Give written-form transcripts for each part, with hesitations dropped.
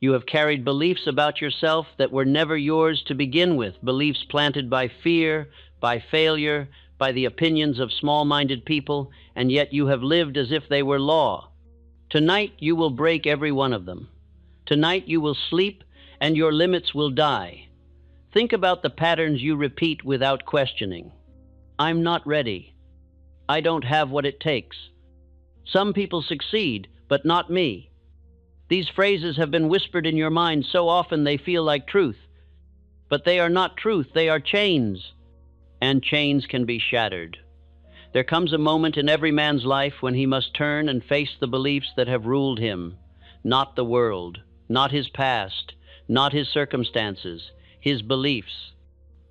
You have carried beliefs about yourself that were never yours to begin with, beliefs planted by fear, by failure, by the opinions of small-minded people, and yet you have lived as if they were law. Tonight you will break every one of them. Tonight you will sleep, and your limits will die. Think about the patterns you repeat without questioning. I'm not ready. I don't have what it takes. Some people succeed, but not me. These phrases have been whispered in your mind so often they feel like truth. But they are not truth, they are chains. And chains can be shattered. There comes a moment in every man's life when he must turn and face the beliefs that have ruled him. Not the world, not his past, not his circumstances, his beliefs.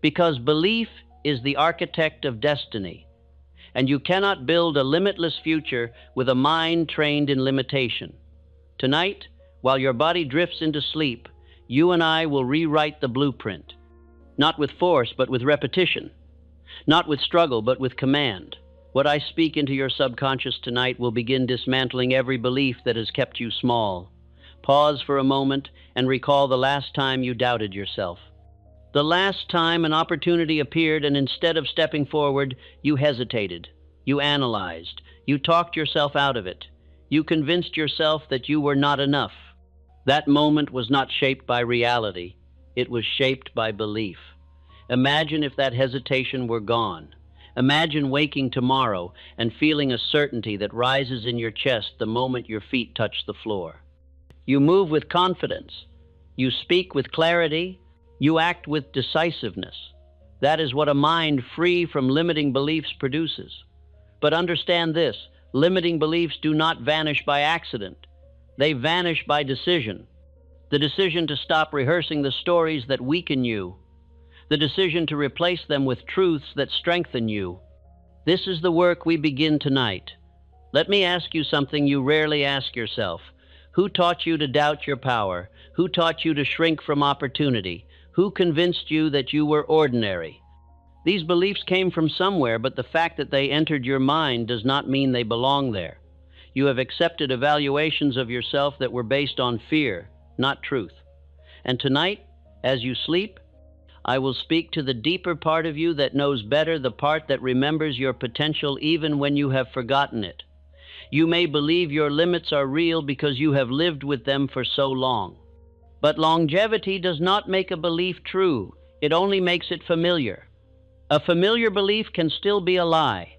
Because belief is the architect of destiny, and you cannot build a limitless future with a mind trained in limitation. Tonight, while your body drifts into sleep, you and I will rewrite the blueprint, not with force, but with repetition, not with struggle, but with command. What I speak into your subconscious tonight will begin dismantling every belief that has kept you small. Pause for a moment and recall the last time you doubted yourself. The last time an opportunity appeared and instead of stepping forward, you hesitated, you analyzed, you talked yourself out of it. You convinced yourself that you were not enough. That moment was not shaped by reality. It was shaped by belief. Imagine if that hesitation were gone. Imagine waking tomorrow and feeling a certainty that rises in your chest the moment your feet touch the floor. You move with confidence. You speak with clarity. You act with decisiveness. That is what a mind free from limiting beliefs produces. But understand this, limiting beliefs do not vanish by accident. They vanish by decision. The decision to stop rehearsing the stories that weaken you. The decision to replace them with truths that strengthen you. This is the work we begin tonight. Let me ask you something you rarely ask yourself. Who taught you to doubt your power? Who taught you to shrink from opportunity? Who convinced you that you were ordinary? These beliefs came from somewhere, but the fact that they entered your mind does not mean they belong there. You have accepted evaluations of yourself that were based on fear, not truth. And tonight, as you sleep, I will speak to the deeper part of you that knows better, the part that remembers your potential even when you have forgotten it. You may believe your limits are real because you have lived with them for so long. But longevity does not make a belief true. It only makes it familiar. A familiar belief can still be a lie.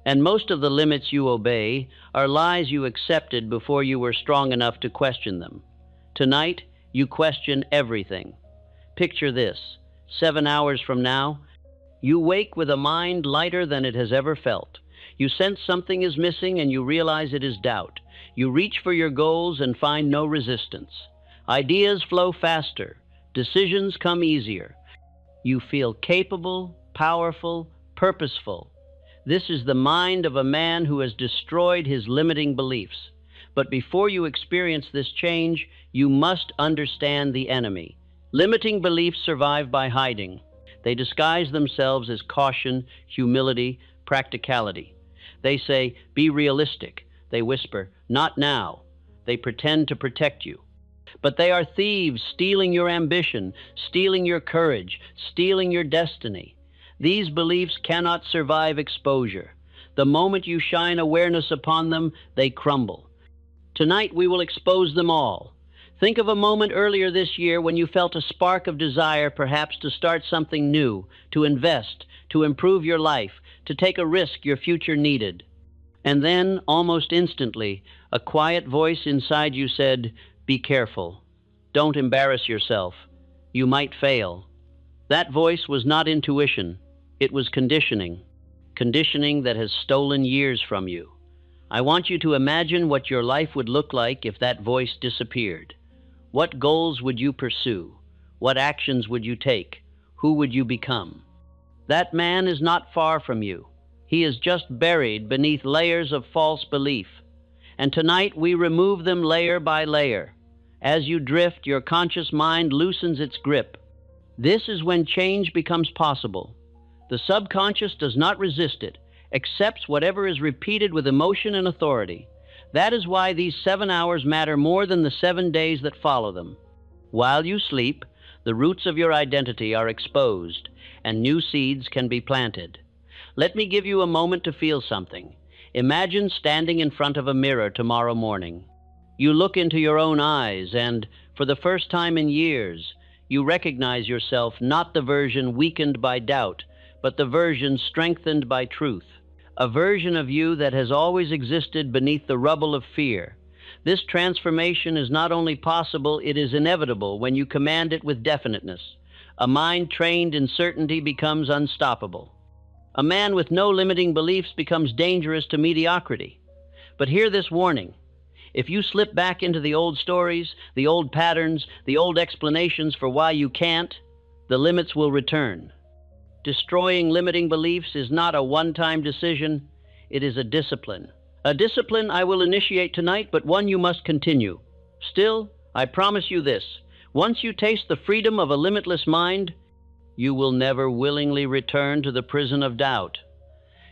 And most of the limits you obey are lies you accepted before you were strong enough to question them. Tonight, you question everything. Picture this. 7 hours from now, you wake with a mind lighter than it has ever felt. You sense something is missing and you realize it is doubt. You reach for your goals and find no resistance. Ideas flow faster. Decisions come easier. You feel capable, powerful, purposeful. This is the mind of a man who has destroyed his limiting beliefs. But before you experience this change, you must understand the enemy. Limiting beliefs survive by hiding. They disguise themselves as caution, humility, practicality. They say, be realistic. They whisper, not now. They pretend to protect you. But they are thieves, stealing your ambition, stealing your courage, stealing your destiny. These beliefs cannot survive exposure. The moment you shine awareness upon them, they crumble. Tonight we will expose them all. Think of a moment earlier this year when you felt a spark of desire, perhaps to start something new, to invest, to improve your life, to take a risk your future needed. And then, almost instantly, a quiet voice inside you said, be careful. Don't embarrass yourself. You might fail. That voice was not intuition. It was conditioning. Conditioning that has stolen years from you. I want you to imagine what your life would look like if that voice disappeared. What goals would you pursue? What actions would you take? Who would you become? That man is not far from you. He is just buried beneath layers of false belief. And tonight we remove them layer by layer. As you drift, your conscious mind loosens its grip. This is when change becomes possible. The subconscious does not resist it, accepts whatever is repeated with emotion and authority. That is why these 7 hours matter more than the 7 days that follow them. While you sleep, the roots of your identity are exposed, and new seeds can be planted. Let me give you a moment to feel something. Imagine standing in front of a mirror tomorrow morning. You look into your own eyes, and, for the first time in years, you recognize yourself not the version weakened by doubt, but the version strengthened by truth. A version of you that has always existed beneath the rubble of fear. This transformation is not only possible, it is inevitable when you command it with definiteness. A mind trained in certainty becomes unstoppable. A man with no limiting beliefs becomes dangerous to mediocrity. But hear this warning. If you slip back into the old stories, the old patterns, the old explanations for why you can't, the limits will return. Destroying limiting beliefs is not a one-time decision, it is a discipline. A discipline I will initiate tonight, but one you must continue. Still, I promise you this, once you taste the freedom of a limitless mind, you will never willingly return to the prison of doubt.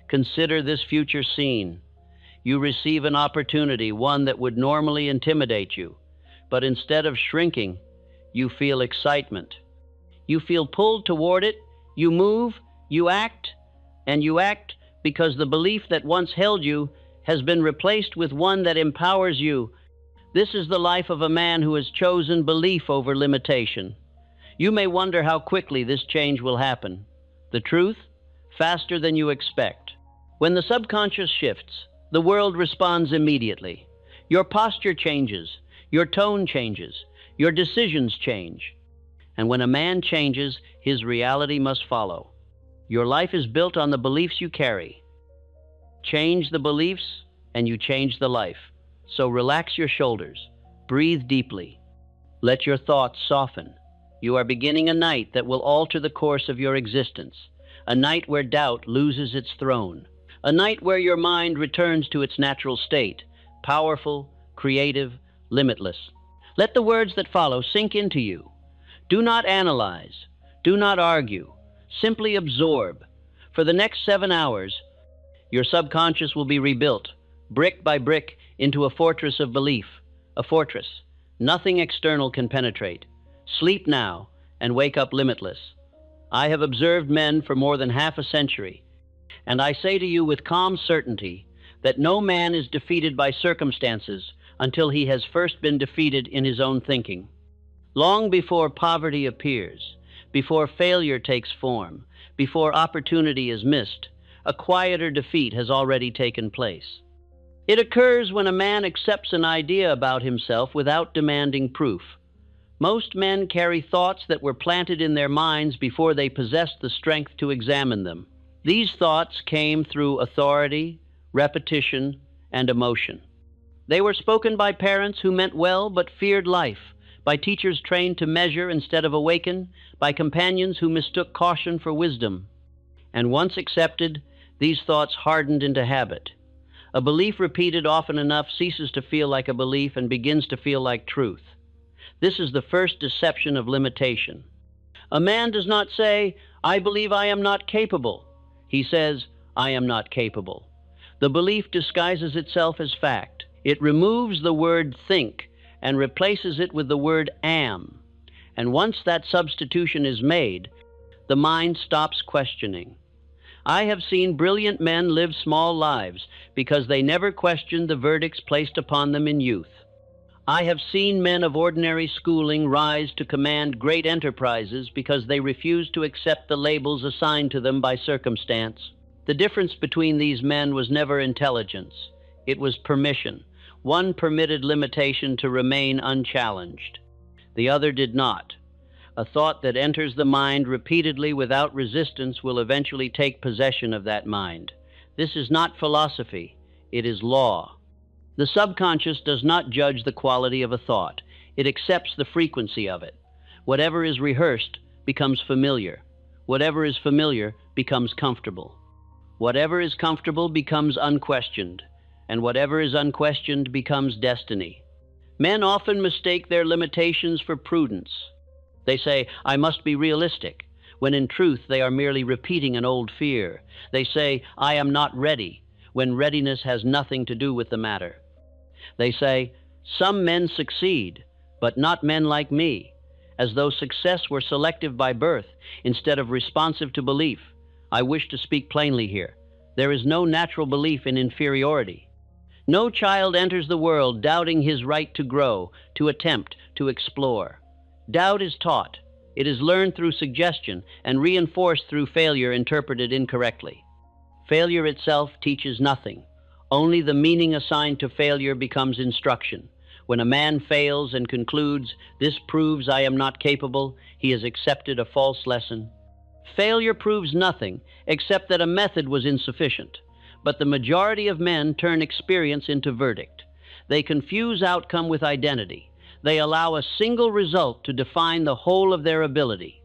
Consider this future scene. You receive an opportunity, one that would normally intimidate you, but instead of shrinking, you feel excitement. You feel pulled toward it. You move, you act, and you act because the belief that once held you has been replaced with one that empowers you. This is the life of a man who has chosen belief over limitation. You may wonder how quickly this change will happen. The truth? Faster than you expect. When the subconscious shifts, the world responds immediately. Your posture changes, your tone changes, your decisions change. And when a man changes, his reality must follow. Your life is built on the beliefs you carry. Change the beliefs, and you change the life. So relax your shoulders. Breathe deeply. Let your thoughts soften. You are beginning a night that will alter the course of your existence. A night where doubt loses its throne. A night where your mind returns to its natural state. Powerful, creative, limitless. Let the words that follow sink into you. Do not analyze. Do not argue. Simply absorb. For the next 7 hours, your subconscious will be rebuilt, brick by brick, into a fortress of belief. A fortress. Nothing external can penetrate. Sleep now and wake up limitless. I have observed men for more than half a century, and I say to you with calm certainty that no man is defeated by circumstances until he has first been defeated in his own thinking. Long before poverty appears, before failure takes form, before opportunity is missed, a quieter defeat has already taken place. It occurs when a man accepts an idea about himself without demanding proof. Most men carry thoughts that were planted in their minds before they possessed the strength to examine them. These thoughts came through authority, repetition, and emotion. They were spoken by parents who meant well but feared life, by teachers trained to measure instead of awaken, by companions who mistook caution for wisdom. And once accepted, these thoughts hardened into habit. A belief repeated often enough ceases to feel like a belief and begins to feel like truth. This is the first deception of limitation. A man does not say, "I believe I am not capable." He says, "I am not capable." The belief disguises itself as fact. It removes the word think and replaces it with the word am. And once that substitution is made, the mind stops questioning. I have seen brilliant men live small lives because they never questioned the verdicts placed upon them in youth. I have seen men of ordinary schooling rise to command great enterprises because they refused to accept the labels assigned to them by circumstance. The difference between these men was never intelligence. It was permission. One permitted limitation to remain unchallenged. The other did not. A thought that enters the mind repeatedly without resistance will eventually take possession of that mind. This is not philosophy. It is law. The subconscious does not judge the quality of a thought. It accepts the frequency of it. Whatever is rehearsed becomes familiar. Whatever is familiar becomes comfortable. Whatever is comfortable becomes unquestioned. And whatever is unquestioned becomes destiny. Men often mistake their limitations for prudence. They say, "I must be realistic," when in truth they are merely repeating an old fear. They say, "I am not ready," when readiness has nothing to do with the matter. They say, "Some men succeed, but not men like me," as though success were selective by birth instead of responsive to belief. I wish to speak plainly here. There is no natural belief in inferiority. No child enters the world doubting his right to grow, to attempt, to explore. Doubt is taught. It is learned through suggestion and reinforced through failure interpreted incorrectly. Failure itself teaches nothing. Only the meaning assigned to failure becomes instruction. When a man fails and concludes, "This proves I am not capable," he has accepted a false lesson. Failure proves nothing except that a method was insufficient. But the majority of men turn experience into verdict. They confuse outcome with identity. They allow a single result to define the whole of their ability.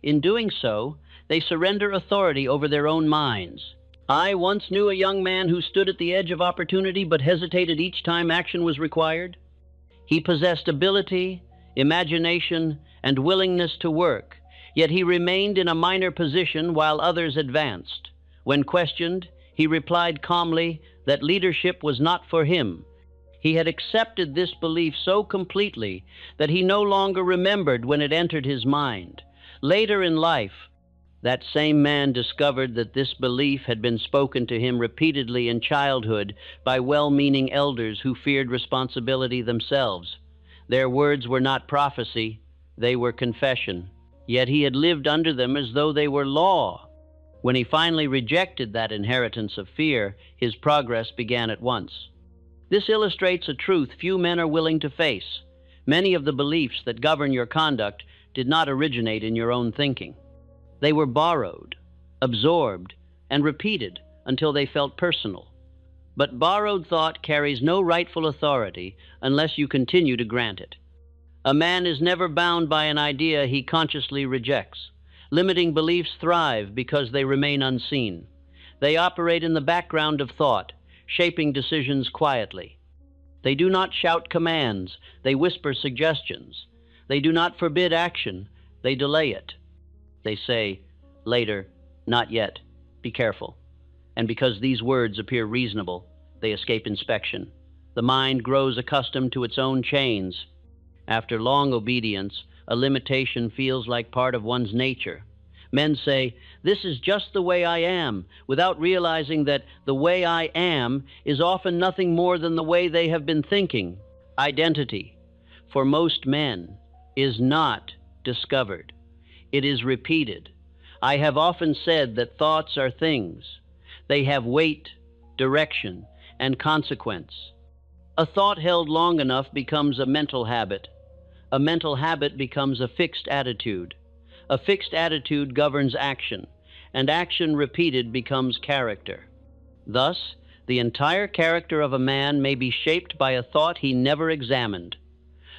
In doing so, they surrender authority over their own minds. I once knew a young man who stood at the edge of opportunity but hesitated each time action was required. He possessed ability, imagination, and willingness to work, yet he remained in a minor position while others advanced. When questioned, he replied calmly that leadership was not for him. He had accepted this belief so completely that he no longer remembered when it entered his mind. Later in life, that same man discovered that this belief had been spoken to him repeatedly in childhood by well-meaning elders who feared responsibility themselves. Their words were not prophecy, they were confession. Yet he had lived under them as though they were law. When he finally rejected that inheritance of fear, his progress began at once. This illustrates a truth few men are willing to face. Many of the beliefs that govern your conduct did not originate in your own thinking. They were borrowed, absorbed, and repeated until they felt personal. But borrowed thought carries no rightful authority unless you continue to grant it. A man is never bound by an idea he consciously rejects. Limiting beliefs thrive because they remain unseen. They operate in the background of thought, shaping decisions quietly. They do not shout commands, they whisper suggestions. They do not forbid action, they delay it. They say, "Later, not yet, be careful." And because these words appear reasonable, they escape inspection. The mind grows accustomed to its own chains. After long obedience, a limitation feels like part of one's nature. Men say, "This is just the way I am," without realizing that the way I am is often nothing more than the way they have been thinking. Identity, for most men, is not discovered. It is repeated. I have often said that thoughts are things. They have weight, direction, and consequence. A thought held long enough becomes a mental habit. A mental habit becomes a fixed attitude. A fixed attitude governs action, and action repeated becomes character. Thus, the entire character of a man may be shaped by a thought he never examined.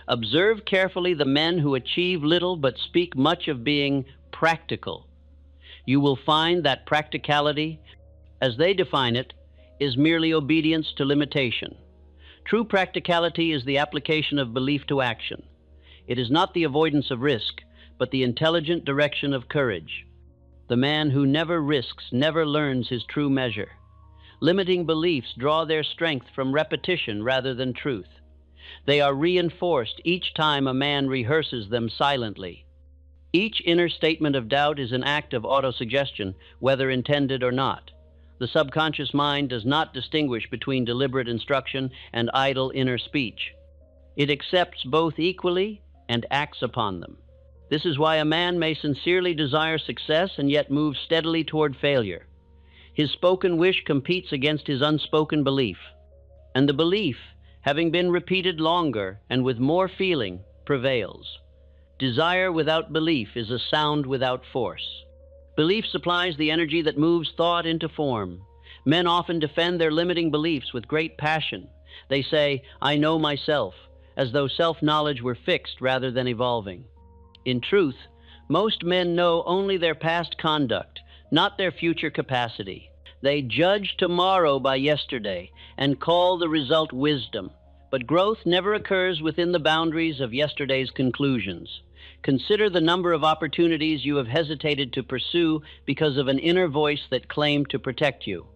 Observe carefully the men who achieve little but speak much of being practical. You will find that practicality, as they define it, is merely obedience to limitation. True practicality is the application of belief to action. It is not the avoidance of risk, but the intelligent direction of courage. The man who never risks never learns his true measure. Limiting beliefs draw their strength from repetition rather than truth. They are reinforced each time a man rehearses them silently. Each inner statement of doubt is an act of autosuggestion, whether intended or not. The subconscious mind does not distinguish between deliberate instruction and idle inner speech. It accepts both equally and acts upon them. This is why a man may sincerely desire success and yet move steadily toward failure. His spoken wish competes against his unspoken belief, and the belief, having been repeated longer and with more feeling, prevails. Desire without belief is a sound without force. Belief supplies the energy that moves thought into form. Men often defend their limiting beliefs with great passion. They say, "I know myself," as though self-knowledge were fixed rather than evolving. In truth, most men know only their past conduct, not their future capacity. They judge tomorrow by yesterday and call the result wisdom. But growth never occurs within the boundaries of yesterday's conclusions. Consider the number of opportunities you have hesitated to pursue because of an inner voice that claimed to protect you.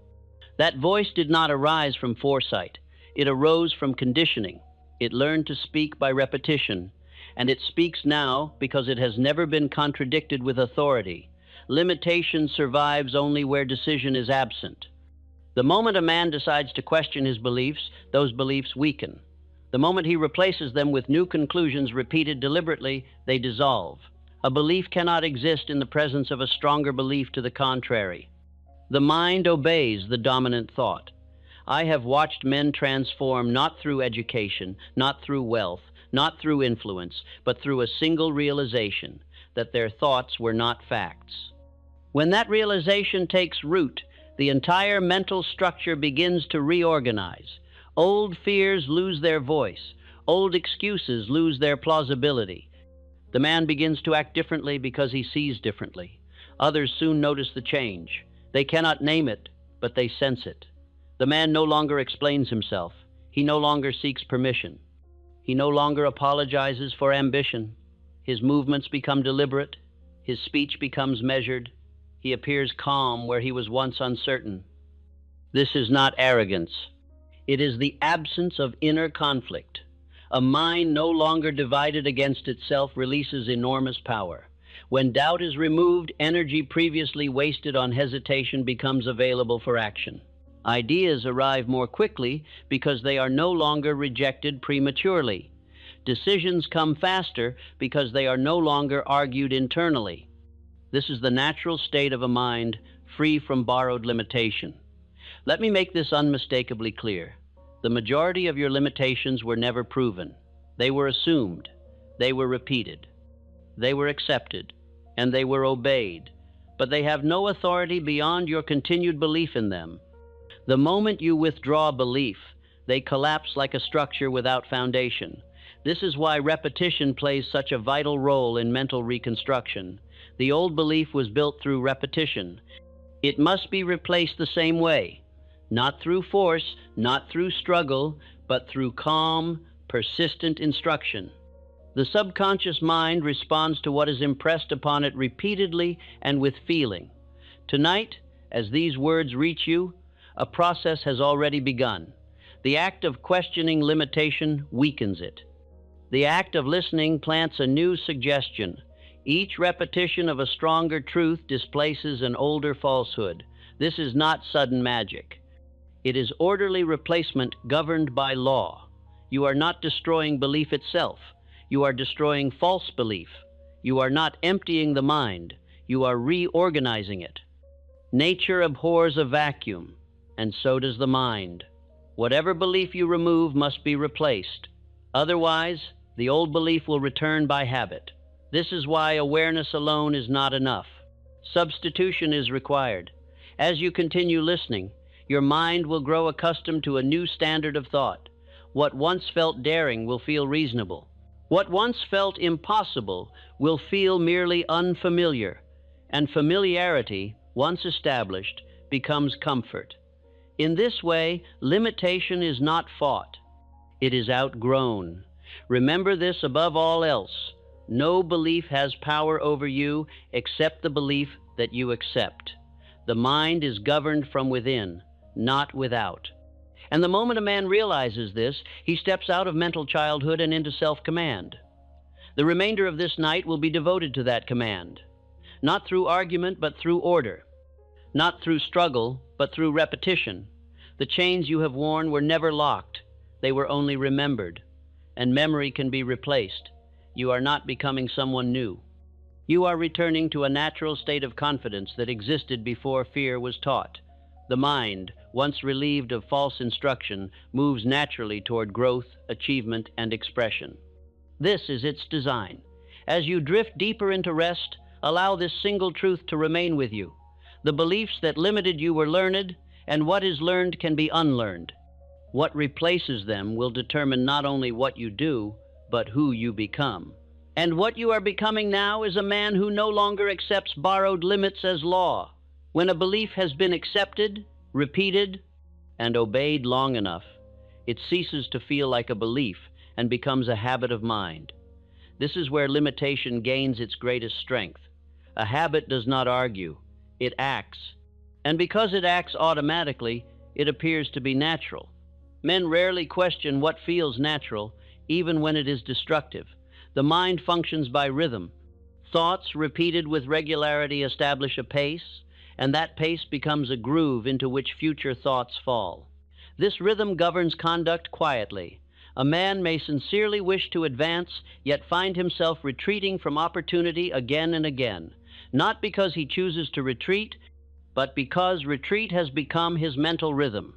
That voice did not arise from foresight. It arose from conditioning. It learned to speak by repetition, and it speaks now because it has never been contradicted with authority. Limitation survives only where decision is absent. The moment a man decides to question his beliefs, those beliefs weaken. The moment he replaces them with new conclusions repeated deliberately, they dissolve. A belief cannot exist in the presence of a stronger belief to the contrary. The mind obeys the dominant thought. I have watched men transform not through education, not through wealth, not through influence, but through a single realization that their thoughts were not facts. When that realization takes root, the entire mental structure begins to reorganize. Old fears lose their voice. Old excuses lose their plausibility. The man begins to act differently because he sees differently. Others soon notice the change. They cannot name it, but they sense it. The man no longer explains himself. He no longer seeks permission. He no longer apologizes for ambition. His movements become deliberate. His speech becomes measured. He appears calm where he was once uncertain. This is not arrogance. It is the absence of inner conflict. A mind no longer divided against itself releases enormous power. When doubt is removed, energy previously wasted on hesitation becomes available for action. Ideas arrive more quickly because they are no longer rejected prematurely. Decisions come faster because they are no longer argued internally. This is the natural state of a mind free from borrowed limitation. Let me make this unmistakably clear. The majority of your limitations were never proven. They were assumed. They were repeated. They were accepted. And they were obeyed. But they have no authority beyond your continued belief in them. The moment you withdraw belief, they collapse like a structure without foundation. This is why repetition plays such a vital role in mental reconstruction. The old belief was built through repetition. It must be replaced the same way. Not through force, not through struggle, but through calm, persistent instruction. The subconscious mind responds to what is impressed upon it repeatedly and with feeling. Tonight, as these words reach you, a process has already begun. The act of questioning limitation weakens it. The act of listening plants a new suggestion. Each repetition of a stronger truth displaces an older falsehood. This is not sudden magic. It is orderly replacement governed by law. You are not destroying belief itself. You are destroying false belief. You are not emptying the mind. You are reorganizing it. Nature abhors a vacuum, and so does the mind. Whatever belief you remove must be replaced. Otherwise, the old belief will return by habit. This is why awareness alone is not enough. Substitution is required. As you continue listening, your mind will grow accustomed to a new standard of thought. What once felt daring will feel reasonable. What once felt impossible will feel merely unfamiliar. And familiarity, once established, becomes comfort. In this way, limitation is not fought. It is outgrown. Remember this above all else. No belief has power over you except the belief that you accept. The mind is governed from within, not without. And the moment a man realizes this, he steps out of mental childhood and into self-command. The remainder of this night will be devoted to that command. Not through argument, but through order. Not through struggle, but through repetition. The chains you have worn were never locked. They were only remembered. And memory can be replaced. You are not becoming someone new. You are returning to a natural state of confidence that existed before fear was taught. The mind, once relieved of false instruction, moves naturally toward growth, achievement, and expression. This is its design. As you drift deeper into rest, allow this single truth to remain with you. The beliefs that limited you were learned, and what is learned can be unlearned. What replaces them will determine not only what you do, but who you become. And what you are becoming now is a man who no longer accepts borrowed limits as law. When a belief has been accepted, repeated, and obeyed long enough, it ceases to feel like a belief and becomes a habit of mind. This is where limitation gains its greatest strength. A habit does not argue, it acts. And because it acts automatically, it appears to be natural. Men rarely question what feels natural, even when it is destructive. The mind functions by rhythm. Thoughts repeated with regularity establish a pace, and that pace becomes a groove into which future thoughts fall. This rhythm governs conduct quietly. A man may sincerely wish to advance, yet find himself retreating from opportunity again and again, not because he chooses to retreat, but because retreat has become his mental rhythm.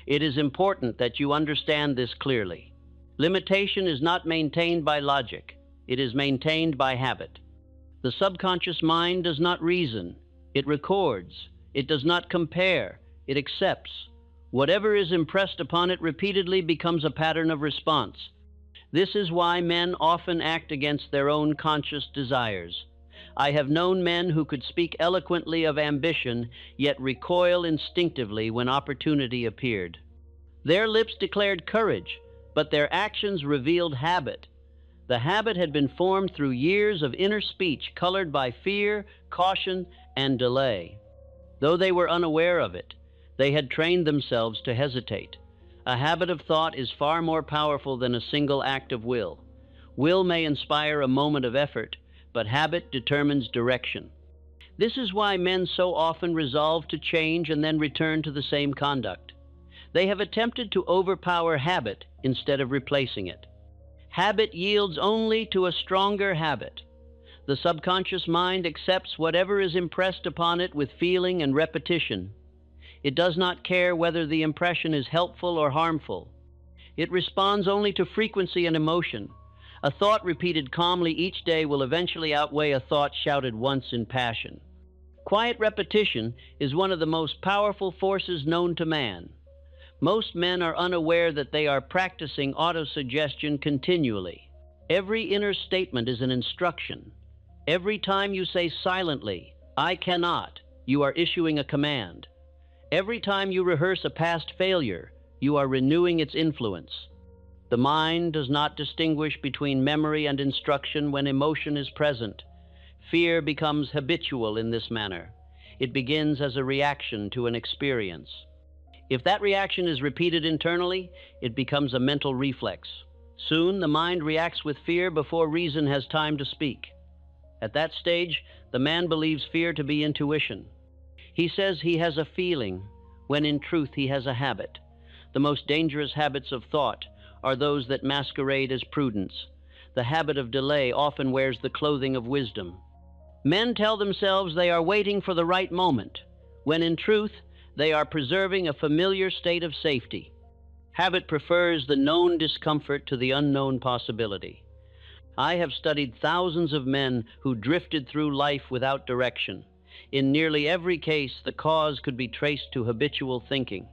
It is important that you understand this clearly. Limitation is not maintained by logic, it is maintained by habit. The subconscious mind does not reason, it records. It does not compare, it accepts. Whatever is impressed upon it repeatedly becomes a pattern of response. This is why men often act against their own conscious desires. I have known men who could speak eloquently of ambition, yet recoil instinctively when opportunity appeared. Their lips declared courage, but their actions revealed habit. The habit had been formed through years of inner speech colored by fear, caution, and delay. Though they were unaware of it, they had trained themselves to hesitate. A habit of thought is far more powerful than a single act of will. Will may inspire a moment of effort, but habit determines direction. This is why men so often resolve to change and then return to the same conduct. They have attempted to overpower habit instead of replacing it. Habit yields only to a stronger habit. The subconscious mind accepts whatever is impressed upon it with feeling and repetition. It does not care whether the impression is helpful or harmful. It responds only to frequency and emotion. A thought repeated calmly each day will eventually outweigh a thought shouted once in passion. Quiet repetition is one of the most powerful forces known to man. Most men are unaware that they are practicing autosuggestion continually. Every inner statement is an instruction. Every time you say silently, "I cannot," you are issuing a command. Every time you rehearse a past failure, you are renewing its influence. The mind does not distinguish between memory and instruction when emotion is present. Fear becomes habitual in this manner. It begins as a reaction to an experience. If that reaction is repeated internally, it becomes a mental reflex. Soon, the mind reacts with fear before reason has time to speak. At that stage, the man believes fear to be intuition. He says he has a feeling, when in truth he has a habit. The most dangerous habits of thought are those that masquerade as prudence. The habit of delay often wears the clothing of wisdom. Men tell themselves they are waiting for the right moment, when in truth they are preserving a familiar state of safety. Habit prefers the known discomfort to the unknown possibility. I have studied thousands of men who drifted through life without direction. In nearly every case, the cause could be traced to habitual thinking.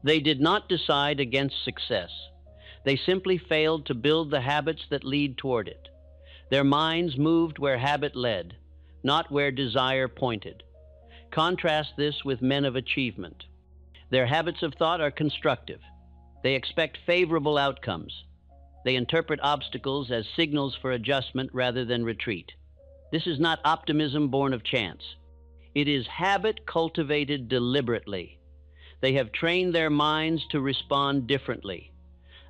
They did not decide against success. They simply failed to build the habits that lead toward it. Their minds moved where habit led, not where desire pointed. Contrast this with men of achievement. Their habits of thought are constructive. They expect favorable outcomes. They interpret obstacles as signals for adjustment rather than retreat. This is not optimism born of chance. It is habit cultivated deliberately. They have trained their minds to respond differently.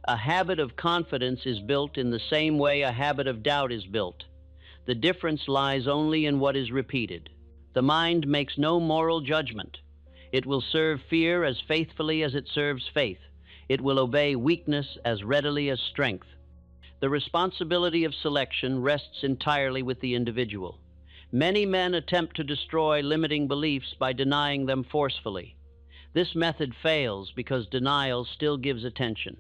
A habit of confidence is built in the same way a habit of doubt is built. The difference lies only in what is repeated. The mind makes no moral judgment. It will serve fear as faithfully as it serves faith. It will obey weakness as readily as strength. The responsibility of selection rests entirely with the individual. Many men attempt to destroy limiting beliefs by denying them forcefully. This method fails because denial still gives attention.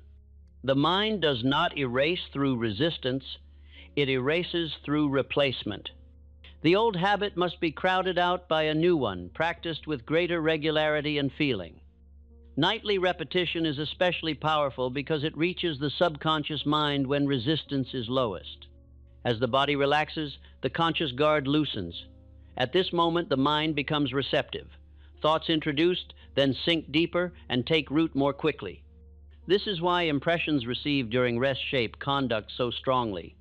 The mind does not erase through resistance, it erases through replacement. The old habit must be crowded out by a new one, practiced with greater regularity and feeling. Nightly repetition is especially powerful because it reaches the subconscious mind when resistance is lowest. As the body relaxes, the conscious guard loosens. At this moment, the mind becomes receptive. Thoughts introduced then sink deeper and take root more quickly. This is why impressions received during rest shape conduct so strongly.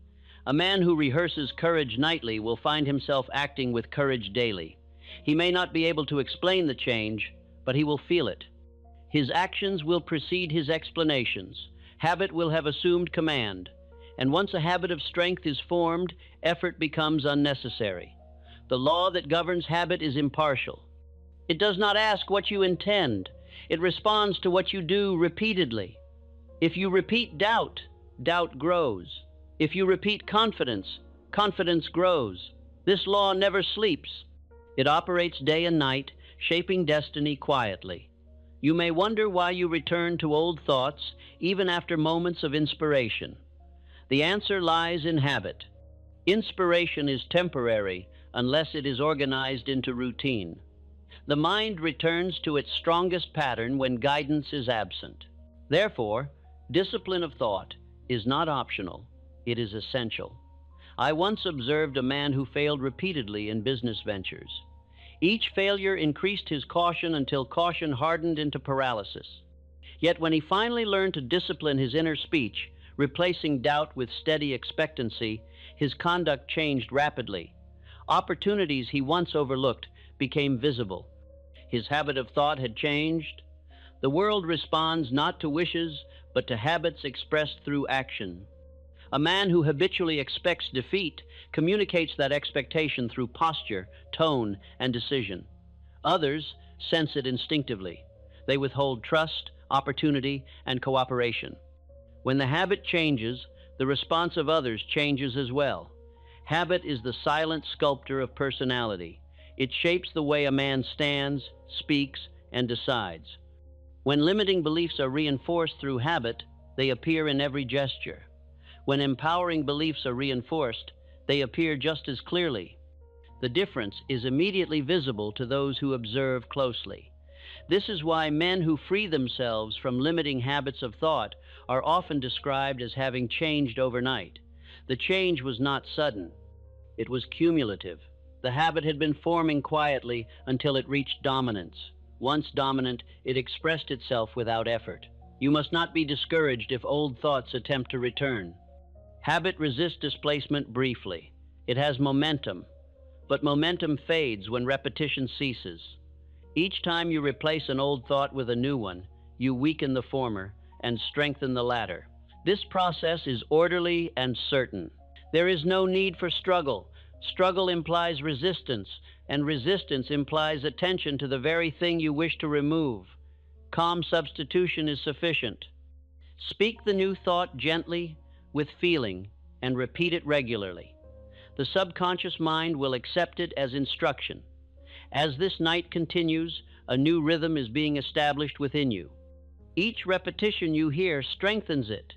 A man who rehearses courage nightly will find himself acting with courage daily. He may not be able to explain the change, but he will feel it. His actions will precede his explanations. Habit will have assumed command. And once a habit of strength is formed, effort becomes unnecessary. The law that governs habit is impartial. It does not ask what you intend. It responds to what you do repeatedly. If you repeat doubt, doubt grows. If you repeat confidence, confidence grows. This law never sleeps. It operates day and night, shaping destiny quietly. You may wonder why you return to old thoughts, even after moments of inspiration. The answer lies in habit. Inspiration is temporary unless it is organized into routine. The mind returns to its strongest pattern when guidance is absent. Therefore, discipline of thought is not optional, it is essential. I once observed a man who failed repeatedly in business ventures. Each failure increased his caution until caution hardened into paralysis. Yet when he finally learned to discipline his inner speech, replacing doubt with steady expectancy, his conduct changed rapidly. Opportunities he once overlooked became visible. His habit of thought had changed. The world responds not to wishes, but to habits expressed through action. A man who habitually expects defeat communicates that expectation through posture, tone, and decision. Others sense it instinctively. They withhold trust, opportunity, and cooperation. When the habit changes, the response of others changes as well. Habit is the silent sculptor of personality. It shapes the way a man stands, speaks, and decides. When limiting beliefs are reinforced through habit, they appear in every gesture. When empowering beliefs are reinforced, they appear just as clearly. The difference is immediately visible to those who observe closely. This is why men who free themselves from limiting habits of thought are often described as having changed overnight. The change was not sudden. It was cumulative. The habit had been forming quietly until it reached dominance. Once dominant, it expressed itself without effort. You must not be discouraged if old thoughts attempt to return. Habit resists displacement briefly. It has momentum, but momentum fades when repetition ceases. Each time you replace an old thought with a new one, you weaken the former and strengthen the latter. This process is orderly and certain. There is no need for struggle. Struggle implies resistance, and resistance implies attention to the very thing you wish to remove. Calm substitution is sufficient. Speak the new thought gently, with feeling, and repeat it regularly. The subconscious mind will accept it as instruction. As this night continues, a new rhythm is being established within you. Each repetition you hear strengthens it.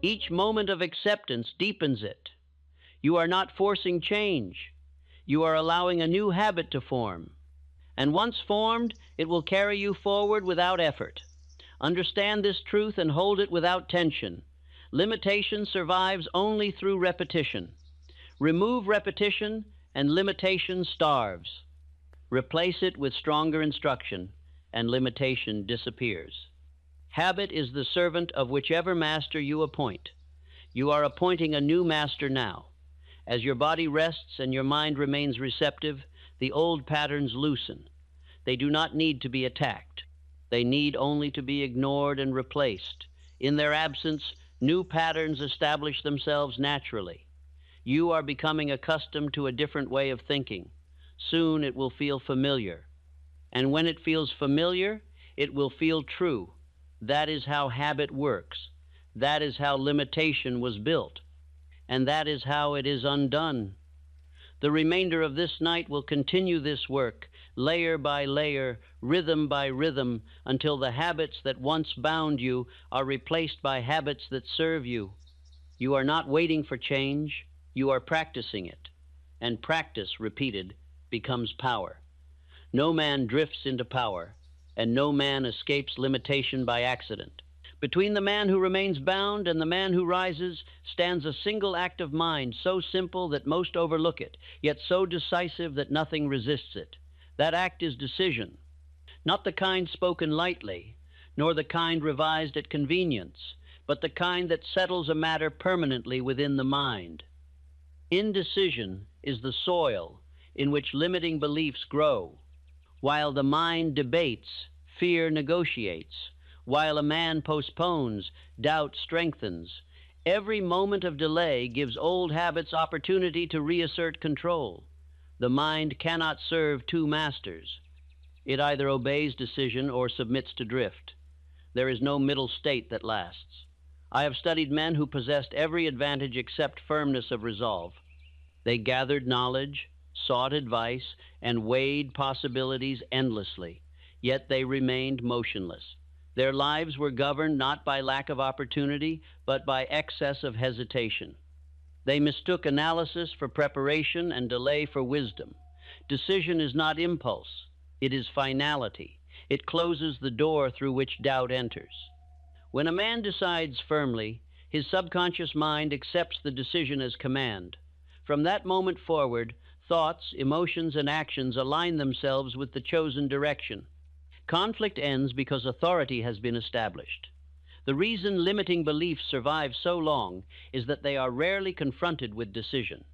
Each moment of acceptance deepens it. You are not forcing change. You are allowing a new habit to form. And once formed, it will carry you forward without effort. Understand this truth and hold it without tension. Limitation survives only through repetition. Remove repetition, and limitation starves. Replace it with stronger instruction, and limitation disappears. Habit is the servant of whichever master you appoint. You are appointing a new master now. As your body rests and your mind remains receptive, the old patterns loosen. They do not need to be attacked. They need only to be ignored and replaced. In their absence, new patterns establish themselves naturally. You are becoming accustomed to a different way of thinking. Soon it will feel familiar. And when it feels familiar, it will feel true. That is how habit works. That is how limitation was built. And that is how it is undone. The remainder of this night will continue this work, layer by layer, rhythm by rhythm, until the habits that once bound you are replaced by habits that serve you. You are not waiting for change, you are practicing it. And practice, repeated, becomes power. No man drifts into power, and no man escapes limitation by accident. Between the man who remains bound and the man who rises stands a single act of mind, so simple that most overlook it, yet so decisive that nothing resists it. That act is decision, not the kind spoken lightly, nor the kind revised at convenience, but the kind that settles a matter permanently within the mind. Indecision is the soil in which limiting beliefs grow. While the mind debates, Fear negotiates. While a man postpones, doubt strengthens. Every moment of delay gives old habits opportunity to reassert control. The mind cannot serve two masters. It either obeys decision or submits to drift. There is no middle state that lasts. I have studied men who possessed every advantage except firmness of resolve. They gathered knowledge, sought advice, and weighed possibilities endlessly, yet they remained motionless. Their lives were governed not by lack of opportunity, but by excess of hesitation. They mistook analysis for preparation and delay for wisdom. Decision is not impulse, it is finality. It closes the door through which doubt enters. When a man decides firmly, his subconscious mind accepts the decision as command. From that moment forward, thoughts, emotions, and actions align themselves with the chosen direction. Conflict ends because authority has been established. The reason limiting beliefs survive so long is that they are rarely confronted with decision.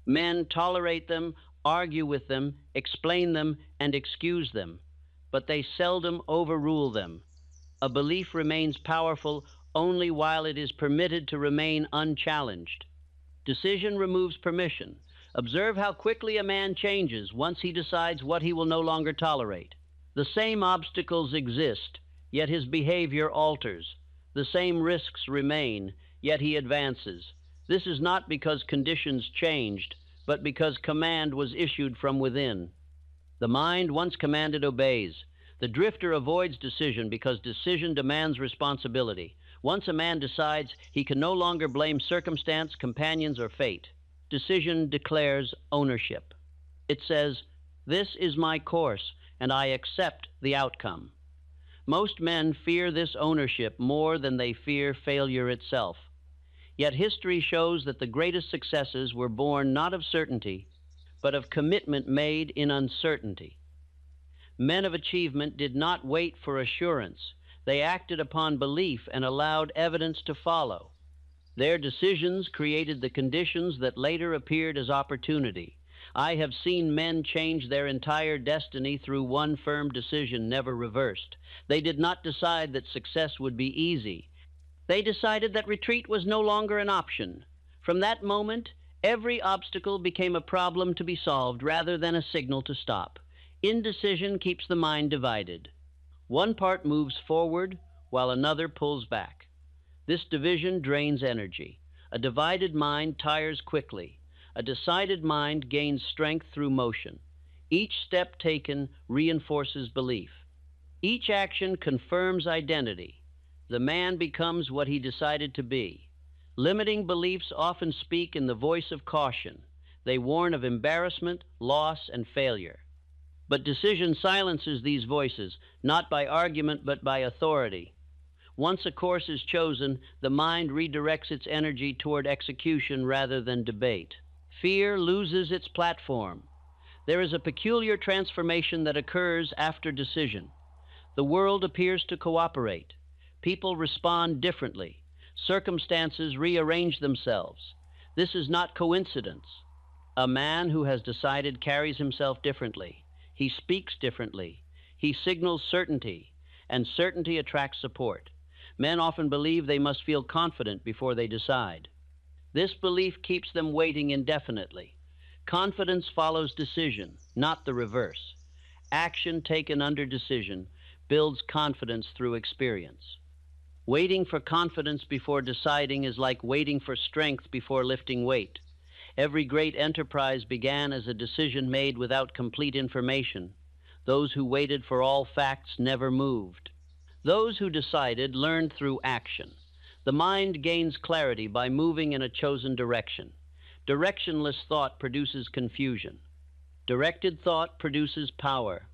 Men tolerate them, argue with them, explain them, and excuse them, but they seldom overrule them. A belief remains powerful only while it is permitted to remain unchallenged. Decision removes permission. Observe how quickly a man changes once he decides what he will no longer tolerate. The same obstacles exist, yet his behavior alters. The same risks remain, yet he advances. This is not because conditions changed, but because command was issued from within. The mind, once commanded, obeys. The drifter avoids decision because decision demands responsibility. Once a man decides, he can no longer blame circumstance, companions, or fate. Decision declares ownership. It says, "This is my course, and I accept the outcome." Most men fear this ownership more than they fear failure itself. Yet history shows that the greatest successes were born not of certainty, but of commitment made in uncertainty. Men of achievement did not wait for assurance. They acted upon belief and allowed evidence to follow. Their decisions created the conditions that later appeared as opportunity. I have seen men change their entire destiny through one firm decision, never reversed. They did not decide that success would be easy. They decided that retreat was no longer an option. From that moment, every obstacle became a problem to be solved rather than a signal to stop. Indecision keeps the mind divided. One part moves forward while another pulls back. This division drains energy. A divided mind tires quickly. A decided mind gains strength through motion. Each step taken reinforces belief. Each action confirms identity. The man becomes what he decided to be. Limiting beliefs often speak in the voice of caution. They warn of embarrassment, loss, and failure. But decision silences these voices, not by argument but by authority. Once a course is chosen, the mind redirects its energy toward execution rather than debate. Fear loses its platform. There is a peculiar transformation that occurs after decision. The world appears to cooperate. People respond differently. Circumstances rearrange themselves. This is not coincidence. A man who has decided carries himself differently. He speaks differently. He signals certainty, and certainty attracts support. Men often believe they must feel confident before they decide. This belief keeps them waiting indefinitely. Confidence follows decision, not the reverse. Action taken under decision builds confidence through experience. Waiting for confidence before deciding is like waiting for strength before lifting weight. Every great enterprise began as a decision made without complete information. Those who waited for all facts never moved. Those who decided learned through action. The mind gains clarity by moving in a chosen direction. Directionless thought produces confusion. Directed thought produces power.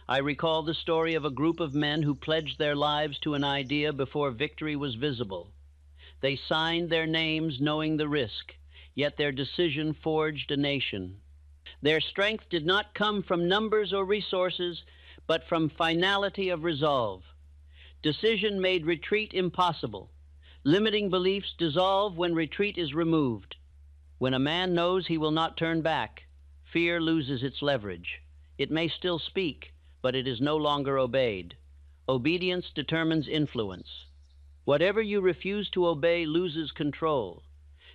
I recall the story of a group of men who pledged their lives to an idea before victory was visible. They signed their names knowing the risk, yet their decision forged a nation. Their strength did not come from numbers or resources, but from finality of resolve. Decision made retreat impossible. Limiting beliefs dissolve when retreat is removed. When a man knows he will not turn back, fear loses its leverage. It may still speak, but it is no longer obeyed. Obedience determines influence. Whatever you refuse to obey loses control.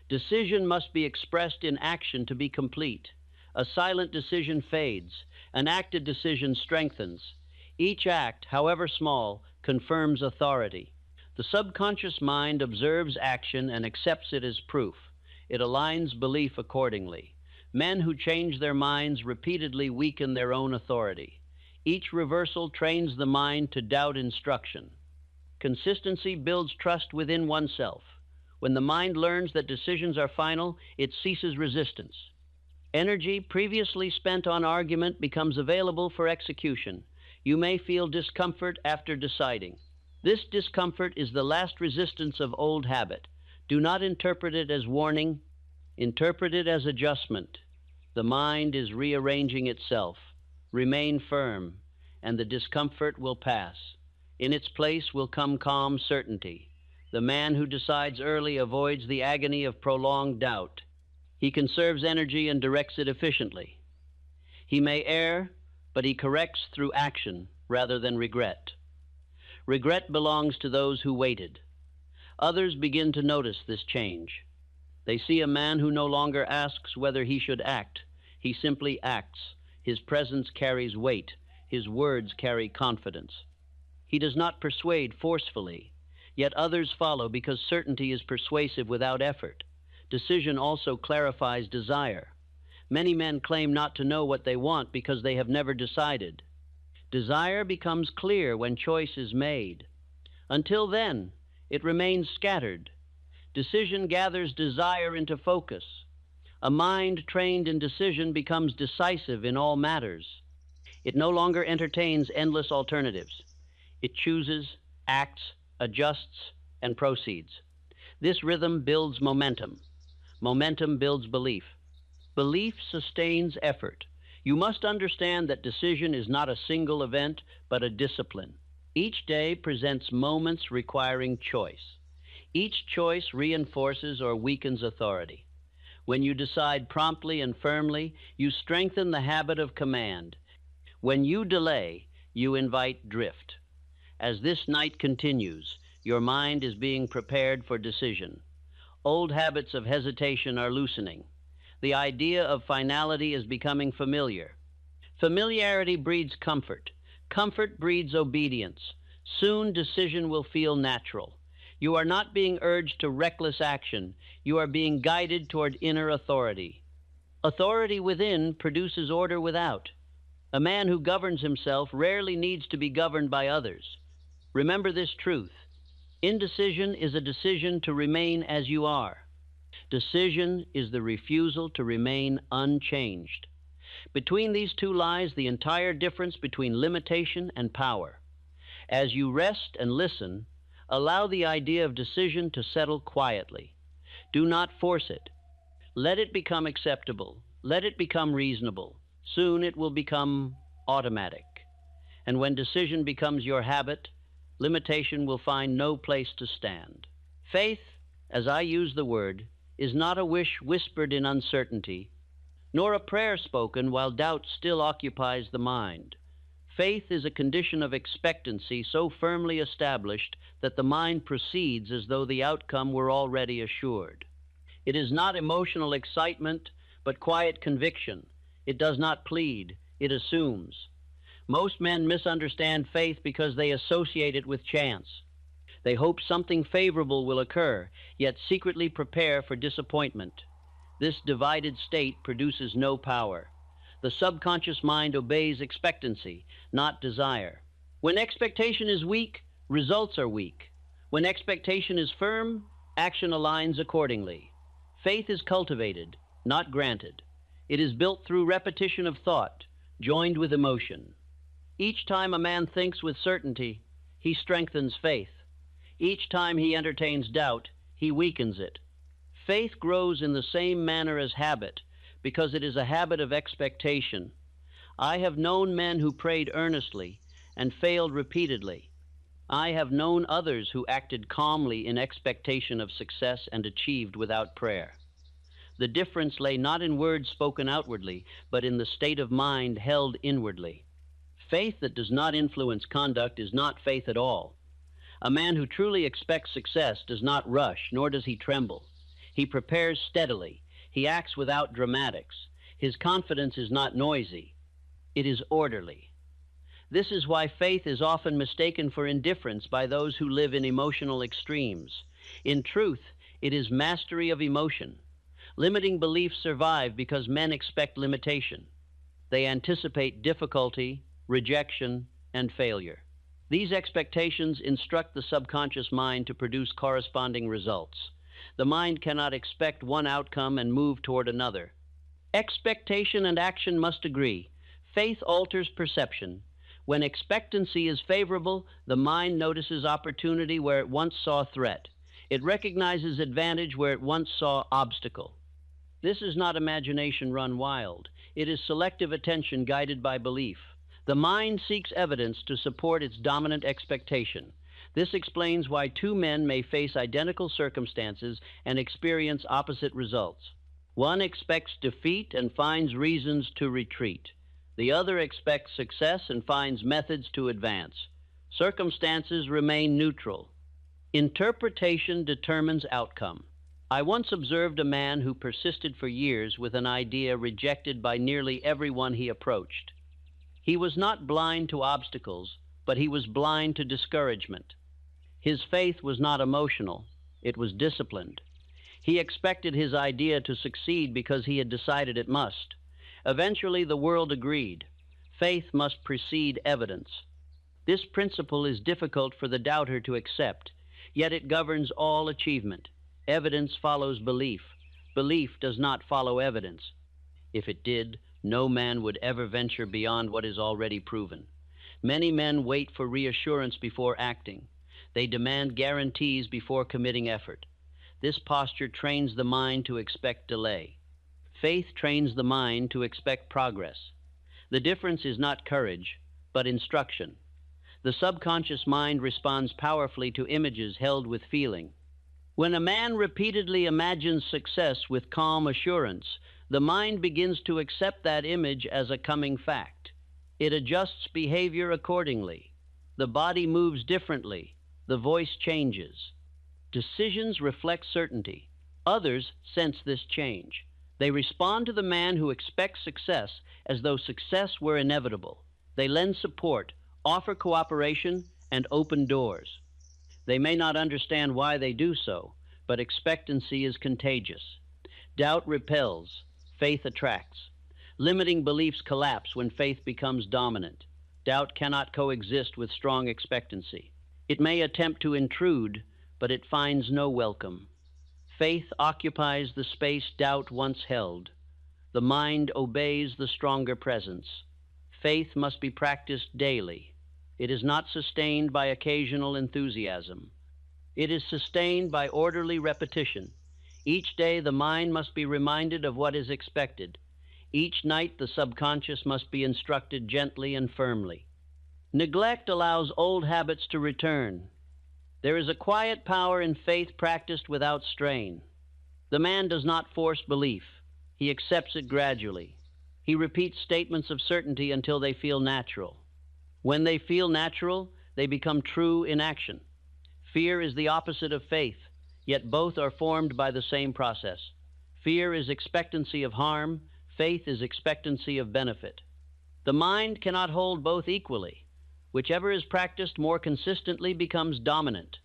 Decision must be expressed in action to be complete. A silent decision fades. An acted decision strengthens. Each act, however small, confirms authority. The subconscious mind observes action and accepts it as proof. It aligns belief accordingly. Men who change their minds repeatedly weaken their own authority. Each reversal trains the mind to doubt instruction. Consistency builds trust within oneself. When the mind learns that decisions are final, it ceases resistance. Energy previously spent on argument becomes available for execution. You may feel discomfort after deciding. This discomfort is the last resistance of old habit. Do not interpret it as warning. Interpret it as adjustment. The mind is rearranging itself. Remain firm, and the discomfort will pass. In its place will come calm certainty. The man who decides early avoids the agony of prolonged doubt. He conserves energy and directs it efficiently. He may err, but he corrects through action rather than regret. Regret belongs to those who waited. Others begin to notice this change. They see a man who no longer asks whether he should act. He simply acts. His presence carries weight. His words carry confidence. He does not persuade forcefully, yet others follow because certainty is persuasive without effort. Decision also clarifies desire. Many men claim not to know what they want because they have never decided. Desire becomes clear when choice is made. Until then, it remains scattered. Decision gathers desire into focus. A mind trained in decision becomes decisive in all matters. It no longer entertains endless alternatives. It chooses, acts, adjusts, and proceeds. This rhythm builds momentum. Momentum builds belief. Belief sustains effort. You must understand that decision is not a single event, but a discipline. Each day presents moments requiring choice. Each choice reinforces or weakens authority. When you decide promptly and firmly, you strengthen the habit of command. When you delay, you invite drift. As this night continues, your mind is being prepared for decision. Old habits of hesitation are loosening. The idea of finality is becoming familiar. Familiarity breeds comfort. Comfort breeds obedience. Soon decision will feel natural. You are not being urged to reckless action. You are being guided toward inner authority. Authority within produces order without. A man who governs himself rarely needs to be governed by others. Remember this truth. Indecision is a decision to remain as you are. Decision is the refusal to remain unchanged. Between these two lies the entire difference between limitation and power. As you rest and listen, allow the idea of decision to settle quietly. Do not force it. Let it become acceptable. Let it become reasonable. Soon it will become automatic. And when decision becomes your habit, limitation will find no place to stand. Faith, as I use the word, is not a wish whispered in uncertainty, nor a prayer spoken while doubt still occupies the mind. Faith is a condition of expectancy so firmly established that the mind proceeds as though the outcome were already assured. It is not emotional excitement, but quiet conviction. It does not plead, it assumes. Most men misunderstand faith because they associate it with chance. They hope something favorable will occur, yet secretly prepare for disappointment. This divided state produces no power. The subconscious mind obeys expectancy, not desire. When expectation is weak, results are weak. When expectation is firm, action aligns accordingly. Faith is cultivated, not granted. It is built through repetition of thought, joined with emotion. Each time a man thinks with certainty, he strengthens faith. Each time he entertains doubt, he weakens it. Faith grows in the same manner as habit, because it is a habit of expectation. I have known men who prayed earnestly and failed repeatedly. I have known others who acted calmly in expectation of success and achieved without prayer. The difference lay not in words spoken outwardly, but in the state of mind held inwardly. Faith that does not influence conduct is not faith at all. A man who truly expects success does not rush, nor does he tremble. He prepares steadily. He acts without dramatics. His confidence is not noisy. It is orderly. This is why faith is often mistaken for indifference by those who live in emotional extremes. In truth, it is mastery of emotion. Limiting beliefs survive because men expect limitation. They anticipate difficulty, rejection, and failure. These expectations instruct the subconscious mind to produce corresponding results. The mind cannot expect one outcome and move toward another. Expectation and action must agree. Faith alters perception. When expectancy is favorable, the mind notices opportunity where it once saw threat. It recognizes advantage where it once saw obstacle. This is not imagination run wild. It is selective attention guided by belief. The mind seeks evidence to support its dominant expectation. This explains why two men may face identical circumstances and experience opposite results. One expects defeat and finds reasons to retreat. The other expects success and finds methods to advance. Circumstances remain neutral. Interpretation determines outcome. I once observed a man who persisted for years with an idea rejected by nearly everyone he approached. He was not blind to obstacles, but he was blind to discouragement. His faith was not emotional, it was disciplined. He expected his idea to succeed because he had decided it must. Eventually, the world agreed. Faith must precede evidence. This principle is difficult for the doubter to accept, yet it governs all achievement. Evidence follows belief. Belief does not follow evidence. If it did, no man would ever venture beyond what is already proven. Many men wait for reassurance before acting. They demand guarantees before committing effort. This posture trains the mind to expect delay. Faith trains the mind to expect progress. The difference is not courage, but instruction. The subconscious mind responds powerfully to images held with feeling. When a man repeatedly imagines success with calm assurance, the mind begins to accept that image as a coming fact. It adjusts behavior accordingly. The body moves differently. The voice changes. Decisions reflect certainty. Others sense this change. They respond to the man who expects success as though success were inevitable. They lend support, offer cooperation, and open doors. They may not understand why they do so, but expectancy is contagious. Doubt repels, faith attracts. Limiting beliefs collapse when faith becomes dominant. Doubt cannot coexist with strong expectancy. It may attempt to intrude, but it finds no welcome. Faith occupies the space doubt once held. The mind obeys the stronger presence. Faith must be practiced daily. It is not sustained by occasional enthusiasm. It is sustained by orderly repetition. Each day the mind must be reminded of what is expected. Each night the subconscious must be instructed gently and firmly. Neglect allows old habits to return. There is a quiet power in faith practiced without strain. The man does not force belief. He accepts it gradually. He repeats statements of certainty until they feel natural. When they feel natural, they become true in action. Fear is the opposite of faith, yet both are formed by the same process. Fear is expectancy of harm. Faith is expectancy of benefit. The mind cannot hold both equally. Whichever is practiced more consistently becomes dominant.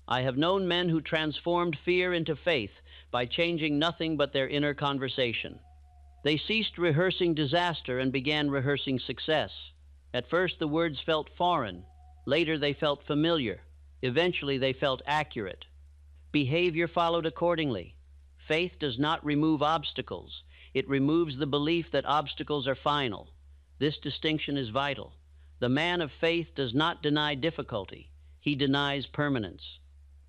I have known men who transformed fear into faith by changing nothing but their inner conversation. They ceased rehearsing disaster and began rehearsing success. At first the words felt foreign. Later they felt familiar. Eventually they felt accurate. Behavior followed accordingly. Faith does not remove obstacles. It removes the belief that obstacles are final. This distinction is vital. The man of faith does not deny difficulty. He denies permanence.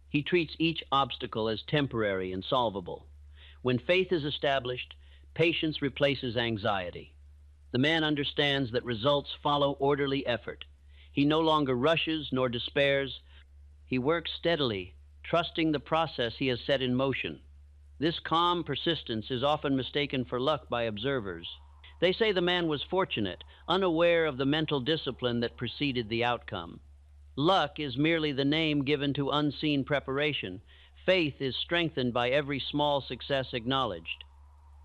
He treats each obstacle as temporary and solvable. When faith is established, patience replaces anxiety. The man understands that results follow orderly effort. He no longer rushes nor despairs. He works steadily, trusting the process he has set in motion. This calm persistence is often mistaken for luck by observers. They say the man was fortunate, unaware of the mental discipline that preceded the outcome. Luck is merely the name given to unseen preparation. Faith is strengthened by every small success acknowledged.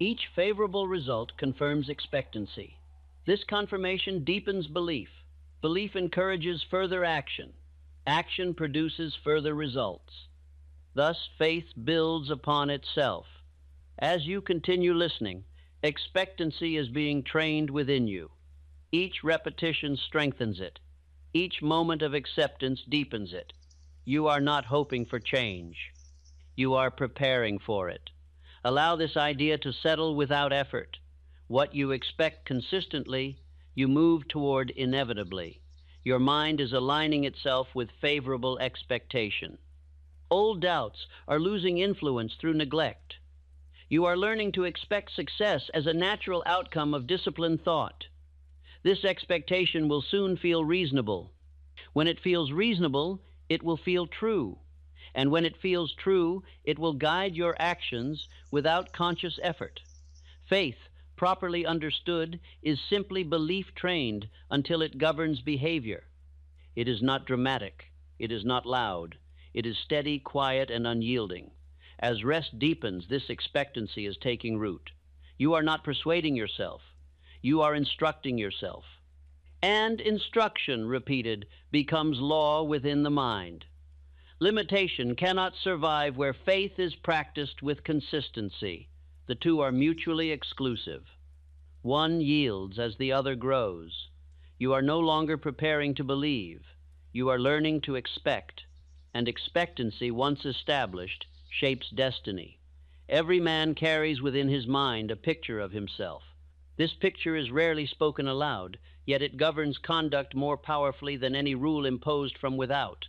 Each favorable result confirms expectancy. This confirmation deepens belief. Belief encourages further action. Action produces further results. Thus, faith builds upon itself. As you continue listening, expectancy is being trained within you. Each repetition strengthens it. Each moment of acceptance deepens it. You are not hoping for change. You are preparing for it. Allow this idea to settle without effort. What you expect consistently, you move toward inevitably. Your mind is aligning itself with favorable expectation. Old doubts are losing influence through neglect. You are learning to expect success as a natural outcome of disciplined thought. This expectation will soon feel reasonable. When it feels reasonable, it will feel true. And when it feels true, it will guide your actions without conscious effort. Faith, properly understood, is simply belief trained until it governs behavior. It is not dramatic. It is not loud. It is steady, quiet, and unyielding. As rest deepens, this expectancy is taking root. You are not persuading yourself. You are instructing yourself. And instruction, repeated, becomes law within the mind. Limitation cannot survive where faith is practiced with consistency. The two are mutually exclusive. One yields as the other grows. You are no longer preparing to believe. You are learning to expect. And expectancy, once established, shapes destiny. Every man carries within his mind a picture of himself. This picture is rarely spoken aloud, yet it governs conduct more powerfully than any rule imposed from without.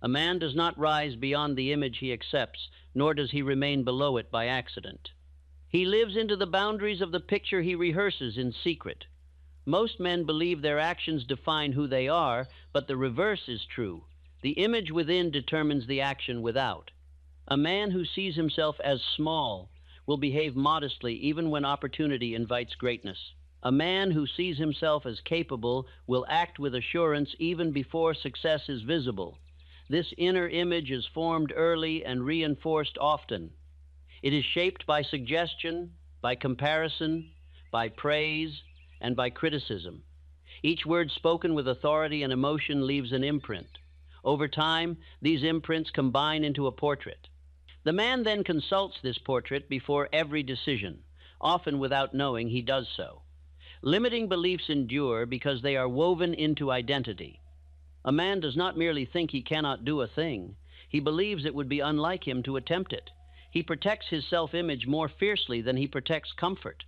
A man does not rise beyond the image he accepts, nor does he remain below it by accident. He lives into the boundaries of the picture he rehearses in secret. Most men believe their actions define who they are, but the reverse is true. The image within determines the action without. A man who sees himself as small will behave modestly even when opportunity invites greatness. A man who sees himself as capable will act with assurance even before success is visible. This inner image is formed early and reinforced often. It is shaped by suggestion, by comparison, by praise, and by criticism. Each word spoken with authority and emotion leaves an imprint. Over time, these imprints combine into a portrait. The man then consults this portrait before every decision, often without knowing he does so. Limiting beliefs endure because they are woven into identity. A man does not merely think he cannot do a thing. He believes it would be unlike him to attempt it. He protects his self-image more fiercely than he protects comfort.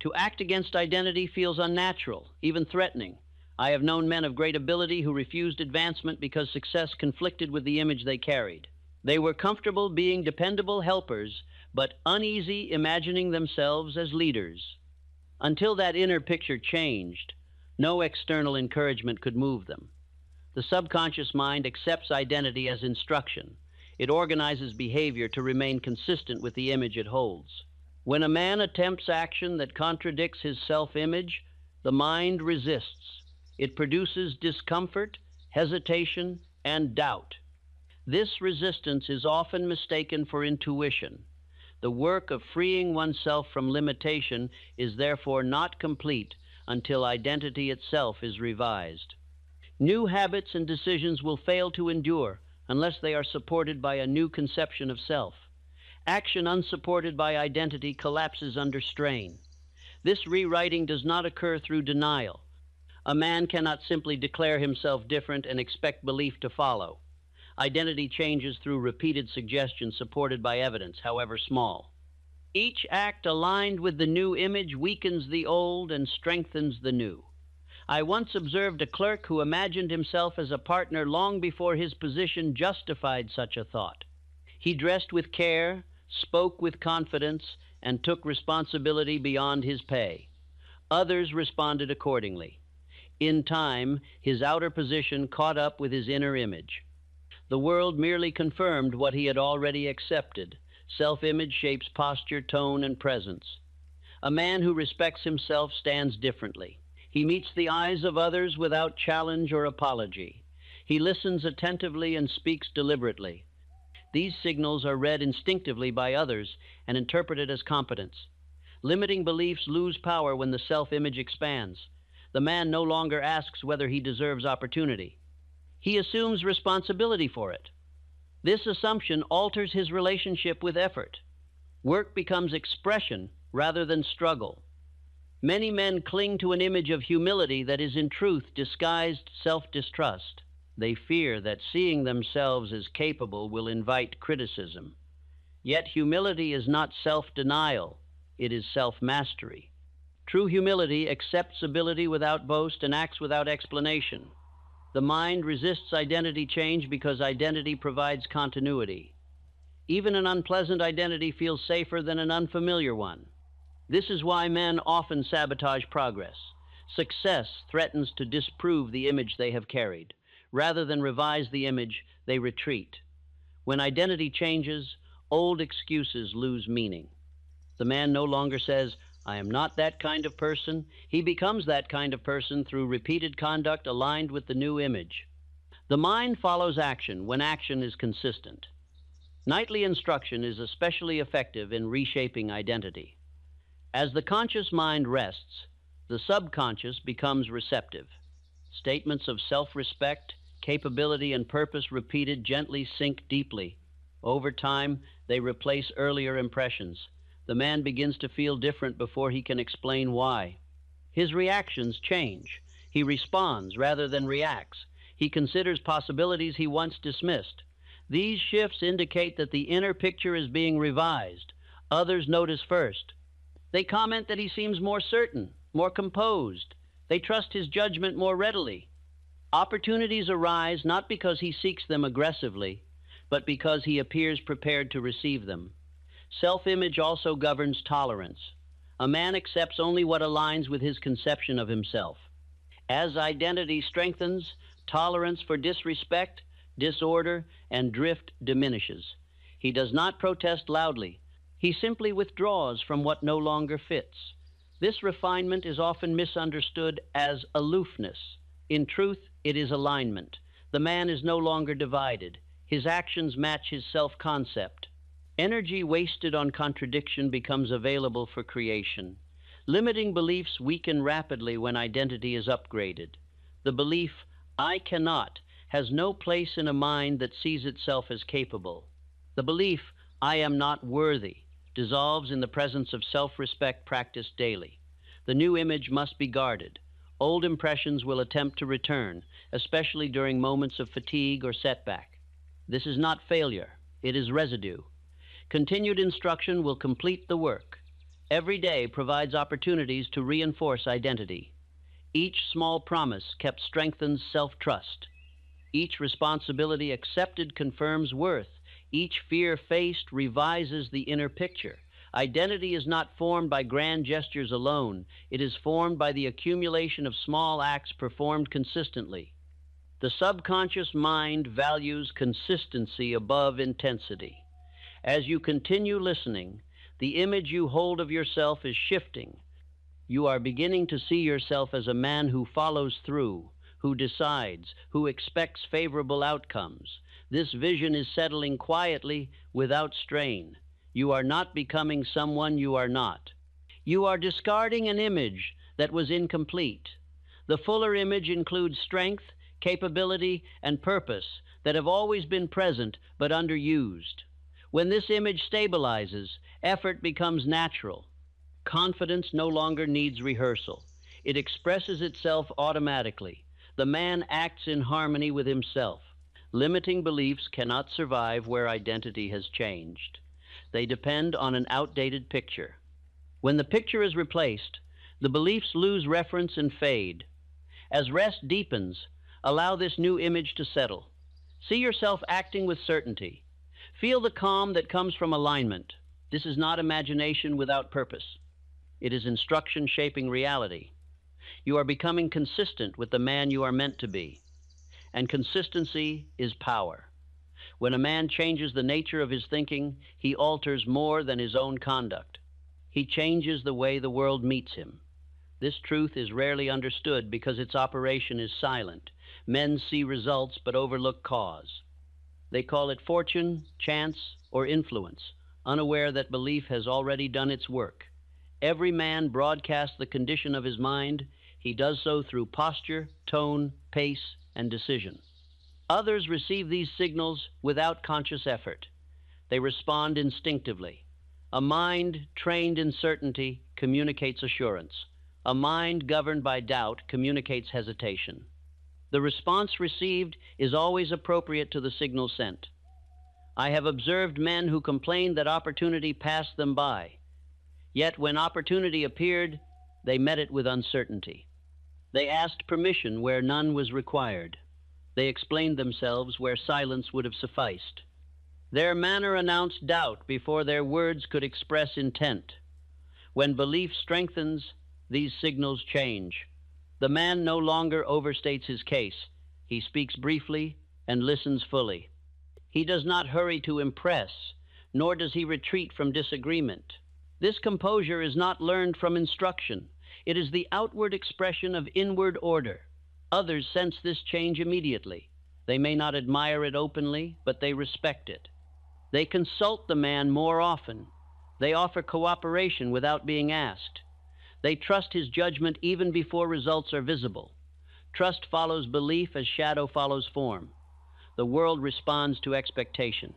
To act against identity feels unnatural, even threatening. I have known men of great ability who refused advancement because success conflicted with the image they carried. They were comfortable being dependable helpers, but uneasy imagining themselves as leaders. Until that inner picture changed, no external encouragement could move them. The subconscious mind accepts identity as instruction. It organizes behavior to remain consistent with the image it holds. When a man attempts action that contradicts his self-image, the mind resists. It produces discomfort, hesitation, and doubt. This resistance is often mistaken for intuition. The work of freeing oneself from limitation is therefore not complete until identity itself is revised. New habits and decisions will fail to endure unless they are supported by a new conception of self. Action unsupported by identity collapses under strain. This rewriting does not occur through denial. A man cannot simply declare himself different and expect belief to follow. Identity changes through repeated suggestion supported by evidence, however small. Each act aligned with the new image weakens the old and strengthens the new. I once observed a clerk who imagined himself as a partner long before his position justified such a thought. He dressed with care, spoke with confidence, and took responsibility beyond his pay. Others responded accordingly. In time, his outer position caught up with his inner image. The world merely confirmed what he had already accepted. Self-image shapes posture, tone, and presence. A man who respects himself stands differently. He meets the eyes of others without challenge or apology. He listens attentively and speaks deliberately. These signals are read instinctively by others and interpreted as competence. Limiting beliefs lose power when the self-image expands. The man no longer asks whether he deserves opportunity. He assumes responsibility for it. This assumption alters his relationship with effort. Work becomes expression rather than struggle. Many men cling to an image of humility that is in truth disguised self-distrust. They fear that seeing themselves as capable will invite criticism. Yet humility is not self-denial, it is self-mastery. True humility accepts ability without boast and acts without explanation. The mind resists identity change because identity provides continuity. Even an unpleasant identity feels safer than an unfamiliar one. This is why men often sabotage progress. Success threatens to disprove the image they have carried. Rather than revise the image, they retreat. When identity changes, old excuses lose meaning. The man no longer says, "I am not that kind of person." He becomes that kind of person through repeated conduct aligned with the new image. The mind follows action when action is consistent. Nightly instruction is especially effective in reshaping identity. As the conscious mind rests, the subconscious becomes receptive. Statements of self-respect, capability, and purpose repeated gently sink deeply. Over time, they replace earlier impressions. The man begins to feel different before he can explain why. His reactions change. He responds rather than reacts. He considers possibilities he once dismissed. These shifts indicate that the inner picture is being revised. Others notice first. They comment that he seems more certain, more composed. They trust his judgment more readily. Opportunities arise not because he seeks them aggressively, but because he appears prepared to receive them. Self-image also governs tolerance. A man accepts only what aligns with his conception of himself. As identity strengthens, tolerance for disrespect, disorder, and drift diminishes. He does not protest loudly. He simply withdraws from what no longer fits. This refinement is often misunderstood as aloofness. In truth, it is alignment. The man is no longer divided. His actions match his self-concept. Energy wasted on contradiction becomes available for creation. Limiting beliefs weaken rapidly when identity is upgraded. The belief, "I cannot," has no place in a mind that sees itself as capable. The belief, "I am not worthy," dissolves in the presence of self-respect practiced daily. The new image must be guarded. Old impressions will attempt to return, especially during moments of fatigue or setback. This is not failure, it is residue. Continued instruction will complete the work. Every day provides opportunities to reinforce identity. Each small promise kept strengthens self-trust. Each responsibility accepted confirms worth. Each fear faced revises the inner picture. Identity is not formed by grand gestures alone. It is formed by the accumulation of small acts performed consistently. The subconscious mind values consistency above intensity. As you continue listening, the image you hold of yourself is shifting. You are beginning to see yourself as a man who follows through, who decides, who expects favorable outcomes. This vision is settling quietly without strain. You are not becoming someone you are not. You are discarding an image that was incomplete. The fuller image includes strength, capability, and purpose that have always been present but underused. When this image stabilizes, effort becomes natural. Confidence no longer needs rehearsal. It expresses itself automatically. The man acts in harmony with himself. Limiting beliefs cannot survive where identity has changed. They depend on an outdated picture. When the picture is replaced, the beliefs lose reference and fade. As rest deepens, allow this new image to settle. See yourself acting with certainty. Feel the calm that comes from alignment. This is not imagination without purpose. It is instruction shaping reality. You are becoming consistent with the man you are meant to be. And consistency is power. When a man changes the nature of his thinking, he alters more than his own conduct. He changes the way the world meets him. This truth is rarely understood because its operation is silent. Men see results but overlook cause. They call it fortune, chance, or influence, unaware that belief has already done its work. Every man broadcasts the condition of his mind. He does so through posture, tone, pace, and decision. Others receive these signals without conscious effort. They respond instinctively. A mind trained in certainty communicates assurance. A mind governed by doubt communicates hesitation. The response received is always appropriate to the signal sent. I have observed men who complained that opportunity passed them by. Yet when opportunity appeared, they met it with uncertainty. They asked permission where none was required. They explained themselves where silence would have sufficed. Their manner announced doubt before their words could express intent. When belief strengthens, these signals change. The man no longer overstates his case. He speaks briefly and listens fully. He does not hurry to impress, nor does he retreat from disagreement. This composure is not learned from instruction. It is the outward expression of inward order. Others sense this change immediately. They may not admire it openly, but they respect it. They consult the man more often. They offer cooperation without being asked. They trust his judgment even before results are visible. Trust follows belief as shadow follows form. The world responds to expectation.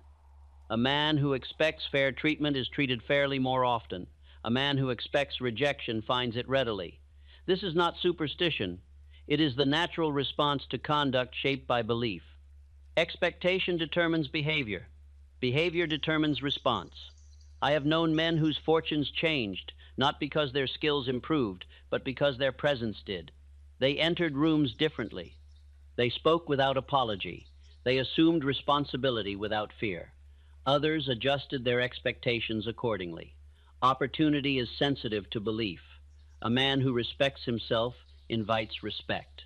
A man who expects fair treatment is treated fairly more often. A man who expects rejection finds it readily. This is not superstition. It is the natural response to conduct shaped by belief. Expectation determines behavior. Behavior determines response. I have known men whose fortunes changed, not because their skills improved, but because their presence did. They entered rooms differently. They spoke without apology. They assumed responsibility without fear. Others adjusted their expectations accordingly. Opportunity is sensitive to belief. A man who respects himself invites respect.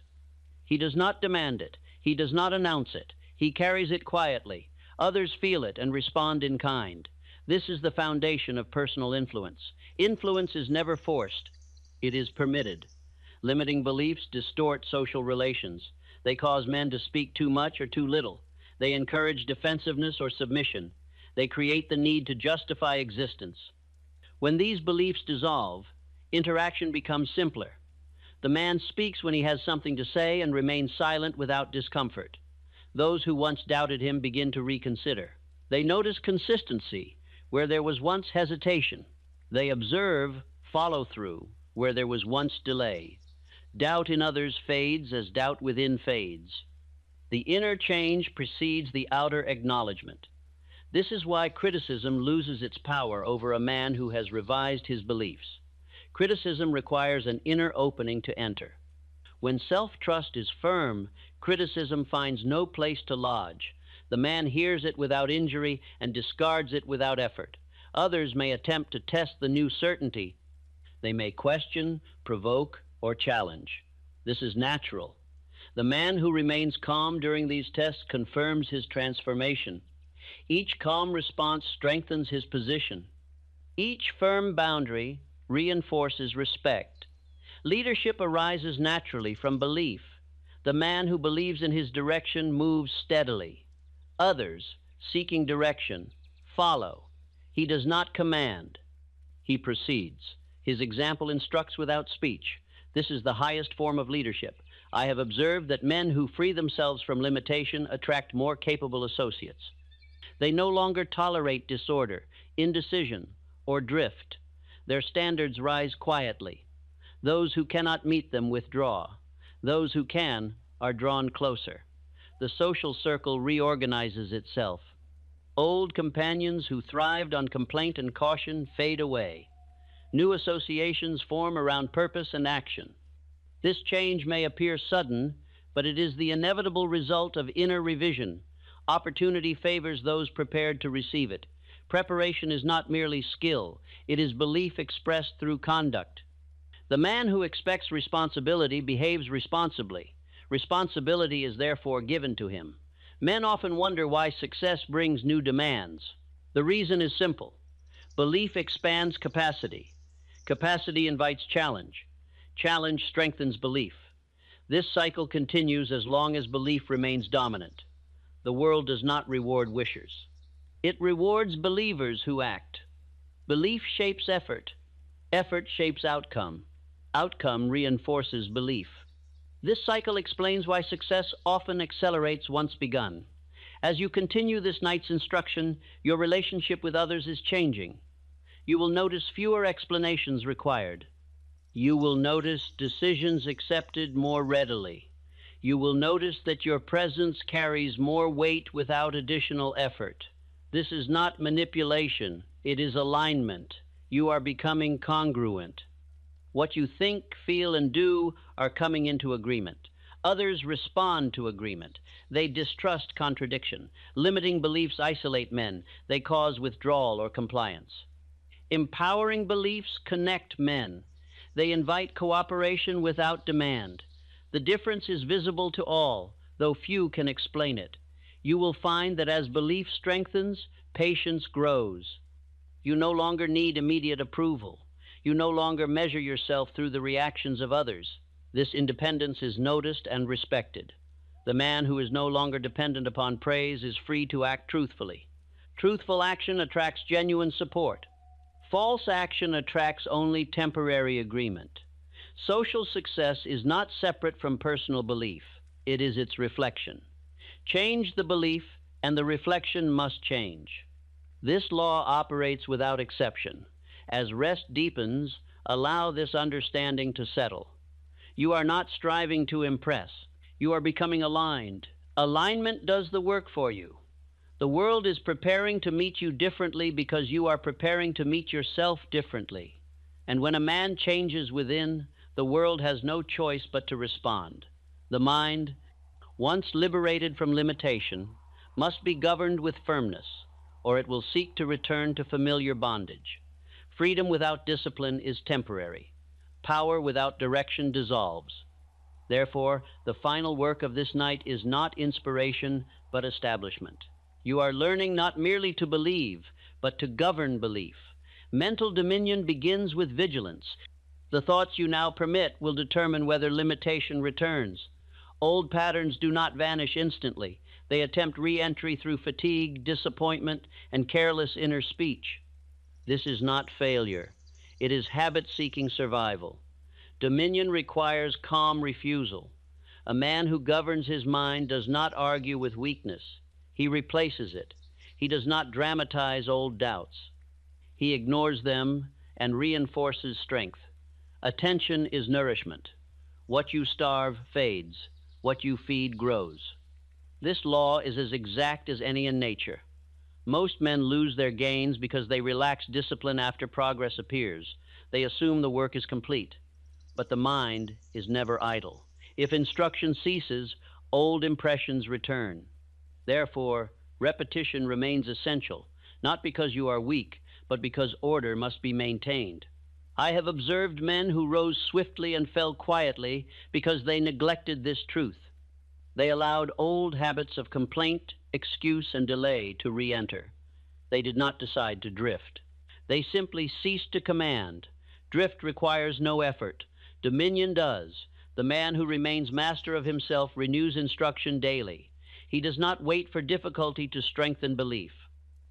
He does not demand it. He does not announce it. He carries it quietly. Others feel it and respond in kind. This is the foundation of personal influence. Influence is never forced. It is permitted. Limiting beliefs distort social relations. They cause men to speak too much or too little. They encourage defensiveness or submission. They create the need to justify existence. When these beliefs dissolve, interaction becomes simpler. The man speaks when he has something to say and remains silent without discomfort. Those who once doubted him begin to reconsider. They notice consistency where there was once hesitation. They observe follow-through where there was once delay. Doubt in others fades as doubt within fades. The inner change precedes the outer acknowledgement. This is why criticism loses its power over a man who has revised his beliefs. Criticism requires an inner opening to enter. When self-trust is firm, criticism finds no place to lodge. The man hears it without injury and discards it without effort. Others may attempt to test the new certainty. They may question, provoke, or challenge. This is natural. The man who remains calm during these tests confirms his transformation. Each calm response strengthens his position. Each firm boundary reinforces respect. Leadership arises naturally from belief. The man who believes in his direction moves steadily. Others, seeking direction, follow. He does not command. He proceeds. His example instructs without speech. This is the highest form of leadership. I have observed that men who free themselves from limitation attract more capable associates. They no longer tolerate disorder, indecision, or drift. Their standards rise quietly. Those who cannot meet them withdraw. Those who can are drawn closer. The social circle reorganizes itself. Old companions who thrived on complaint and caution fade away. New associations form around purpose and action. This change may appear sudden, but it is the inevitable result of inner revision. Opportunity favors those prepared to receive it. Preparation is not merely skill. It is belief expressed through conduct. The man who expects responsibility behaves responsibly. Responsibility is therefore given to him. Men often wonder why success brings new demands. The reason is simple. Belief expands capacity. Capacity invites challenge. Challenge strengthens belief. This cycle continues as long as belief remains dominant. The world does not reward wishers. It rewards believers who act. Belief shapes effort. Effort shapes outcome. Outcome reinforces belief. This cycle explains why success often accelerates once begun. As you continue this night's instruction, your relationship with others is changing. You will notice fewer explanations required. You will notice decisions accepted more readily. You will notice that your presence carries more weight without additional effort. This is not manipulation, it is alignment. You are becoming congruent. What you think, feel, and do are coming into agreement. Others respond to agreement. They distrust contradiction. Limiting beliefs isolate men. They cause withdrawal or compliance. Empowering beliefs connect men. They invite cooperation without demand. The difference is visible to all, though few can explain it. You will find that as belief strengthens, patience grows. You no longer need immediate approval. You no longer measure yourself through the reactions of others. This independence is noticed and respected. The man who is no longer dependent upon praise is free to act truthfully. Truthful action attracts genuine support. False action attracts only temporary agreement. Social success is not separate from personal belief. It is its reflection. Change the belief, and the reflection must change. This law operates without exception. As rest deepens, allow this understanding to settle. You are not striving to impress. You are becoming aligned. Alignment does the work for you. The world is preparing to meet you differently because you are preparing to meet yourself differently. And when a man changes within, the world has no choice but to respond. The mind, once liberated from limitation, must be governed with firmness, or it will seek to return to familiar bondage. Freedom without discipline is temporary. Power without direction dissolves. Therefore, the final work of this night is not inspiration, but establishment. You are learning not merely to believe, but to govern belief. Mental dominion begins with vigilance. The thoughts you now permit will determine whether limitation returns. Old patterns do not vanish instantly. They attempt re-entry through fatigue, disappointment, and careless inner speech. This is not failure. It is habit-seeking survival. Dominion requires calm refusal. A man who governs his mind does not argue with weakness. He replaces it. He does not dramatize old doubts. He ignores them and reinforces strength. Attention is nourishment. What you starve fades. What you feed grows. This law is as exact as any in nature. Most men lose their gains because they relax discipline after progress appears. They assume the work is complete. But the mind is never idle. If instruction ceases, old impressions return. Therefore, repetition remains essential, not because you are weak, but because order must be maintained. I have observed men who rose swiftly and fell quietly because they neglected this truth. They allowed old habits of complaint, excuse, and delay to re-enter. They did not decide to drift. They simply ceased to command. Drift requires no effort. Dominion does. The man who remains master of himself renews instruction daily. He does not wait for difficulty to strengthen belief.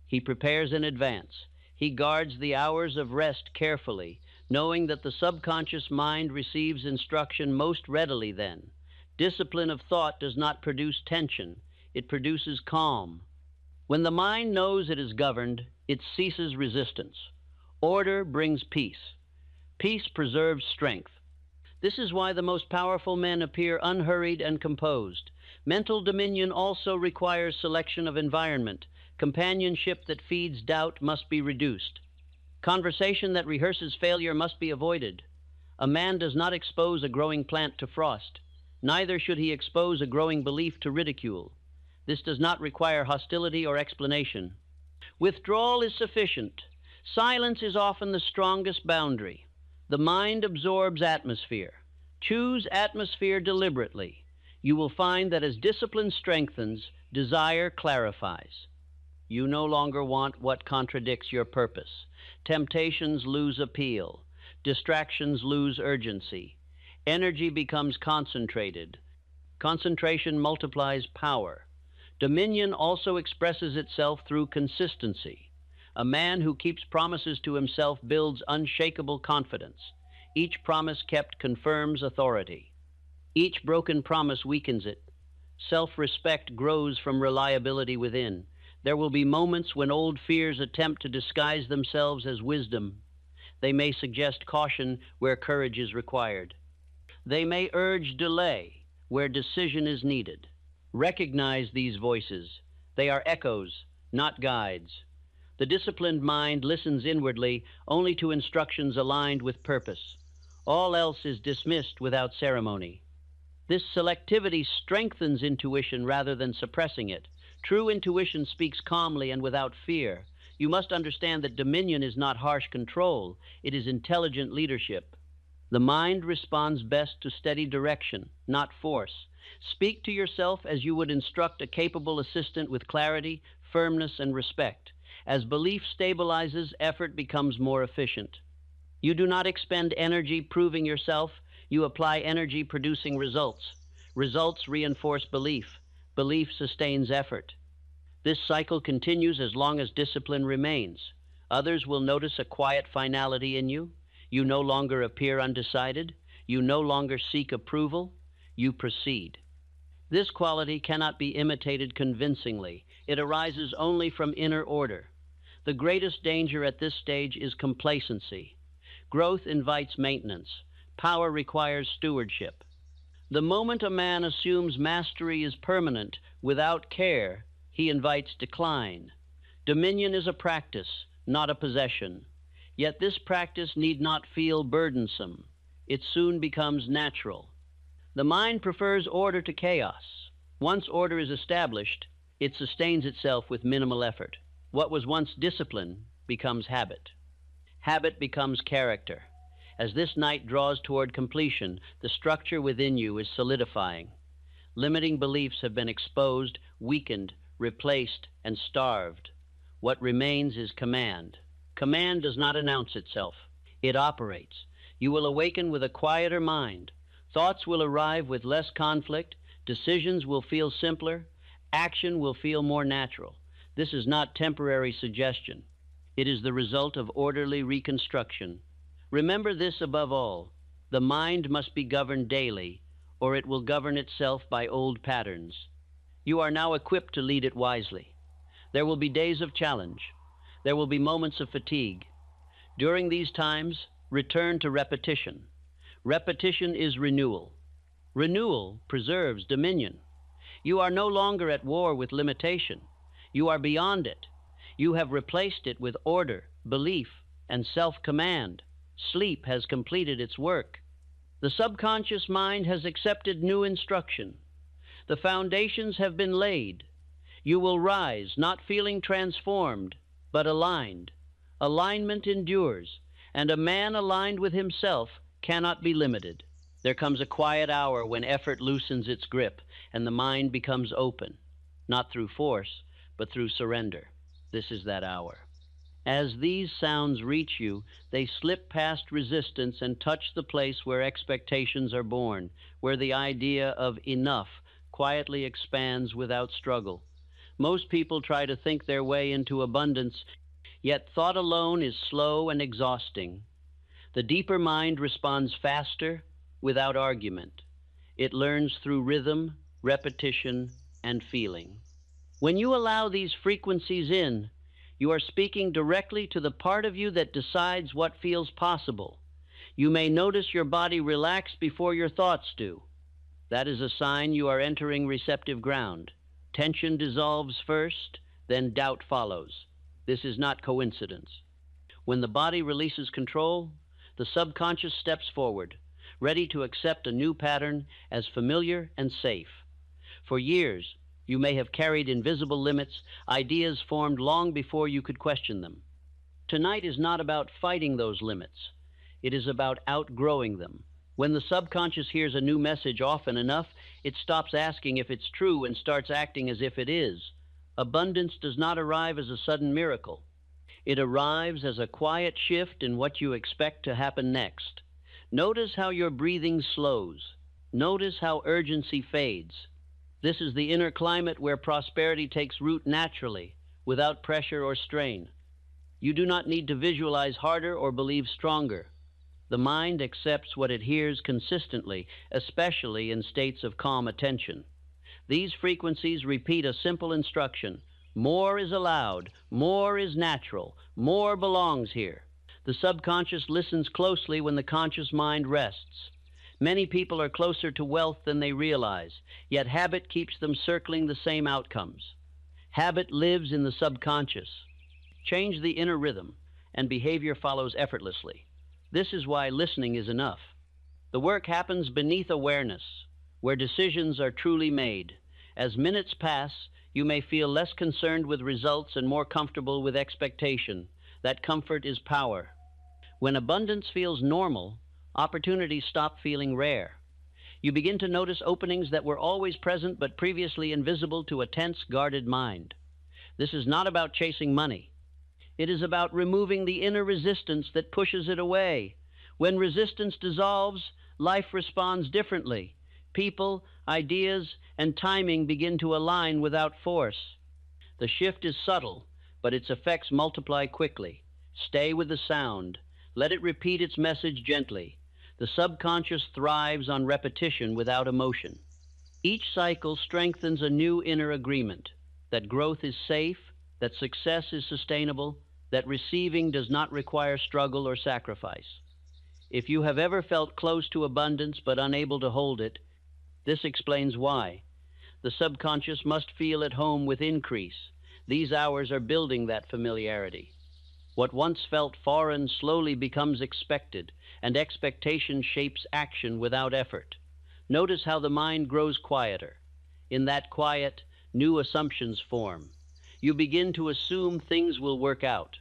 He prepares in advance. He guards the hours of rest carefully, knowing that the subconscious mind receives instruction most readily then. Discipline of thought does not produce tension. It produces calm. When the mind knows it is governed, it ceases resistance. Order brings peace. Peace preserves strength. This is why the most powerful men appear unhurried and composed. Mental dominion also requires selection of environment. Companionship that feeds doubt must be reduced. Conversation that rehearses failure must be avoided. A man does not expose a growing plant to frost. Neither should he expose a growing belief to ridicule. This does not require hostility or explanation. Withdrawal is sufficient. Silence is often the strongest boundary. The mind absorbs atmosphere. Choose atmosphere deliberately. You will find that as discipline strengthens, desire clarifies. You no longer want what contradicts your purpose. Temptations lose appeal. Distractions lose urgency. Energy becomes concentrated. Concentration multiplies power. Dominion also expresses itself through consistency. A man who keeps promises to himself builds unshakable confidence. Each promise kept confirms authority. Each broken promise weakens it. Self-respect grows from reliability within. There will be moments when old fears attempt to disguise themselves as wisdom. They may suggest caution where courage is required. They may urge delay where decision is needed. Recognize these voices. They are echoes, not guides. The disciplined mind listens inwardly only to instructions aligned with purpose. All else is dismissed without ceremony. This selectivity strengthens intuition rather than suppressing it. True intuition speaks calmly and without fear. You must understand that dominion is not harsh control, it is intelligent leadership. The mind responds best to steady direction, not force. Speak to yourself as you would instruct a capable assistant with clarity, firmness, and respect. As belief stabilizes, effort becomes more efficient. You do not expend energy proving yourself, you apply energy producing results. Results reinforce belief. Belief sustains effort. This cycle continues as long as discipline remains. Others will notice a quiet finality in you. You no longer appear undecided. You no longer seek approval. You proceed. This quality cannot be imitated convincingly. It arises only from inner order. The greatest danger at this stage is complacency. Growth invites maintenance. Power requires stewardship. The moment a man assumes mastery is permanent, without care, he invites decline. Dominion is a practice, not a possession. Yet this practice need not feel burdensome. It soon becomes natural. The mind prefers order to chaos. Once order is established, it sustains itself with minimal effort. What was once discipline becomes habit. Habit becomes character. As this night draws toward completion, the structure within you is solidifying. Limiting beliefs have been exposed, weakened, replaced, and starved. What remains is command. Command does not announce itself. It operates. You will awaken with a quieter mind. Thoughts will arrive with less conflict. Decisions will feel simpler. Action will feel more natural. This is not temporary suggestion. It is the result of orderly reconstruction. Remember this above all. The mind must be governed daily, or it will govern itself by old patterns. You are now equipped to lead it wisely. There will be days of challenge. There will be moments of fatigue. During these times, return to repetition. Repetition is renewal. Renewal preserves dominion. You are no longer at war with limitation. You are beyond it. You have replaced it with order, belief, and self-command. Sleep has completed its work. The subconscious mind has accepted new instruction. The foundations have been laid. You will rise, not feeling transformed, but aligned. Alignment endures, and a man aligned with himself cannot be limited. There comes a quiet hour when effort loosens its grip and the mind becomes open, not through force, but through surrender. This is that hour. As these sounds reach you, they slip past resistance and touch the place where expectations are born, where the idea of enough quietly expands without struggle. Most people try to think their way into abundance, yet thought alone is slow and exhausting. The deeper mind responds faster, without argument. It learns through rhythm, repetition, and feeling. When you allow these frequencies in, you are speaking directly to the part of you that decides what feels possible. You may notice your body relax before your thoughts do. That is a sign you are entering receptive ground. Tension dissolves first, then doubt follows. This is not coincidence. When the body releases control, the subconscious steps forward, ready to accept a new pattern as familiar and safe. For years, you may have carried invisible limits, ideas formed long before you could question them. Tonight is not about fighting those limits. It is about outgrowing them. When the subconscious hears a new message often enough, it stops asking if it's true and starts acting as if it is. Abundance does not arrive as a sudden miracle. It arrives as a quiet shift in what you expect to happen next. Notice how your breathing slows. Notice how urgency fades. This is the inner climate where prosperity takes root naturally, without pressure or strain. You do not need to visualize harder or believe stronger. The mind accepts what it hears consistently, especially in states of calm attention. These frequencies repeat a simple instruction. More is allowed, more is natural, more belongs here. The subconscious listens closely when the conscious mind rests. Many people are closer to wealth than they realize, yet habit keeps them circling the same outcomes. Habit lives in the subconscious. Change the inner rhythm, and behavior follows effortlessly. This is why listening is enough. The work happens beneath awareness, where decisions are truly made. As minutes pass, you may feel less concerned with results and more comfortable with expectation. That comfort is power. When abundance feels normal, opportunities stop feeling rare. You begin to notice openings that were always present but previously invisible to a tense, guarded mind. This is not about chasing money. It is about removing the inner resistance that pushes it away. When resistance dissolves, life responds differently. People, ideas, and timing begin to align without force. The shift is subtle, but its effects multiply quickly. Stay with the sound. Let it repeat its message gently. The subconscious thrives on repetition without emotion. Each cycle strengthens a new inner agreement that growth is safe, that success is sustainable, that receiving does not require struggle or sacrifice. If you have ever felt close to abundance but unable to hold it, this explains why. The subconscious must feel at home with increase. These hours are building that familiarity. What once felt foreign slowly becomes expected, and expectation shapes action without effort. Notice how the mind grows quieter. In that quiet, new assumptions form. You begin to assume things will work out.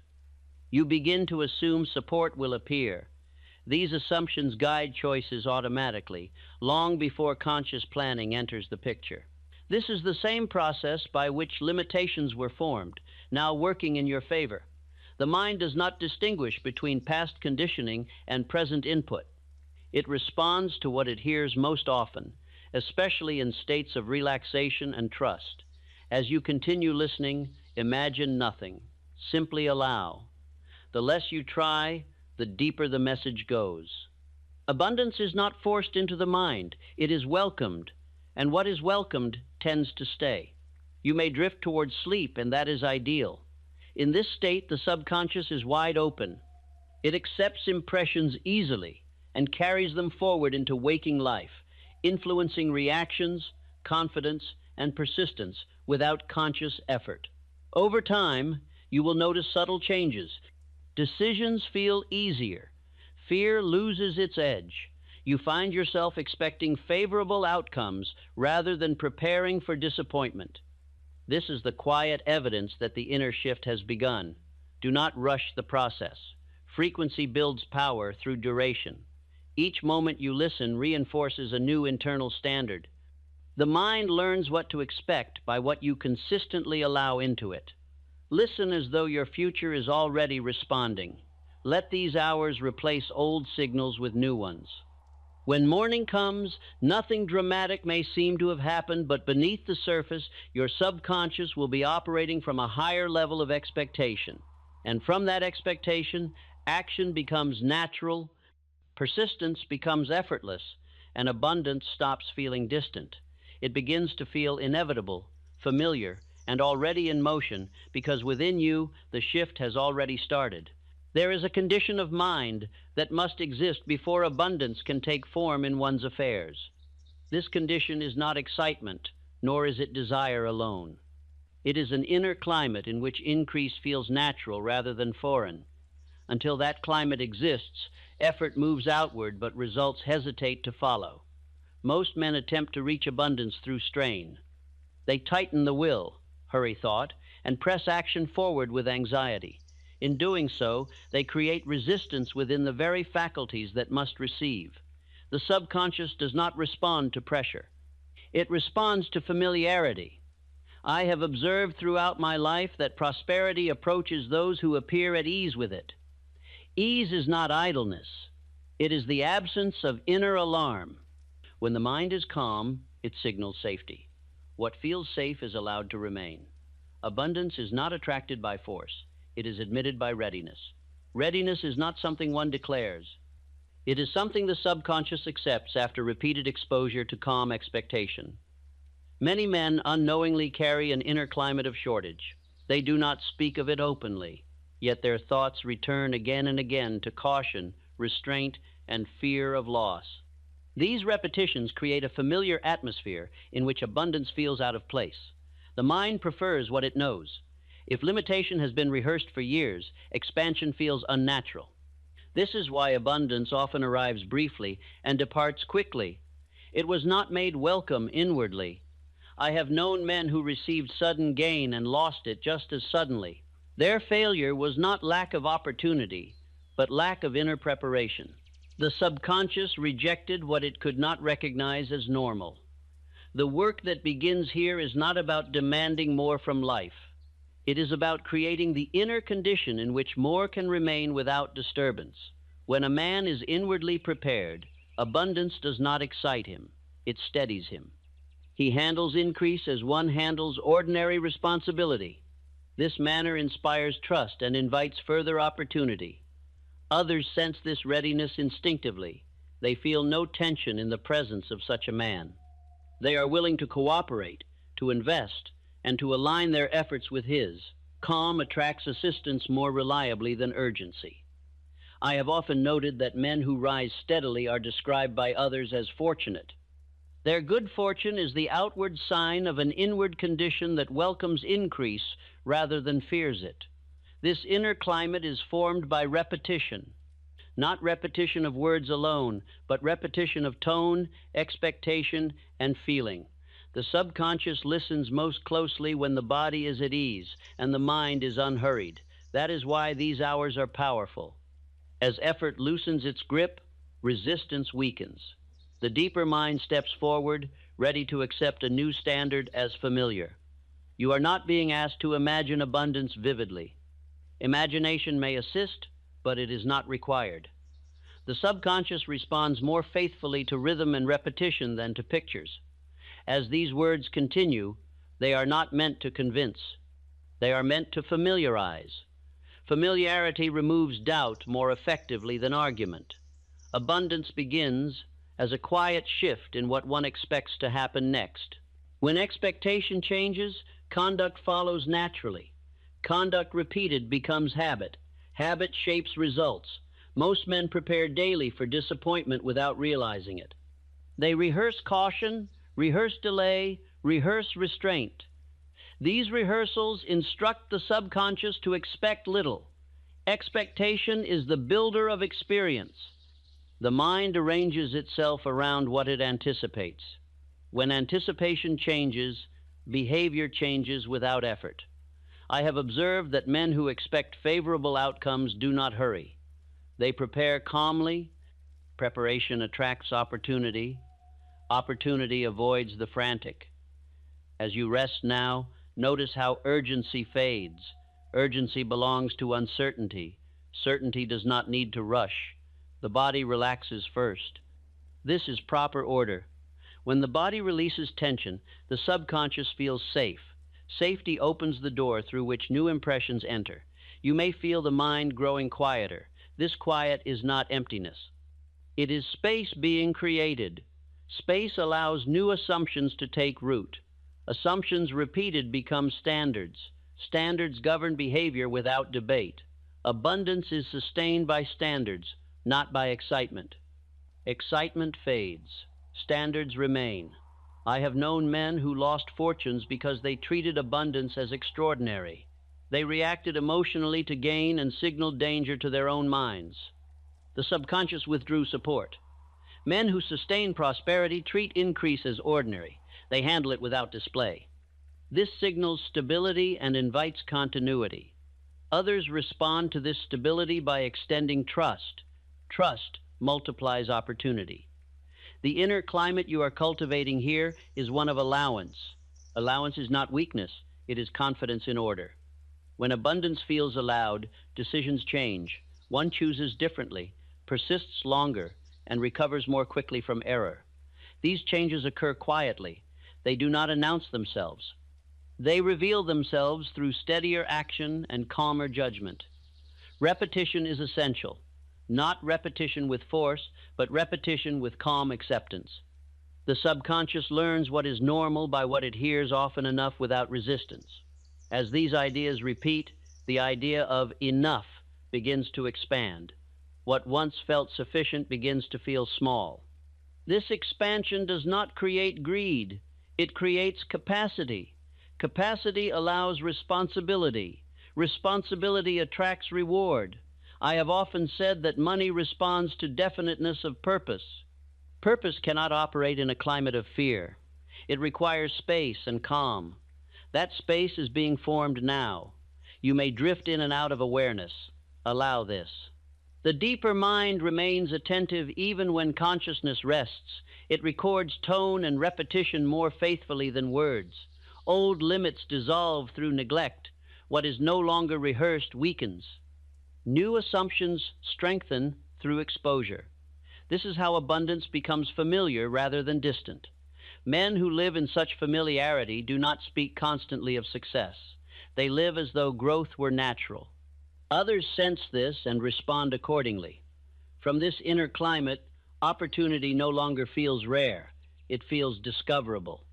You begin to assume support will appear. These assumptions guide choices automatically, long before conscious planning enters the picture. This is the same process by which limitations were formed, now working in your favor. The mind does not distinguish between past conditioning and present input. It responds to what it hears most often, especially in states of relaxation and trust. As you continue listening, imagine nothing. Simply allow. The less you try, the deeper the message goes. Abundance is not forced into the mind. It is welcomed, and what is welcomed tends to stay. You may drift towards sleep, and that is ideal. In this state, the subconscious is wide open. It accepts impressions easily and carries them forward into waking life, influencing reactions, confidence, and persistence without conscious effort. Over time, you will notice subtle changes. Decisions feel easier. Fear loses its edge. You find yourself expecting favorable outcomes rather than preparing for disappointment. This is the quiet evidence that the inner shift has begun. Do not rush the process. Frequency builds power through duration. Each moment you listen reinforces a new internal standard. The mind learns what to expect by what you consistently allow into it. Listen as though your future is already responding. Let these hours replace old signals with new ones. When morning comes, nothing dramatic may seem to have happened, but beneath the surface, your subconscious will be operating from a higher level of expectation. And from that expectation, action becomes natural, persistence becomes effortless, and abundance stops feeling distant. It begins to feel inevitable, familiar, and already in motion, because within you, the shift has already started. There is a condition of mind that must exist before abundance can take form in one's affairs. This condition is not excitement, nor is it desire alone. It is an inner climate in which increase feels natural rather than foreign. Until that climate exists, effort moves outward, but results hesitate to follow. Most men attempt to reach abundance through strain. They tighten the will, hurry thought, and press action forward with anxiety. In doing so, they create resistance within the very faculties that must receive. The subconscious does not respond to pressure. It responds to familiarity. I have observed throughout my life that prosperity approaches those who appear at ease with it. Ease is not idleness. It is the absence of inner alarm. When the mind is calm, it signals safety. What feels safe is allowed to remain. Abundance is not attracted by force. It is admitted by readiness. Readiness is not something one declares. It is something the subconscious accepts after repeated exposure to calm expectation. Many men unknowingly carry an inner climate of shortage. They do not speak of it openly, yet their thoughts return again and again to caution, restraint, and fear of loss. These repetitions create a familiar atmosphere in which abundance feels out of place. The mind prefers what it knows. If limitation has been rehearsed for years, expansion feels unnatural. This is why abundance often arrives briefly and departs quickly. It was not made welcome inwardly. I have known men who received sudden gain and lost it just as suddenly. Their failure was not lack of opportunity, but lack of inner preparation. The subconscious rejected what it could not recognize as normal. The work that begins here is not about demanding more from life. It is about creating the inner condition in which more can remain without disturbance. When a man is inwardly prepared, abundance does not excite him. It steadies him. He handles increase as one handles ordinary responsibility. This manner inspires trust and invites further opportunity. Others sense this readiness instinctively. They feel no tension in the presence of such a man. They are willing to cooperate, to invest, and to align their efforts with his. Calm attracts assistance more reliably than urgency. I have often noted that men who rise steadily are described by others as fortunate. Their good fortune is the outward sign of an inward condition that welcomes increase rather than fears it. This inner climate is formed by repetition, not repetition of words alone, but repetition of tone, expectation, and feeling. The subconscious listens most closely when the body is at ease and the mind is unhurried. That is why these hours are powerful. As effort loosens its grip, resistance weakens. The deeper mind steps forward, ready to accept a new standard as familiar. You are not being asked to imagine abundance vividly. Imagination may assist, but it is not required. The subconscious responds more faithfully to rhythm and repetition than to pictures. As these words continue, they are not meant to convince. They are meant to familiarize. Familiarity removes doubt more effectively than argument. Abundance begins as a quiet shift in what one expects to happen next. When expectation changes, conduct follows naturally. Conduct repeated becomes habit. Habit shapes results. Most men prepare daily for disappointment without realizing it. They rehearse caution, rehearse delay, rehearse restraint. These rehearsals instruct the subconscious to expect little. Expectation is the builder of experience. The mind arranges itself around what it anticipates. When anticipation changes, behavior changes without effort. I have observed that men who expect favorable outcomes do not hurry. They prepare calmly. Preparation attracts opportunity. Opportunity avoids the frantic. As you rest now, notice how urgency fades. Urgency belongs to uncertainty. Certainty does not need to rush. The body relaxes first. This is proper order. When the body releases tension, the subconscious feels safe. Safety opens the door through which new impressions enter. You may feel the mind growing quieter. This quiet is not emptiness. It is space being created. Space allows new assumptions to take root. Assumptions repeated become standards. Standards govern behavior without debate. Abundance is sustained by standards, not by excitement. Excitement fades. Standards remain. I have known men who lost fortunes because they treated abundance as extraordinary. They reacted emotionally to gain and signaled danger to their own minds. The subconscious withdrew support. Men who sustain prosperity treat increase as ordinary. They handle it without display. This signals stability and invites continuity. Others respond to this stability by extending trust. Trust multiplies opportunity. The inner climate you are cultivating here is one of allowance. Allowance is not weakness, it is confidence in order. When abundance feels allowed, decisions change. One chooses differently, persists longer, and recovers more quickly from error. These changes occur quietly. They do not announce themselves. They reveal themselves through steadier action and calmer judgment. Repetition is essential. Not repetition with force, but repetition with calm acceptance. The subconscious learns what is normal by what it hears often enough without resistance. As these ideas repeat, the idea of enough begins to expand. What once felt sufficient begins to feel small. This expansion does not create greed. It creates capacity. Capacity allows responsibility. Responsibility attracts reward. I have often said that money responds to definiteness of purpose. Purpose cannot operate in a climate of fear. It requires space and calm. That space is being formed now. You may drift in and out of awareness. Allow this. The deeper mind remains attentive even when consciousness rests. It records tone and repetition more faithfully than words. Old limits dissolve through neglect. What is no longer rehearsed weakens. New assumptions strengthen through exposure. This is how abundance becomes familiar rather than distant. Men who live in such familiarity do not speak constantly of success. They live as though growth were natural. Others sense this and respond accordingly. From this inner climate, opportunity no longer feels rare. It feels discoverable.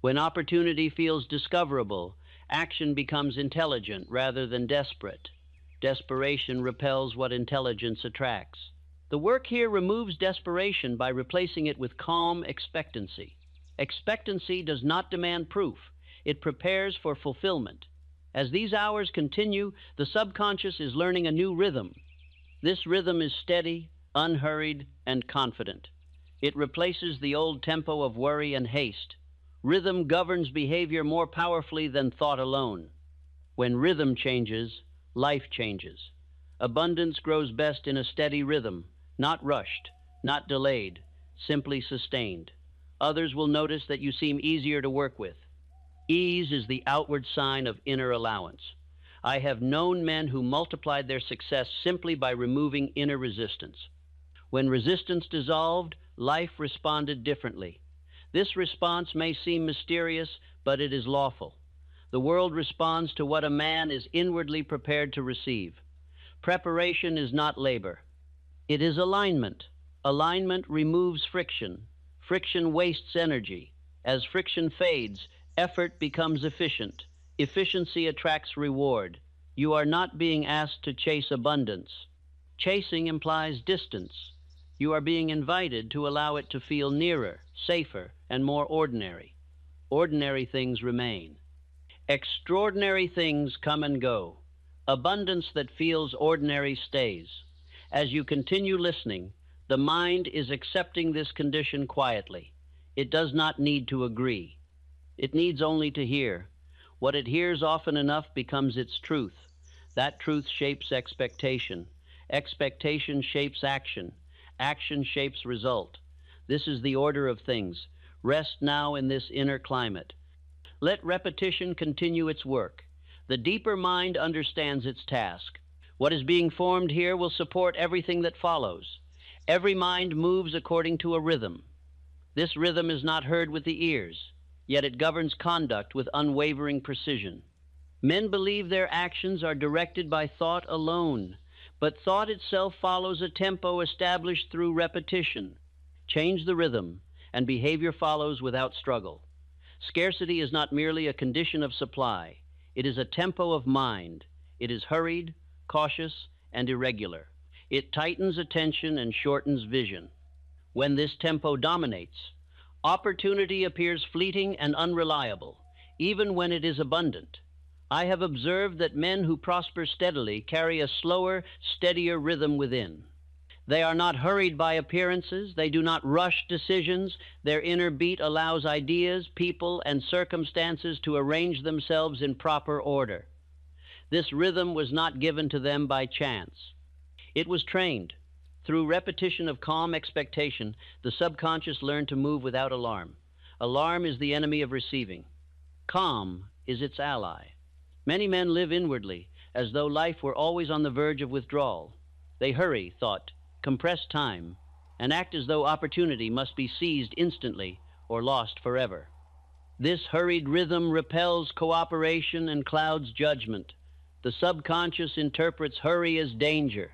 When opportunity feels discoverable, action becomes intelligent rather than desperate. Desperation repels what intelligence attracts. The work here removes desperation by replacing it with calm expectancy. Expectancy does not demand proof. It prepares for fulfillment. As these hours continue, the subconscious is learning a new rhythm. This rhythm is steady, unhurried, and confident. It replaces the old tempo of worry and haste. Rhythm governs behavior more powerfully than thought alone. When rhythm changes, life changes. Abundance grows best in a steady rhythm, not rushed, not delayed, simply sustained. Others will notice that you seem easier to work with. Ease is the outward sign of inner allowance. I have known men who multiplied their success simply by removing inner resistance. When resistance dissolved, life responded differently. This response may seem mysterious, but it is lawful. The world responds to what a man is inwardly prepared to receive. Preparation is not labor. It is alignment. Alignment removes friction. Friction wastes energy. As friction fades, effort becomes efficient. Efficiency attracts reward. You are not being asked to chase abundance. Chasing implies distance. You are being invited to allow it to feel nearer, safer, and more ordinary. Ordinary things remain. Extraordinary things come and go. Abundance that feels ordinary stays. As you continue listening, the mind is accepting this condition quietly. It does not need to agree. It needs only to hear. What it hears often enough becomes its truth. That truth shapes expectation. Expectation shapes action. Action shapes result. This is the order of things. Rest now in this inner climate. Let repetition continue its work. The deeper mind understands its task. What is being formed here will support everything that follows. Every mind moves according to a rhythm. This rhythm is not heard with the ears, yet it governs conduct with unwavering precision. Men believe their actions are directed by thought alone, but thought itself follows a tempo established through repetition. Change the rhythm, and behavior follows without struggle. Scarcity is not merely a condition of supply. It is a tempo of mind. It is hurried, cautious, and irregular. It tightens attention and shortens vision. When this tempo dominates, opportunity appears fleeting and unreliable, even when it is abundant. I have observed that men who prosper steadily carry a slower, steadier rhythm within. They are not hurried by appearances. They do not rush decisions. Their inner beat allows ideas, people, and circumstances to arrange themselves in proper order. This rhythm was not given to them by chance. It was trained. Through repetition of calm expectation, the subconscious learned to move without alarm. Alarm is the enemy of receiving. Calm is its ally. Many men live inwardly, as though life were always on the verge of withdrawal. They hurry, thought, compress time, and act as though opportunity must be seized instantly or lost forever. This hurried rhythm repels cooperation and clouds judgment. The subconscious interprets hurry as danger.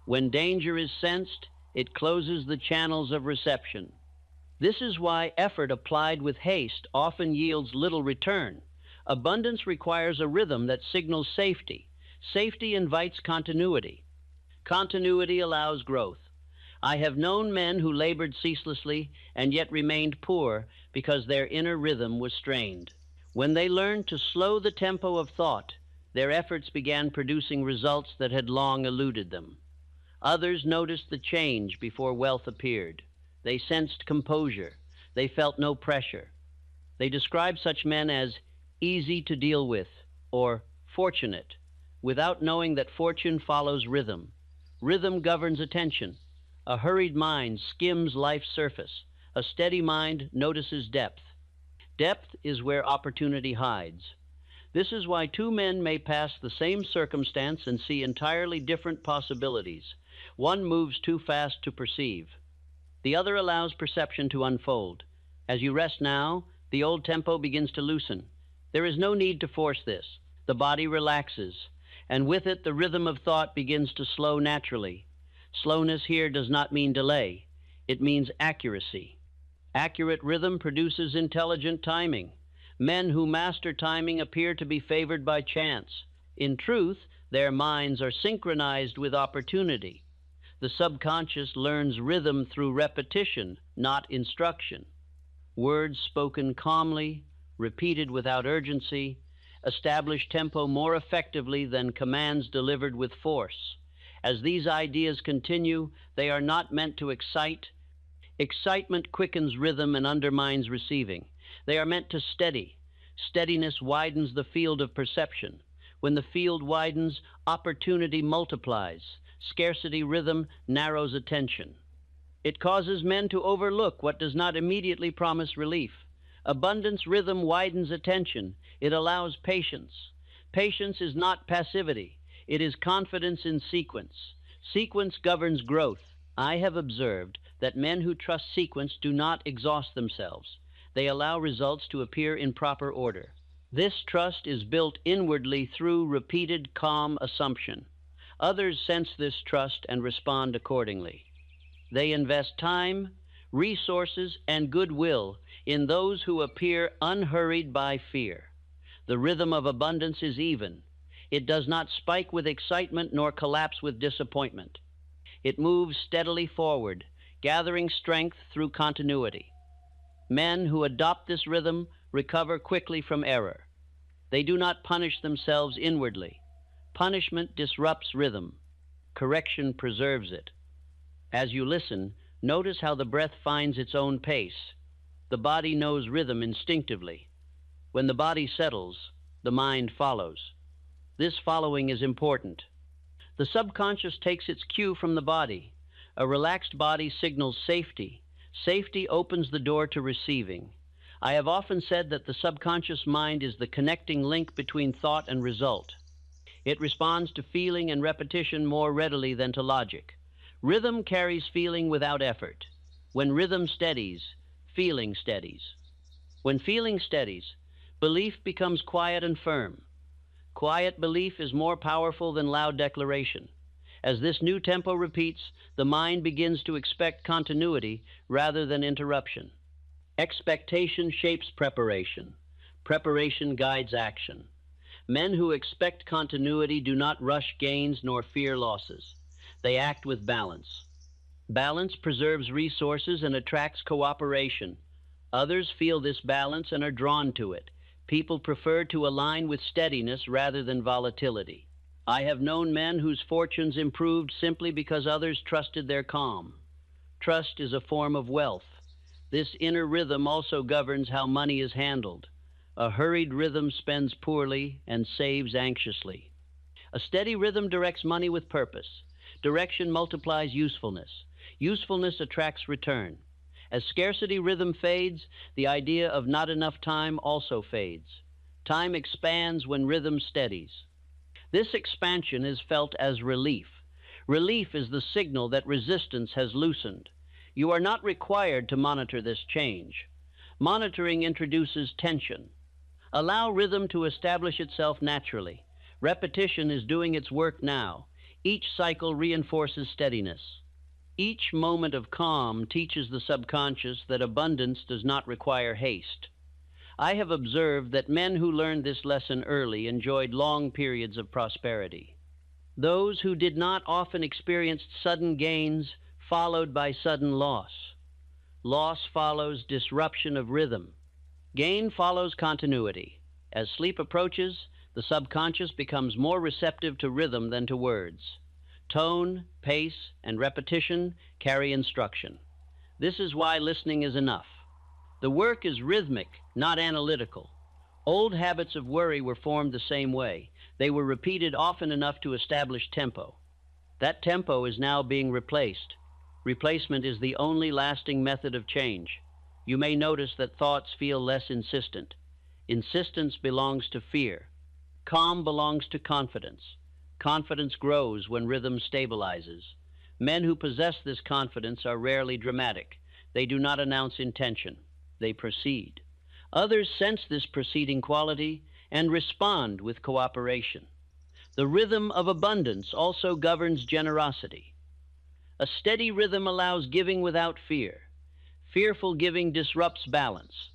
When danger is sensed, it closes the channels of reception. This is why effort applied with haste often yields little return. Abundance requires a rhythm that signals safety. Safety invites continuity. Continuity allows growth. I have known men who labored ceaselessly and yet remained poor because their inner rhythm was strained. When they learned to slow the tempo of thought, their efforts began producing results that had long eluded them. Others noticed the change before wealth appeared. They sensed composure. They felt no pressure. They described such men as easy to deal with or fortunate, without knowing that fortune follows rhythm. Rhythm governs attention. A hurried mind skims life's surface. A steady mind notices depth. Depth is where opportunity hides. This is why two men may pass the same circumstance and see entirely different possibilities. One moves too fast to perceive. The other allows perception to unfold. As you rest now, the old tempo begins to loosen. There is no need to force this. The body relaxes, and with it the rhythm of thought begins to slow naturally. Slowness here does not mean delay. It means accuracy. Accurate rhythm produces intelligent timing. Men who master timing appear to be favored by chance. In truth, their minds are synchronized with opportunity. The subconscious learns rhythm through repetition, not instruction. Words spoken calmly, repeated without urgency, establish tempo more effectively than commands delivered with force. As these ideas continue, they are not meant to excite. Excitement quickens rhythm and undermines receiving. They are meant to steady. Steadiness widens the field of perception. When the field widens, opportunity multiplies. Scarcity rhythm narrows attention. It causes men to overlook what does not immediately promise relief. Abundance rhythm widens attention. It allows patience. Patience is not passivity. It is confidence in sequence. Sequence governs growth. I have observed that men who trust sequence do not exhaust themselves. They allow results to appear in proper order. This trust is built inwardly through repeated calm assumption. Others sense this trust and respond accordingly. They invest time, resources, and goodwill in those who appear unhurried by fear. The rhythm of abundance is even. It does not spike with excitement nor collapse with disappointment. It moves steadily forward, gathering strength through continuity. Men who adopt this rhythm recover quickly from error. They do not punish themselves inwardly. Punishment disrupts rhythm. Correction preserves it. As you listen, notice how the breath finds its own pace. The body knows rhythm instinctively. When the body settles, the mind follows. This following is important. The subconscious takes its cue from the body. A relaxed body signals safety. Safety opens the door to receiving. I have often said that the subconscious mind is the connecting link between thought and result. It responds to feeling and repetition more readily than to logic. Rhythm carries feeling without effort. When rhythm steadies, feeling steadies. When feeling steadies, belief becomes quiet and firm. Quiet belief is more powerful than loud declaration. As this new tempo repeats, the mind begins to expect continuity rather than interruption. Expectation shapes preparation. Preparation guides action. Men who expect continuity do not rush gains nor fear losses. They act with balance. Balance preserves resources and attracts cooperation. Others feel this balance and are drawn to it. People prefer to align with steadiness rather than volatility. I have known men whose fortunes improved simply because others trusted their calm. Trust is a form of wealth. This inner rhythm also governs how money is handled. A hurried rhythm spends poorly and saves anxiously. A steady rhythm directs money with purpose. Direction multiplies usefulness. Usefulness attracts return. As scarcity rhythm fades, the idea of not enough time also fades. Time expands when rhythm steadies. This expansion is felt as relief. Relief is the signal that resistance has loosened. You are not required to monitor this change. Monitoring introduces tension. Allow rhythm to establish itself naturally. Repetition is doing its work now. Each cycle reinforces steadiness. Each moment of calm teaches the subconscious that abundance does not require haste. I have observed that men who learned this lesson early enjoyed long periods of prosperity. Those who did not often experienced sudden gains followed by sudden loss. Loss follows disruption of rhythm. Gain follows continuity. As sleep approaches, the subconscious becomes more receptive to rhythm than to words. Tone, pace, and repetition carry instruction. This is why listening is enough. The work is rhythmic, not analytical. Old habits of worry were formed the same way. They were repeated often enough to establish tempo. That tempo is now being replaced. Replacement is the only lasting method of change. You may notice that thoughts feel less insistent. Insistence belongs to fear. Calm belongs to confidence. Confidence grows when rhythm stabilizes. Men who possess this confidence are rarely dramatic. They do not announce intention. They proceed. Others sense this proceeding quality and respond with cooperation. The rhythm of abundance also governs generosity. A steady rhythm allows giving without fear. Fearful giving disrupts balance.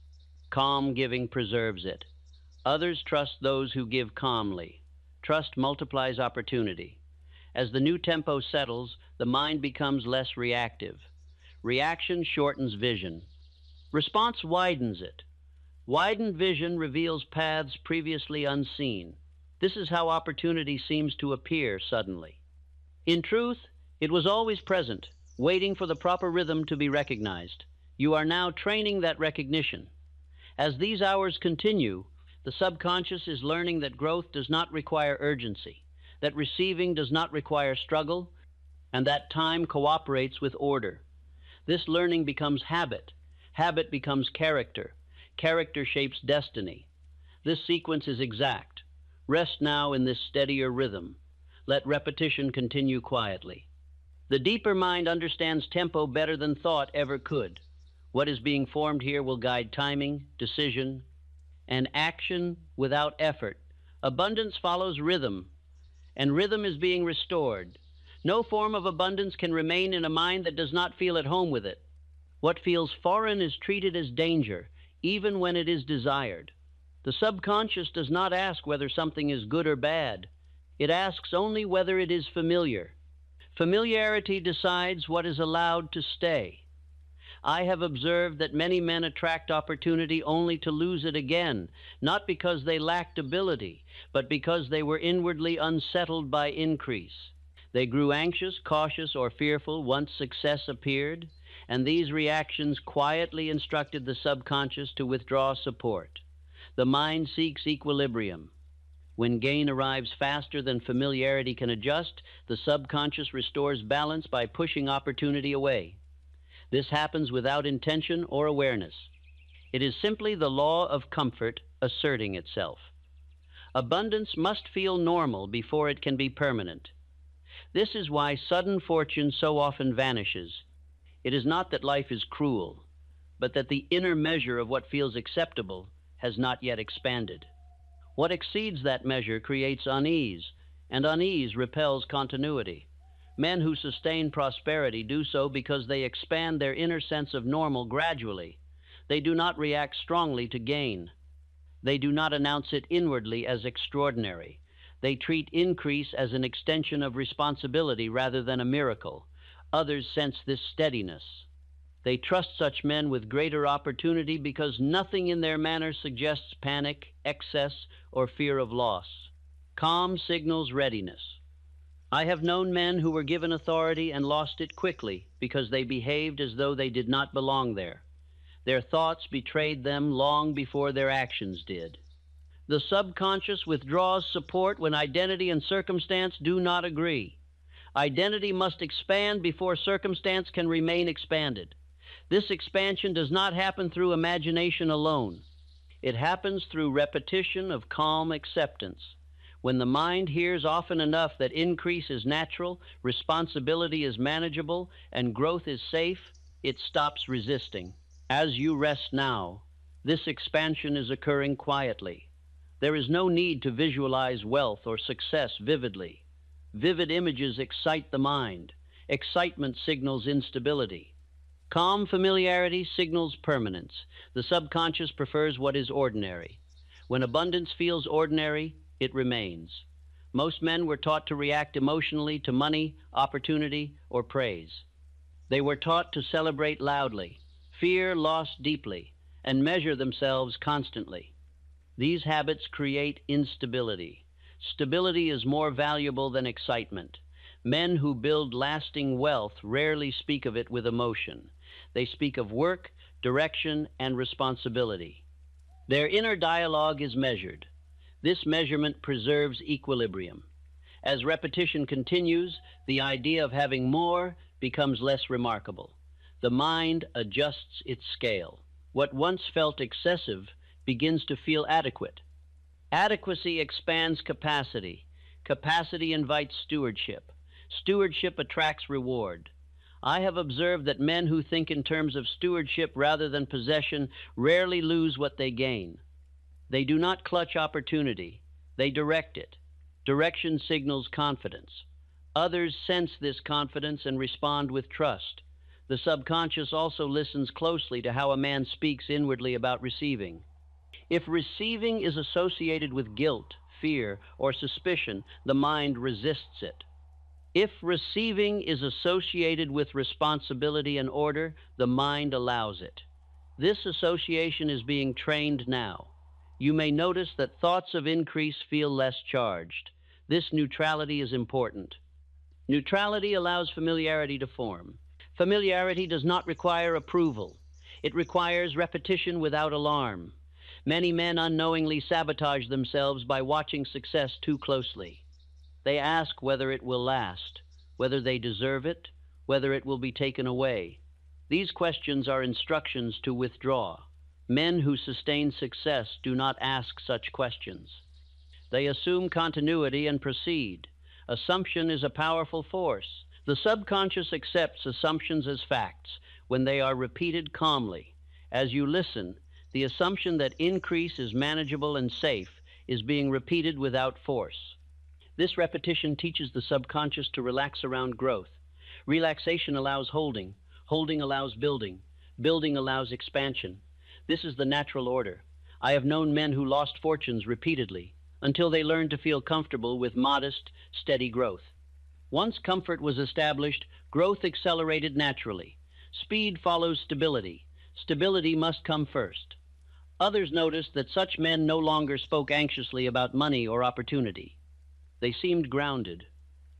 Calm giving preserves it. Others trust those who give calmly. Trust multiplies opportunity. As the new tempo settles, the mind becomes less reactive. Reaction shortens vision. Response widens it. Widened vision reveals paths previously unseen. This is how opportunity seems to appear suddenly. In truth, it was always present, waiting for the proper rhythm to be recognized. You are now training that recognition. As these hours continue, the subconscious is learning that growth does not require urgency, that receiving does not require struggle, and that time cooperates with order. This learning becomes habit. Habit becomes character. Character shapes destiny. This sequence is exact. Rest now in this steadier rhythm. Let repetition continue quietly. The deeper mind understands tempo better than thought ever could. What is being formed here will guide timing, decision, and action without effort. Abundance follows rhythm, and rhythm is being restored. No form of abundance can remain in a mind that does not feel at home with it. What feels foreign is treated as danger, even when it is desired. The subconscious does not ask whether something is good or bad. It asks only whether it is familiar. Familiarity decides what is allowed to stay. I have observed that many men attract opportunity only to lose it again, not because they lacked ability, but because they were inwardly unsettled by increase. They grew anxious, cautious, or fearful once success appeared, and these reactions quietly instructed the subconscious to withdraw support. The mind seeks equilibrium. When gain arrives faster than familiarity can adjust, the subconscious restores balance by pushing opportunity away. This happens without intention or awareness. It is simply the law of comfort asserting itself. Abundance must feel normal before it can be permanent. This is why sudden fortune so often vanishes. It is not that life is cruel, but that the inner measure of what feels acceptable has not yet expanded. What exceeds that measure creates unease, and unease repels continuity. Men who sustain prosperity do so because they expand their inner sense of normal gradually. They do not react strongly to gain. They do not announce it inwardly as extraordinary. They treat increase as an extension of responsibility rather than a miracle. Others sense this steadiness. They trust such men with greater opportunity because nothing in their manner suggests panic, excess, or fear of loss. Calm signals readiness. I have known men who were given authority and lost it quickly because they behaved as though they did not belong there. Their thoughts betrayed them long before their actions did. The subconscious withdraws support when identity and circumstance do not agree. Identity must expand before circumstance can remain expanded. This expansion does not happen through imagination alone. It happens through repetition of calm acceptance. When the mind hears often enough that increase is natural, responsibility is manageable, and growth is safe, it stops resisting. As you rest now, this expansion is occurring quietly. There is no need to visualize wealth or success vividly. Vivid images excite the mind. Excitement signals instability. Calm familiarity signals permanence. The subconscious prefers what is ordinary. When abundance feels ordinary, it remains. Most men were taught to react emotionally to money, opportunity, or praise. They were taught to celebrate loudly, fear loss deeply, and measure themselves constantly. These habits create instability. Stability is more valuable than excitement. Men who build lasting wealth rarely speak of it with emotion. They speak of work, direction, and responsibility. Their inner dialogue is measured. This measurement preserves equilibrium. As repetition continues, the idea of having more becomes less remarkable. The mind adjusts its scale. What once felt excessive begins to feel adequate. Adequacy expands capacity. Capacity invites stewardship. Stewardship attracts reward. I have observed that men who think in terms of stewardship rather than possession rarely lose what they gain. They do not clutch opportunity. They direct it. Direction signals confidence. Others sense this confidence and respond with trust. The subconscious also listens closely to how a man speaks inwardly about receiving. If receiving is associated with guilt, fear, or suspicion, the mind resists it. If receiving is associated with responsibility and order, the mind allows it. This association is being trained now. You may notice that thoughts of increase feel less charged. This neutrality is important. Neutrality allows familiarity to form. Familiarity does not require approval. It requires repetition without alarm. Many men unknowingly sabotage themselves by watching success too closely. They ask whether it will last, whether they deserve it, whether it will be taken away. These questions are instructions to withdraw. Men who sustain success do not ask such questions. They assume continuity and proceed. Assumption is a powerful force. The subconscious accepts assumptions as facts when they are repeated calmly. As you listen, the assumption that increase is manageable and safe is being repeated without force. This repetition teaches the subconscious to relax around growth. Relaxation allows holding. Holding allows building. Building allows expansion. This is the natural order. I have known men who lost fortunes repeatedly until they learned to feel comfortable with modest, steady growth. Once comfort was established, growth accelerated naturally. Speed follows stability. Stability must come first. Others noticed that such men no longer spoke anxiously about money or opportunity. They seemed grounded.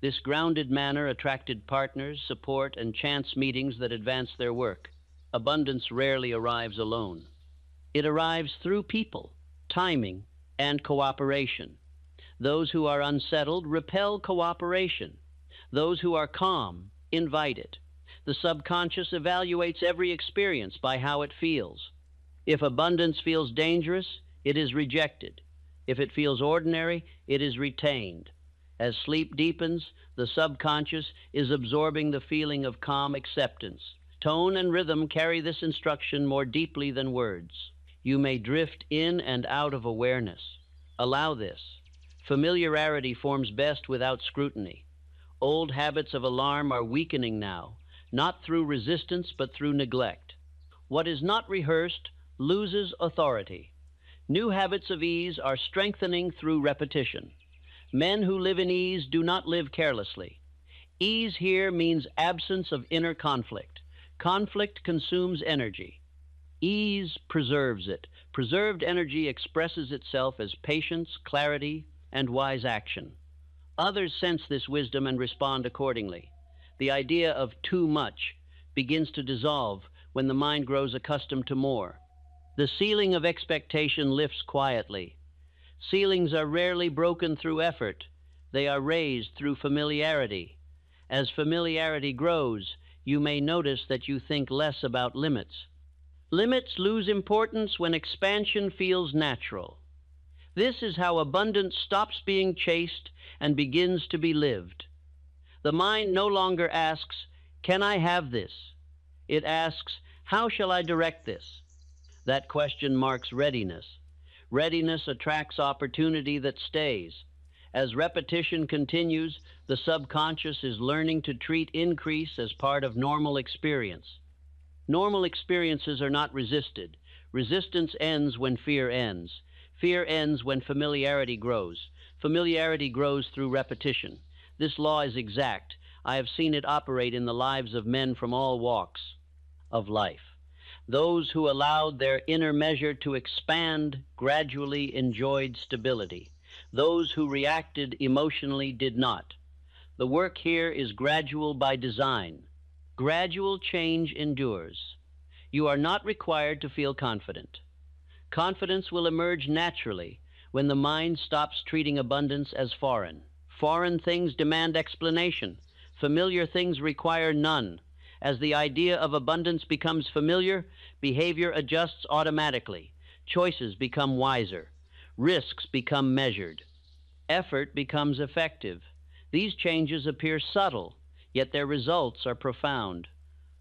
This grounded manner attracted partners, support, and chance meetings that advanced their work. Abundance rarely arrives alone. It arrives through people, timing, and cooperation. Those who are unsettled repel cooperation. Those who are calm invite it. The subconscious evaluates every experience by how it feels. If abundance feels dangerous, it is rejected. If it feels ordinary, it is retained. As sleep deepens, the subconscious is absorbing the feeling of calm acceptance. Tone and rhythm carry this instruction more deeply than words. You may drift in and out of awareness. Allow this. Familiarity forms best without scrutiny. Old habits of alarm are weakening now, not through resistance but through neglect. What is not rehearsed loses authority. New habits of ease are strengthening through repetition. Men who live in ease do not live carelessly. Ease here means absence of inner conflict. Conflict consumes energy. Ease preserves it. Preserved energy expresses itself as patience, clarity, and wise action. Others sense this wisdom and respond accordingly. The idea of too much begins to dissolve when the mind grows accustomed to more. The ceiling of expectation lifts quietly. Ceilings are rarely broken through effort. They are raised through familiarity. As familiarity grows, you may notice that you think less about limits. Limits lose importance when expansion feels natural. This is how abundance stops being chased and begins to be lived. The mind no longer asks, "Can I have this?" It asks, "How shall I direct this?" That question marks readiness. Readiness attracts opportunity that stays. As repetition continues, the subconscious is learning to treat increase as part of normal experience. Normal experiences are not resisted. Resistance ends when fear ends. Fear ends when familiarity grows. Familiarity grows through repetition. This law is exact. I have seen it operate in the lives of men from all walks of life. Those who allowed their inner measure to expand gradually enjoyed stability. Those who reacted emotionally did not. The work here is gradual by design. Gradual change endures. You are not required to feel confident. Confidence will emerge naturally when the mind stops treating abundance as foreign. Foreign things demand explanation. Familiar things require none. As the idea of abundance becomes familiar, behavior adjusts automatically. Choices become wiser. Risks become measured. Effort becomes effective. These changes appear subtle, yet their results are profound.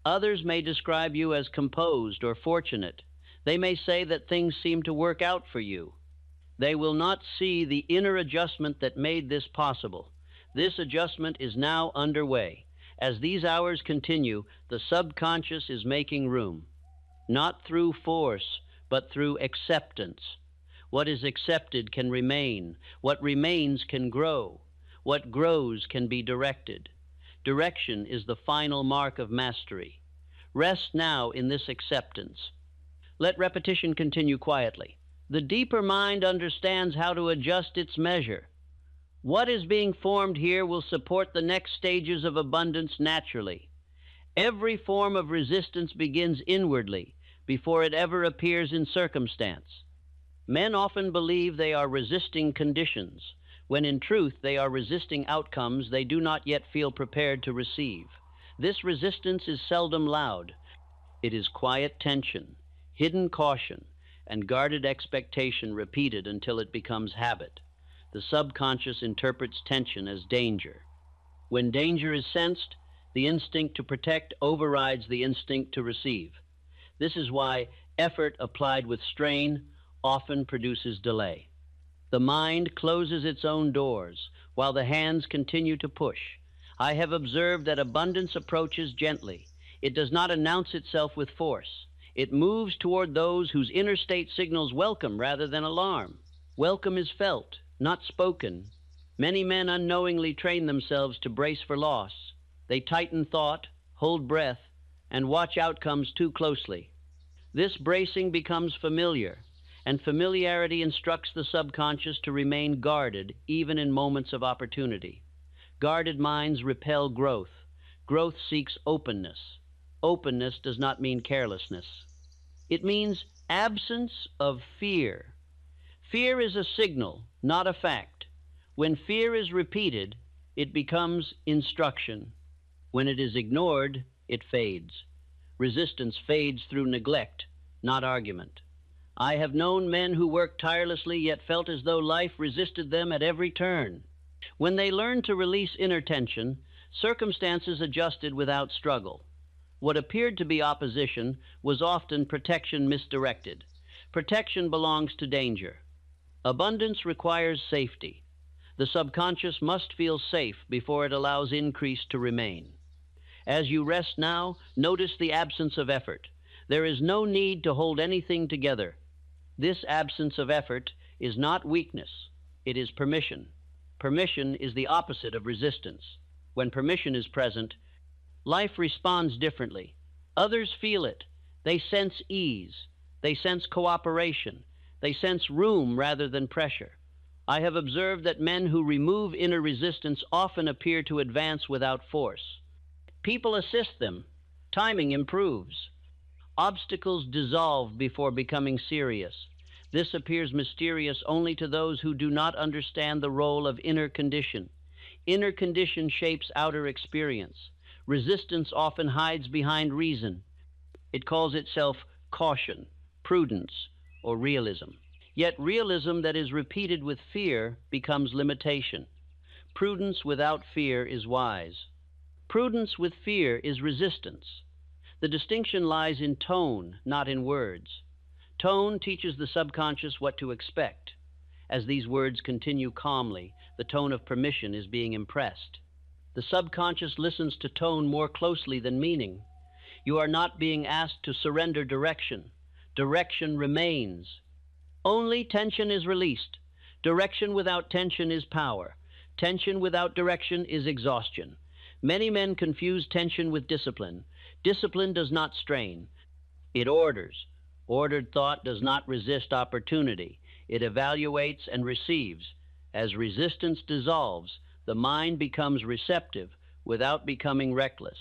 Others may describe you as composed or fortunate. They may say that things seem to work out for you. They will not see the inner adjustment that made this possible. This adjustment is now underway. As these hours continue, the subconscious is making room, not through force, but through acceptance. What is accepted can remain. What remains can grow. What grows can be directed. Direction is the final mark of mastery. Rest now in this acceptance. Let repetition continue quietly. The deeper mind understands how to adjust its measure. What is being formed here will support the next stages of abundance naturally. Every form of resistance begins inwardly before it ever appears in circumstance. Men often believe they are resisting conditions, when in truth they are resisting outcomes they do not yet feel prepared to receive. This resistance is seldom loud. It is quiet tension, hidden caution, and guarded expectation repeated until it becomes habit. The subconscious interprets tension as danger. When danger is sensed, the instinct to protect overrides the instinct to receive. This is why effort applied with strain often produces delay. The mind closes its own doors, while the hands continue to push. I have observed that abundance approaches gently. It does not announce itself with force. It moves toward those whose inner state signals welcome rather than alarm. Welcome is felt, not spoken. Many men unknowingly train themselves to brace for loss. They tighten thought, hold breath, and watch outcomes too closely. This bracing becomes familiar, and familiarity instructs the subconscious to remain guarded even in moments of opportunity. Guarded minds repel growth. Growth seeks openness. Openness does not mean carelessness. It means absence of fear. Fear is a signal, not a fact. When fear is repeated, it becomes instruction. When it is ignored, it fades. Resistance fades through neglect, not argument. I have known men who worked tirelessly yet felt as though life resisted them at every turn. When they learned to release inner tension, circumstances adjusted without struggle. What appeared to be opposition was often protection misdirected. Protection belongs to danger. Abundance requires safety. The subconscious must feel safe before it allows increase to remain. As you rest now, notice the absence of effort. There is no need to hold anything together. This absence of effort is not weakness. It is permission. Permission is the opposite of resistance. When permission is present, life responds differently. Others feel it. They sense ease. They sense cooperation. They sense room rather than pressure. I have observed that men who remove inner resistance often appear to advance without force. People assist them. Timing improves. Obstacles dissolve before becoming serious. This appears mysterious only to those who do not understand the role of inner condition. Inner condition shapes outer experience. Resistance often hides behind reason. It calls itself caution, prudence, or realism. Yet realism that is repeated with fear becomes limitation. Prudence without fear is wise. Prudence with fear is resistance. The distinction lies in tone, not in words. Tone teaches the subconscious what to expect. As these words continue calmly, the tone of permission is being impressed. The subconscious listens to tone more closely than meaning. You are not being asked to surrender direction. Direction remains. Only tension is released. Direction without tension is power. Tension without direction is exhaustion. Many men confuse tension with discipline. Discipline does not strain. It orders. Ordered thought does not resist opportunity. It evaluates and receives. As resistance dissolves, the mind becomes receptive without becoming reckless.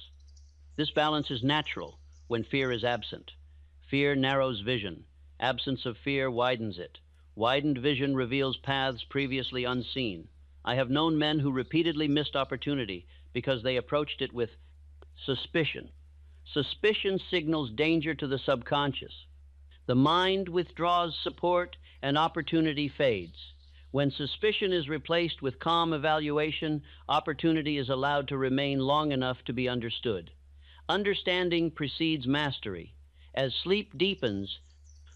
This balance is natural when fear is absent. Fear narrows vision. Absence of fear widens it. Widened vision reveals paths previously unseen. I have known men who repeatedly missed opportunity because they approached it with suspicion. Suspicion signals danger to the subconscious. The mind withdraws support and opportunity fades. When suspicion is replaced with calm evaluation, opportunity is allowed to remain long enough to be understood. Understanding precedes mastery. As sleep deepens,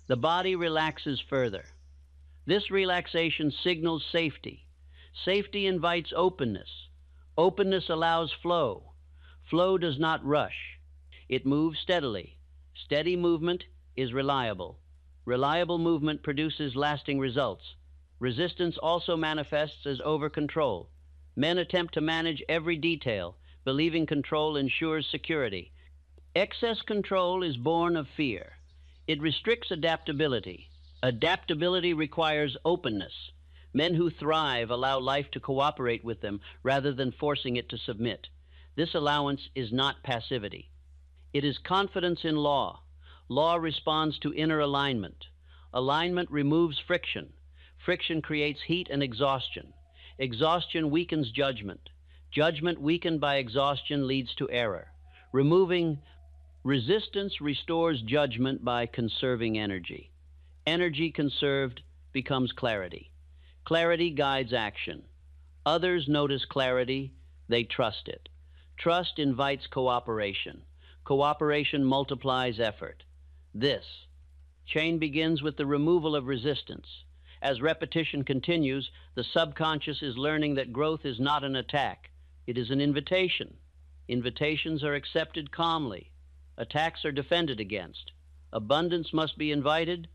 the body relaxes further. This relaxation signals safety. Safety invites openness. Openness allows flow. Flow does not rush. It moves steadily. Steady movement is reliable. Reliable movement produces lasting results. Resistance also manifests as over-control. Men attempt to manage every detail, believing control ensures security. Excess control is born of fear. It restricts adaptability. Adaptability requires openness. Men who thrive allow life to cooperate with them rather than forcing it to submit. This allowance is not passivity. It is confidence in law. Law responds to inner alignment. Alignment removes friction. Friction creates heat and exhaustion. Exhaustion weakens judgment. Judgment weakened by exhaustion leads to error. Removing resistance restores judgment by conserving energy. Energy conserved becomes clarity. Clarity guides action. Others notice clarity, they trust it. Trust invites cooperation. Cooperation multiplies effort. This chain begins with the removal of resistance. As repetition continues, the subconscious is learning that growth is not an attack. It is an invitation. Invitations are accepted calmly. Attacks are defended against. Abundance must be invited,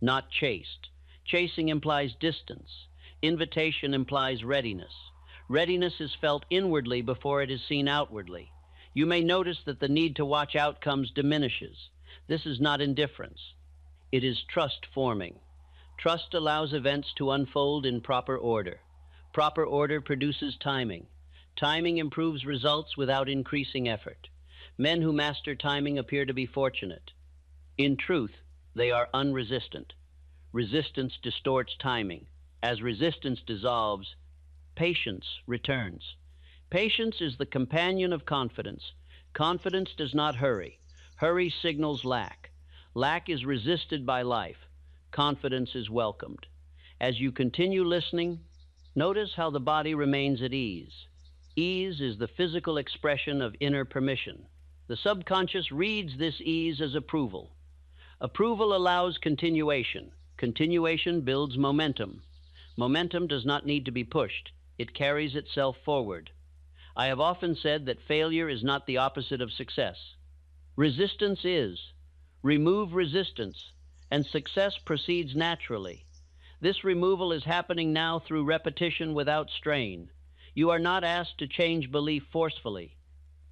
not chased. Chasing implies distance. Invitation implies readiness. Readiness is felt inwardly before it is seen outwardly. You may notice that the need to watch outcomes diminishes. This is not indifference. It is trust forming. Trust allows events to unfold in proper order. Proper order produces timing. Timing improves results without increasing effort. Men who master timing appear to be fortunate. In truth, they are unresistant. Resistance distorts timing. As resistance dissolves, patience returns. Patience is the companion of confidence. Confidence does not hurry. Hurry signals lack. Lack is resisted by life. Confidence is welcomed. As you continue listening, notice how the body remains at ease. Ease is the physical expression of inner permission. The subconscious reads this ease as approval. Approval allows continuation. Continuation builds momentum. Momentum does not need to be pushed. It carries itself forward. I have often said that failure is not the opposite of success. Resistance is. Remove resistance, and success proceeds naturally. This removal is happening now through repetition without strain. You are not asked to change belief forcefully.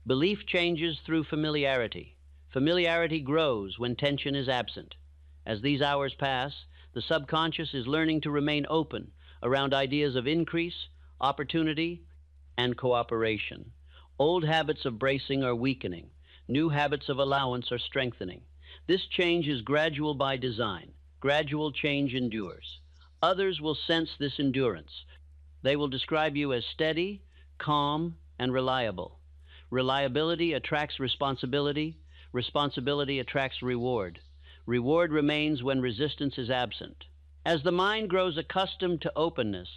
Belief changes through familiarity. Familiarity grows when tension is absent. As these hours pass, the subconscious is learning to remain open around ideas of increase, opportunity, and cooperation. Old habits of bracing are weakening. New habits of allowance are strengthening. This change is gradual by design. Gradual change endures. Others will sense this endurance. They will describe you as steady, calm, and reliable. Reliability attracts responsibility. Responsibility attracts reward. Reward remains when resistance is absent. As the mind grows accustomed to openness,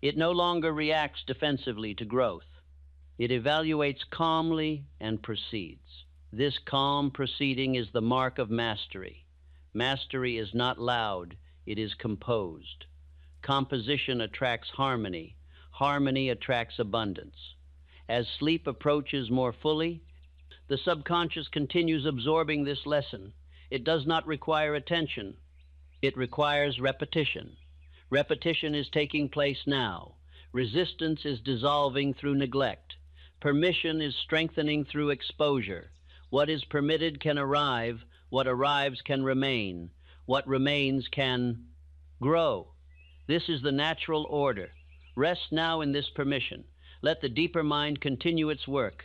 it no longer reacts defensively to growth. It evaluates calmly and proceeds. This calm proceeding is the mark of mastery. Mastery is not loud, it is composed. Composition attracts harmony. Harmony attracts abundance. As sleep approaches more fully, the subconscious continues absorbing this lesson. It does not require attention. It requires repetition. Repetition is taking place now. Resistance is dissolving through neglect. Permission is strengthening through exposure. What is permitted can arrive. What arrives can remain. What remains can grow. This is the natural order. Rest now in this permission. Let the deeper mind continue its work.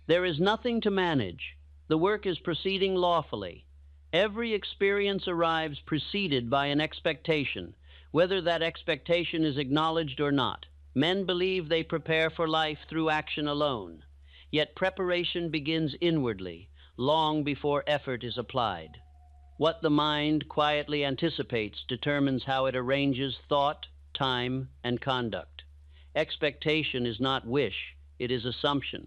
There is nothing to manage. The work is proceeding lawfully. Every experience arrives preceded by an expectation, whether that expectation is acknowledged or not. Men believe they prepare for life through action alone. Yet preparation begins inwardly, long before effort is applied. What the mind quietly anticipates determines how it arranges thought, time, and conduct. Expectation is not wish, it is assumption.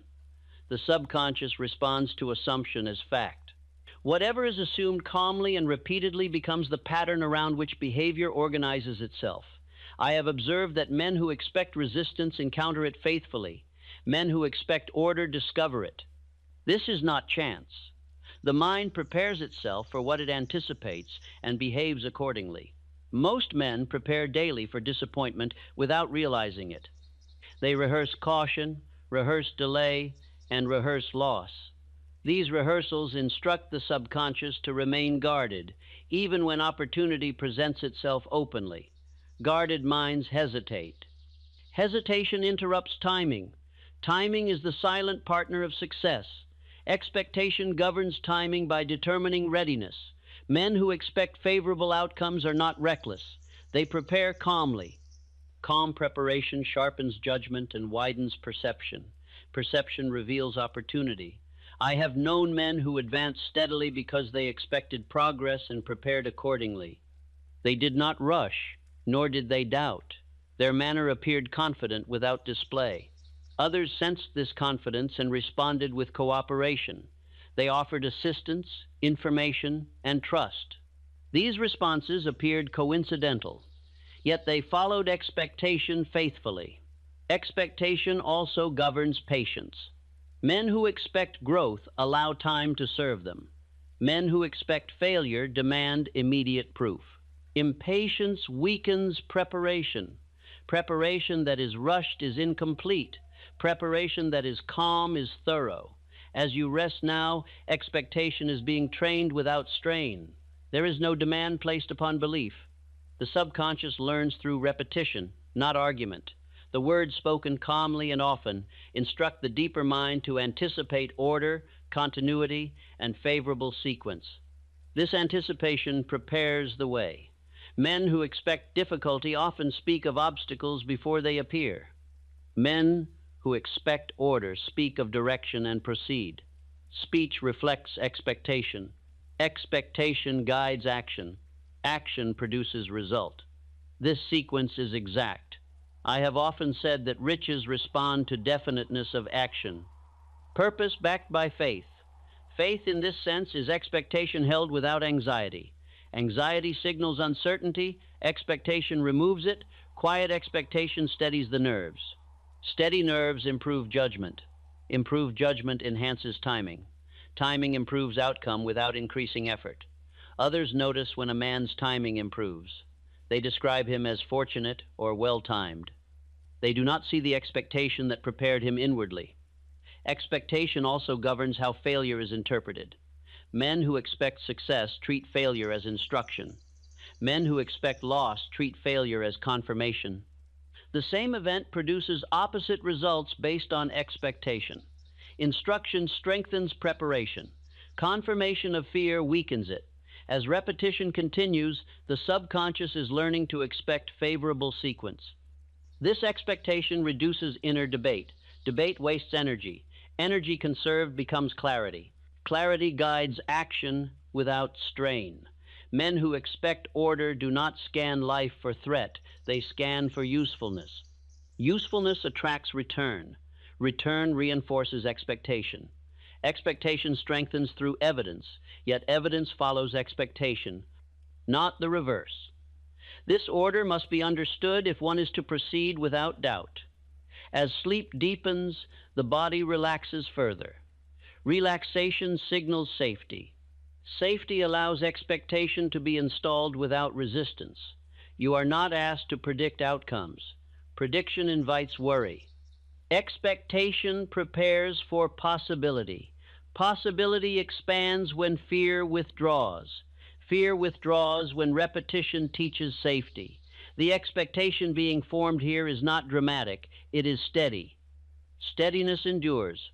The subconscious responds to assumption as fact. Whatever is assumed calmly and repeatedly becomes the pattern around which behavior organizes itself. I have observed that men who expect resistance encounter it faithfully. Men who expect order discover it. This is not chance. The mind prepares itself for what it anticipates and behaves accordingly. Most men prepare daily for disappointment without realizing it. They rehearse caution, rehearse delay, and rehearse loss. These rehearsals instruct the subconscious to remain guarded, even when opportunity presents itself openly. Guarded minds hesitate. Hesitation interrupts timing. Timing is the silent partner of success. Expectation governs timing by determining readiness. Men who expect favorable outcomes are not reckless. They prepare calmly. Calm preparation sharpens judgment and widens perception. Perception reveals opportunity. I have known men who advanced steadily because they expected progress and prepared accordingly. They did not rush, nor did they doubt. Their manner appeared confident without display. Others sensed this confidence and responded with cooperation. They offered assistance, information, and trust. These responses appeared coincidental, yet they followed expectation faithfully. Expectation also governs patience. Men who expect growth allow time to serve them. Men who expect failure demand immediate proof. Impatience weakens preparation. Preparation that is rushed is incomplete. Preparation that is calm is thorough. As you rest now, expectation is being trained without strain. There is no demand placed upon belief. The subconscious learns through repetition, not argument. The words spoken calmly and often instruct the deeper mind to anticipate order, continuity, and favorable sequence. This anticipation prepares the way. Men who expect difficulty often speak of obstacles before they appear. Men who expect order speak of direction and proceed. Speech reflects expectation. Expectation guides action. Action produces result. This sequence is exact. I have often said that riches respond to definiteness of action. Purpose backed by faith. Faith in this sense is expectation held without anxiety. Anxiety signals uncertainty, expectation removes it, quiet expectation steadies the nerves. Steady nerves improve judgment. Improved judgment enhances timing. Timing improves outcome without increasing effort. Others notice when a man's timing improves. They describe him as fortunate or well-timed. They do not see the expectation that prepared him inwardly. Expectation also governs how failure is interpreted. Men who expect success treat failure as instruction. Men who expect loss treat failure as confirmation. The same event produces opposite results based on expectation. Instruction strengthens preparation. Confirmation of fear weakens it. As repetition continues, the subconscious is learning to expect favorable sequence. This expectation reduces inner debate. Debate wastes energy. Energy conserved becomes clarity. Clarity guides action. without strain. Men who expect order do not scan life for threat, they scan for usefulness. Usefulness attracts return. Return reinforces expectation. Expectation strengthens through evidence, yet evidence follows expectation, not the reverse. This order must be understood if one is to proceed without doubt. As sleep deepens, the body relaxes further. Relaxation signals safety. Safety allows expectation to be installed without resistance. You are not asked to predict outcomes. Prediction invites worry. Expectation prepares for possibility. Possibility expands when fear withdraws. Fear withdraws when repetition teaches safety. The expectation being formed here is not dramatic, it is steady. Steadiness endures.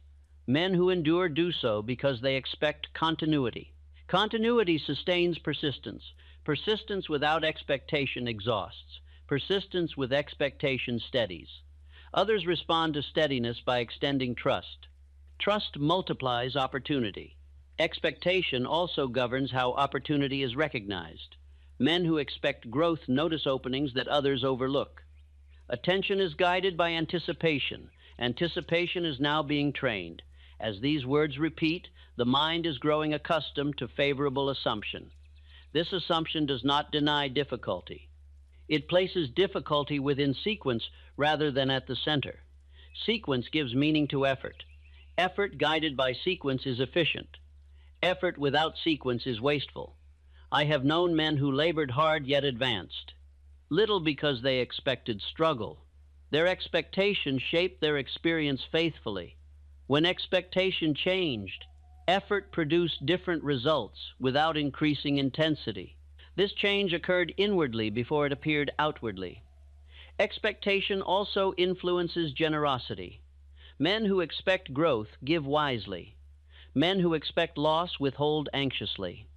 Men who endure do so because they expect continuity. Continuity sustains persistence. Persistence without expectation exhausts. Persistence with expectation steadies. Others respond to steadiness by extending trust. Trust multiplies opportunity. Expectation also governs how opportunity is recognized. Men who expect growth notice openings that others overlook. Attention is guided by anticipation. Anticipation is now being trained. As these words repeat, the mind is growing accustomed to favorable assumption. This assumption does not deny difficulty. It places difficulty within sequence rather than at the center. Sequence gives meaning to effort. Effort guided by sequence is efficient. Effort without sequence is wasteful. I have known men who labored hard yet advanced. Little because they expected struggle. Their expectation shaped their experience faithfully. When expectation changed, effort produced different results without increasing intensity. This change occurred inwardly before it appeared outwardly. Expectation also influences generosity. Men who expect growth give wisely. Men who expect loss withhold anxiously.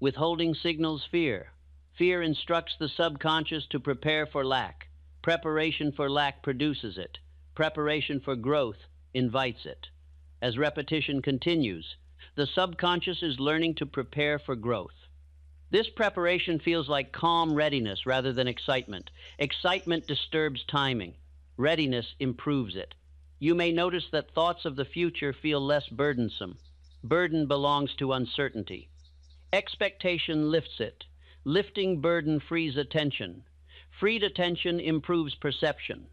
Withholding signals fear. Fear instructs the subconscious to prepare for lack. Preparation for lack produces it. Preparation for growth invites it. As repetition continues, the subconscious is learning to prepare for growth. This preparation feels like calm readiness rather than excitement. Excitement disturbs timing. Readiness improves it. You may notice that thoughts of the future feel less burdensome. Burden belongs to uncertainty. Expectation lifts it. Lifting burden frees attention. Freed attention improves perception.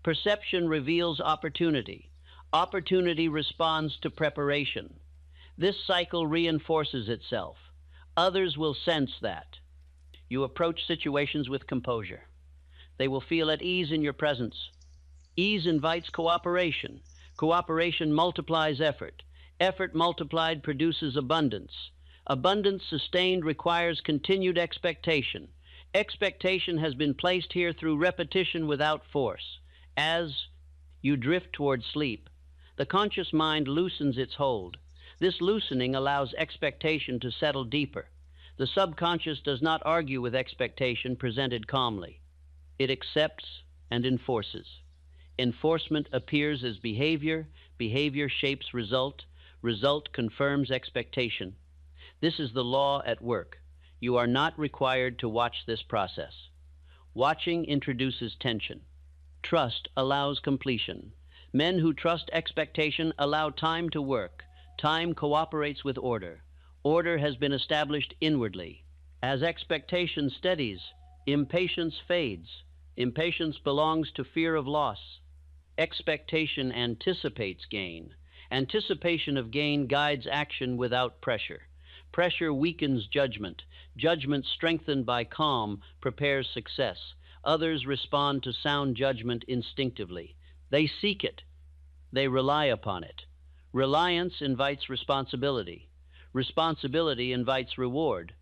Perception reveals opportunity. Opportunity responds to preparation. This cycle reinforces itself. Others will sense that. You approach situations with composure. They will feel at ease in your presence. Ease invites cooperation. Cooperation multiplies effort. Effort multiplied produces abundance. Abundance sustained requires continued expectation. Expectation has been placed here through repetition without force. As you drift toward sleep, the conscious mind loosens its hold. This loosening allows expectation to settle deeper. The subconscious does not argue with expectation presented calmly. It accepts and enforces. Enforcement appears as behavior. Behavior shapes result. Result confirms expectation. This is the law at work. You are not required to watch this process. Watching introduces tension. Trust allows completion. Men who trust expectation allow time to work. Time cooperates with order. Order has been established inwardly. As expectation steadies, impatience fades. Impatience belongs to fear of loss. Expectation anticipates gain. Anticipation of gain guides action without pressure. Pressure weakens judgment. Judgment strengthened by calm prepares success. Others respond to sound judgment instinctively. They seek it. They rely upon it. Reliance invites responsibility. Responsibility invites reward.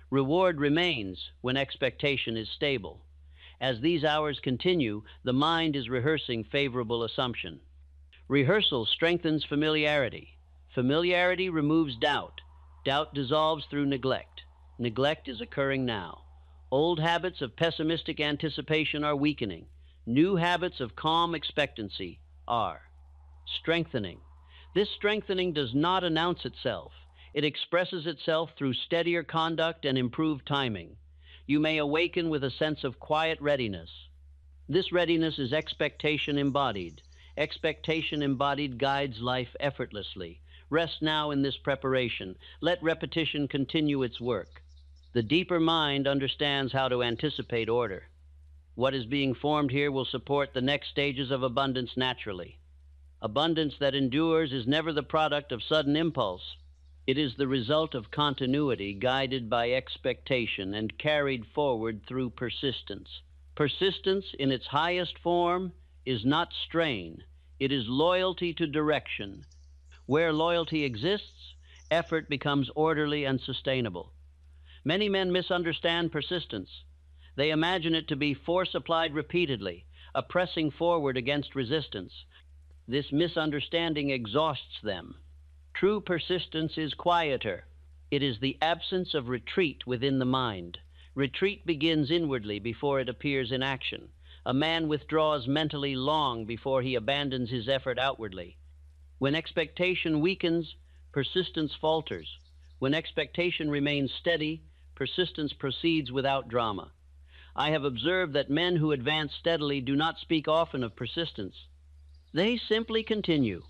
Reward remains when expectation is stable. As these hours continue, the mind is rehearsing favorable assumption. Rehearsal strengthens familiarity. Familiarity removes doubt. Doubt dissolves through neglect. Neglect is occurring now. Old habits of pessimistic anticipation are weakening. New habits of calm expectancy are strengthening. This strengthening does not announce itself. It expresses itself through steadier conduct and improved timing. You may awaken with a sense of quiet readiness. This readiness is expectation embodied. Expectation embodied guides life effortlessly. Rest now in this preparation. Let repetition continue its work. The deeper mind understands how to anticipate order. What is being formed here will support the next stages of abundance naturally. Abundance that endures is never the product of sudden impulse. It is the result of continuity guided by expectation and carried forward through persistence. Persistence in its highest form is not strain. It is loyalty to direction. Where loyalty exists, effort becomes orderly and sustainable. Many men misunderstand persistence. They imagine it to be force applied repeatedly, a pressing forward against resistance. This misunderstanding exhausts them. True persistence is quieter. It is the absence of retreat within the mind. Retreat begins inwardly before it appears in action. A man withdraws mentally long before he abandons his effort outwardly. When expectation weakens, persistence falters. When expectation remains steady, persistence proceeds without drama. I have observed that men who advance steadily do not speak often of persistence. They simply continue.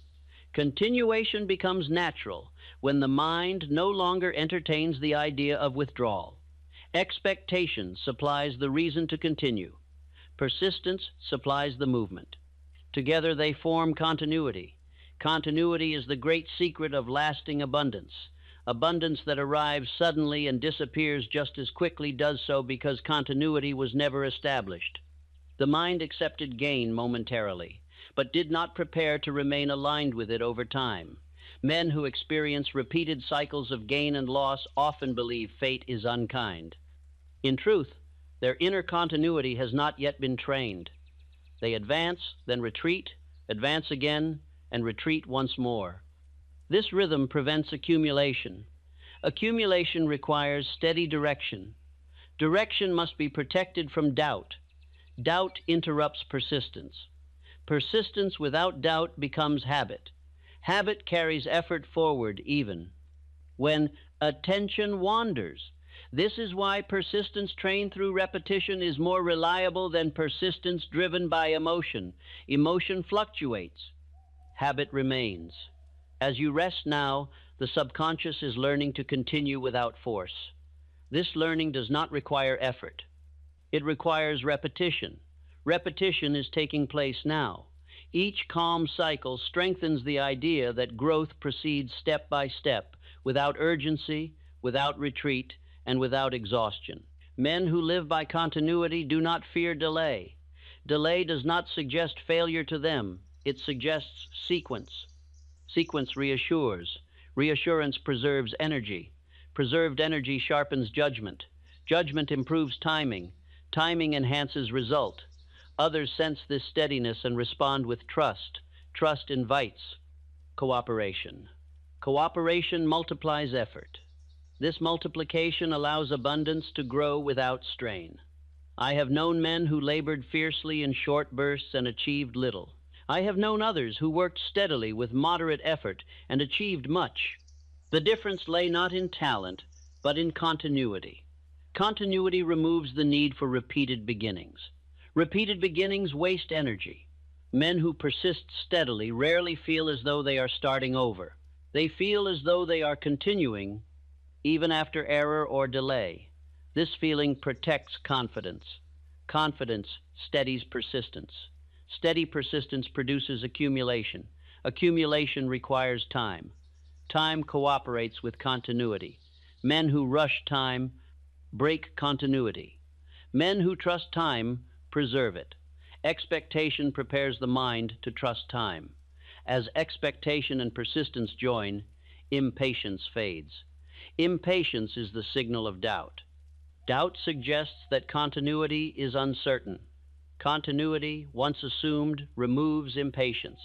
Continuation becomes natural when the mind no longer entertains the idea of withdrawal. Expectation supplies the reason to continue. Persistence supplies the movement. Together they form continuity. Continuity is the great secret of lasting abundance. Abundance that arrives suddenly and disappears just as quickly does so because continuity was never established. The mind accepted gain momentarily, but did not prepare to remain aligned with it over time. Men who experience repeated cycles of gain and loss often believe fate is unkind. In truth, their inner continuity has not yet been trained. They advance, then retreat, advance again, and retreat once more. This rhythm prevents accumulation. Accumulation requires steady direction. Direction must be protected from doubt. Doubt interrupts persistence. Persistence without doubt becomes habit. Habit carries effort forward even when attention wanders. This is why persistence trained through repetition is more reliable than persistence driven by emotion. Emotion fluctuates. Habit remains. As you rest now, the subconscious is learning to continue without force. This learning does not require effort. It requires repetition. Repetition is taking place now. Each calm cycle strengthens the idea that growth proceeds step by step, without urgency, without retreat, and without exhaustion. Men who live by continuity do not fear delay. Delay does not suggest failure to them. It suggests sequence. Sequence reassures. Reassurance preserves energy. Preserved energy sharpens judgment. Judgment improves timing. Timing enhances result. Others sense this steadiness and respond with trust. Trust invites cooperation. Cooperation multiplies effort. This multiplication allows abundance to grow without strain. I have known men who labored fiercely in short bursts and achieved little. I have known others who worked steadily with moderate effort and achieved much. The difference lay not in talent, but in continuity. Continuity removes the need for repeated beginnings. Repeated beginnings waste energy. Men who persist steadily rarely feel as though they are starting over. They feel as though they are continuing, even after error or delay. This feeling protects confidence. Confidence steadies persistence. Steady persistence produces accumulation. Accumulation requires time. Time cooperates with continuity. Men who rush time break continuity. Men who trust time preserve it. Expectation prepares the mind to trust time. As expectation and persistence join, impatience fades. Impatience is the signal of doubt. Doubt suggests that continuity is uncertain. Continuity, once assumed, removes impatience.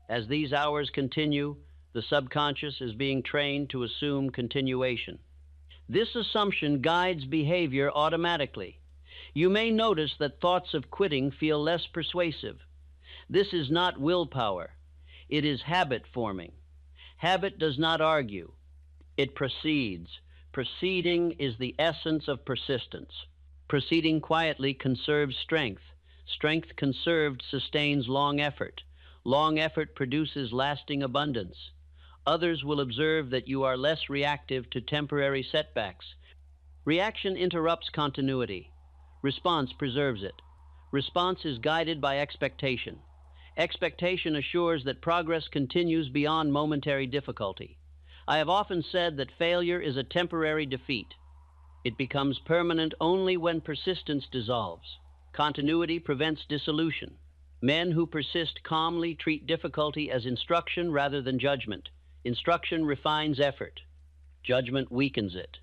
As these hours continue, the subconscious is being trained to assume continuation. This assumption guides behavior automatically. You may notice that thoughts of quitting feel less persuasive. This is not willpower. It is habit forming. Habit does not argue. It proceeds. Proceeding is the essence of persistence. Proceeding quietly conserves strength. Strength conserved sustains long effort. Long effort produces lasting abundance. Others will observe that you are less reactive to temporary setbacks. Reaction interrupts continuity. Response preserves it. Response is guided by expectation. Expectation assures that progress continues beyond momentary difficulty. I have often said that failure is a temporary defeat. It becomes permanent only when persistence dissolves. Continuity prevents dissolution. Men who persist calmly treat difficulty as instruction rather than judgment. Instruction refines effort. Judgment weakens it.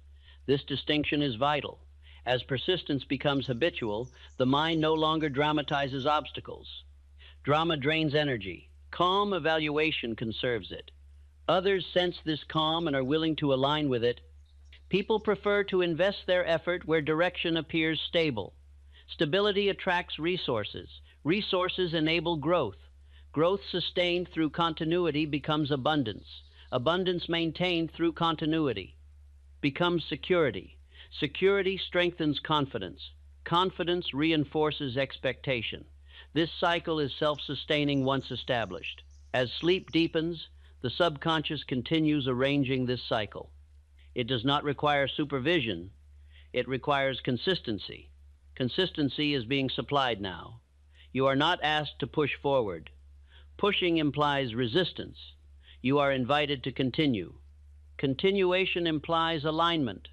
This distinction is vital. As persistence becomes habitual, the mind no longer dramatizes obstacles. Drama drains energy. Calm evaluation conserves it. Others sense this calm and are willing to align with it. People prefer to invest their effort where direction appears stable. Stability attracts resources. Resources enable growth. Growth sustained through continuity becomes abundance. Abundance maintained through continuity becomes security. Security strengthens confidence. Confidence reinforces expectation. This cycle is self-sustaining once established. As sleep deepens, the subconscious continues arranging this cycle. It does not require supervision. It requires consistency. Consistency is being supplied now. You are not asked to push forward. Pushing implies resistance. You are invited to continue. Continuation implies alignment.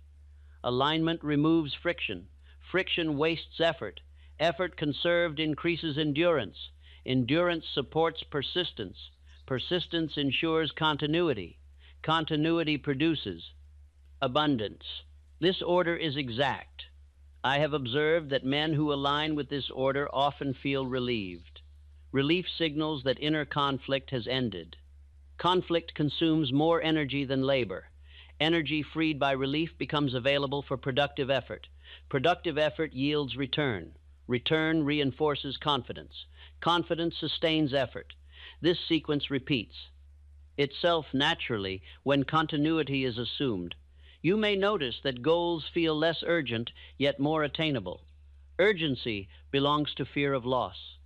Alignment removes friction. Friction wastes effort. Effort conserved increases endurance. Endurance supports persistence. Persistence ensures continuity. Continuity produces abundance. This order is exact. I have observed that men who align with this order often feel relieved. Relief signals that inner conflict has ended. Conflict consumes more energy than labor. Energy freed by relief becomes available for productive effort. Productive effort yields return. Return reinforces confidence. Confidence sustains effort. This sequence repeats itself naturally when continuity is assumed. You may notice that goals feel less urgent, yet more attainable. Urgency belongs to fear of loss.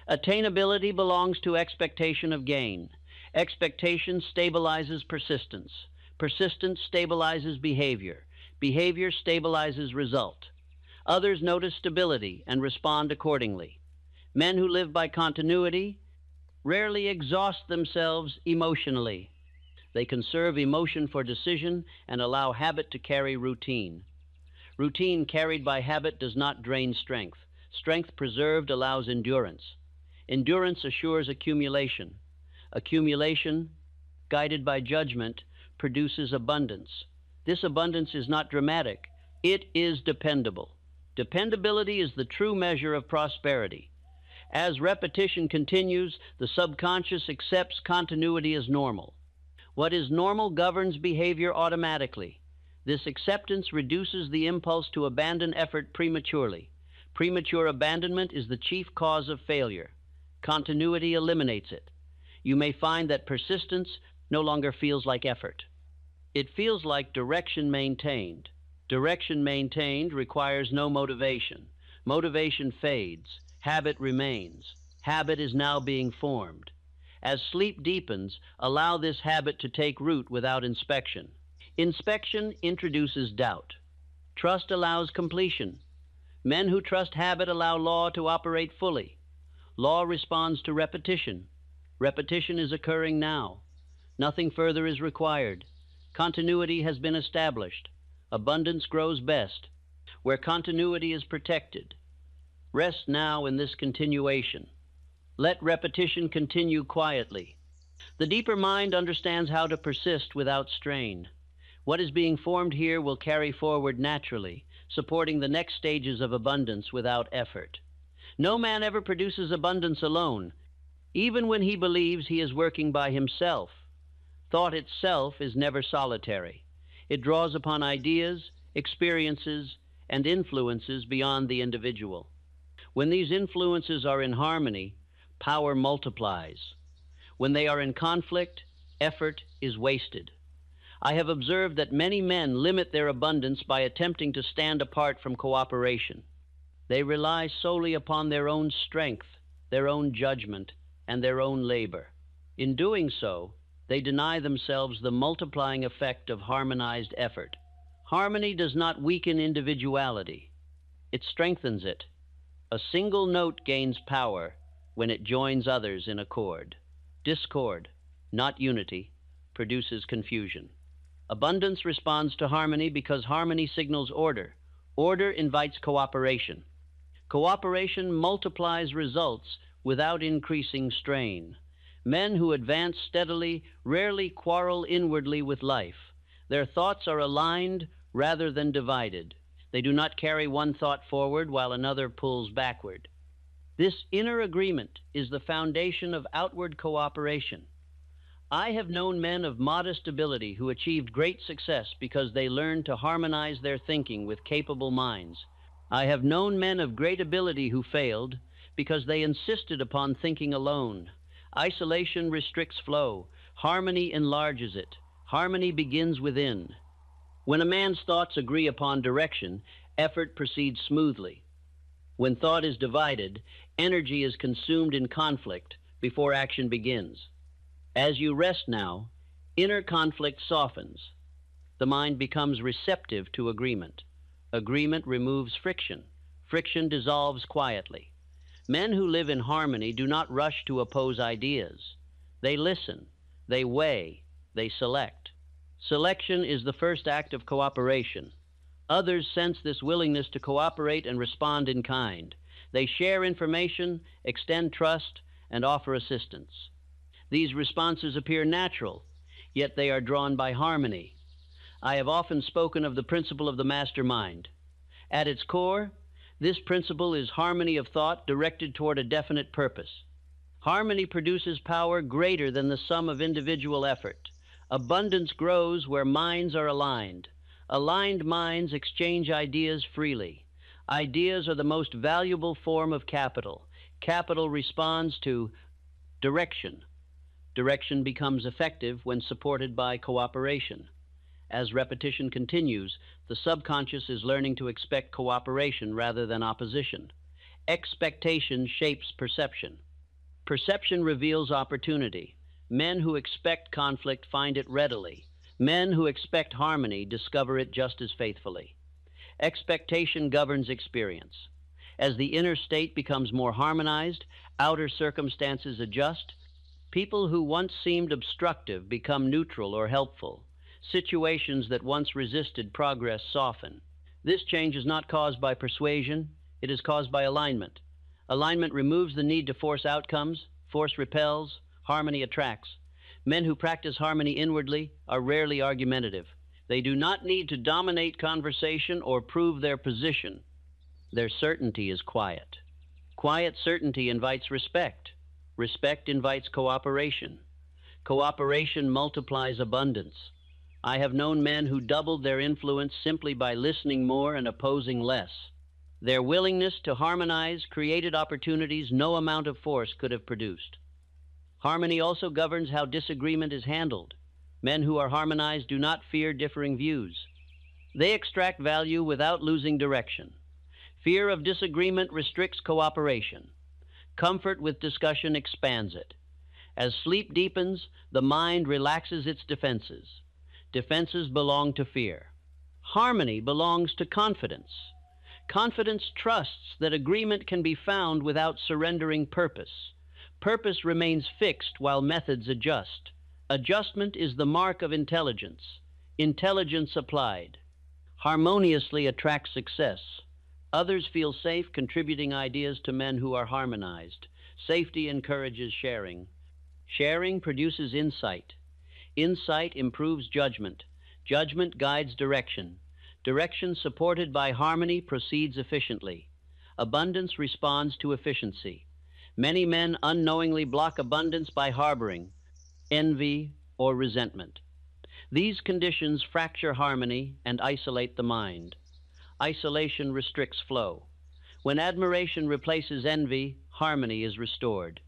Attainability belongs to expectation of gain. Expectation stabilizes persistence. Persistence stabilizes behavior. Behavior stabilizes result. Others notice stability and respond accordingly. Men who live by continuity rarely exhaust themselves emotionally. They conserve emotion for decision and allow habit to carry routine. Routine carried by habit does not drain strength. Strength preserved allows endurance. Endurance assures accumulation. Accumulation, guided by judgment, produces abundance. This abundance is not dramatic. It is dependable. Dependability is the true measure of prosperity. As repetition continues, the subconscious accepts continuity as normal. What is normal governs behavior automatically. This acceptance reduces the impulse to abandon effort prematurely. Premature abandonment is the chief cause of failure. Continuity eliminates it. You may find that persistence no longer feels like effort. It feels like direction maintained. Direction maintained requires no motivation. Motivation fades. Habit remains. Habit is now being formed. As sleep deepens, allow this habit to take root without inspection. Inspection introduces doubt. Trust allows completion. Men who trust habit allow law to operate fully. Law responds to repetition. Repetition is occurring now. Nothing further is required. Continuity has been established. Abundance grows best where continuity is protected. Rest now in this continuation. Let repetition continue quietly. The deeper mind understands how to persist without strain. What is being formed here will carry forward naturally, supporting the next stages of abundance without effort. No man ever produces abundance alone, even when he believes he is working by himself. Thought itself is never solitary. It draws upon ideas, experiences, and influences beyond the individual. When these influences are in harmony, power multiplies. When they are in conflict, effort is wasted. I have observed that many men limit their abundance by attempting to stand apart from cooperation. They rely solely upon their own strength, their own judgment, and their own labor. In doing so, they deny themselves the multiplying effect of harmonized effort. Harmony does not weaken individuality, it strengthens it. A single note gains power when it joins others in accord. Discord, not unity, produces confusion. Abundance responds to harmony because harmony signals order. Order invites cooperation. Cooperation multiplies results without increasing strain. Men who advance steadily rarely quarrel inwardly with life. Their thoughts are aligned rather than divided. They do not carry one thought forward while another pulls backward. This inner agreement is the foundation of outward cooperation. I have known men of modest ability who achieved great success because they learned to harmonize their thinking with capable minds. I have known men of great ability who failed because they insisted upon thinking alone. Isolation restricts flow. Harmony enlarges it. Harmony begins within. When a man's thoughts agree upon direction, effort proceeds smoothly. When thought is divided, energy is consumed in conflict before action begins. As you rest now, inner conflict softens. The mind becomes receptive to agreement. Agreement removes friction. Friction dissolves quietly. Men who live in harmony do not rush to oppose ideas. They listen, they weigh, they select. Selection is the first act of cooperation. Others sense this willingness to cooperate and respond in kind. They share information, extend trust, and offer assistance. These responses appear natural, yet they are drawn by harmony. I have often spoken of the principle of the mastermind. At its core, this principle is harmony of thought directed toward a definite purpose. Harmony produces power greater than the sum of individual effort. Abundance grows where minds are aligned. Aligned minds exchange ideas freely. Ideas are the most valuable form of capital. Capital responds to direction. Direction becomes effective when supported by cooperation. As repetition continues, the subconscious is learning to expect cooperation rather than opposition. Expectation shapes perception. Perception reveals opportunity. Men who expect conflict find it readily. Men who expect harmony discover it just as faithfully. Expectation governs experience. As the inner state becomes more harmonized, outer circumstances adjust. People who once seemed obstructive become neutral or helpful. Situations that once resisted progress soften. This change is not caused by persuasion, it is caused by alignment. Alignment removes the need to force outcomes, force repels, harmony attracts. Men who practice harmony inwardly are rarely argumentative. They do not need to dominate conversation or prove their position. Their certainty is quiet. Quiet certainty invites respect. Respect invites cooperation. Cooperation multiplies abundance. I have known men who doubled their influence simply by listening more and opposing less. Their willingness to harmonize created opportunities no amount of force could have produced. Harmony also governs how disagreement is handled. Men who are harmonized do not fear differing views. They extract value without losing direction. Fear of disagreement restricts cooperation. Comfort with discussion expands it. As sleep deepens, the mind relaxes its defenses. Defenses belong to fear. Harmony belongs to confidence. Confidence trusts that agreement can be found without surrendering purpose. Purpose remains fixed while methods adjust. Adjustment is the mark of intelligence. Intelligence applied harmoniously attracts success. Others feel safe contributing ideas to men who are harmonized. Safety encourages sharing. Sharing produces insight. Insight improves judgment. Judgment guides direction. Direction supported by harmony proceeds efficiently. Abundance responds to efficiency. Many men unknowingly block abundance by harboring envy or resentment. These conditions fracture harmony and isolate the mind. Isolation restricts flow. When admiration replaces envy, harmony is restored.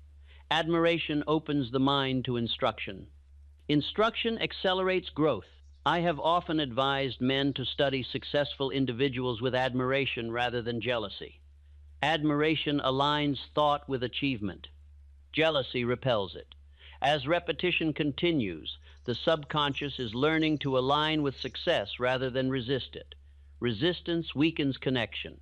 Admiration opens the mind to instruction. Instruction accelerates growth. I have often advised men to study successful individuals with admiration rather than jealousy. Admiration aligns thought with achievement. Jealousy repels it. As repetition continues, the subconscious is learning to align with success rather than resist it. Resistance weakens connection.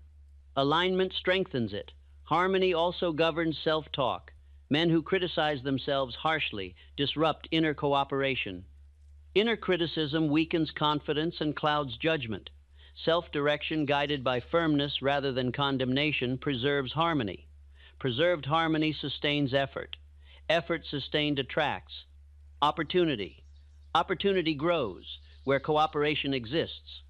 Alignment strengthens it. Harmony also governs self-talk. Men who criticize themselves harshly disrupt inner cooperation. Inner criticism weakens confidence and clouds judgment. Self-direction guided by firmness rather than condemnation preserves harmony. Preserved harmony sustains effort. Effort sustained attracts opportunity. Opportunity grows where cooperation exists.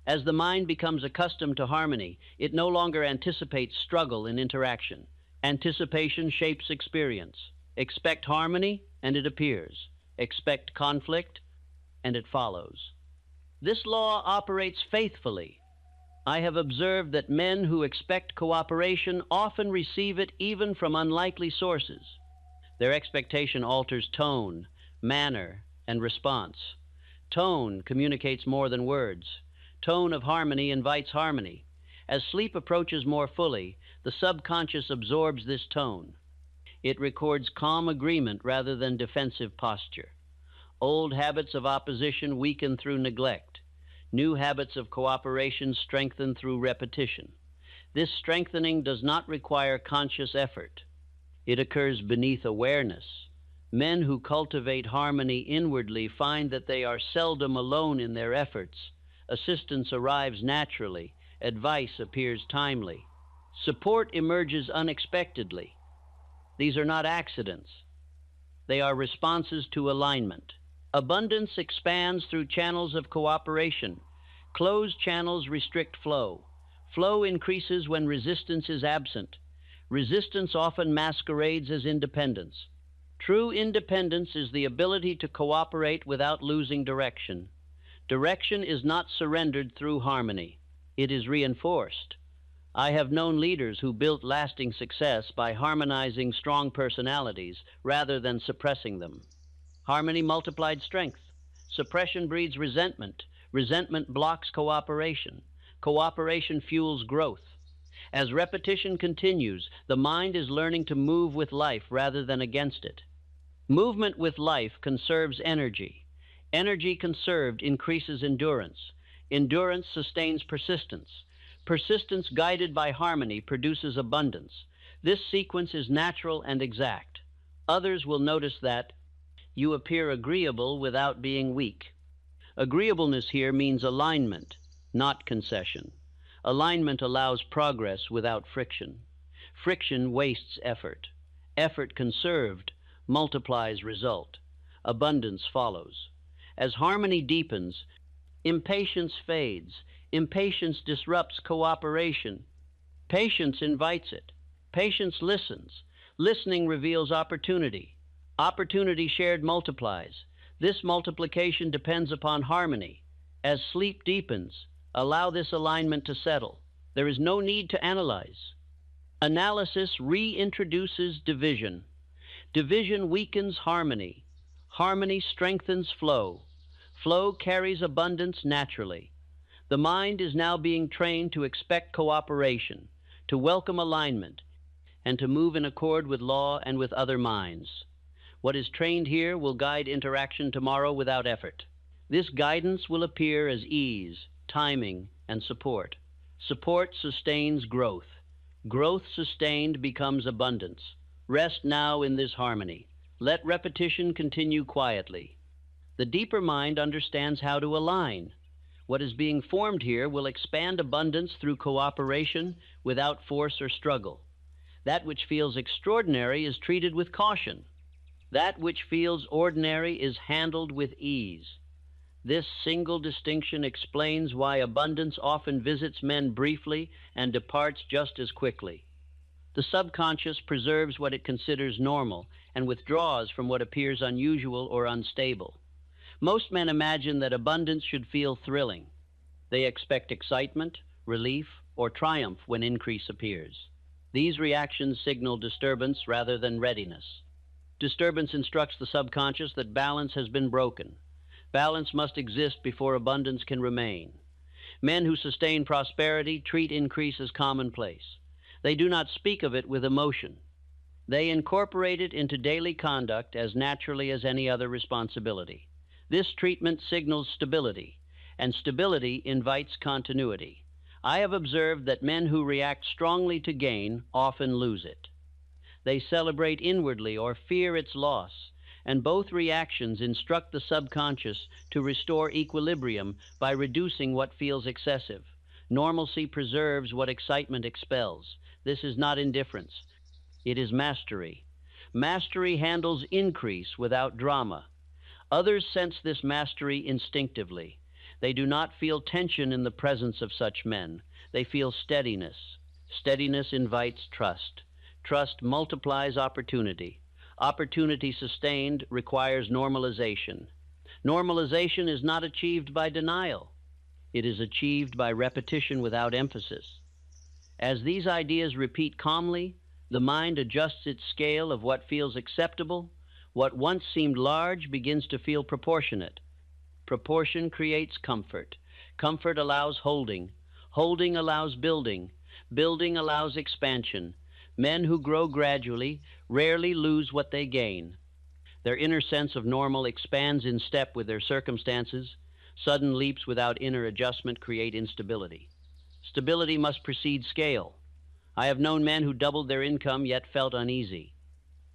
As the mind becomes accustomed to harmony, it no longer anticipates struggle in interaction. Anticipation shapes experience. Expect harmony, and it appears. Expect conflict, and it follows. This law operates faithfully. I have observed that men who expect cooperation often receive it even from unlikely sources. Their expectation alters tone, manner, and response. Tone communicates more than words. Tone of harmony invites harmony. As sleep approaches more fully, the subconscious absorbs this tone. It records calm agreement rather than defensive posture. Old habits of opposition weaken through neglect. New habits of cooperation strengthen through repetition. This strengthening does not require conscious effort. It occurs beneath awareness. Men who cultivate harmony inwardly find that they are seldom alone in their efforts. Assistance arrives naturally. Advice appears timely. Support emerges unexpectedly. These are not accidents. They are responses to alignment. Abundance expands through channels of cooperation. Closed channels restrict flow. Flow increases when resistance is absent. Resistance often masquerades as independence. True independence is the ability to cooperate without losing direction. Direction is not surrendered through harmony. It is reinforced. I have known leaders who built lasting success by harmonizing strong personalities rather than suppressing them. Harmony multiplied strength. Suppression breeds resentment. Resentment blocks cooperation. Cooperation fuels growth. As repetition continues, the mind is learning to move with life rather than against it. Movement with life conserves energy. Energy conserved increases endurance. Endurance sustains persistence. Persistence guided by harmony produces abundance. This sequence is natural and exact. Others will notice that you appear agreeable without being weak. Agreeableness here means alignment, not concession. Alignment allows progress without friction. Friction wastes effort. Effort conserved multiplies result. Abundance follows. As harmony deepens, impatience fades. Impatience disrupts cooperation. Patience invites it. Patience listens. Listening reveals opportunity. Opportunity shared multiplies. This multiplication depends upon harmony. As sleep deepens, allow this alignment to settle. There is no need to analyze. Analysis reintroduces division. Division weakens harmony. Harmony strengthens flow. Flow carries abundance naturally. The mind is now being trained to expect cooperation, to welcome alignment, and to move in accord with law and with other minds. What is trained here will guide interaction tomorrow without effort. This guidance will appear as ease, timing, and support. Support sustains growth. Growth sustained becomes abundance. Rest now in this harmony. Let repetition continue quietly. The deeper mind understands how to align. What is being formed here will expand abundance through cooperation without force or struggle. That which feels extraordinary is treated with caution. That which feels ordinary is handled with ease. This single distinction explains why abundance often visits men briefly and departs just as quickly. The subconscious preserves what it considers normal and withdraws from what appears unusual or unstable. Most men imagine that abundance should feel thrilling. They expect excitement, relief, or triumph when increase appears. These reactions signal disturbance rather than readiness. Disturbance instructs the subconscious that balance has been broken. Balance must exist before abundance can remain. Men who sustain prosperity treat increase as commonplace. They do not speak of it with emotion. They incorporate it into daily conduct as naturally as any other responsibility. This treatment signals stability, and stability invites continuity. I have observed that men who react strongly to gain often lose it. They celebrate inwardly or fear its loss, and both reactions instruct the subconscious to restore equilibrium by reducing what feels excessive. Normalcy preserves what excitement expels. This is not indifference. It is mastery. Mastery handles increase without drama. Others sense this mastery instinctively. They do not feel tension in the presence of such men. They feel steadiness. Steadiness invites trust. Trust multiplies opportunity. Opportunity sustained requires normalization. Normalization is not achieved by denial. It is achieved by repetition without emphasis. As these ideas repeat calmly, the mind adjusts its scale of what feels acceptable. What once seemed large begins to feel proportionate. Proportion creates comfort. Comfort allows holding. Holding allows building. Building allows expansion. Men who grow gradually rarely lose what they gain. Their inner sense of normal expands in step with their circumstances. Sudden leaps without inner adjustment create instability. Stability must precede scale. I have known men who doubled their income yet felt uneasy.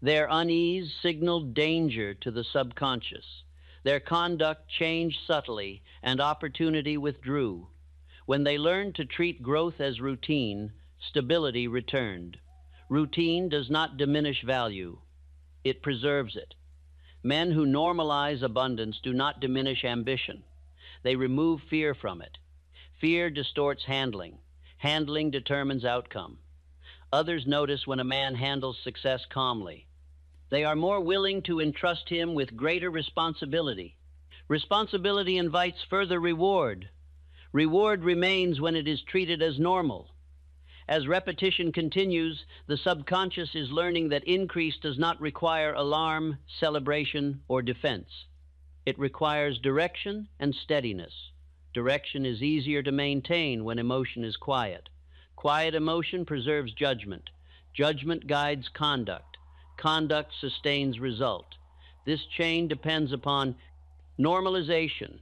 Their unease signaled danger to the subconscious. Their conduct changed subtly, and opportunity withdrew. When they learned to treat growth as routine, stability returned. Routine does not diminish value. It preserves it. Men who normalize abundance do not diminish ambition. They remove fear from it. Fear distorts handling. Handling determines outcome. Others notice when a man handles success calmly. They are more willing to entrust him with greater responsibility. Responsibility invites further reward. Reward remains when it is treated as normal. As repetition continues, the subconscious is learning that increase does not require alarm, celebration, or defense. It requires direction and steadiness. Direction is easier to maintain when emotion is quiet. Quiet emotion preserves judgment. Judgment guides conduct. Conduct sustains result. This chain depends upon normalization.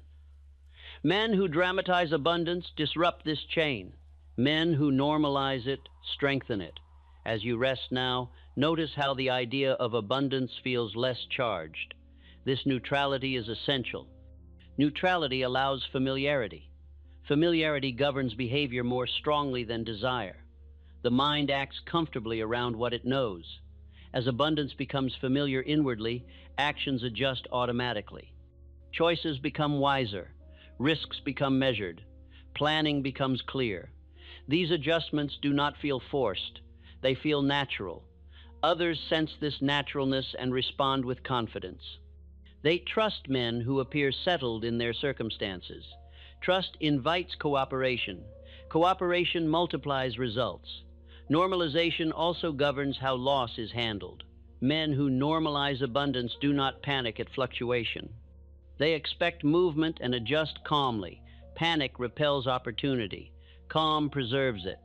Men who dramatize abundance disrupt this chain. Men who normalize it strengthen it. As you rest now, notice how the idea of abundance feels less charged. This neutrality is essential. Neutrality allows familiarity. Familiarity governs behavior more strongly than desire. The mind acts comfortably around what it knows. As abundance becomes familiar inwardly, actions adjust automatically. Choices become wiser. Risks become measured. Planning becomes clear. These adjustments do not feel forced. They feel natural. Others sense this naturalness and respond with confidence. They trust men who appear settled in their circumstances. Trust invites cooperation. Cooperation multiplies results. Normalization also governs how loss is handled. Men who normalize abundance do not panic at fluctuation. They expect movement and adjust calmly. Panic repels opportunity. Calm preserves it.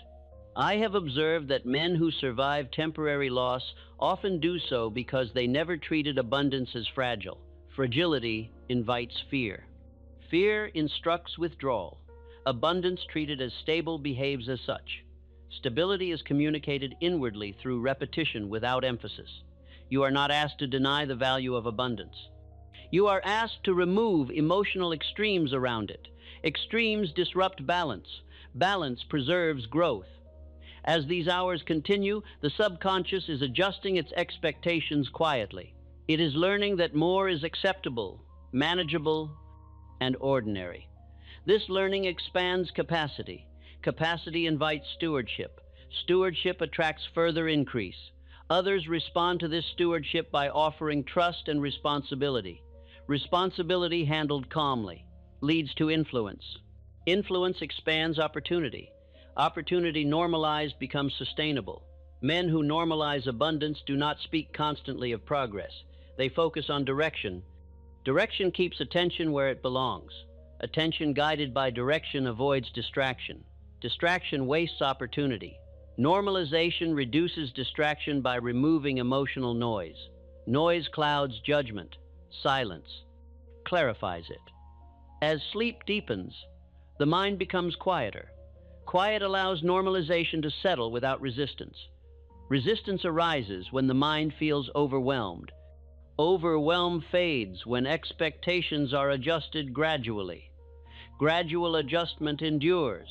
I have observed that men who survive temporary loss often do so because they never treated abundance as fragile. Fragility invites fear. Fear instructs withdrawal. Abundance treated as stable behaves as such. Stability is communicated inwardly through repetition without emphasis. You are not asked to deny the value of abundance. You are asked to remove emotional extremes around it. Extremes disrupt balance. Balance preserves growth. As these hours continue, the subconscious is adjusting its expectations quietly. It is learning that more is acceptable, manageable, and ordinary. This learning expands capacity. Capacity invites stewardship. Stewardship attracts further increase. Others respond to this stewardship by offering trust and responsibility. Responsibility handled calmly leads to influence. Influence expands opportunity. Opportunity normalized becomes sustainable. Men who normalize abundance do not speak constantly of progress. They focus on direction. Direction keeps attention where it belongs. Attention guided by direction avoids distraction. Distraction wastes opportunity. Normalization reduces distraction by removing emotional noise. Noise clouds judgment. Silence clarifies it. As sleep deepens, the mind becomes quieter. Quiet allows normalization to settle without resistance. Resistance arises when the mind feels overwhelmed. Overwhelm fades when expectations are adjusted gradually. Gradual adjustment endures.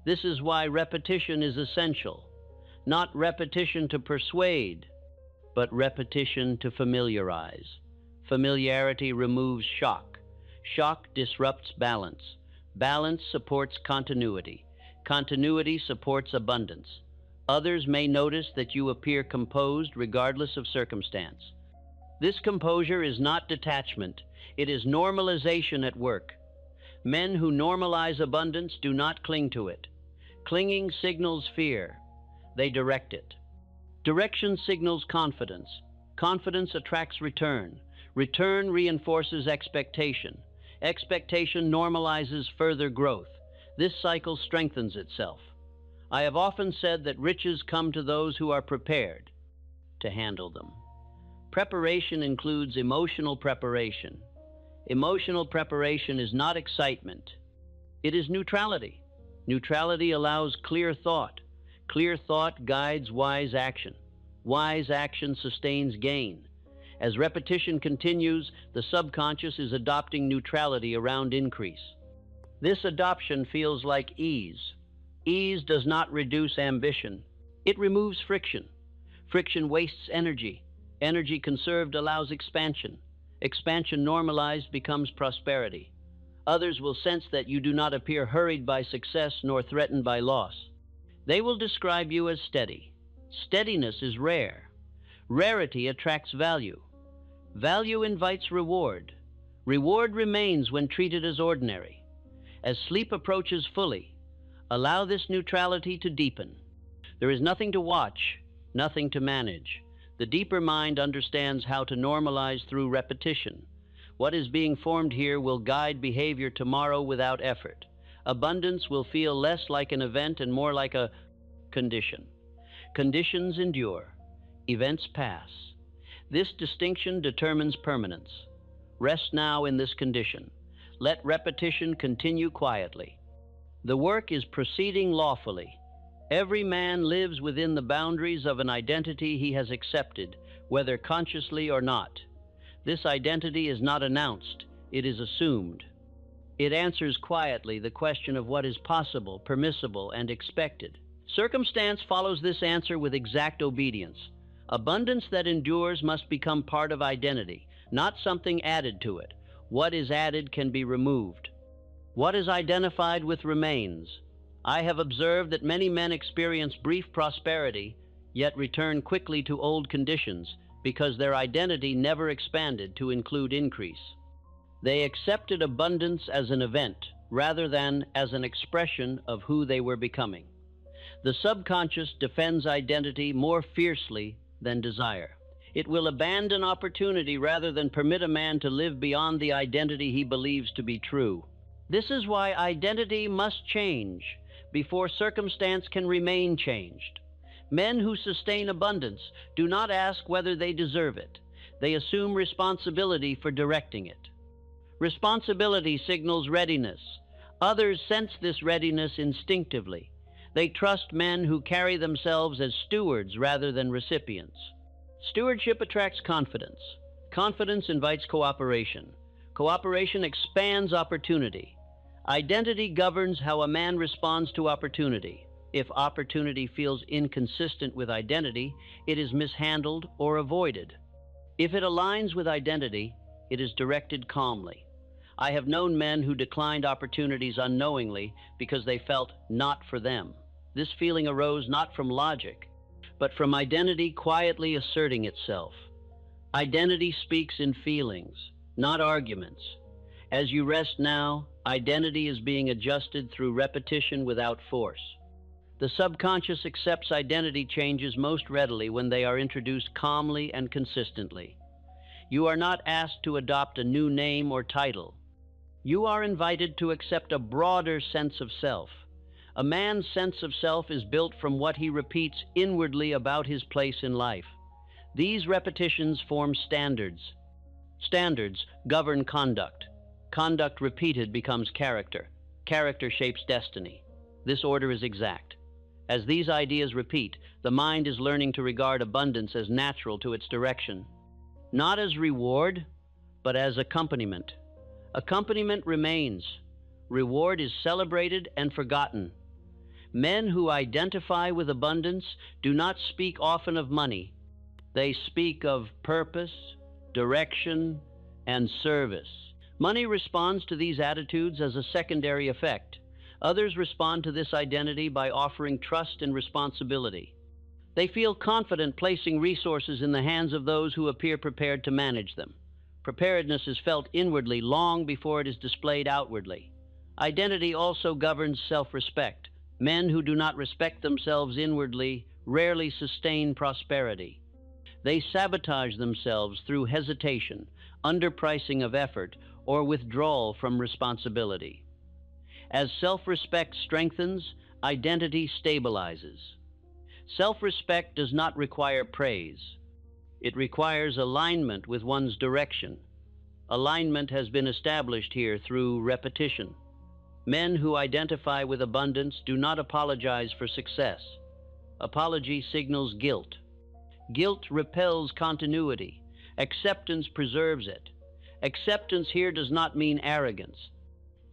This is why repetition is essential. Not repetition to persuade, but repetition to familiarize. Familiarity removes shock. Shock disrupts balance. Balance supports continuity. Continuity supports abundance. Others may notice that you appear composed regardless of circumstance. This composure is not detachment. It is normalization at work. Men who normalize abundance do not cling to it. Clinging signals fear. They direct it. Direction signals confidence. Confidence attracts return. Return reinforces expectation. Expectation normalizes further growth. This cycle strengthens itself. I have often said that riches come to those who are prepared to handle them. Preparation includes emotional preparation. Emotional preparation is not excitement. It is neutrality. Neutrality allows clear thought. Clear thought guides wise action. Wise action sustains gain. As repetition continues, the subconscious is adopting neutrality around increase. This adoption feels like ease. Ease does not reduce ambition. It removes friction. Friction wastes energy. Energy conserved allows expansion. Expansion normalized becomes prosperity. Others will sense that you do not appear hurried by success nor threatened by loss. They will describe you as steady. Steadiness is rare. Rarity attracts value. Value invites reward. Reward remains when treated as ordinary. As sleep approaches fully, allow this neutrality to deepen. There is nothing to watch, nothing to manage. The deeper mind understands how to normalize through repetition. What is being formed here will guide behavior tomorrow without effort. Abundance will feel less like an event and more like a condition. Conditions endure. Events pass. This distinction determines permanence. Rest now in this condition. Let repetition continue quietly. The work is proceeding lawfully. Every man lives within the boundaries of an identity he has accepted, whether consciously or not. This identity is not announced, it is assumed. It answers quietly the question of what is possible, permissible, and expected. Circumstance follows this answer with exact obedience. Abundance that endures must become part of identity, not something added to it. What is added can be removed. What is identified with remains. I have observed that many men experience brief prosperity, yet return quickly to old conditions because their identity never expanded to include increase. They accepted abundance as an event rather than as an expression of who they were becoming. The subconscious defends identity more fiercely than desire. It will abandon opportunity rather than permit a man to live beyond the identity he believes to be true. This is why identity must change before circumstance can remain changed. Men who sustain abundance do not ask whether they deserve it. They assume responsibility for directing it. Responsibility signals readiness. Others sense this readiness instinctively. They trust men who carry themselves as stewards rather than recipients. Stewardship attracts confidence. Confidence invites cooperation. Cooperation expands opportunity. Identity governs how a man responds to opportunity. If opportunity feels inconsistent with identity, it is mishandled or avoided. If it aligns with identity, it is directed calmly. I have known men who declined opportunities unknowingly because they felt not for them. This feeling arose not from logic, but from identity quietly asserting itself. Identity speaks in feelings, not arguments. As you rest now, identity is being adjusted through repetition without force. The subconscious accepts identity changes most readily when they are introduced calmly and consistently. You are not asked to adopt a new name or title. You are invited to accept a broader sense of self. A man's sense of self is built from what he repeats inwardly about his place in life. These repetitions form standards. Standards govern conduct. Conduct repeated becomes character. Character shapes destiny. This order is exact. As these ideas repeat, the mind is learning to regard abundance as natural to its direction. Not as reward, but as accompaniment. Accompaniment remains. Reward is celebrated and forgotten. Men who identify with abundance do not speak often of money. They speak of purpose, direction, and service. Money responds to these attitudes as a secondary effect. Others respond to this identity by offering trust and responsibility. They feel confident placing resources in the hands of those who appear prepared to manage them. Preparedness is felt inwardly long before it is displayed outwardly. Identity also governs self-respect. Men who do not respect themselves inwardly rarely sustain prosperity. They sabotage themselves through hesitation, underpricing of effort, or withdrawal from responsibility. As self-respect strengthens, identity stabilizes. Self-respect does not require praise. It requires alignment with one's direction. Alignment has been established here through repetition. Men who identify with abundance do not apologize for success. Apology signals guilt. Guilt repels continuity. Acceptance preserves it. Acceptance here does not mean arrogance.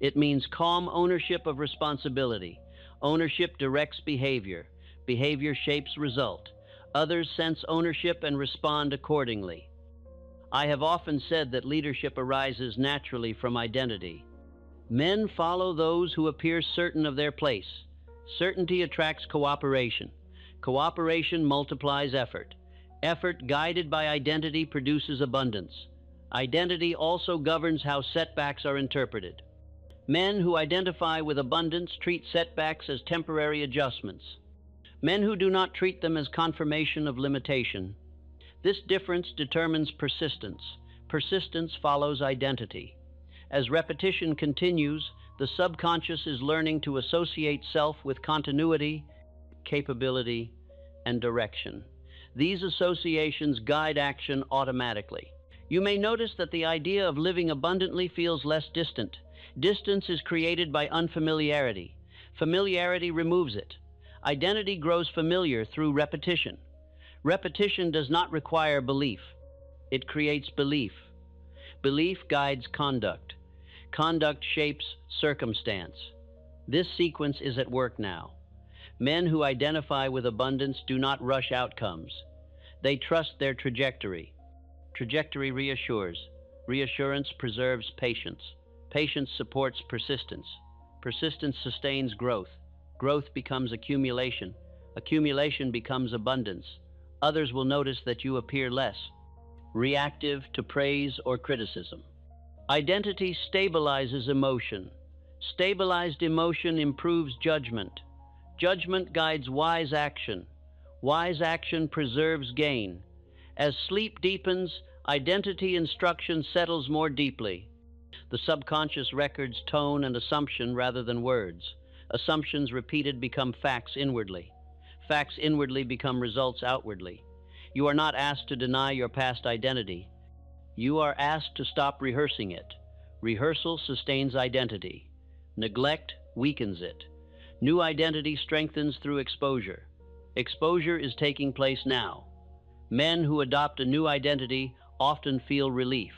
It means calm ownership of responsibility. Ownership directs behavior. Behavior shapes result. Others sense ownership and respond accordingly. I have often said that leadership arises naturally from identity. Men follow those who appear certain of their place. Certainty attracts cooperation. Cooperation multiplies effort. Effort guided by identity produces abundance. Identity also governs how setbacks are interpreted. Men who identify with abundance treat setbacks as temporary adjustments. Men who do not treat them as confirmation of limitation. This difference determines persistence. Persistence follows identity. As repetition continues, the subconscious is learning to associate self with continuity, capability, and direction. These associations guide action automatically. You may notice that the idea of living abundantly feels less distant. Distance is created by unfamiliarity. Familiarity removes it. Identity grows familiar through repetition. Repetition does not require belief. It creates belief. Belief guides conduct. Conduct shapes circumstance. This sequence is at work now. Men who identify with abundance do not rush outcomes. They trust their trajectory. Trajectory reassures. Reassurance preserves patience. Patience supports persistence. Persistence sustains growth. Growth becomes accumulation. Accumulation becomes abundance. Others will notice that you appear less reactive to praise or criticism. Identity stabilizes emotion. Stabilized emotion improves judgment. Judgment guides wise action. Wise action preserves gain. As sleep deepens, identity instruction settles more deeply. The subconscious records tone and assumption rather than words. Assumptions repeated become facts inwardly. Facts inwardly become results outwardly. You are not asked to deny your past identity. You are asked to stop rehearsing it. Rehearsal sustains identity. Neglect weakens it. New identity strengthens through exposure. Exposure is taking place now. Men who adopt a new identity often feel relief.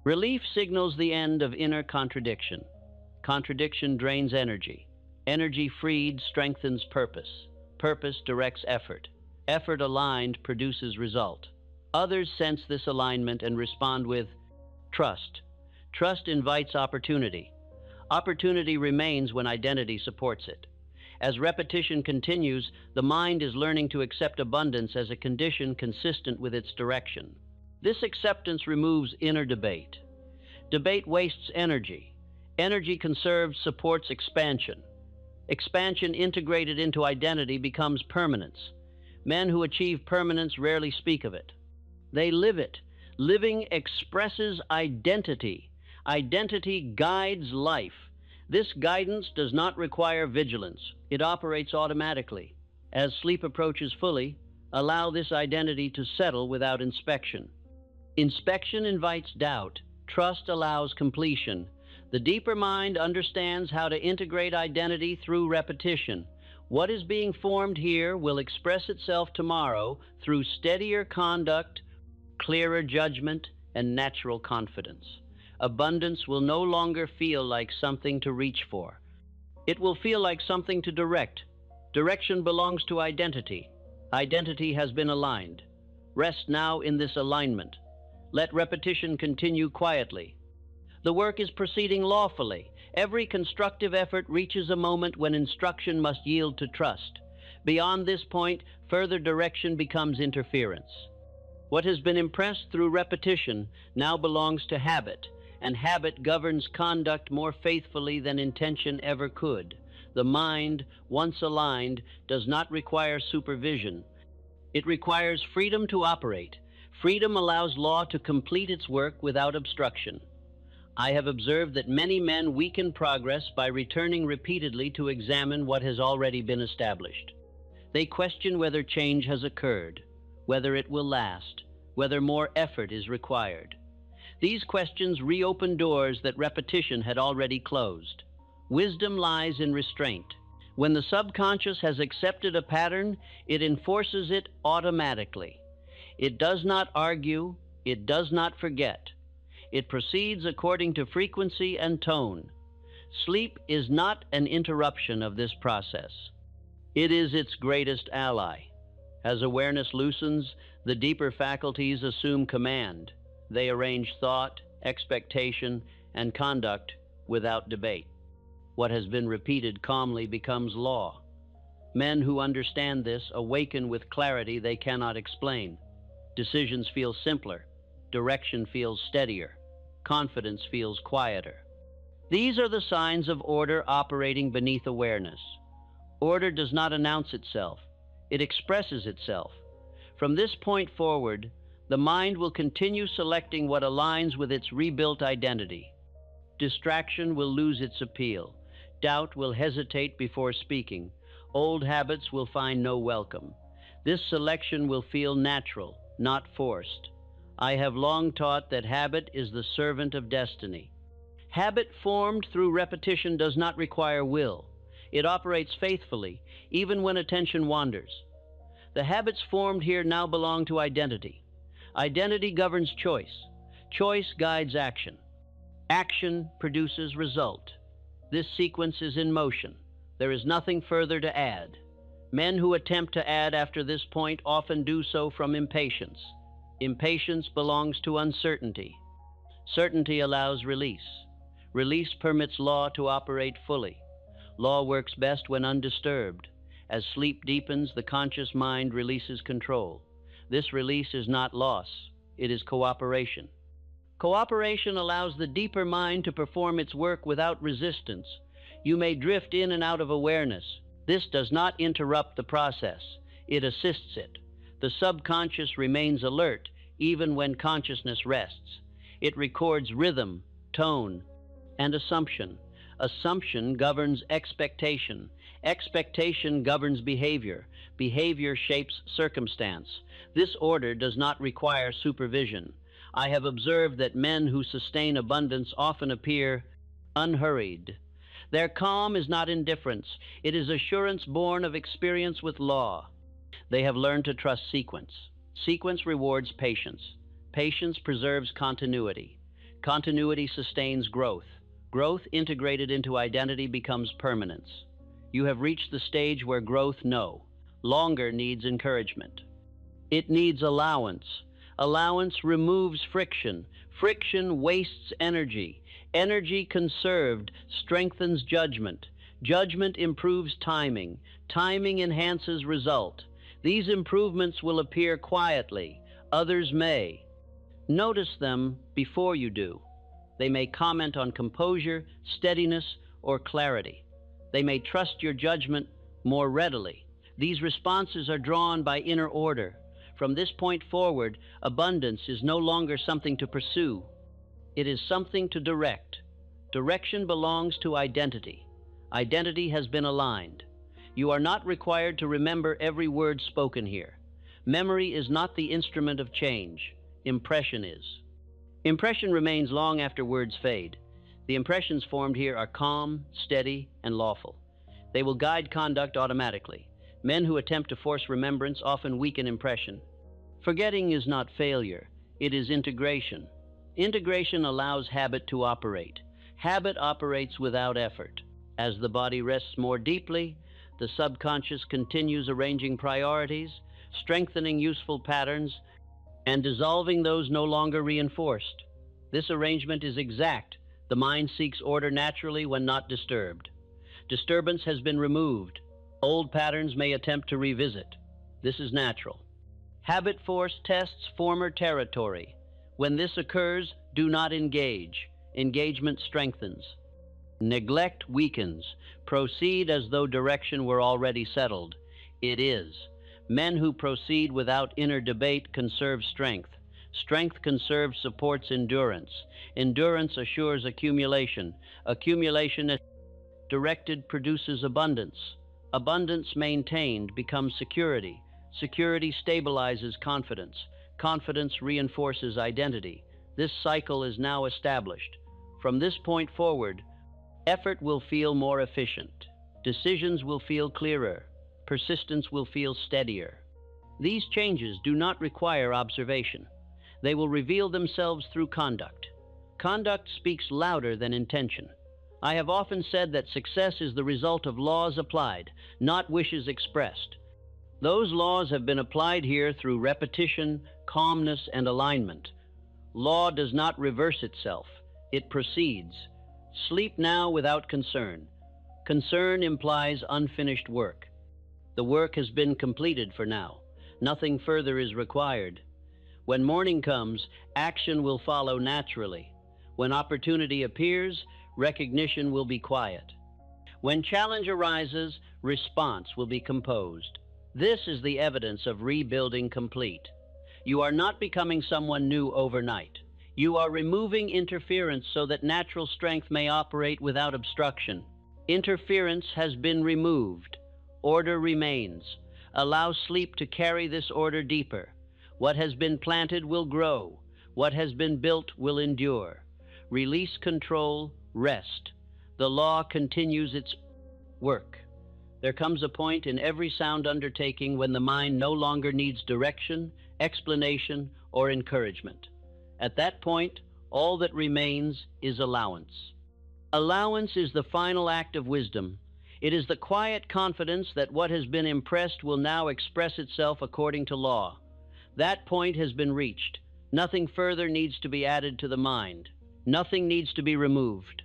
Relief signals the end of inner contradiction. Contradiction drains energy. Energy freed strengthens purpose. Purpose directs effort. Effort aligned produces result. Others sense this alignment and respond with trust. Trust invites opportunity. Opportunity remains when identity supports it. As repetition continues, the mind is learning to accept abundance as a condition consistent with its direction. This acceptance removes inner debate. Debate wastes energy. Energy conserved supports expansion. Expansion integrated into identity becomes permanence. Men who achieve permanence rarely speak of it. They live it. Living expresses identity. Identity guides life. This guidance does not require vigilance. It operates automatically. As sleep approaches fully, allow this identity to settle without inspection. Inspection invites doubt. Trust allows completion. The deeper mind understands how to integrate identity through repetition. What is being formed here will express itself tomorrow through steadier conduct, clearer judgment, and natural confidence. Abundance will no longer feel like something to reach for. It will feel like something to direct. Direction belongs to identity. Identity has been aligned. Rest now in this alignment. Let repetition continue quietly. The work is proceeding lawfully. Every constructive effort reaches a moment when instruction must yield to trust. Beyond this point, further direction becomes interference. What has been impressed through repetition now belongs to habit, and habit governs conduct more faithfully than intention ever could. The mind, once aligned, does not require supervision. It requires freedom to operate. Freedom allows law to complete its work without obstruction. I have observed that many men weaken progress by returning repeatedly to examine what has already been established. They question whether change has occurred, whether it will last, whether more effort is required. These questions reopen doors that repetition had already closed. Wisdom lies in restraint. When the subconscious has accepted a pattern, it enforces it automatically. It does not argue, it does not forget. It proceeds according to frequency and tone. Sleep is not an interruption of this process. It is its greatest ally. As awareness loosens, the deeper faculties assume command. They arrange thought, expectation, and conduct without debate. What has been repeated calmly becomes law. Men who understand this awaken with clarity they cannot explain. Decisions feel simpler. Direction feels steadier. Confidence feels quieter. These are the signs of order operating beneath awareness. Order does not announce itself. It expresses itself. From this point forward, the mind will continue selecting what aligns with its rebuilt identity. Distraction will lose its appeal. Doubt will hesitate before speaking. Old habits will find no welcome. This selection will feel natural, not forced. I have long taught that habit is the servant of destiny. Habit formed through repetition does not require will. It operates faithfully, even when attention wanders. The habits formed here now belong to identity. Identity governs choice. Choice guides action. Action produces result. This sequence is in motion. There is nothing further to add. Men who attempt to add after this point often do so from impatience. Impatience belongs to uncertainty. Certainty allows release. Release permits law to operate fully. Law works best when undisturbed. As sleep deepens, the conscious mind releases control. This release is not loss. It is cooperation. Cooperation allows the deeper mind to perform its work without resistance. You may drift in and out of awareness. This does not interrupt the process. It assists it. The subconscious remains alert even when consciousness rests. It records rhythm, tone, and assumption. Assumption governs expectation. Expectation governs behavior. Behavior shapes circumstance. This order does not require supervision. I have observed that men who sustain abundance often appear unhurried. Their calm is not indifference. It is assurance born of experience with law. They have learned to trust sequence. Sequence rewards patience. Patience preserves continuity. Continuity sustains growth. Growth integrated into identity becomes permanence. You have reached the stage where growth no longer needs encouragement. It needs allowance. Allowance removes friction. Friction wastes energy. Energy conserved strengthens judgment. Judgment improves timing. Timing enhances result. These improvements will appear quietly. Others may. Notice them before you do. They may comment on composure, steadiness, or clarity. They may trust your judgment more readily. These responses are drawn by inner order. From this point forward, abundance is no longer something to pursue. It is something to direct. Direction belongs to identity. Identity has been aligned. You are not required to remember every word spoken here. Memory is not the instrument of change. Impression is. Impression remains long after words fade. The impressions formed here are calm, steady, and lawful. They will guide conduct automatically. Men who attempt to force remembrance often weaken impression. Forgetting is not failure. It is integration. Integration allows habit to operate. Habit operates without effort. As the body rests more deeply, the subconscious continues arranging priorities, strengthening useful patterns, and dissolving those no longer reinforced. This arrangement is exact. The mind seeks order naturally when not disturbed. Disturbance has been removed. Old patterns may attempt to revisit. This is natural. Habit force tests former territory. When this occurs, do not engage. Engagement strengthens. Neglect weakens. Proceed as though direction were already settled. It is. Men who proceed without inner debate conserve strength. Strength conserved supports endurance. Endurance assures accumulation. Accumulation directed produces abundance. Abundance maintained becomes security. Security stabilizes confidence. Confidence reinforces identity. This cycle is now established. From this point forward, effort will feel more efficient. Decisions will feel clearer. Persistence will feel steadier. These changes do not require observation. They will reveal themselves through conduct. Conduct speaks louder than intention. I have often said that success is the result of laws applied, not wishes expressed. Those laws have been applied here through repetition, calmness, and alignment. Law does not reverse itself. It proceeds. Sleep now without concern. Concern implies unfinished work. The work has been completed for now. Nothing further is required. When morning comes, action will follow naturally. When opportunity appears, recognition will be quiet. When challenge arises, response will be composed. This is the evidence of rebuilding complete. You are not becoming someone new overnight. You are removing interference so that natural strength may operate without obstruction. Interference has been removed. Order remains. Allow sleep to carry this order deeper. What has been planted will grow. What has been built will endure. Release control, rest. The law continues its work. There comes a point in every sound undertaking when the mind no longer needs direction, explanation, or encouragement. At that point, all that remains is allowance. Allowance is the final act of wisdom. It is the quiet confidence that what has been impressed will now express itself according to law. That point has been reached. Nothing further needs to be added to the mind. Nothing needs to be removed.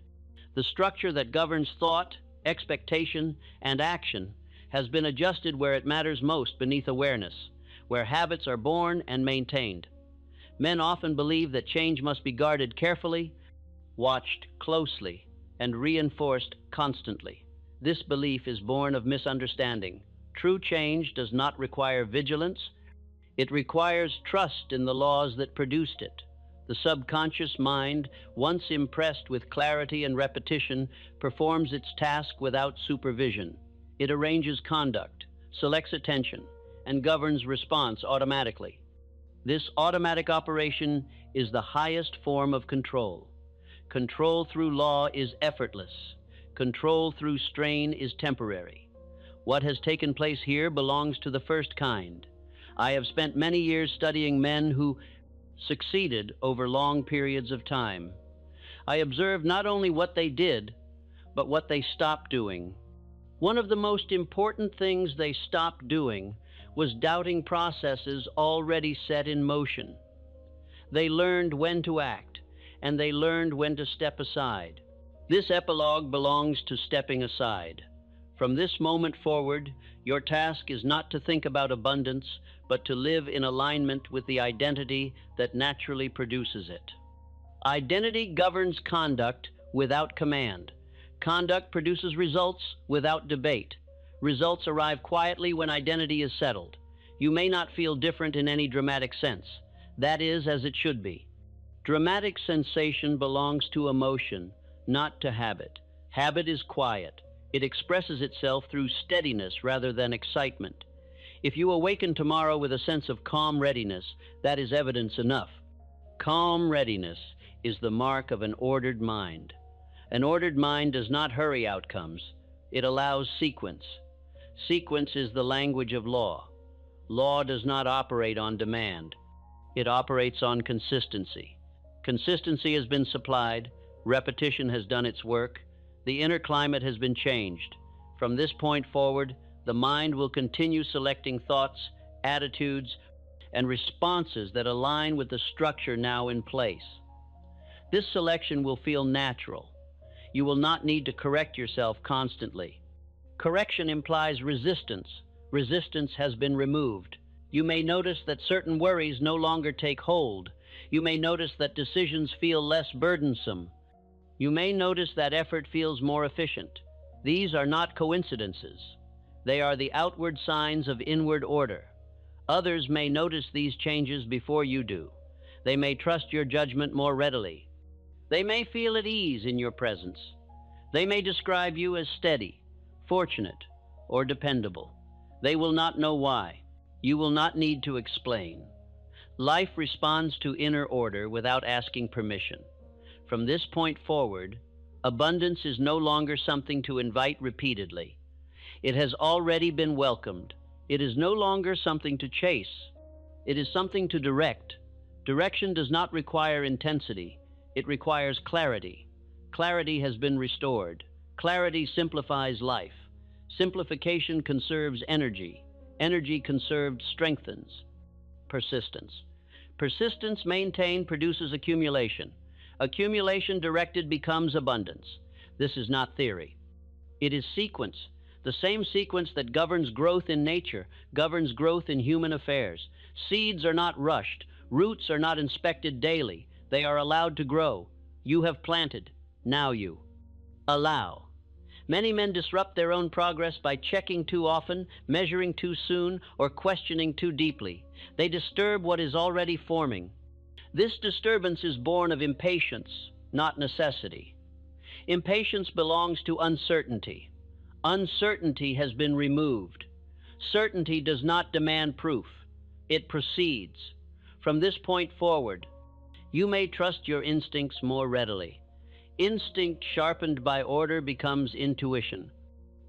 The structure that governs thought, expectation, and action has been adjusted where it matters most beneath awareness, where habits are born and maintained. Men often believe that change must be guarded carefully, watched closely, and reinforced constantly. This belief is born of misunderstanding. True change does not require vigilance. It requires trust in the laws that produced it. The subconscious mind, once impressed with clarity and repetition, performs its task without supervision. It arranges conduct, selects attention, and governs response automatically. This automatic operation is the highest form of control. Control through law is effortless. Control through strain is temporary. What has taken place here belongs to the first kind. I have spent many years studying men who succeeded over long periods of time. I observed not only what they did, but what they stopped doing. One of the most important things they stopped doing was doubting processes already set in motion. They learned when to act, and they learned when to step aside. This epilogue belongs to stepping aside. From this moment forward, your task is not to think about abundance, but to live in alignment with the identity that naturally produces it. Identity governs conduct without command. Conduct produces results without debate. Results arrive quietly when identity is settled. You may not feel different in any dramatic sense. That is as it should be. Dramatic sensation belongs to emotion, not to habit. Habit is quiet. It expresses itself through steadiness rather than excitement. If you awaken tomorrow with a sense of calm readiness, that is evidence enough. Calm readiness is the mark of an ordered mind. An ordered mind does not hurry outcomes. It allows sequence. Sequence is the language of law. Law does not operate on demand. It operates on consistency. Consistency has been supplied. Repetition has done its work. The inner climate has been changed. From this point forward, the mind will continue selecting thoughts, attitudes, and responses that align with the structure now in place. This selection will feel natural. You will not need to correct yourself constantly. Correction implies resistance. Resistance has been removed. You may notice that certain worries no longer take hold. You may notice that decisions feel less burdensome. You may notice that effort feels more efficient. These are not coincidences. They are the outward signs of inward order. Others may notice these changes before you do. They may trust your judgment more readily. They may feel at ease in your presence. They may describe you as steady, fortunate, or dependable. They will not know why. You will not need to explain. Life responds to inner order without asking permission. From this point forward, abundance is no longer something to invite repeatedly. It has already been welcomed. It is no longer something to chase. It is something to direct. Direction does not require intensity. It requires clarity. Clarity has been restored. Clarity simplifies life. Simplification conserves energy. Energy conserved strengthens. Persistence. Persistence maintained produces accumulation. Accumulation directed becomes abundance. This is not theory. It is sequence. The same sequence that governs growth in nature governs growth in human affairs. Seeds are not rushed. Roots are not inspected daily. They are allowed to grow. You have planted. Now you allow. Many men disrupt their own progress by checking too often, measuring too soon, or questioning too deeply. They disturb what is already forming. This disturbance is born of impatience, not necessity. Impatience belongs to uncertainty. Uncertainty has been removed. Certainty does not demand proof. It proceeds. From this point forward, you may trust your instincts more readily. Instinct sharpened by order becomes intuition.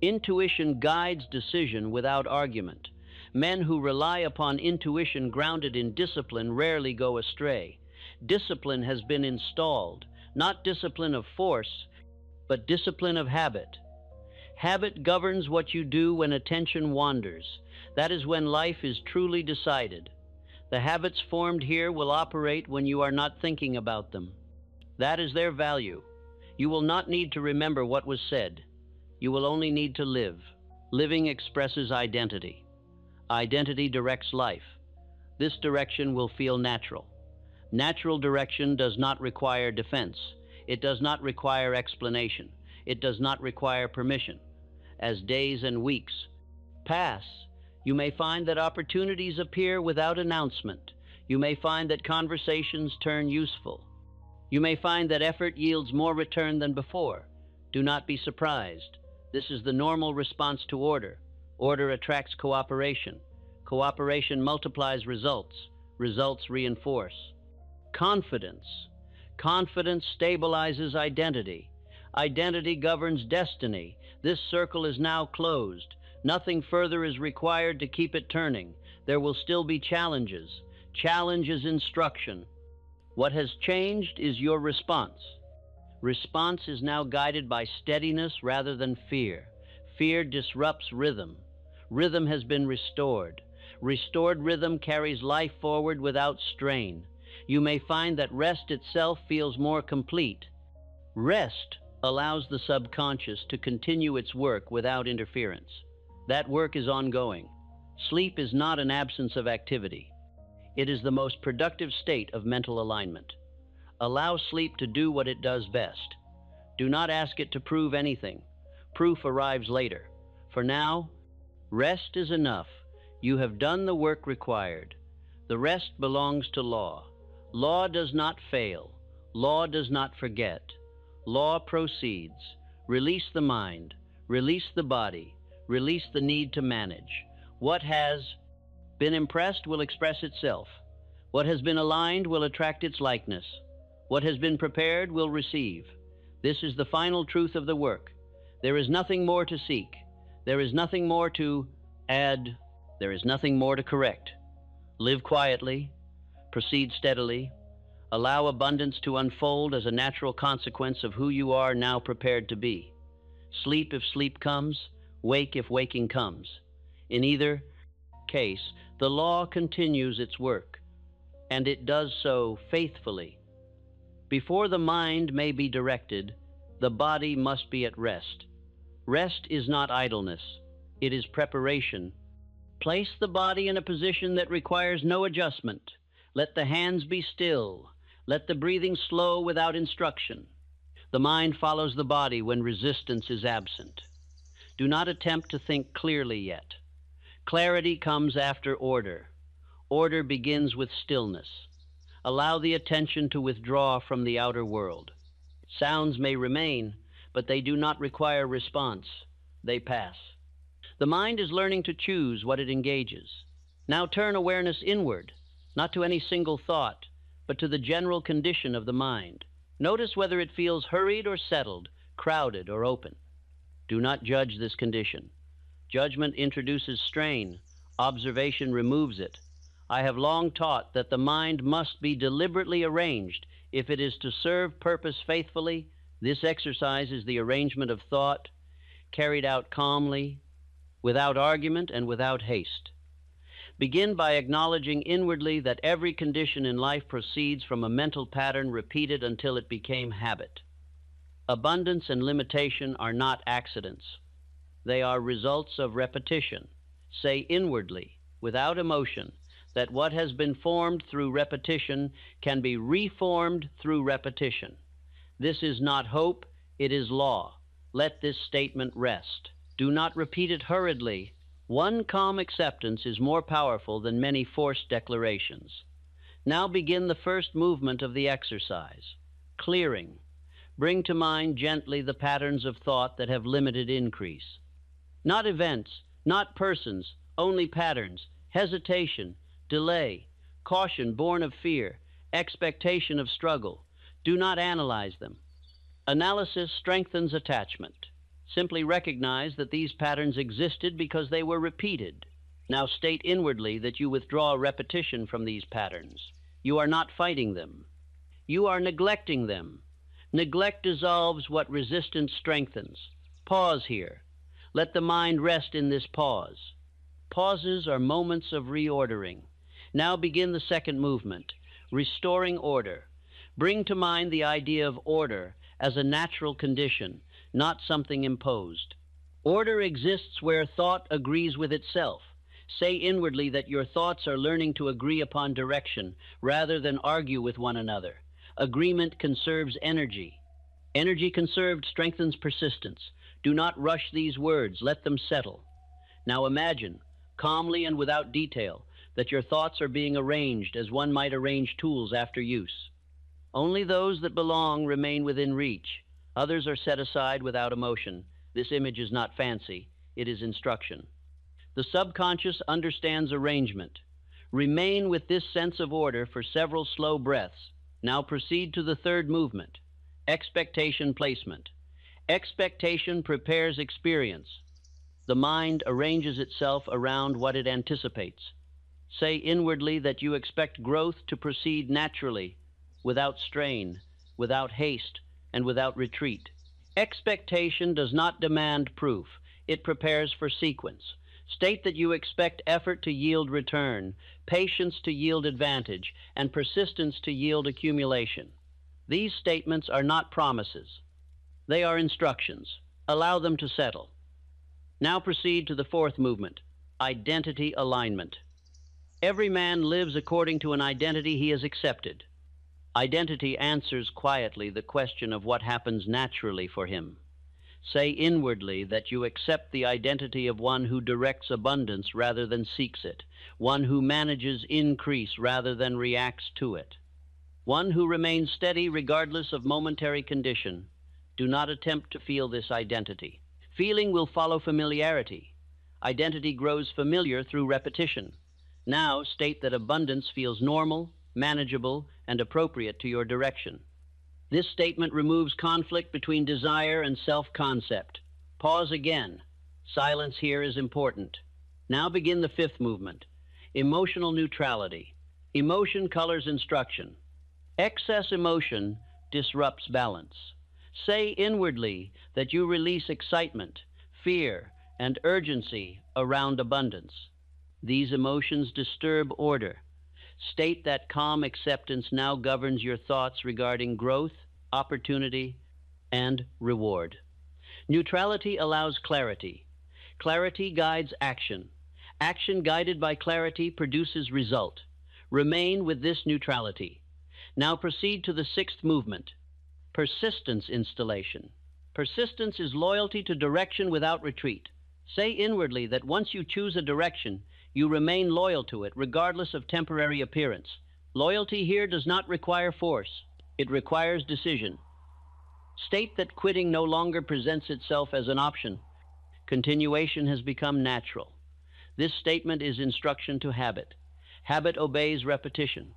Intuition guides decision without argument. Men who rely upon intuition grounded in discipline rarely go astray. Discipline has been installed, not discipline of force, but discipline of habit. Habit governs what you do when attention wanders. That is when life is truly decided. The habits formed here will operate when you are not thinking about them. That is their value. You will not need to remember what was said. You will only need to live. Living expresses identity. Identity directs life. This direction will feel natural. Natural direction does not require defense. It does not require explanation. It does not require permission. As days and weeks pass, you may find that opportunities appear without announcement. You may find that conversations turn useful. You may find that effort yields more return than before. Do not be surprised. This is the normal response to order. Order attracts cooperation. Cooperation multiplies results. Results reinforce. Confidence. Confidence stabilizes identity. Identity governs destiny. This circle is now closed. Nothing further is required to keep it turning. There will still be challenges. Challenge is instruction. What has changed is your response. Response is now guided by steadiness rather than fear. Fear disrupts rhythm. Rhythm has been restored. Restored rhythm carries life forward without strain. You may find that rest itself feels more complete. Rest allows the subconscious to continue its work without interference. That work is ongoing. Sleep is not an absence of activity. It is the most productive state of mental alignment. Allow sleep to do what it does best. Do not ask it to prove anything. Proof arrives later. For now, rest is enough. You have done the work required. The rest belongs to law. Law does not fail. Law does not forget. Law proceeds. Release the mind. Release the body. Release the need to manage. What has been impressed will express itself. What has been aligned will attract its likeness. What has been prepared will receive. This is the final truth of the work. There is nothing more to seek. There is nothing more to add. There is nothing more to correct. Live quietly. Proceed steadily. Allow abundance to unfold as a natural consequence of who you are now prepared to be. Sleep if sleep comes. Wake if waking comes. In either case, the law continues its work, and it does so faithfully. Before the mind may be directed, the body must be at rest. Rest is not idleness. It is preparation. Place the body in a position that requires no adjustment. Let the hands be still. Let the breathing slow without instruction. The mind follows the body when resistance is absent. Do not attempt to think clearly yet. Clarity comes after order. Order begins with stillness. Allow the attention to withdraw from the outer world. Sounds may remain, but they do not require response. They pass. The mind is learning to choose what it engages. Now turn awareness inward, not to any single thought, but to the general condition of the mind. Notice whether it feels hurried or settled, crowded or open. Do not judge this condition. Judgment introduces strain. Observation removes it. I have long taught that the mind must be deliberately arranged if it is to serve purpose faithfully. This exercise is the arrangement of thought, carried out calmly, without argument and without haste. Begin by acknowledging inwardly that every condition in life proceeds from a mental pattern repeated until it became habit. Abundance and limitation are not accidents. They are results of repetition. Say inwardly, without emotion, that what has been formed through repetition can be reformed through repetition. This is not hope, it is law. Let this statement rest. Do not repeat it hurriedly. One calm acceptance is more powerful than many forced declarations. Now begin the first movement of the exercise. Clearing. Bring to mind gently the patterns of thought that have limited increase. Not events, not persons, only patterns, hesitation, delay, caution born of fear, expectation of struggle. Do not analyze them. Analysis strengthens attachment. Simply recognize that these patterns existed because they were repeated. Now state inwardly that you withdraw repetition from these patterns. You are not fighting them. You are neglecting them. Neglect dissolves what resistance strengthens. Pause here. Let the mind rest in this pause. Pauses are moments of reordering. Now begin the second movement, restoring order. Bring to mind the idea of order as a natural condition, not something imposed. Order exists where thought agrees with itself. Say inwardly that your thoughts are learning to agree upon direction rather than argue with one another. Agreement conserves energy. Energy conserved strengthens persistence. Do not rush these words. Let them settle. Now imagine, calmly and without detail, that your thoughts are being arranged as one might arrange tools after use. Only those that belong remain within reach. Others are set aside without emotion. This image is not fancy. It is instruction. The subconscious understands arrangement. Remain with this sense of order for several slow breaths. Now proceed to the third movement, expectation placement. Expectation prepares experience. The mind arranges itself around what it anticipates. Say inwardly that you expect growth to proceed naturally, without strain, without haste, and without retreat. Expectation does not demand proof. It prepares for sequence. State that you expect effort to yield return, patience to yield advantage, and persistence to yield accumulation. These statements are not promises. They are instructions. Allow them to settle. Now proceed to the fourth movement, identity alignment. Every man lives according to an identity he has accepted. Identity answers quietly the question of what happens naturally for him. Say inwardly that you accept the identity of one who directs abundance rather than seeks it, one who manages increase rather than reacts to it, one who remains steady regardless of momentary condition. Do not attempt to feel this identity. Feeling will follow familiarity. Identity grows familiar through repetition. Now state that abundance feels normal, manageable, and appropriate to your direction. This statement removes conflict between desire and self-concept. Pause again. Silence here is important. Now begin the fifth movement. Emotional neutrality. Emotion colors instruction. Excess emotion disrupts balance. Say inwardly that you release excitement, fear, and urgency around abundance. These emotions disturb order. State that calm acceptance now governs your thoughts regarding growth, opportunity, and reward. Neutrality allows clarity. Clarity guides action. Action guided by clarity produces result. Remain with this neutrality. Now proceed to the sixth movement, persistence installation. Persistence is loyalty to direction without retreat. Say inwardly that once you choose a direction, you remain loyal to it regardless of temporary appearance. Loyalty here does not require force. It requires decision. State that quitting no longer presents itself as an option. Continuation has become natural. This statement is instruction to habit. Habit obeys repetition.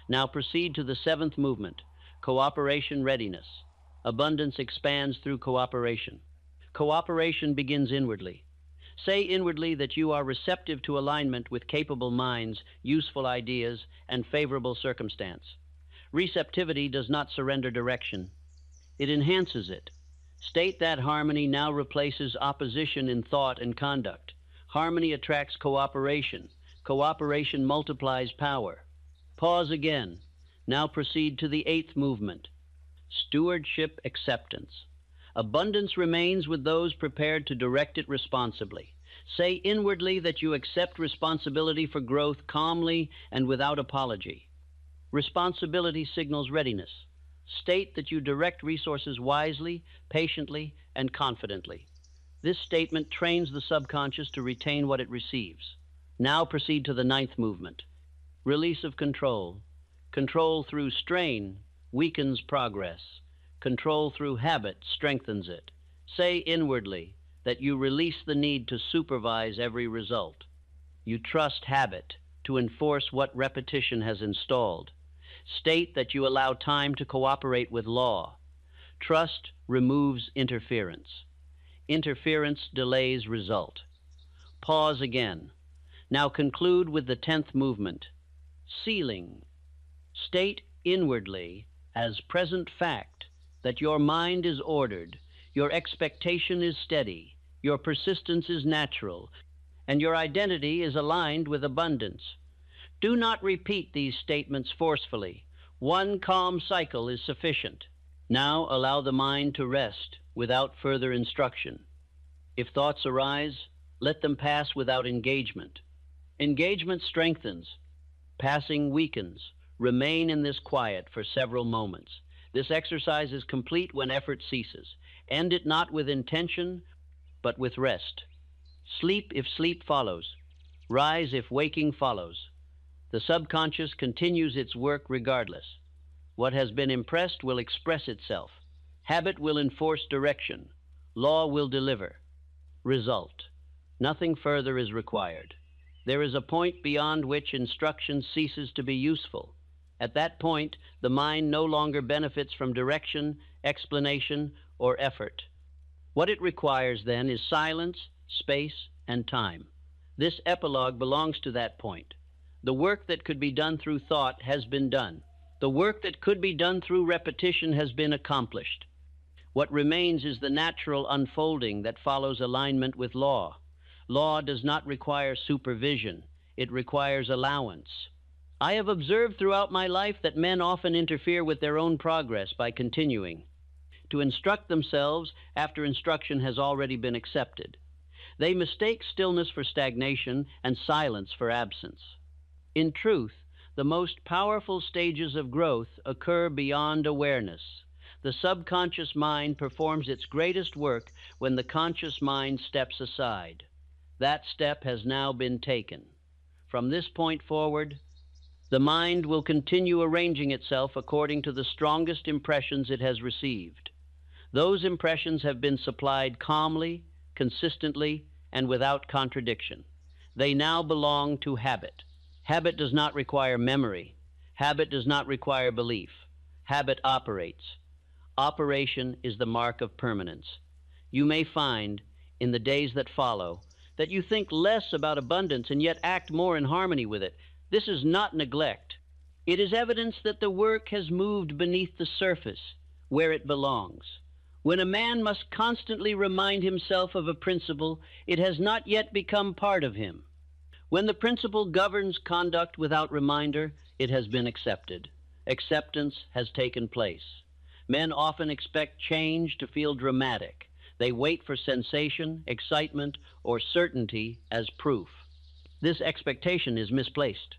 Now proceed to the seventh movement, cooperation readiness. Abundance expands through cooperation. Cooperation begins inwardly. Say inwardly that you are receptive to alignment with capable minds, useful ideas, and favorable circumstance. Receptivity does not surrender direction. It enhances it. State that harmony now replaces opposition in thought and conduct. Harmony attracts cooperation. Cooperation multiplies power. Pause again. Now proceed to the eighth movement, stewardship acceptance. Abundance remains with those prepared to direct it responsibly. Say inwardly that you accept responsibility for growth calmly and without apology. Responsibility signals readiness. State that you direct resources wisely, patiently, and confidently. This statement trains the subconscious to retain what it receives. Now proceed to the ninth movement, release of control. Control through strain weakens progress. Control through habit strengthens it. Say inwardly that you release the need to supervise every result. You trust habit to enforce what repetition has installed. State that you allow time to cooperate with law. Trust removes interference. Interference delays result. Pause again. Now conclude with the 10th movement, sealing. State inwardly as present fact that your mind is ordered, your expectation is steady, your persistence is natural, and your identity is aligned with abundance. Do not repeat these statements forcefully. One calm cycle is sufficient. Now allow the mind to rest without further instruction. If thoughts arise, let them pass without engagement. Engagement strengthens. Passing weakens. Remain in this quiet for several moments. This exercise is complete when effort ceases. End it not with intention, but with rest. Sleep if sleep follows. Rise if waking follows. The subconscious continues its work regardless. What has been impressed will express itself. Habit will enforce direction. Law will deliver. Result. Nothing further is required. There is a point beyond which instruction ceases to be useful. At that point, the mind no longer benefits from direction, explanation, or effort. What it requires then is silence, space, and time. This epilogue belongs to that point. The work that could be done through thought has been done. The work that could be done through repetition has been accomplished. What remains is the natural unfolding that follows alignment with law. Law does not require supervision. It requires allowance. I have observed throughout my life that men often interfere with their own progress by continuing to instruct themselves after instruction has already been accepted. They mistake stillness for stagnation and silence for absence. In truth, the most powerful stages of growth occur beyond awareness. The subconscious mind performs its greatest work when the conscious mind steps aside. That step has now been taken. From this point forward, the mind will continue arranging itself according to the strongest impressions it has received. Those impressions have been supplied calmly, consistently, and without contradiction. They now belong to habit. Habit does not require memory. Habit does not require belief. Habit operates. Operation is the mark of permanence. You may find, in the days that follow, that you think less about abundance and yet act more in harmony with it. This is not neglect. It is evidence that the work has moved beneath the surface, where it belongs. When a man must constantly remind himself of a principle, it has not yet become part of him. When the principle governs conduct without reminder, it has been accepted. Acceptance has taken place. Men often expect change to feel dramatic. They wait for sensation, excitement, or certainty as proof. This expectation is misplaced.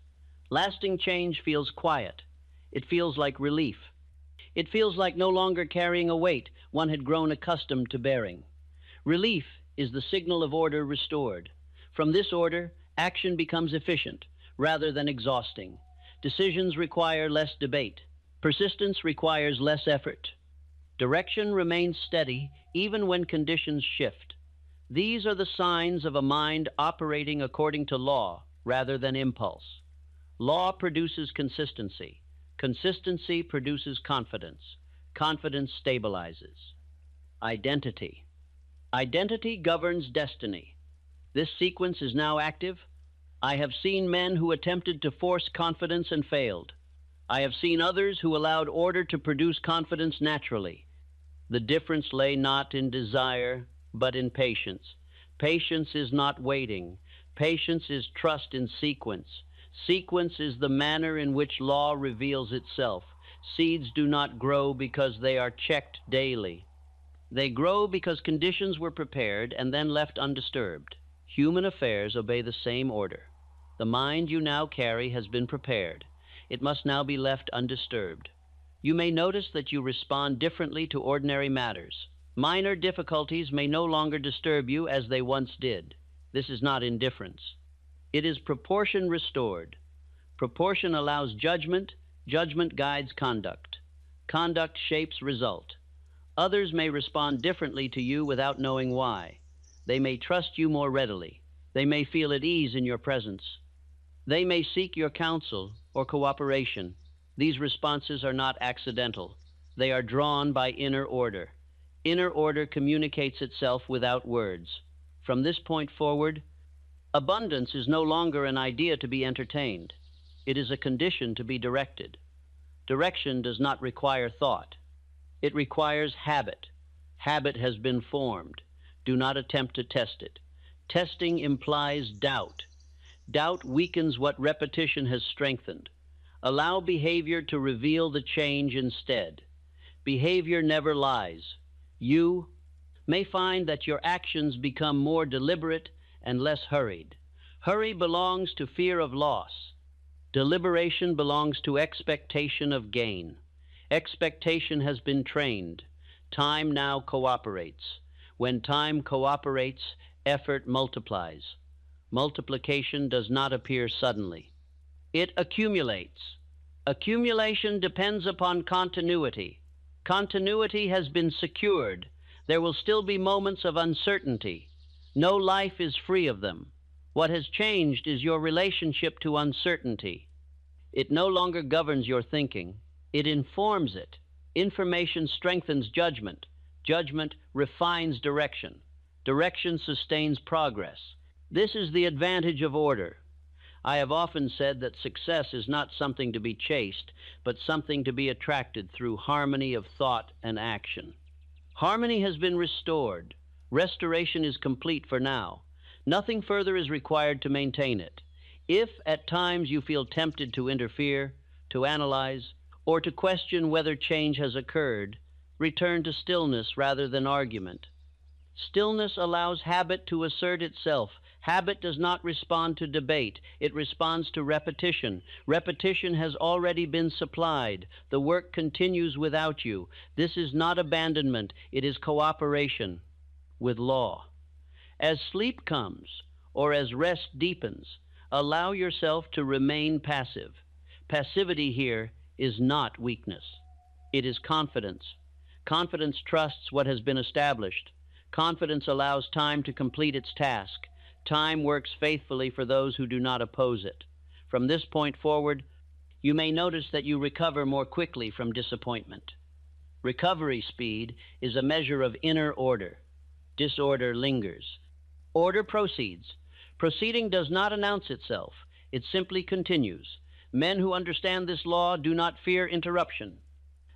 Lasting change feels quiet. It feels like relief. It feels like no longer carrying a weight one had grown accustomed to bearing. Relief is the signal of order restored. From this order, action becomes efficient rather than exhausting. Decisions require less debate. Persistence requires less effort. Direction remains steady even when conditions shift. These are the signs of a mind operating according to law rather than impulse. Law produces consistency. Consistency produces confidence. Confidence stabilizes. Identity. Identity governs destiny. This sequence is now active. I have seen men who attempted to force confidence and failed. I have seen others who allowed order to produce confidence naturally. The difference lay not in desire, but in patience. Patience is not waiting. Patience is trust in sequence. Sequence is the manner in which law reveals itself. Seeds do not grow because they are checked daily. They grow because conditions were prepared and then left undisturbed. Human affairs obey the same order. The mind you now carry has been prepared. It must now be left undisturbed. You may notice that you respond differently to ordinary matters. Minor difficulties may no longer disturb you as they once did. This is not indifference. It is proportion restored. Proportion allows judgment. Judgment guides conduct. Conduct shapes result. Others may respond differently to you without knowing why. They may trust you more readily. They may feel at ease in your presence. They may seek your counsel or cooperation. These responses are not accidental. They are drawn by inner order. Inner order communicates itself without words. From this point forward, abundance is no longer an idea to be entertained. It is a condition to be directed. Direction does not require thought. It requires habit. Habit has been formed. Do not attempt to test it. Testing implies doubt. Doubt weakens what repetition has strengthened. Allow behavior to reveal the change instead. Behavior never lies. You may find that your actions become more deliberate and less hurried. Hurry belongs to fear of loss. Deliberation belongs to expectation of gain. Expectation has been trained. Time now cooperates. When time cooperates, effort multiplies. Multiplication does not appear suddenly. It accumulates. Accumulation depends upon continuity. Continuity has been secured. There will still be moments of uncertainty. No life is free of them. What has changed is your relationship to uncertainty. It no longer governs your thinking. It informs it. Information strengthens judgment. Judgment refines direction. Direction sustains progress. This is the advantage of order. I have often said that success is not something to be chased, but something to be attracted through harmony of thought and action. Harmony has been restored. Restoration is complete for now. Nothing further is required to maintain it. If at times you feel tempted to interfere, to analyze, or to question whether change has occurred, return to stillness rather than argument. Stillness allows habit to assert itself. Habit does not respond to debate. It responds to repetition. Repetition has already been supplied. The work continues without you. This is not abandonment. It is cooperation with law. As sleep comes, or as rest deepens, allow yourself to remain passive. Passivity here is not weakness. It is confidence. Confidence trusts what has been established. Confidence allows time to complete its task. Time works faithfully for those who do not oppose it. From this point forward, you may notice that you recover more quickly from disappointment. Recovery speed is a measure of inner order. Disorder lingers. Order proceeds. Proceeding does not announce itself. It simply continues. Men who understand this law do not fear interruption.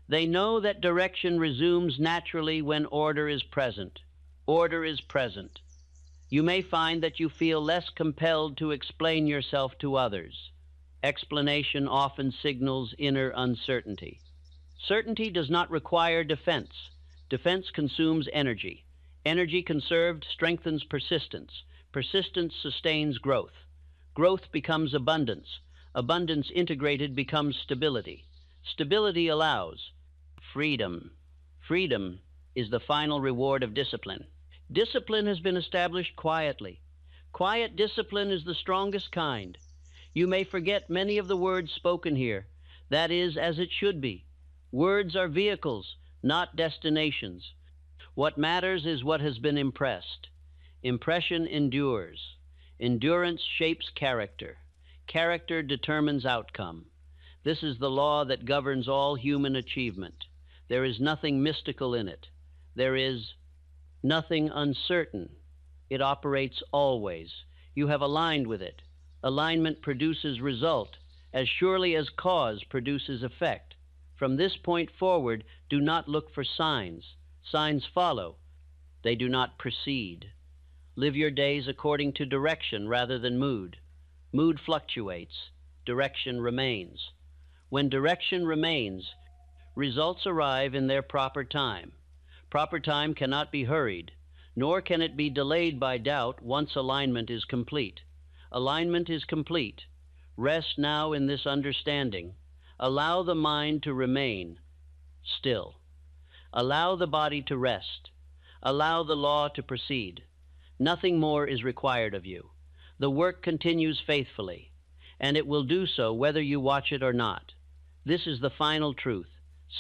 They know that direction resumes naturally when order is present. Order is present. You may find that you feel less compelled to explain yourself to others. Explanation often signals inner uncertainty. Certainty does not require defense. Defense consumes energy. Energy conserved strengthens persistence. Persistence sustains growth. Growth becomes abundance. Abundance integrated becomes stability. Stability allows freedom. Freedom is the final reward of discipline. Discipline has been established quietly. Quiet discipline is the strongest kind. You may forget many of the words spoken here. That is as it should be. Words are vehicles, not destinations. What matters is what has been impressed. Impression endures. Endurance shapes character. Character determines outcome. This is the law that governs all human achievement. There is nothing mystical in it. There is nothing uncertain. It operates always. You have aligned with it. Alignment produces result, as surely as cause produces effect. From this point forward, do not look for signs. Signs follow. They do not precede. Live your days according to direction rather than mood. Mood fluctuates. Direction remains. When direction remains, results arrive in their proper time. Proper time cannot be hurried, nor can it be delayed by doubt once alignment is complete. Alignment is complete. Rest now in this understanding. Allow the mind to remain still. Allow the body to rest. Allow the law to proceed. Nothing more is required of you. The work continues faithfully, and it will do so whether you watch it or not. This is the final truth.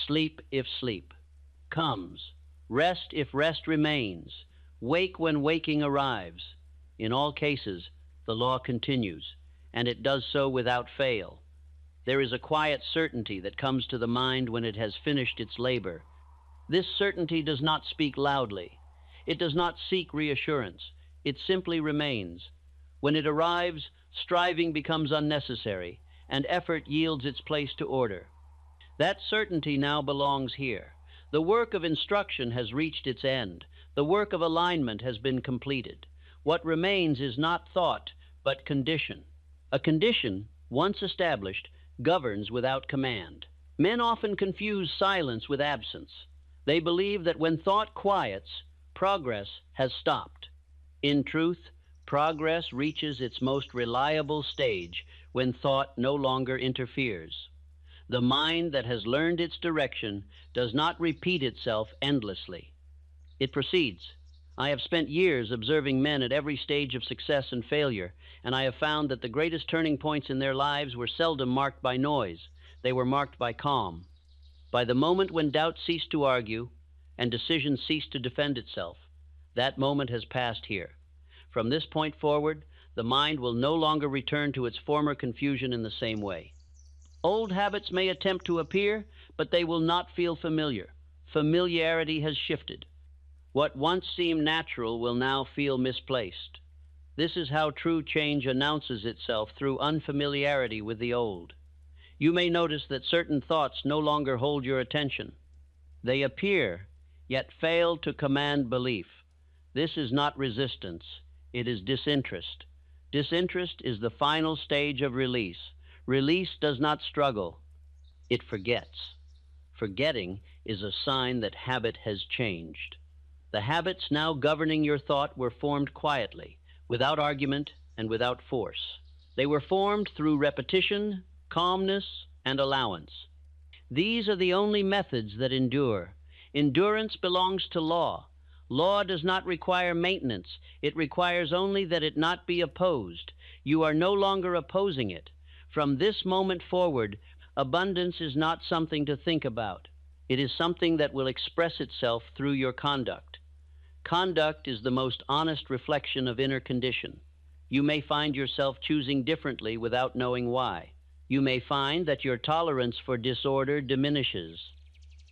Sleep if sleep comes. Rest if rest remains. Wake when waking arrives. In all cases, the law continues, and it does so without fail. There is a quiet certainty that comes to the mind when it has finished its labor. This certainty does not speak loudly. It does not seek reassurance. It simply remains. When it arrives, striving becomes unnecessary, and effort yields its place to order. That certainty now belongs here. The work of instruction has reached its end. The work of alignment has been completed. What remains is not thought, but condition. A condition, once established, governs without command. Men often confuse silence with absence. They believe that when thought quiets, progress has stopped. In truth, progress reaches its most reliable stage when thought no longer interferes. The mind that has learned its direction does not repeat itself endlessly. It proceeds. I have spent years observing men at every stage of success and failure, and I have found that the greatest turning points in their lives were seldom marked by noise. They were marked by calm. By the moment when doubt ceased to argue and decision ceased to defend itself, that moment has passed here. From this point forward, the mind will no longer return to its former confusion in the same way. Old habits may attempt to appear, but they will not feel familiar. Familiarity has shifted. What once seemed natural will now feel misplaced. This is how true change announces itself, through unfamiliarity with the old. You may notice that certain thoughts no longer hold your attention. They appear, yet fail to command belief. This is not resistance. It is disinterest. Disinterest is the final stage of release. Release does not struggle. It forgets. Forgetting is a sign that habit has changed. The habits now governing your thought were formed quietly, without argument and without force. They were formed through repetition, calmness, and allowance. These are the only methods that endure. Endurance belongs to law. Law does not require maintenance. It requires only that it not be opposed. You are no longer opposing it. From this moment forward, abundance is not something to think about. It is something that will express itself through your conduct. Conduct is the most honest reflection of inner condition. You may find yourself choosing differently without knowing why. You may find that your tolerance for disorder diminishes.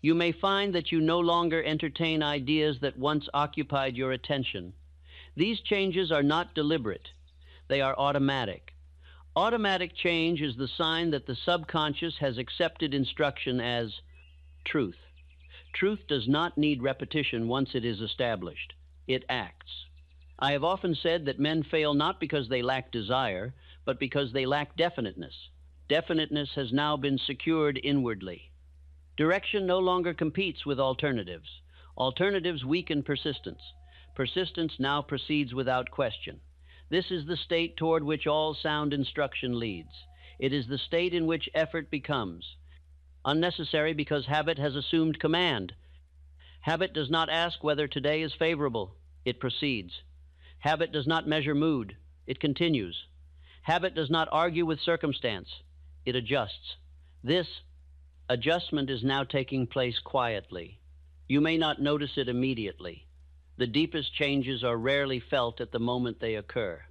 You may find that you no longer entertain ideas that once occupied your attention. These changes are not deliberate. They are automatic. Automatic change is the sign that the subconscious has accepted instruction as truth. Truth does not need repetition once it is established. It acts. I have often said that men fail not because they lack desire, but because they lack definiteness. Definiteness has now been secured inwardly. Direction no longer competes with alternatives. Alternatives weaken persistence. Persistence now proceeds without question. This is the state toward which all sound instruction leads. It is the state in which effort becomes unnecessary because habit has assumed command. Habit does not ask whether today is favorable. It proceeds. Habit does not measure mood. It continues. Habit does not argue with circumstance. It adjusts. This adjustment is now taking place quietly. You may not notice it immediately. The deepest changes are rarely felt at the moment they occur.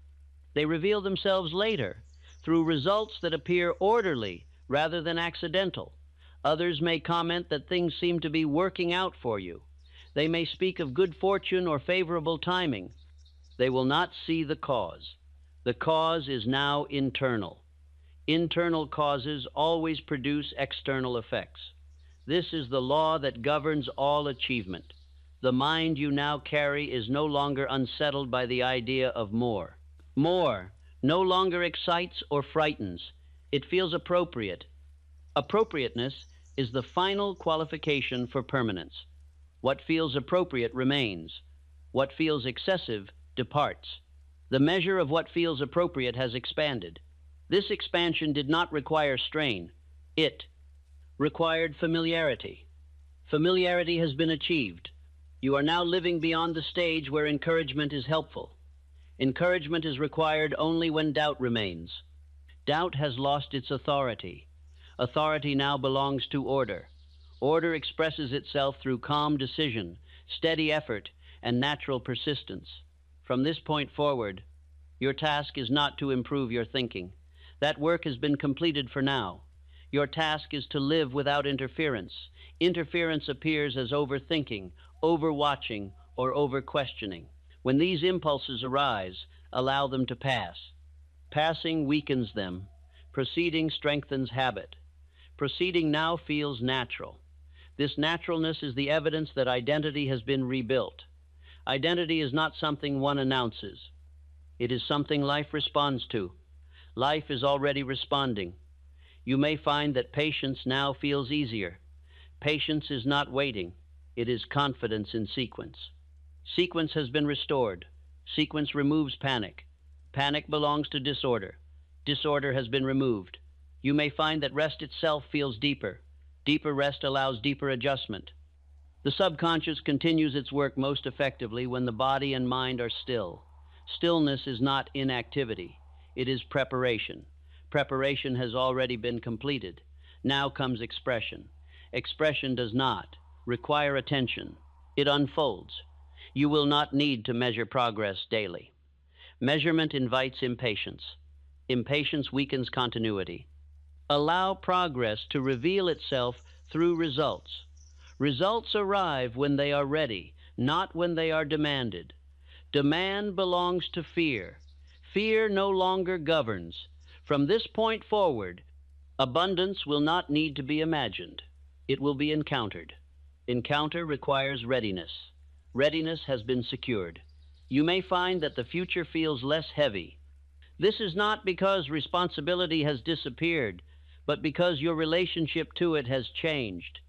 They reveal themselves later through results that appear orderly rather than accidental. Others may comment that things seem to be working out for you. They may speak of good fortune or favorable timing. They will not see the cause. The cause is now internal. Internal causes always produce external effects. This is the law that governs all achievement. The mind you now carry is no longer unsettled by the idea of more. More no longer excites or frightens. It feels appropriate. Appropriateness is the final qualification for permanence. What feels appropriate remains. What feels excessive departs. The measure of what feels appropriate has expanded. This expansion did not require strain. It required familiarity. Familiarity has been achieved. You are now living beyond the stage where encouragement is helpful. Encouragement is required only when doubt remains. Doubt has lost its authority. Authority now belongs to order. Order expresses itself through calm decision, steady effort, and natural persistence. From this point forward, your task is not to improve your thinking. That work has been completed for now. Your task is to live without interference. Interference appears as overthinking, overwatching, or over-questioning. When these impulses arise, allow them to pass. Passing weakens them. Proceeding strengthens habit. Proceeding now feels natural. This naturalness is the evidence that identity has been rebuilt. Identity is not something one announces. It is something life responds to. Life is already responding. You may find that patience now feels easier. Patience is not waiting. It is confidence in sequence. Sequence has been restored. Sequence removes panic. Panic belongs to disorder. Disorder has been removed. You may find that rest itself feels deeper. Deeper rest allows deeper adjustment. The subconscious continues its work most effectively when the body and mind are still. Stillness is not inactivity. It is preparation. Preparation has already been completed. Now comes expression. Expression does not require attention. It unfolds. You will not need to measure progress daily. Measurement invites impatience. Impatience weakens continuity. Allow progress to reveal itself through results. Results arrive when they are ready, not when they are demanded. Demand belongs to fear. Fear no longer governs. From this point forward, abundance will not need to be imagined. It will be encountered. Encounter requires readiness. Readiness has been secured. You may find that the future feels less heavy. This is not because responsibility has disappeared, but because your relationship to it has changed.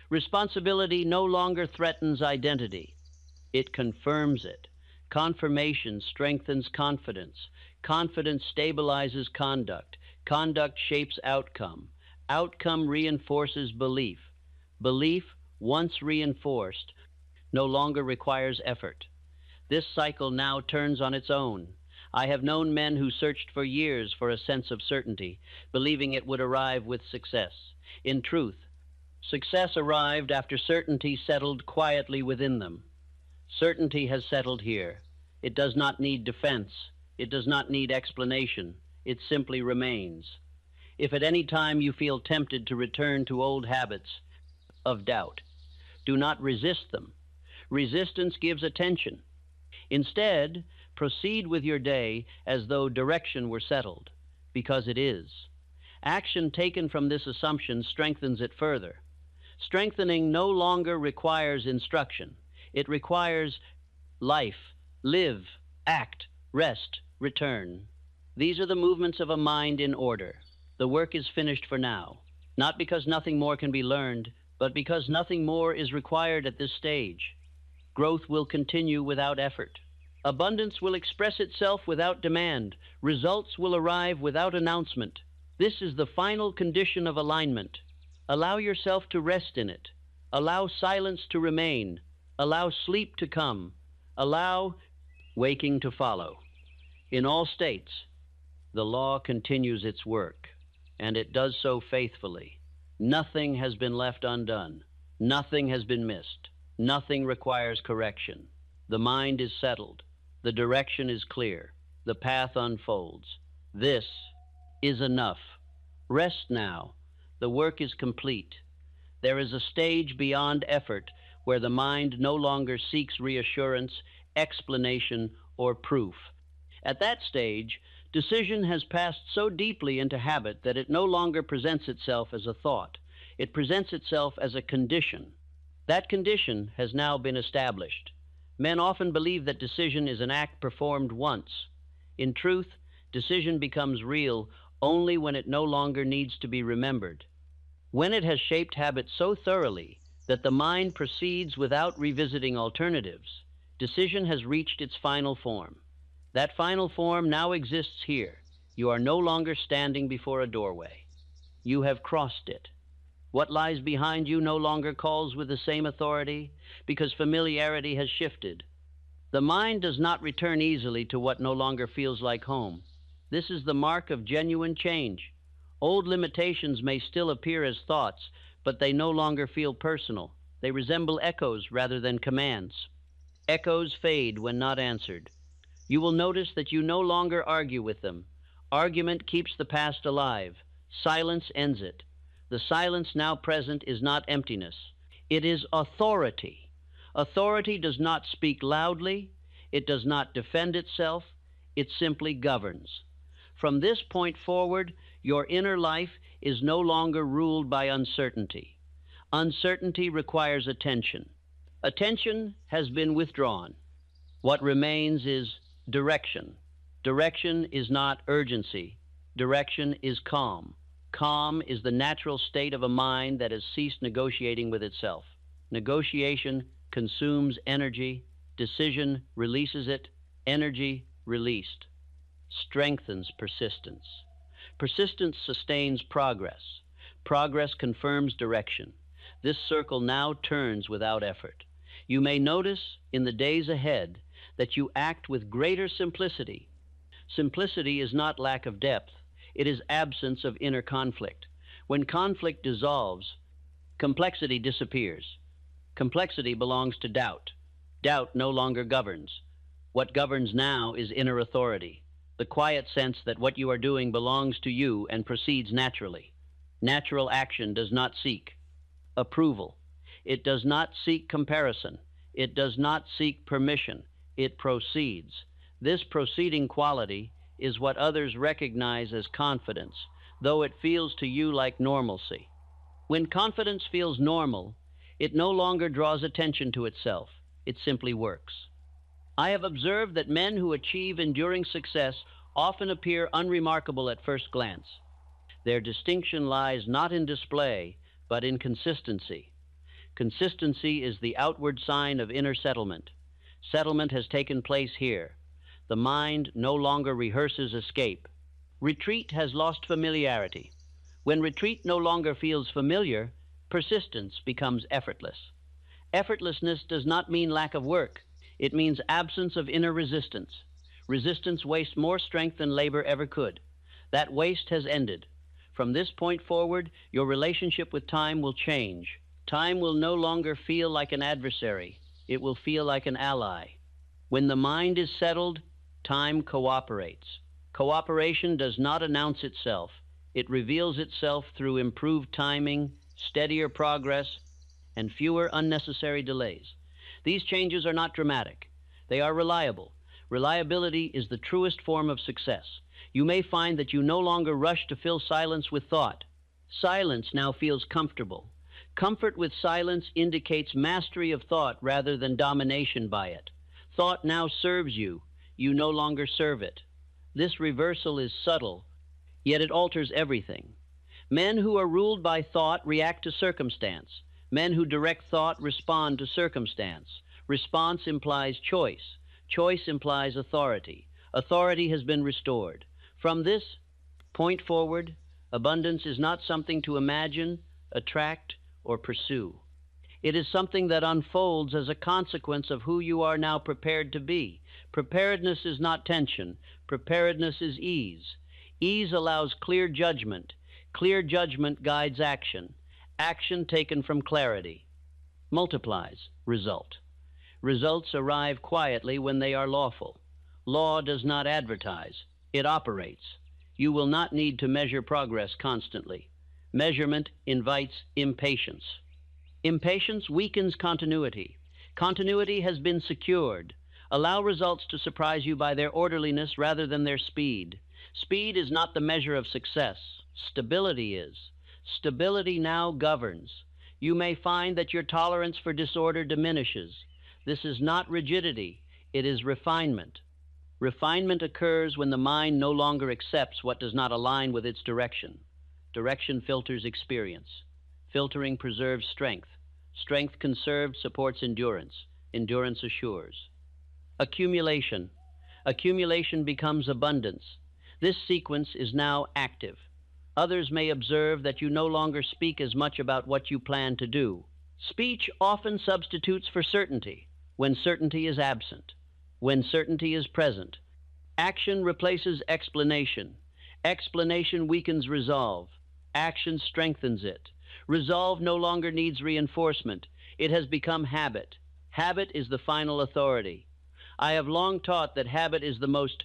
Responsibility no longer threatens identity. It confirms it. Confirmation strengthens confidence. Confidence stabilizes conduct. Conduct shapes outcome. Outcome reinforces belief. Belief, once reinforced, no longer requires effort. This cycle now turns on its own. I have known men who searched for years for a sense of certainty, believing it would arrive with success. In truth, success arrived after certainty settled quietly within them. Certainty has settled here. It does not need defense. It does not need explanation. It simply remains. If at any time you feel tempted to return to old habits of doubt, do not resist them. Resistance gives attention. Instead, proceed with your day as though direction were settled, because it is. Action taken from this assumption strengthens it further. Strengthening no longer requires instruction. It requires life, live, act, rest, return. These are the movements of a mind in order. The work is finished for now, not because nothing more can be learned, but because nothing more is required at this stage. Growth will continue without effort. Abundance will express itself without demand. Results will arrive without announcement. This is the final condition of alignment. Allow yourself to rest in it. Allow silence to remain. Allow sleep to come. Allow waking to follow. In all states, the law continues its work, and it does so faithfully. Nothing has been left undone. Nothing has been missed. Nothing requires correction. The mind is settled. The direction is clear. The path unfolds. This is enough. Rest now. The work is complete. There is a stage beyond effort where the mind no longer seeks reassurance, explanation, or proof. At that stage, decision has passed so deeply into habit that it no longer presents itself as a thought. It presents itself as a condition. That condition has now been established. Men often believe that decision is an act performed once. In truth, decision becomes real only when it no longer needs to be remembered. When it has shaped habit so thoroughly that the mind proceeds without revisiting alternatives, decision has reached its final form. That final form now exists here. You are no longer standing before a doorway. You have crossed it. What lies behind you no longer calls with the same authority because familiarity has shifted. The mind does not return easily to what no longer feels like home. This is the mark of genuine change. Old limitations may still appear as thoughts, but they no longer feel personal. They resemble echoes rather than commands. Echoes fade when not answered. You will notice that you no longer argue with them. Argument keeps the past alive. Silence ends it. The silence now present is not emptiness. It is authority. Authority does not speak loudly. It does not defend itself. It simply governs. From this point forward, your inner life is no longer ruled by uncertainty. Uncertainty requires attention. Attention has been withdrawn. What remains is direction. Direction is not urgency. Direction is calm. Calm is the natural state of a mind that has ceased negotiating with itself. Negotiation consumes energy. Decision releases it. Energy released strengthens persistence. Persistence sustains progress. Progress confirms direction. This circle now turns without effort. You may notice in the days ahead that you act with greater simplicity. Simplicity is not lack of depth. It is absence of inner conflict. When conflict dissolves, complexity disappears. Complexity belongs to doubt. Doubt no longer governs. What governs now is inner authority, the quiet sense that what you are doing belongs to you and proceeds naturally. Natural action does not seek approval. It does not seek comparison. It does not seek permission. It proceeds. This proceeding quality is what others recognize as confidence, though it feels to you like normalcy. When confidence feels normal, it no longer draws attention to itself. It simply works. I have observed that men who achieve enduring success often appear unremarkable at first glance. Their distinction lies not in display, but in consistency. Consistency is the outward sign of inner settlement. Settlement has taken place here. The mind no longer rehearses escape. Retreat has lost familiarity. When retreat no longer feels familiar, persistence becomes effortless. Effortlessness does not mean lack of work. It means absence of inner resistance. Resistance wastes more strength than labor ever could. That waste has ended. From this point forward, your relationship with time will change. Time will no longer feel like an adversary. It will feel like an ally. When the mind is settled, time cooperates. Cooperation does not announce itself. It reveals itself through improved timing, steadier progress, and fewer unnecessary delays. These changes are not dramatic. They are reliable. Reliability is the truest form of success. You may find that you no longer rush to fill silence with thought. Silence now feels comfortable. Comfort with silence indicates mastery of thought rather than domination by it. Thought now serves you. You no longer serve it. This reversal is subtle, yet it alters everything. Men who are ruled by thought react to circumstance. Men who direct thought respond to circumstance. Response implies choice. Choice implies authority. Authority has been restored. From this point forward, abundance is not something to imagine, attract, or pursue. It is something that unfolds as a consequence of who you are now prepared to be. Preparedness is not tension. Preparedness is ease. Ease allows clear judgment. Clear judgment guides action. Action taken from clarity multiplies result. Results arrive quietly when they are lawful. Law does not advertise. It operates. You will not need to measure progress constantly. Measurement invites impatience. Impatience weakens continuity. Continuity has been secured. Allow results to surprise you by their orderliness rather than their speed. Speed is not the measure of success. Stability is. Stability now governs. You may find that your tolerance for disorder diminishes. This is not rigidity. It is refinement. Refinement occurs when the mind no longer accepts what does not align with its direction. Direction filters experience. Filtering preserves strength. Strength conserved supports endurance. Endurance assures. Accumulation. Accumulation becomes abundance. This sequence is now active. Others may observe that you no longer speak as much about what you plan to do. Speech often substitutes for certainty when certainty is absent, when certainty is present. Action replaces explanation. Explanation weakens resolve. Action strengthens it. Resolve no longer needs reinforcement. It has become habit. Habit is the final authority. I have long taught that habit is the most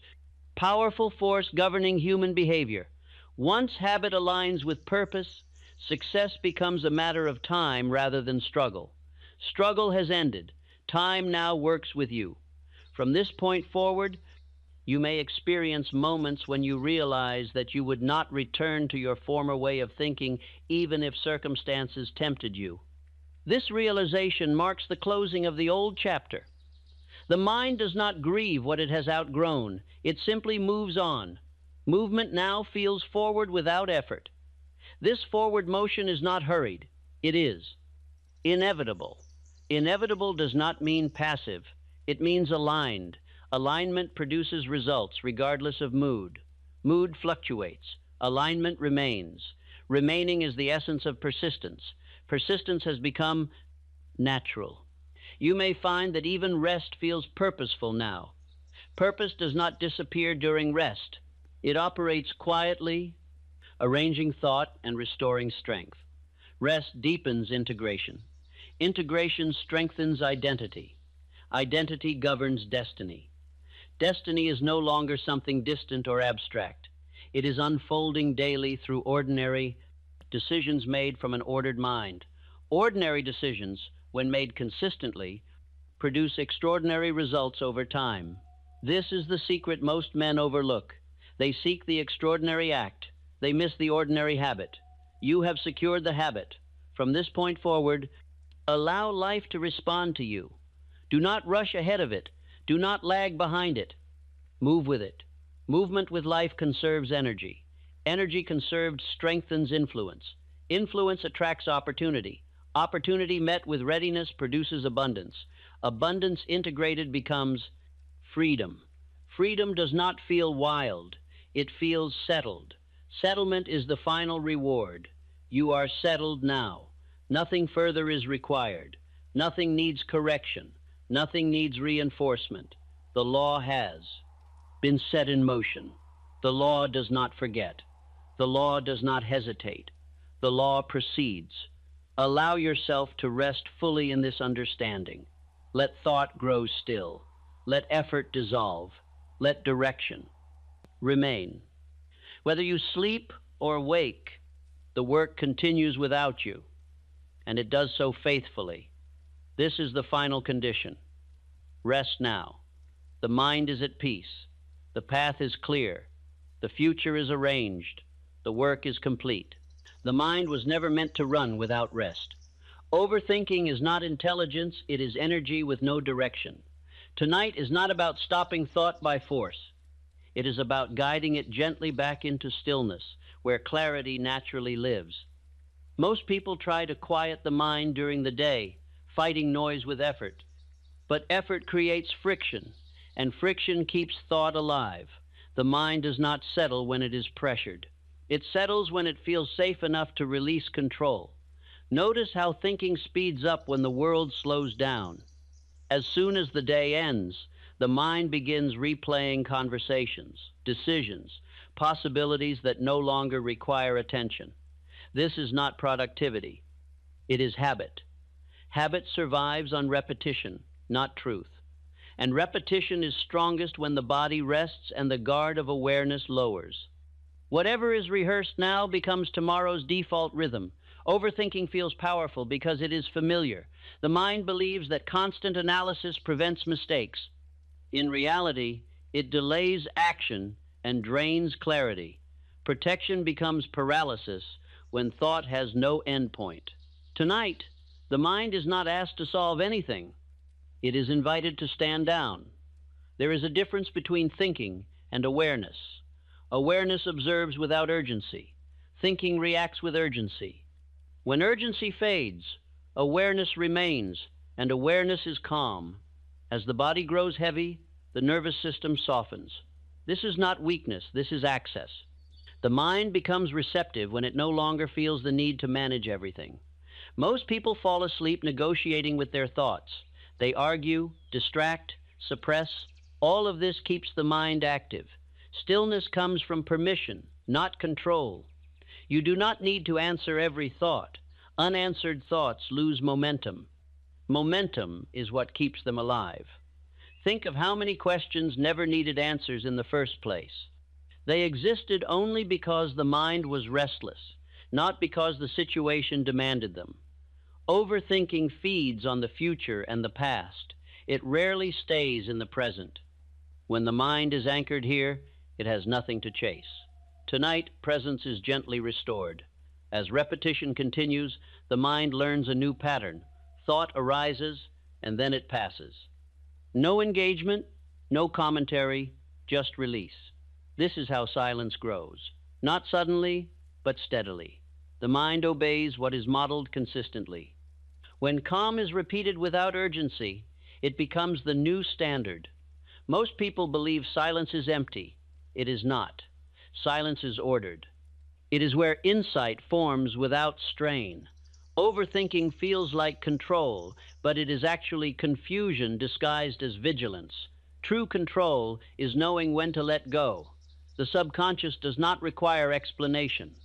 powerful force governing human behavior. Once habit aligns with purpose, success becomes a matter of time rather than struggle. Struggle has ended. Time now works with you. From this point forward, you may experience moments when you realize that you would not return to your former way of thinking even if circumstances tempted you. This realization marks the closing of the old chapter. The mind does not grieve what it has outgrown. It simply moves on. Movement now feels forward without effort. This forward motion is not hurried. It is inevitable. Inevitable does not mean passive. It means aligned. Alignment produces results regardless of mood. Mood fluctuates. Alignment remains. Remaining is the essence of persistence. Persistence has become natural. You may find that even rest feels purposeful now. Purpose does not disappear during rest. It operates quietly, arranging thought and restoring strength. Rest deepens integration. Integration strengthens identity. Identity governs destiny. Destiny is no longer something distant or abstract. It is unfolding daily through ordinary decisions made from an ordered mind. Ordinary decisions, when made consistently, produce extraordinary results over time. This is the secret most men overlook. They seek the extraordinary act. They miss the ordinary habit. You have secured the habit. From this point forward, allow life to respond to you. Do not rush ahead of it. Do not lag behind it. Move with it. Movement with life conserves energy. Energy conserved strengthens influence. Influence attracts opportunity. Opportunity met with readiness produces abundance. Abundance integrated becomes freedom. Freedom does not feel wild, it feels settled. Settlement is the final reward. You are settled now. Nothing further is required. Nothing needs correction. Nothing needs reinforcement. The law has been set in motion. The law does not forget. The law does not hesitate. The law proceeds. Allow yourself to rest fully in this understanding. Let thought grow still. Let effort dissolve. Let direction remain. Whether you sleep or wake, the work continues without you, and it does so faithfully. This is the final condition. Rest now. The mind is at peace. The path is clear. The future is arranged. The work is complete. The mind was never meant to run without rest. Overthinking is not intelligence, it is energy with no direction. Tonight is not about stopping thought by force. It is about guiding it gently back into stillness, where clarity naturally lives. Most people try to quiet the mind during the day, fighting noise with effort. But effort creates friction, and friction keeps thought alive. The mind does not settle when it is pressured. It settles when it feels safe enough to release control. Notice how thinking speeds up when the world slows down. As soon as the day ends, the mind begins replaying conversations, decisions, possibilities that no longer require attention. This is not productivity. It is habit. Habit survives on repetition, not truth. And repetition is strongest when the body rests and the guard of awareness lowers. Whatever is rehearsed now becomes tomorrow's default rhythm. Overthinking feels powerful because it is familiar. The mind believes that constant analysis prevents mistakes. In reality, it delays action and drains clarity. Protection becomes paralysis when thought has no endpoint. Tonight, the mind is not asked to solve anything. It is invited to stand down. There is a difference between thinking and awareness. Awareness observes without urgency. Thinking reacts with urgency. When urgency fades, awareness remains, and awareness is calm. As the body grows heavy, the nervous system softens. This is not weakness, this is access. The mind becomes receptive when it no longer feels the need to manage everything. Most people fall asleep negotiating with their thoughts. They argue, distract, suppress. All of this keeps the mind active. Stillness comes from permission, not control. You do not need to answer every thought. Unanswered thoughts lose momentum. Momentum is what keeps them alive. Think of how many questions never needed answers in the first place. They existed only because the mind was restless, not because the situation demanded them. Overthinking feeds on the future and the past. It rarely stays in the present. When the mind is anchored here, it has nothing to chase. Tonight, presence is gently restored. As repetition continues, the mind learns a new pattern. Thought arises, and then it passes. No engagement, no commentary, just release. This is how silence grows. Not suddenly, but steadily. The mind obeys what is modeled consistently. When calm is repeated without urgency, it becomes the new standard. Most people believe silence is empty. It is not. Silence is ordered. It is where insight forms without strain. Overthinking feels like control, but it is actually confusion disguised as vigilance. True control is knowing when to let go. The subconscious does not require explanation.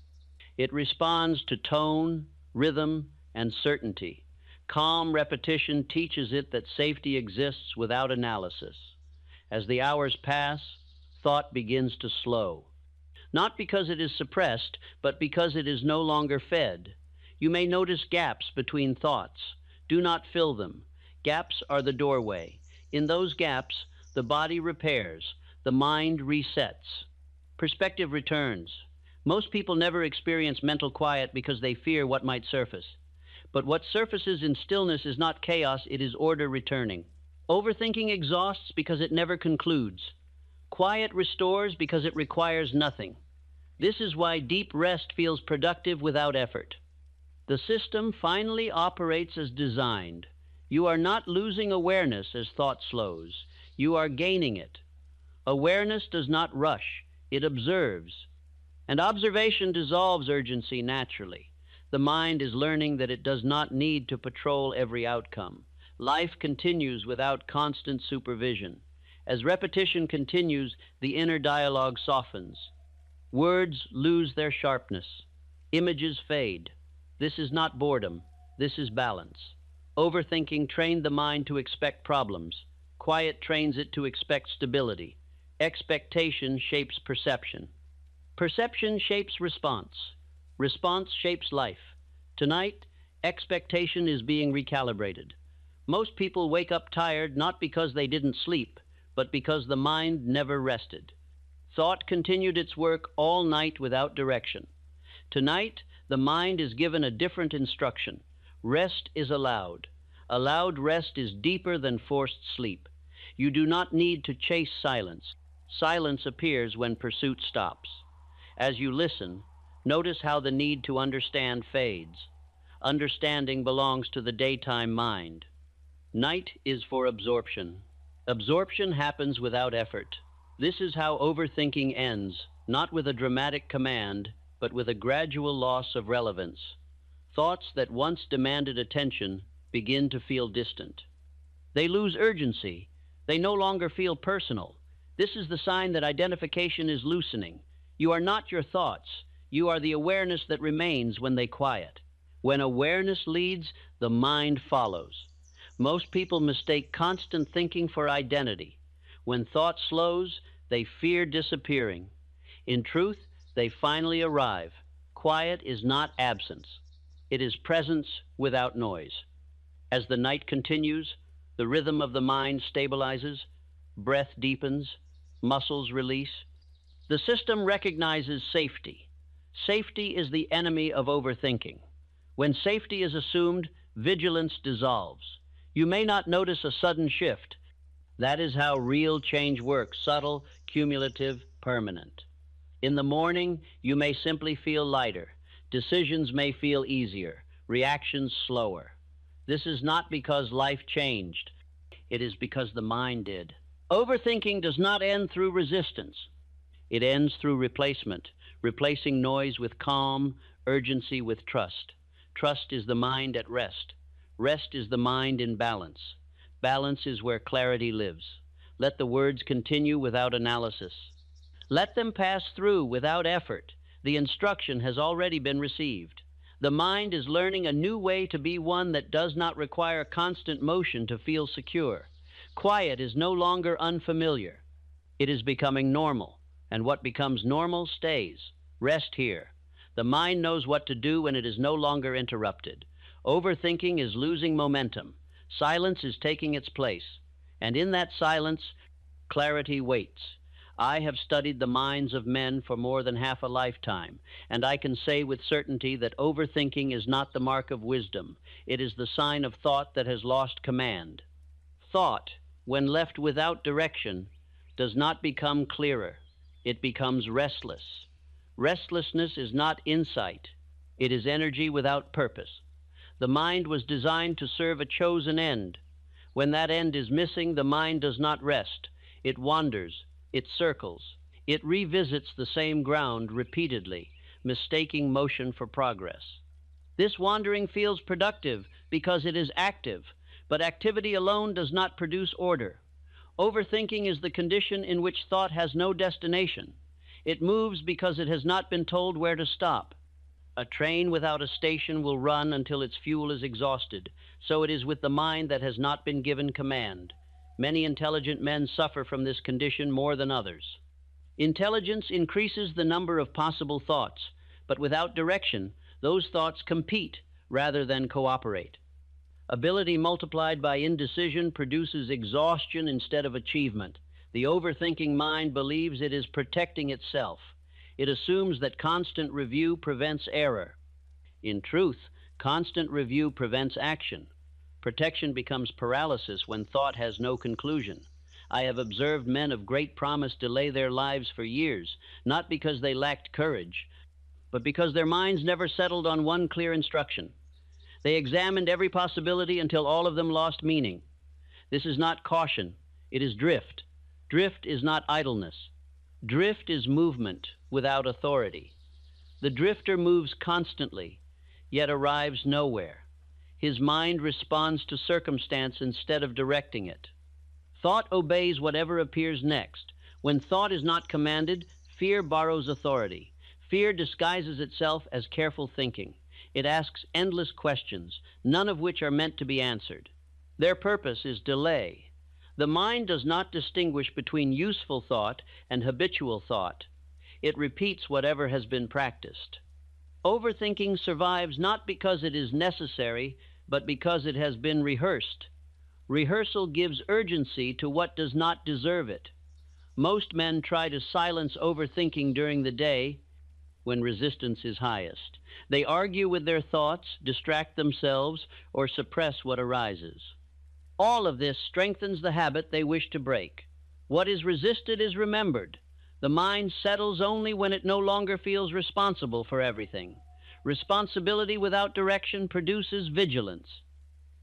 It responds to tone, rhythm, and certainty. Calm repetition teaches it that safety exists without analysis. As the hours pass, thought begins to slow. Not because it is suppressed, but because it is no longer fed. You may notice gaps between thoughts. Do not fill them. Gaps are the doorway. In those gaps, the body repairs, the mind resets. Perspective returns. Most people never experience mental quiet because they fear what might surface. But what surfaces in stillness is not chaos, it is order returning. Overthinking exhausts because it never concludes. Quiet restores because it requires nothing. This is why deep rest feels productive without effort. The system finally operates as designed. You are not losing awareness as thought slows. You are gaining it. Awareness does not rush, it observes. And observation dissolves urgency naturally. The mind is learning that it does not need to patrol every outcome. Life continues without constant supervision. As repetition continues, the inner dialogue softens. Words lose their sharpness. Images fade. This is not boredom. This is balance. Overthinking trained the mind to expect problems. Quiet trains it to expect stability. Expectation shapes perception. Perception shapes response. Response shapes life. Tonight, expectation is being recalibrated. Most people wake up tired not because they didn't sleep, but because the mind never rested. Thought continued its work all night without direction. Tonight, the mind is given a different instruction. Rest is allowed. Allowed rest is deeper than forced sleep. You do not need to chase silence. Silence appears when pursuit stops. As you listen, notice how the need to understand fades. Understanding belongs to the daytime mind. Night is for absorption. Absorption happens without effort. This is how overthinking ends, not with a dramatic command, but with a gradual loss of relevance. Thoughts that once demanded attention begin to feel distant. They lose urgency. They no longer feel personal. This is the sign that identification is loosening. You are not your thoughts. You are the awareness that remains when they quiet. When awareness leads, the mind follows. Most people mistake constant thinking for identity. When thought slows, they fear disappearing. In truth, they finally arrive. Quiet is not absence. It is presence without noise. As the night continues, the rhythm of the mind stabilizes, breath deepens, muscles release. The system recognizes safety. Safety is the enemy of overthinking. When safety is assumed, vigilance dissolves. You may not notice a sudden shift. That is how real change works, subtle, cumulative, permanent. In the morning, you may simply feel lighter. Decisions may feel easier, reactions slower. This is not because life changed. It is because the mind did. Overthinking does not end through resistance. It ends through replacement, replacing noise with calm, urgency with trust. Trust is the mind at rest. Rest is the mind in balance. Balance is where clarity lives. Let the words continue without analysis. Let them pass through without effort. The instruction has already been received. The mind is learning a new way to be one that does not require constant motion to feel secure. Quiet is no longer unfamiliar. It is becoming normal, and what becomes normal stays. Rest here. The mind knows what to do when it is no longer interrupted. Overthinking is losing momentum. Silence is taking its place. And in that silence, clarity waits. I have studied the minds of men for more than half a lifetime, and I can say with certainty that overthinking is not the mark of wisdom. It is the sign of thought that has lost command. Thought, when left without direction, does not become clearer. It becomes restless. Restlessness is not insight. It is energy without purpose. The mind was designed to serve a chosen end. When that end is missing, the mind does not rest. It wanders. It circles. It revisits the same ground repeatedly, mistaking motion for progress. This wandering feels productive because it is active, but activity alone does not produce order. Overthinking is the condition in which thought has no destination. It moves because it has not been told where to stop. A train without a station will run until its fuel is exhausted. So it is with the mind that has not been given command. Many intelligent men suffer from this condition more than others. Intelligence increases the number of possible thoughts, but without direction, those thoughts compete rather than cooperate. Ability multiplied by indecision produces exhaustion instead of achievement. The overthinking mind believes it is protecting itself. It assumes that constant review prevents error. In truth, constant review prevents action. Protection becomes paralysis when thought has no conclusion. I have observed men of great promise delay their lives for years, not because they lacked courage, but because their minds never settled on one clear instruction. They examined every possibility until all of them lost meaning. This is not caution, it is drift. Drift is not idleness. Drift is movement without authority. The drifter moves constantly, yet arrives nowhere. His mind responds to circumstance instead of directing it. Thought obeys whatever appears next. When thought is not commanded, fear borrows authority. Fear disguises itself as careful thinking. It asks endless questions, none of which are meant to be answered. Their purpose is delay. The mind does not distinguish between useful thought and habitual thought. It repeats whatever has been practiced. Overthinking survives not because it is necessary, but because it has been rehearsed. Rehearsal gives urgency to what does not deserve it. Most men try to silence overthinking during the day when resistance is highest. They argue with their thoughts, distract themselves, or suppress what arises. All of this strengthens the habit they wish to break. What is resisted is remembered. The mind settles only when it no longer feels responsible for everything. Responsibility without direction produces vigilance.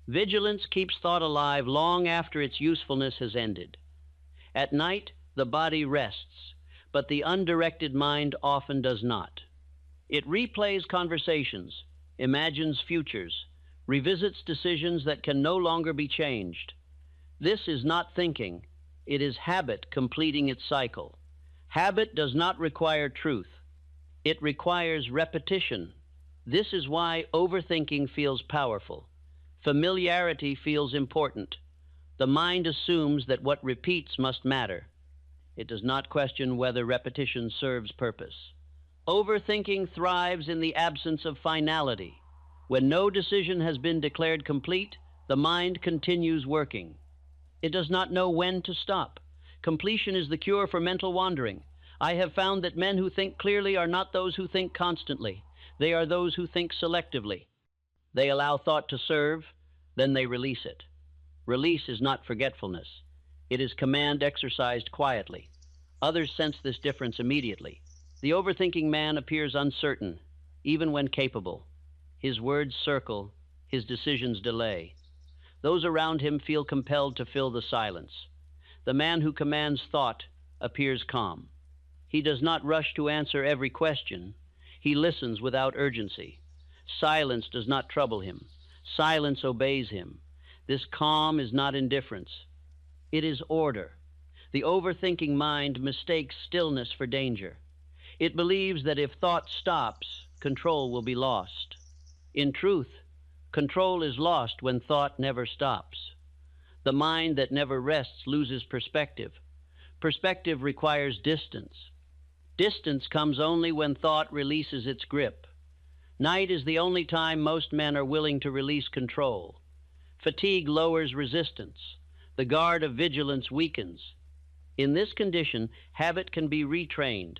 Vigilance keeps thought alive long after its usefulness has ended. At night, the body rests, but the undirected mind often does not. It replays conversations, imagines futures, revisits decisions that can no longer be changed. This is not thinking. It is habit completing its cycle. Habit does not require truth. It requires repetition. This is why overthinking feels powerful. Familiarity feels important. The mind assumes that what repeats must matter. It does not question whether repetition serves purpose. Overthinking thrives in the absence of finality. When no decision has been declared complete, the mind continues working. It does not know when to stop. Completion is the cure for mental wandering. I have found that men who think clearly are not those who think constantly. They are those who think selectively. They allow thought to serve, then they release it. Release is not forgetfulness. It is command exercised quietly. Others sense this difference immediately. The overthinking man appears uncertain, even when capable. His words circle, his decisions delay. Those around him feel compelled to fill the silence. The man who commands thought appears calm. He does not rush to answer every question. He listens without urgency. Silence does not trouble him. Silence obeys him. This calm is not indifference. It is order. The overthinking mind mistakes stillness for danger. It believes that if thought stops, control will be lost. In truth, control is lost when thought never stops. The mind that never rests loses perspective. Perspective requires distance. Distance comes only when thought releases its grip. Night is the only time most men are willing to release control. Fatigue lowers resistance. The guard of vigilance weakens. In this condition, habit can be retrained.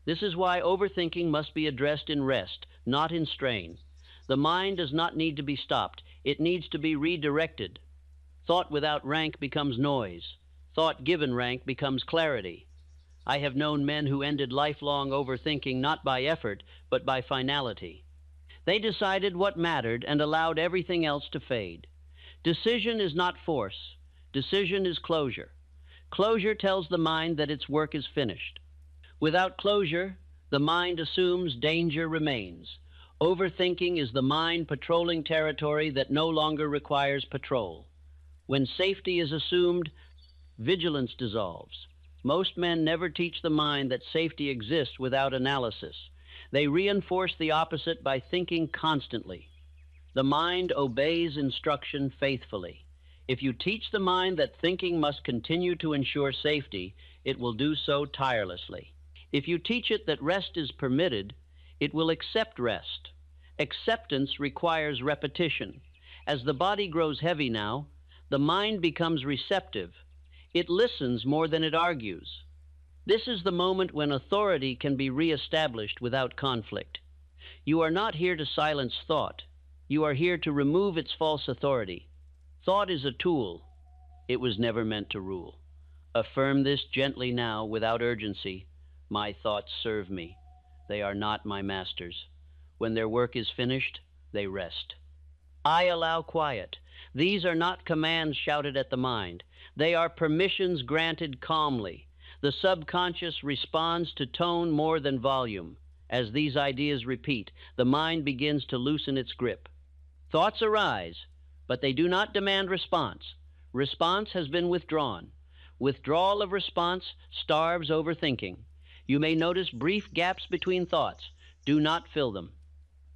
This is why overthinking must be addressed in rest, not in strain. The mind does not need to be stopped. It needs to be redirected. Thought without rank becomes noise. Thought given rank becomes clarity. I have known men who ended lifelong overthinking not by effort, but by finality. They decided what mattered and allowed everything else to fade. Decision is not force. Decision is closure. Closure tells the mind that its work is finished. Without closure, the mind assumes danger remains. Overthinking is the mind patrolling territory that no longer requires patrol. When safety is assumed, vigilance dissolves. Most men never teach the mind that safety exists without analysis. They reinforce the opposite by thinking constantly. The mind obeys instruction faithfully. If you teach the mind that thinking must continue to ensure safety, it will do so tirelessly. If you teach it that rest is permitted, it will accept rest. Acceptance requires repetition. As the body grows heavy now, the mind becomes receptive. It listens more than it argues. This is the moment when authority can be reestablished without conflict. You are not here to silence thought. You are here to remove its false authority. Thought is a tool. It was never meant to rule. Affirm this gently now without urgency. My thoughts serve me. They are not my masters. When their work is finished, they rest. I allow quiet. These are not commands shouted at the mind. They are permissions granted calmly. The subconscious responds to tone more than volume. As these ideas repeat, the mind begins to loosen its grip. Thoughts arise, but they do not demand response. Response has been withdrawn. Withdrawal of response starves overthinking. You may notice brief gaps between thoughts. Do not fill them.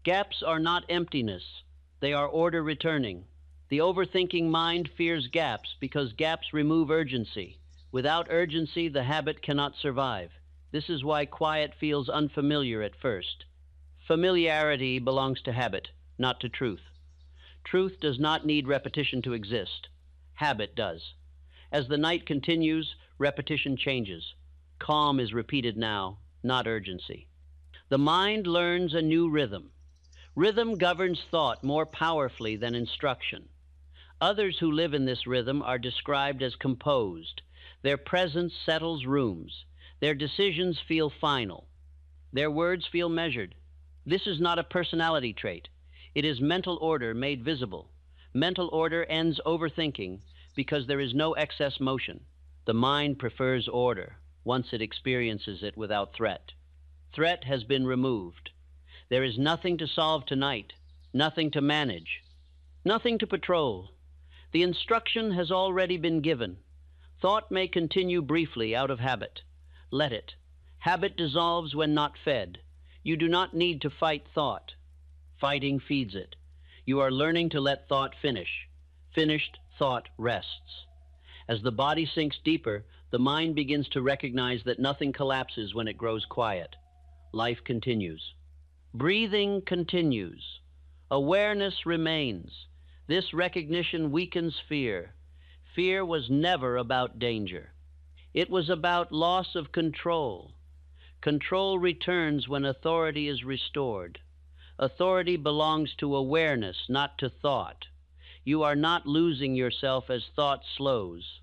Gaps are not emptiness. They are order returning. The overthinking mind fears gaps because gaps remove urgency. Without urgency, the habit cannot survive. This is why quiet feels unfamiliar at first. Familiarity belongs to habit, not to truth. Truth does not need repetition to exist. Habit does. As the night continues, repetition changes. Calm is repeated now, not urgency. The mind learns a new rhythm. Rhythm governs thought more powerfully than instruction. Others who live in this rhythm are described as composed. Their presence settles rooms. Their decisions feel final. Their words feel measured. This is not a personality trait. It is mental order made visible. Mental order ends overthinking because there is no excess motion. The mind prefers order once it experiences it without threat. Threat has been removed. There is nothing to solve tonight, nothing to manage, nothing to patrol. The instruction has already been given. Thought may continue briefly out of habit. Let it. Habit dissolves when not fed. You do not need to fight thought. Fighting feeds it. You are learning to let thought finish. Finished thought rests. As the body sinks deeper, the mind begins to recognize that nothing collapses when it grows quiet. Life continues. Breathing continues. Awareness remains. This recognition weakens fear. Fear was never about danger. It was about loss of control. Control returns when authority is restored. Authority belongs to awareness, not to thought. You are not losing yourself as thought slows.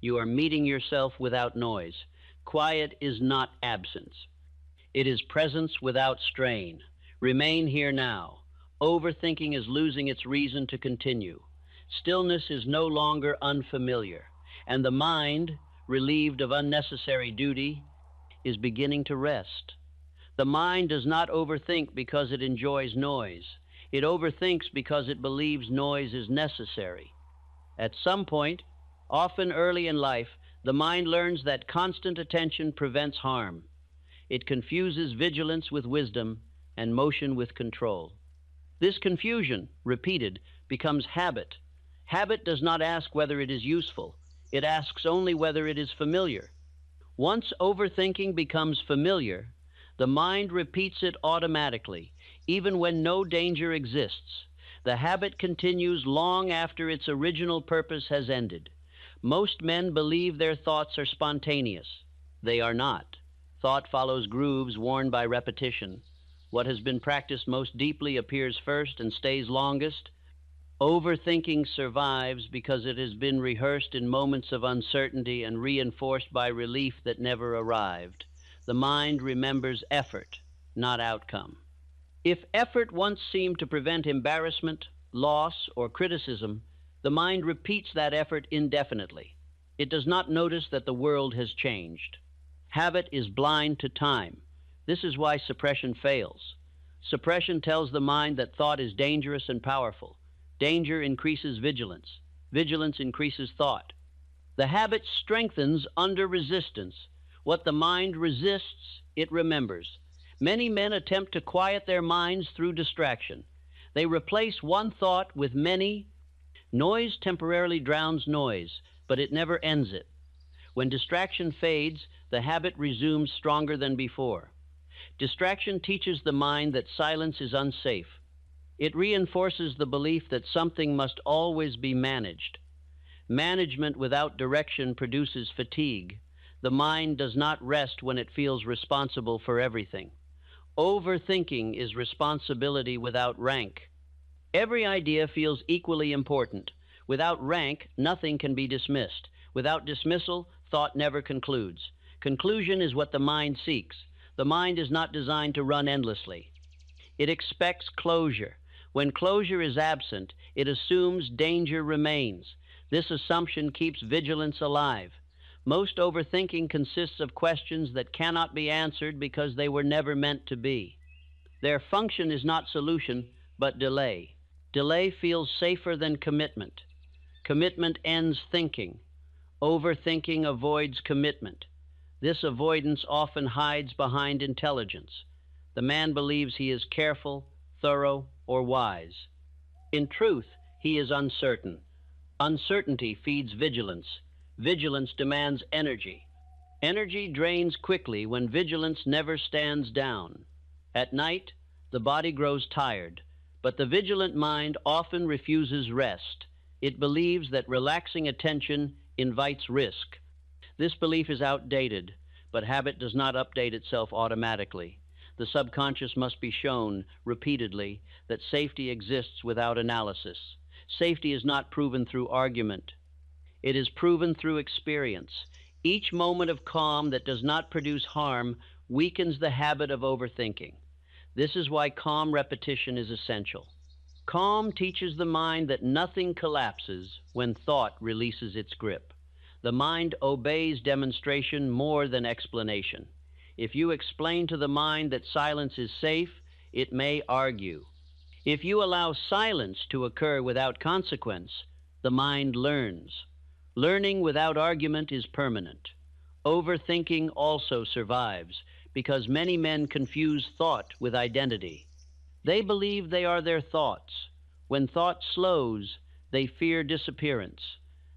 You are meeting yourself without noise. Quiet is not absence. It is presence without strain. Remain here now. Overthinking is losing its reason to continue. Stillness is no longer unfamiliar, and the mind, relieved of unnecessary duty, is beginning to rest. The mind does not overthink because it enjoys noise. It overthinks because it believes noise is necessary. At some point, often early in life, the mind learns that constant attention prevents harm. It confuses vigilance with wisdom and motion with control. This confusion, repeated, becomes habit. Habit does not ask whether it is useful. It asks only whether it is familiar. Once overthinking becomes familiar, the mind repeats it automatically, even when no danger exists. The habit continues long after its original purpose has ended. Most men believe their thoughts are spontaneous. They are not. Thought follows grooves worn by repetition. What has been practiced most deeply appears first and stays longest. Overthinking survives because it has been rehearsed in moments of uncertainty and reinforced by relief that never arrived. The mind remembers effort, not outcome. If effort once seemed to prevent embarrassment, loss, or criticism, the mind repeats that effort indefinitely. It does not notice that the world has changed. Habit is blind to time. This is why suppression fails. Suppression tells the mind that thought is dangerous and powerful. Danger increases vigilance. Vigilance increases thought. The habit strengthens under resistance. What the mind resists, it remembers. Many men attempt to quiet their minds through distraction. They replace one thought with many. Noise temporarily drowns noise, but it never ends it. When distraction fades, the habit resumes stronger than before. Distraction teaches the mind that silence is unsafe. It reinforces the belief that something must always be managed. Management without direction produces fatigue. The mind does not rest when it feels responsible for everything. Overthinking is responsibility without rank. Every idea feels equally important. Without rank, nothing can be dismissed. Without dismissal, thought never concludes. Conclusion is what the mind seeks. The mind is not designed to run endlessly. It expects closure. When closure is absent, it assumes danger remains. This assumption keeps vigilance alive. Most overthinking consists of questions that cannot be answered because they were never meant to be. Their function is not solution, but delay. Delay feels safer than commitment. Commitment ends thinking. Overthinking avoids commitment. This avoidance often hides behind intelligence. The man believes he is careful, thorough, or wise. In truth, he is uncertain. Uncertainty feeds vigilance. Vigilance demands energy. Energy drains quickly when vigilance never stands down. At night, the body grows tired, but the vigilant mind often refuses rest. It believes that relaxing attention invites risk. This belief is outdated, but habit does not update itself automatically. The subconscious must be shown repeatedly that safety exists without analysis. Safety is not proven through argument. It is proven through experience. Each moment of calm that does not produce harm weakens the habit of overthinking. This is why calm repetition is essential. Calm teaches the mind that nothing collapses when thought releases its grip. The mind obeys demonstration more than explanation. If you explain to the mind that silence is safe, it may argue. If you allow silence to occur without consequence, the mind learns. Learning without argument is permanent. Overthinking also survives because many men confuse thought with identity. They believe they are their thoughts. When thought slows, they fear disappearance.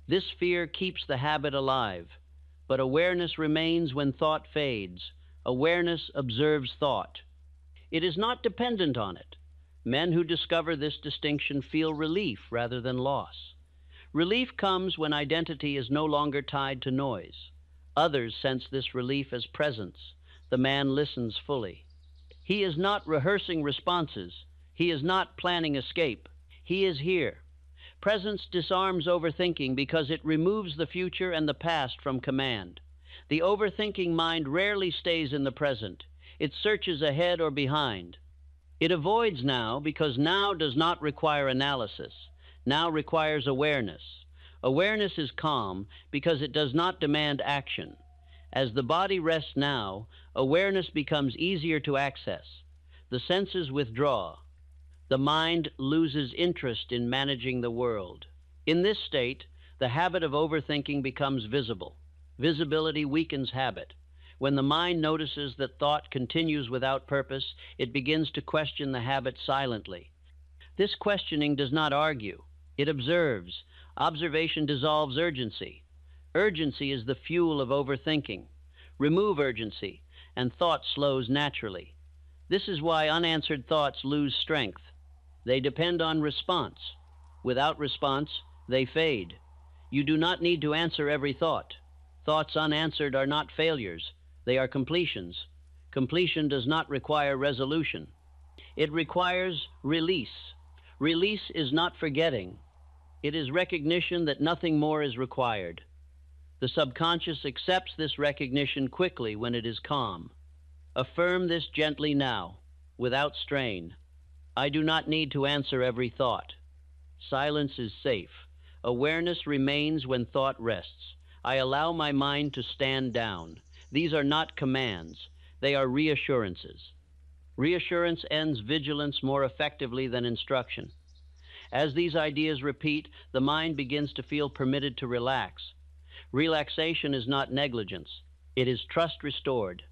This fear keeps the habit alive. But awareness remains when thought fades. Awareness observes thought. It is not dependent on it. Men who discover this distinction feel relief rather than loss. Relief comes when identity is no longer tied to noise. Others sense this relief as presence. The man listens fully. He is not rehearsing responses. He is not planning escape. He is here. Presence disarms overthinking because it removes the future and the past from command. The overthinking mind rarely stays in the present. It searches ahead or behind. It avoids now because now does not require analysis. Now requires awareness. Awareness is calm because it does not demand action. As the body rests now, awareness becomes easier to access. The senses withdraw. The mind loses interest in managing the world. In this state, the habit of overthinking becomes visible. Visibility weakens habit. When the mind notices that thought continues without purpose, it begins to question the habit silently. This questioning does not argue. It observes. Observation dissolves urgency. Urgency is the fuel of overthinking. Remove urgency, and thought slows naturally. This is why unanswered thoughts lose strength. They depend on response. Without response, they fade. You do not need to answer every thought. Thoughts unanswered are not failures. They are completions. Completion does not require resolution. It requires release. Release is not forgetting. It is recognition that nothing more is required. The subconscious accepts this recognition quickly when it is calm. Affirm this gently now, without strain. I do not need to answer every thought. Silence is safe. Awareness remains when thought rests. I allow my mind to stand down. These are not commands. They are reassurances. Reassurance ends vigilance more effectively than instruction. As these ideas repeat, the mind begins to feel permitted to relax. Relaxation is not negligence. It is trust restored.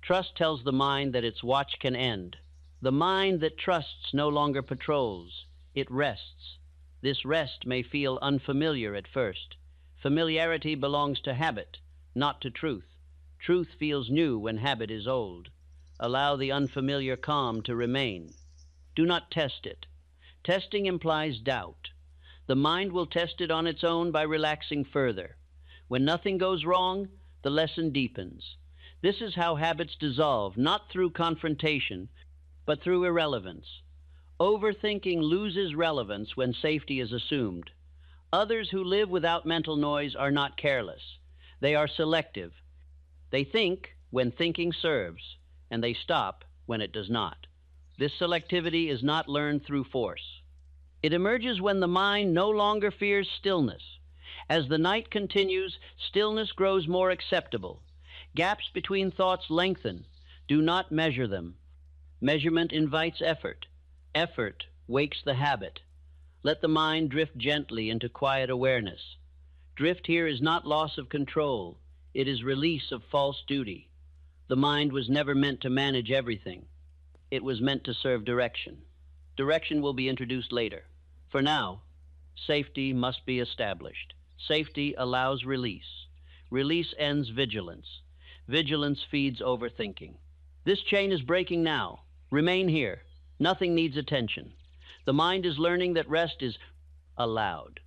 Trust tells the mind that its watch can end. The mind that trusts no longer patrols. It rests. This rest may feel unfamiliar at first. Familiarity belongs to habit, not to truth. Truth feels new when habit is old. Allow the unfamiliar calm to remain. Do not test it. Testing implies doubt. The mind will test it on its own by relaxing further. When nothing goes wrong, the lesson deepens. This is how habits dissolve, not through confrontation, but through irrelevance. Overthinking loses relevance when safety is assumed. Others who live without mental noise are not careless. They are selective. They think when thinking serves, and they stop when it does not. This selectivity is not learned through force. It emerges when the mind no longer fears stillness. As the night continues, stillness grows more acceptable. Gaps between thoughts lengthen. Do not measure them. Measurement invites effort. Effort wakes the habit. Let the mind drift gently into quiet awareness. Drift here is not loss of control. It is release of false duty. The mind was never meant to manage everything. It was meant to serve direction. Direction will be introduced later. For now, safety must be established. Safety allows release. Release ends vigilance. Vigilance feeds overthinking. This chain is breaking now. Remain here. Nothing needs attention. The mind is learning that rest is allowed,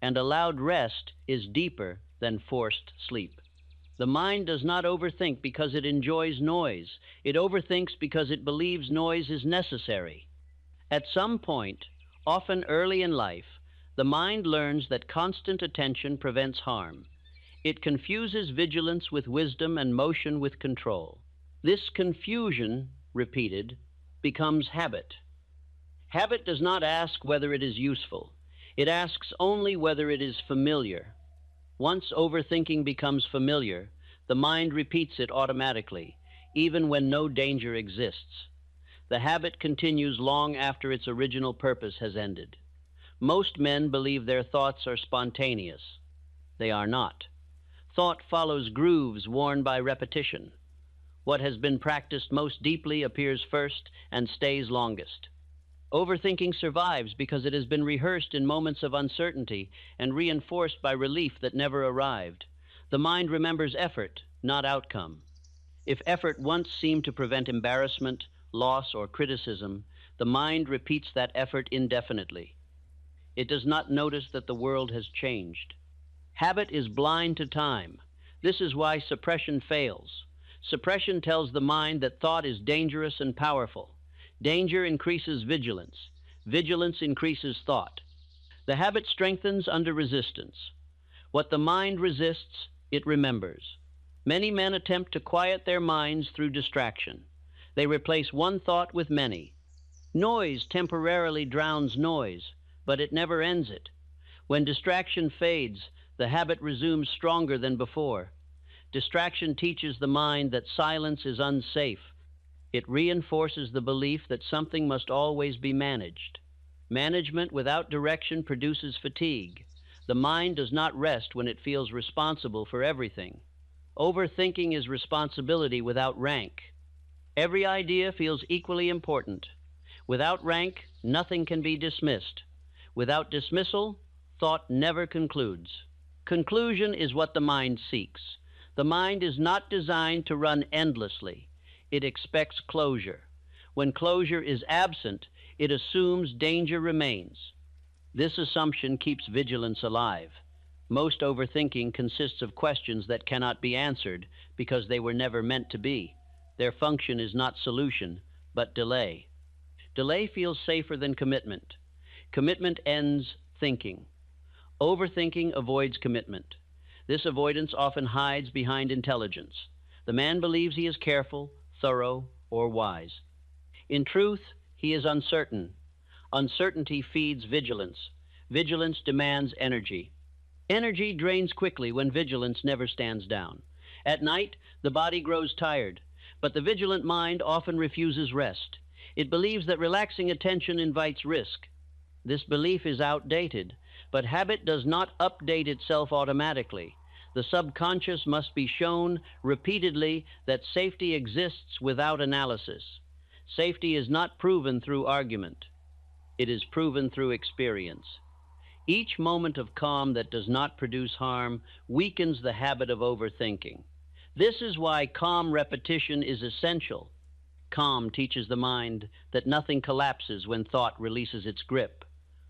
and allowed rest is deeper than forced sleep. The mind does not overthink because it enjoys noise. It overthinks because it believes noise is necessary. At some point, often early in life, the mind learns that constant attention prevents harm. It confuses vigilance with wisdom and motion with control. This confusion, repeated, becomes habit. Habit does not ask whether it is useful. It asks only whether it is familiar. Once overthinking becomes familiar, the mind repeats it automatically, even when no danger exists. The habit continues long after its original purpose has ended. Most men believe their thoughts are spontaneous. They are not. Thought follows grooves worn by repetition. What has been practiced most deeply appears first and stays longest. Overthinking survives because it has been rehearsed in moments of uncertainty and reinforced by relief that never arrived. The mind remembers effort, not outcome. If effort once seemed to prevent embarrassment, loss, or criticism, the mind repeats that effort indefinitely. It does not notice that the world has changed. Habit is blind to time. This is why suppression fails. Suppression tells the mind that thought is dangerous and powerful. Danger increases vigilance. Vigilance increases thought. The habit strengthens under resistance. What the mind resists, it remembers. Many men attempt to quiet their minds through distraction. They replace one thought with many. Noise temporarily drowns noise, but it never ends it. When distraction fades, the habit resumes stronger than before. Distraction teaches the mind that silence is unsafe. It reinforces the belief that something must always be managed. Management without direction produces fatigue. The mind does not rest when it feels responsible for everything. Overthinking is responsibility without rank. Every idea feels equally important. Without rank, nothing can be dismissed. Without dismissal, thought never concludes. Conclusion is what the mind seeks. The mind is not designed to run endlessly. It expects closure. When closure is absent, it assumes danger remains. This assumption keeps vigilance alive. Most overthinking consists of questions that cannot be answered because they were never meant to be. Their function is not solution, but delay. Delay feels safer than commitment. Commitment ends thinking. Overthinking avoids commitment. This avoidance often hides behind intelligence. The man believes he is careful, thorough, or wise. In truth, he is uncertain. Uncertainty feeds vigilance. Vigilance demands energy. Energy drains quickly when vigilance never stands down. At night, the body grows tired, but the vigilant mind often refuses rest. It believes that relaxing attention invites risk. This belief is outdated, but habit does not update itself automatically. The subconscious must be shown repeatedly that safety exists without analysis. Safety is not proven through argument. It is proven through experience. Each moment of calm that does not produce harm weakens the habit of overthinking. This is why calm repetition is essential. Calm teaches the mind that nothing collapses when thought releases its grip.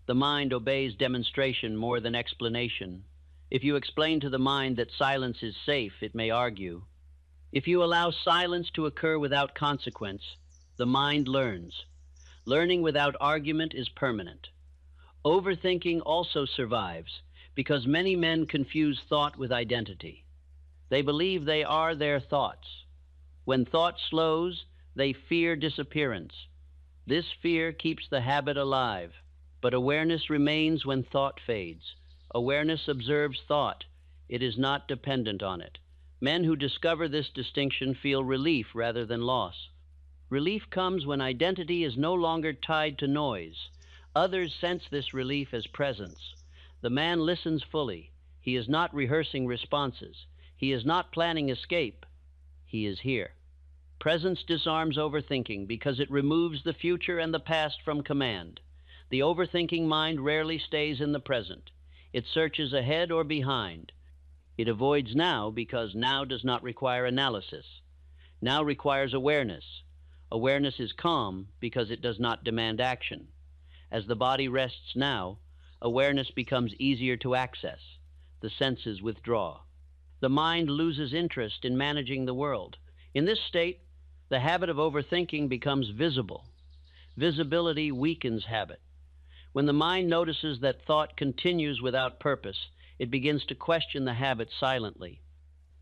The mind obeys demonstration more than explanation. If you explain to the mind that silence is safe, it may argue. If you allow silence to occur without consequence, the mind learns. Learning without argument is permanent. Overthinking also survives because many men confuse thought with identity. They believe they are their thoughts. When thought slows, they fear disappearance. This fear keeps the habit alive, but awareness remains when thought fades. Awareness observes thought. It is not dependent on it. Men who discover this distinction feel relief rather than loss. Relief comes when identity is no longer tied to noise. Others sense this relief as presence. The man listens fully. He is not rehearsing responses. He is not planning escape. He is here. Presence disarms overthinking because it removes the future and the past from command. The overthinking mind rarely stays in the present. It searches ahead or behind. It avoids now because now does not require analysis. Now requires awareness. Awareness is calm because it does not demand action. As the body rests now, awareness becomes easier to access. The senses withdraw. The mind loses interest in managing the world. In this state, the habit of overthinking becomes visible. Visibility weakens habit. When the mind notices that thought continues without purpose, it begins to question the habit silently.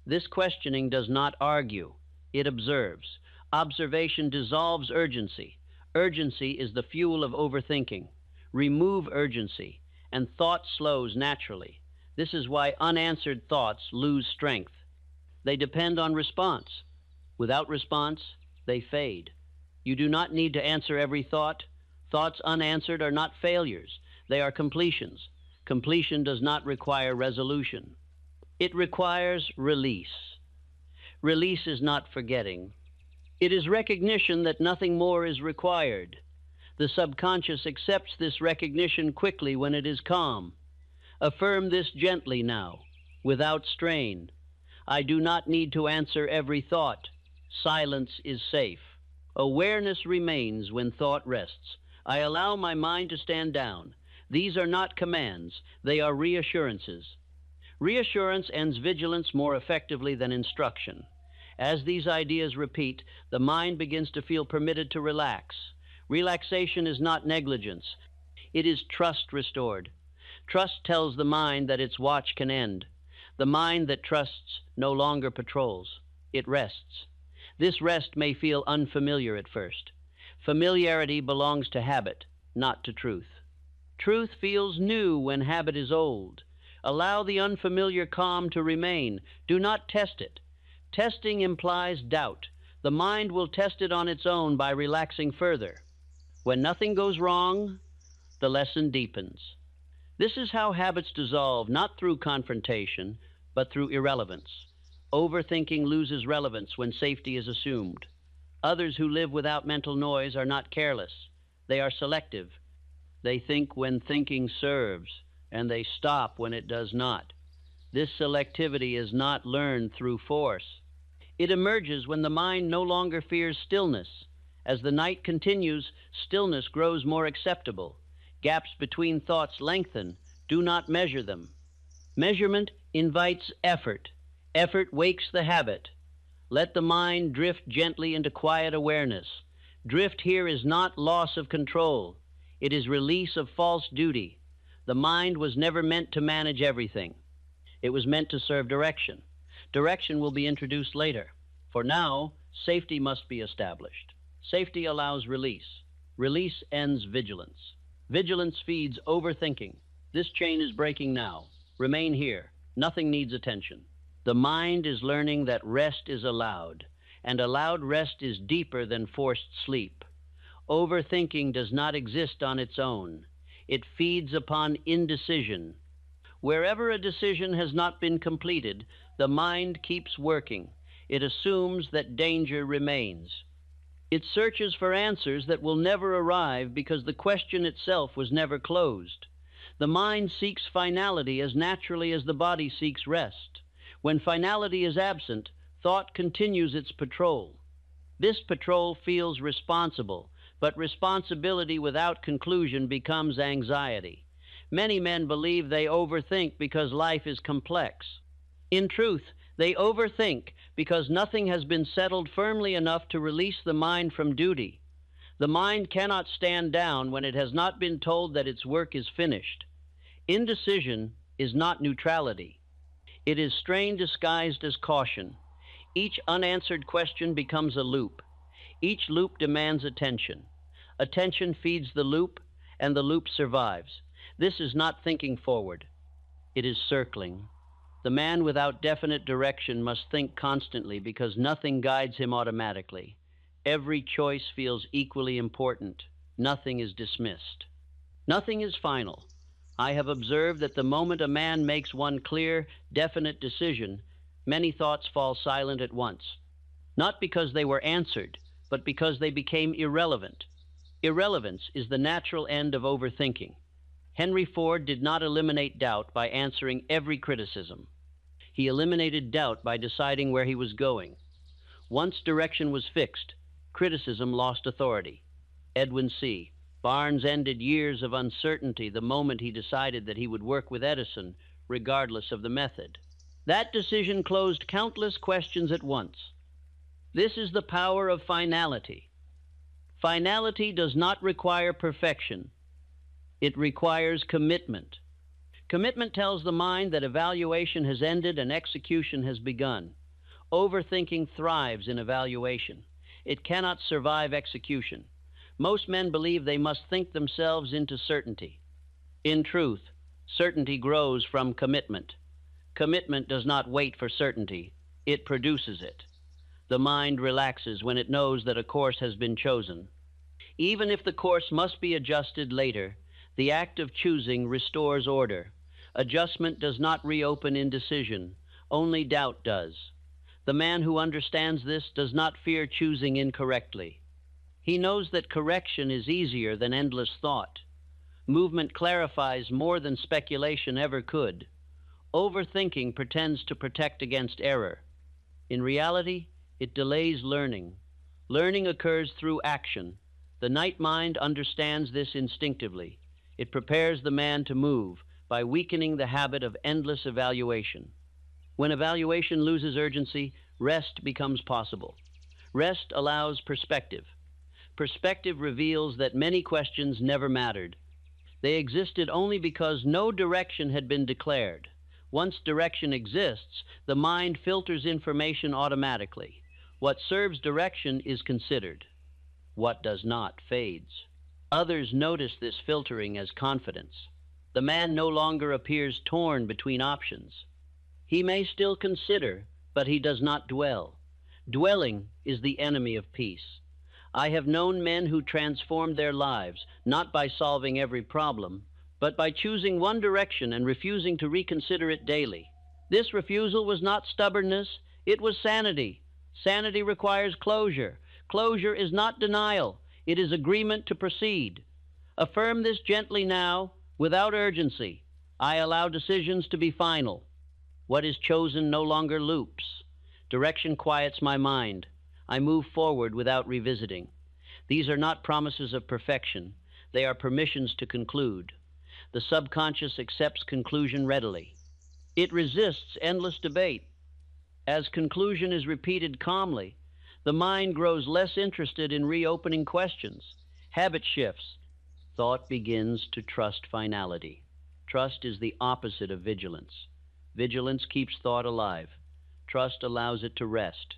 This questioning does not argue. It observes. Observation dissolves urgency. Urgency is the fuel of overthinking. Remove urgency, and thought slows naturally. This is why unanswered thoughts lose strength. They depend on response. Without response, they fade. You do not need to answer every thought. Thoughts unanswered are not failures. They are completions. Completion does not require resolution. It requires release. Release is not forgetting. It is recognition that nothing more is required. The subconscious accepts this recognition quickly when it is calm. Affirm this gently now, without strain. I do not need to answer every thought. Silence is safe. Awareness remains when thought rests. I allow my mind to stand down. These are not commands. They are reassurances. Reassurance ends vigilance more effectively than instruction. As these ideas repeat, the mind begins to feel permitted to relax. Relaxation is not negligence. It is trust restored. Trust tells the mind that its watch can end. The mind that trusts no longer patrols. It rests. This rest may feel unfamiliar at first. Familiarity belongs to habit, not to truth. Truth feels new when habit is old. Allow the unfamiliar calm to remain. Do not test it. Testing implies doubt. The mind will test it on its own by relaxing further. When nothing goes wrong, the lesson deepens. This is how habits dissolve, not through confrontation, but through irrelevance. Overthinking loses relevance when safety is assumed. Others who live without mental noise are not careless. They are selective. They think when thinking serves, and they stop when it does not. This selectivity is not learned through force. It emerges when the mind no longer fears stillness. As the night continues, stillness grows more acceptable. Gaps between thoughts lengthen. Do not measure them. Measurement invites effort. Effort wakes the habit. Let the mind drift gently into quiet awareness. Drift here is not loss of control. It is release of false duty. The mind was never meant to manage everything. It was meant to serve direction. Direction will be introduced later. For now, safety must be established. Safety allows release. Release ends vigilance. Vigilance feeds overthinking. This chain is breaking now. Remain here. Nothing needs attention. The mind is learning that rest is allowed, and allowed rest is deeper than forced sleep. Overthinking does not exist on its own. It feeds upon indecision. Wherever a decision has not been completed, the mind keeps working. It assumes that danger remains. It searches for answers that will never arrive because the question itself was never closed. The mind seeks finality as naturally as the body seeks rest. When finality is absent, thought continues its patrol. This patrol feels responsible, but responsibility without conclusion becomes anxiety. Many men believe they overthink because life is complex. In truth, they overthink because nothing has been settled firmly enough to release the mind from duty. The mind cannot stand down when it has not been told that its work is finished. Indecision is not neutrality. It is strain disguised as caution. Each unanswered question becomes a loop. Each loop demands attention. Attention feeds the loop, and the loop survives. This is not thinking forward. It is circling. The man without definite direction must think constantly because nothing guides him automatically. Every choice feels equally important. Nothing is dismissed. Nothing is final. I have observed that the moment a man makes one clear, definite decision, many thoughts fall silent at once. Not because they were answered, but because they became irrelevant. Irrelevance is the natural end of overthinking. Henry Ford did not eliminate doubt by answering every criticism. He eliminated doubt by deciding where he was going. Once direction was fixed, criticism lost authority. Edwin C. Barnes ended years of uncertainty the moment he decided that he would work with Edison, regardless of the method. That decision closed countless questions at once. This is the power of finality. Finality does not require perfection. It requires commitment. Commitment tells the mind that evaluation has ended and execution has begun. Overthinking thrives in evaluation. It cannot survive execution. Most men believe they must think themselves into certainty. In truth, certainty grows from commitment. Commitment does not wait for certainty. It produces it. The mind relaxes when it knows that a course has been chosen. Even if the course must be adjusted later, the act of choosing restores order. Adjustment does not reopen indecision. Only doubt does. The man who understands this does not fear choosing incorrectly. He knows that correction is easier than endless thought. Movement clarifies more than speculation ever could. Overthinking pretends to protect against error. In reality, it delays learning. Learning occurs through action. The night mind understands this instinctively. It prepares the man to move by weakening the habit of endless evaluation. When evaluation loses urgency, rest becomes possible. Rest allows perspective. Perspective reveals that many questions never mattered. They existed only because no direction had been declared. Once direction exists, the mind filters information automatically. What serves direction is considered. What does not fades. Others notice this filtering as confidence. The man no longer appears torn between options. He may still consider, but he does not dwell. Dwelling is the enemy of peace. I have known men who transformed their lives, not by solving every problem, but by choosing one direction and refusing to reconsider it daily. This refusal was not stubbornness, it was sanity. Sanity requires closure. Closure is not denial, it is agreement to proceed. Affirm this gently now, without urgency. I allow decisions to be final. What is chosen no longer loops. Direction quiets my mind. I move forward without revisiting. These are not promises of perfection. They are permissions to conclude. The subconscious accepts conclusion readily. It resists endless debate. As conclusion is repeated calmly, the mind grows less interested in reopening questions. Habit shifts. Thought begins to trust finality. Trust is the opposite of vigilance. Vigilance keeps thought alive. Trust allows it to rest.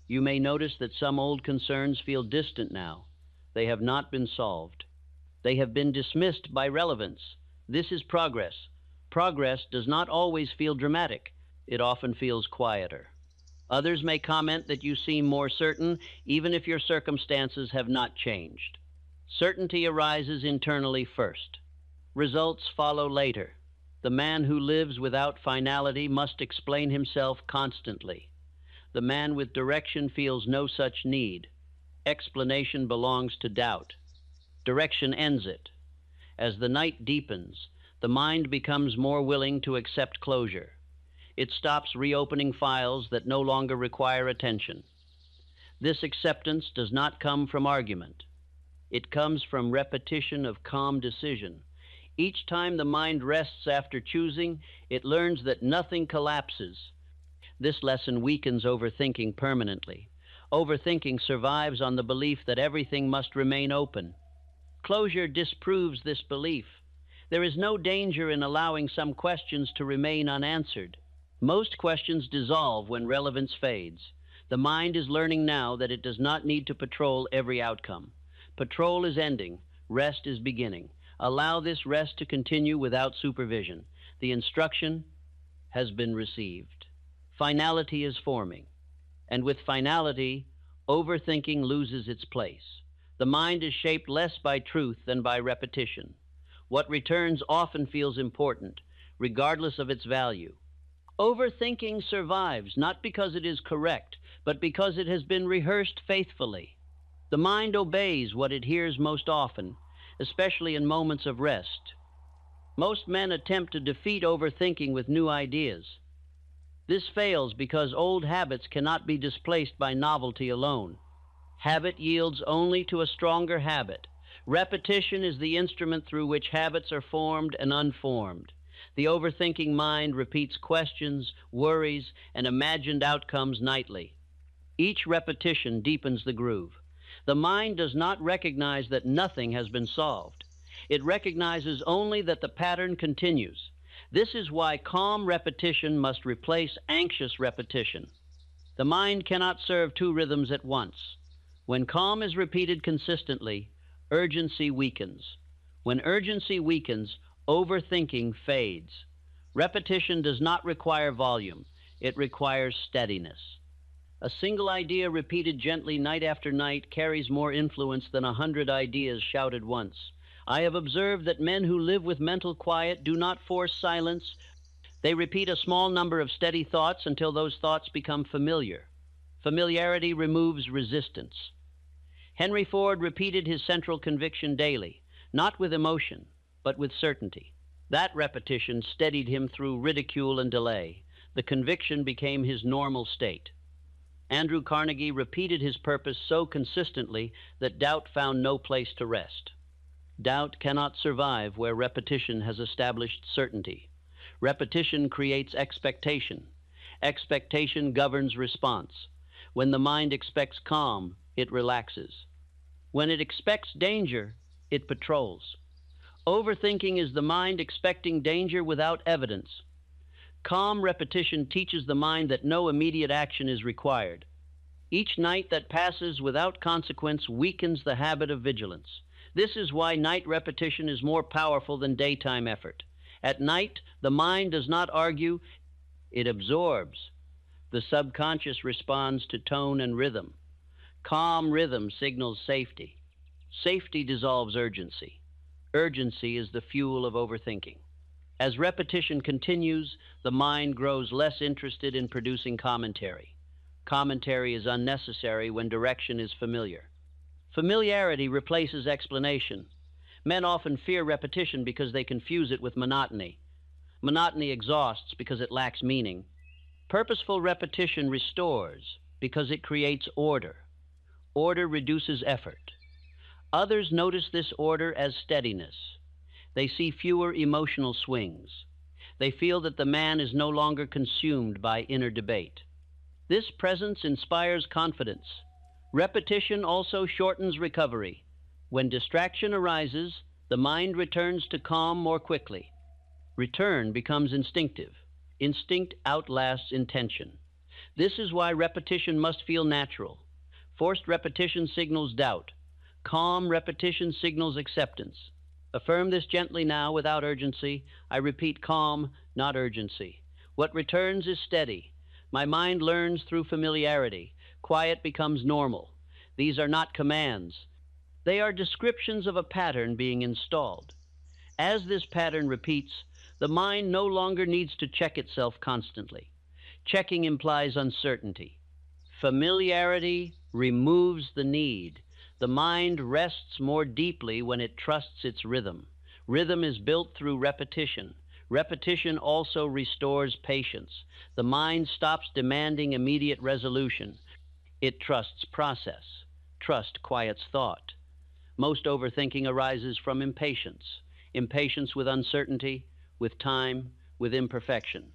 You may notice that some old concerns feel distant now. They have not been solved. They have been dismissed by relevance. This is progress. Progress does not always feel dramatic. It often feels quieter. Others may comment that you seem more certain, even if your circumstances have not changed. Certainty arises internally first. Results follow later. The man who lives without finality must explain himself constantly. The man with direction feels no such need. Explanation belongs to doubt. Direction ends it. As the night deepens, the mind becomes more willing to accept closure. It stops reopening files that no longer require attention. This acceptance does not come from argument. It comes from repetition of calm decision. Each time the mind rests after choosing, it learns that nothing collapses. This lesson weakens overthinking permanently. Overthinking survives on the belief that everything must remain open. Closure disproves this belief. There is no danger in allowing some questions to remain unanswered. Most questions dissolve when relevance fades. The mind is learning now that it does not need to patrol every outcome. Patrol is ending. Rest is beginning. Allow this rest to continue without supervision. The instruction has been received. Finality is forming. And with finality, overthinking loses its place. The mind is shaped less by truth than by repetition. What returns often feels important, regardless of its value. Overthinking survives not because it is correct, but because it has been rehearsed faithfully. The mind obeys what it hears most often, especially in moments of rest. Most men attempt to defeat overthinking with new ideas. This fails because old habits cannot be displaced by novelty alone. Habit yields only to a stronger habit. Repetition is the instrument through which habits are formed and unformed. The overthinking mind repeats questions, worries, and imagined outcomes nightly. Each repetition deepens the groove. The mind does not recognize that nothing has been solved. It recognizes only that the pattern continues. This is why calm repetition must replace anxious repetition. The mind cannot serve two rhythms at once. When calm is repeated consistently, urgency weakens. When urgency weakens, overthinking fades. Repetition does not require volume. It requires steadiness. A single idea repeated gently night after night carries more influence than 100 ideas shouted once. I have observed that men who live with mental quiet do not force silence. They repeat a small number of steady thoughts until those thoughts become familiar. Familiarity removes resistance. Henry Ford repeated his central conviction daily, not with emotion, but with certainty. That repetition steadied him through ridicule and delay. The conviction became his normal state. Andrew Carnegie repeated his purpose so consistently that doubt found no place to rest. Doubt cannot survive where repetition has established certainty. Repetition creates expectation. Expectation governs response. When the mind expects calm, it relaxes. When it expects danger, it patrols. Overthinking is the mind expecting danger without evidence. Calm repetition teaches the mind that no immediate action is required. Each night that passes without consequence weakens the habit of vigilance. This is why night repetition is more powerful than daytime effort. At night, the mind does not argue, it absorbs. The subconscious responds to tone and rhythm. Calm rhythm signals safety. Safety dissolves urgency. Urgency is the fuel of overthinking. As repetition continues, the mind grows less interested in producing commentary. Commentary is unnecessary when direction is familiar. Familiarity replaces explanation. Men often fear repetition because they confuse it with monotony. Monotony exhausts because it lacks meaning. Purposeful repetition restores because it creates order. Order reduces effort. Others notice this order as steadiness. They see fewer emotional swings. They feel that the man is no longer consumed by inner debate. This presence inspires confidence. Repetition also shortens recovery. When distraction arises, the mind returns to calm more quickly. Return becomes instinctive. Instinct outlasts intention. This is why repetition must feel natural. Forced repetition signals doubt. Calm repetition signals acceptance. Affirm this gently now without urgency. I repeat, calm, not urgency. What returns is steady. My mind learns through familiarity. Quiet becomes normal. These are not commands. They are descriptions of a pattern being installed. As this pattern repeats, the mind no longer needs to check itself constantly. Checking implies uncertainty. Familiarity removes the need. The mind rests more deeply when it trusts its rhythm. Rhythm is built through repetition. Repetition also restores patience. The mind stops demanding immediate resolution. It trusts process. Trust quiets thought. Most overthinking arises from impatience. Impatience with uncertainty, with time, with imperfection.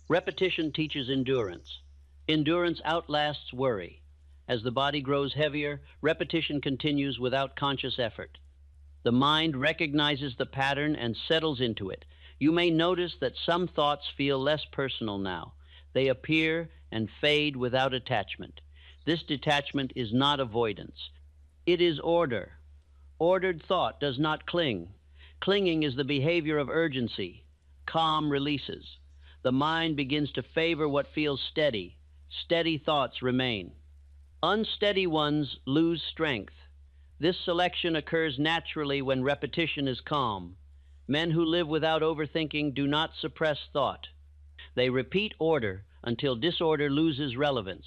Repetition teaches endurance. Endurance outlasts worry. As the body grows heavier, repetition continues without conscious effort. The mind recognizes the pattern and settles into it. You may notice that some thoughts feel less personal now. They appear and fade without attachment. This detachment is not avoidance. It is order. Ordered thought does not cling. Clinging is the behavior of urgency. Calm releases. The mind begins to favor what feels steady. Steady thoughts remain. Unsteady ones lose strength. This selection occurs naturally when repetition is calm. Men who live without overthinking do not suppress thought. They repeat order until disorder loses relevance.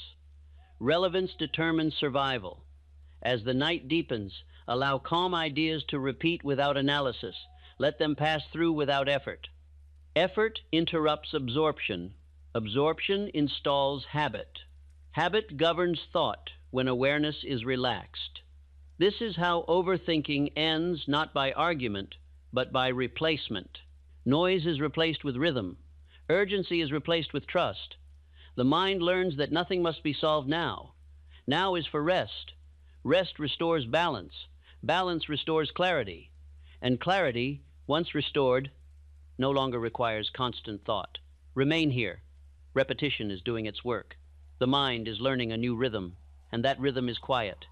Relevance determines survival. As the night deepens, allow calm ideas to repeat without analysis. Let them pass through without effort. Effort interrupts absorption. Absorption installs habit. Habit governs thought when awareness is relaxed. This is how overthinking ends not by argument, but by replacement. Noise is replaced with rhythm. Urgency is replaced with trust. The mind learns that nothing must be solved now. Now is for rest. Rest restores balance. Balance restores clarity. And clarity, once restored, no longer requires constant thought. Remain here. Repetition is doing its work. The mind is learning a new rhythm, and that rhythm is quiet.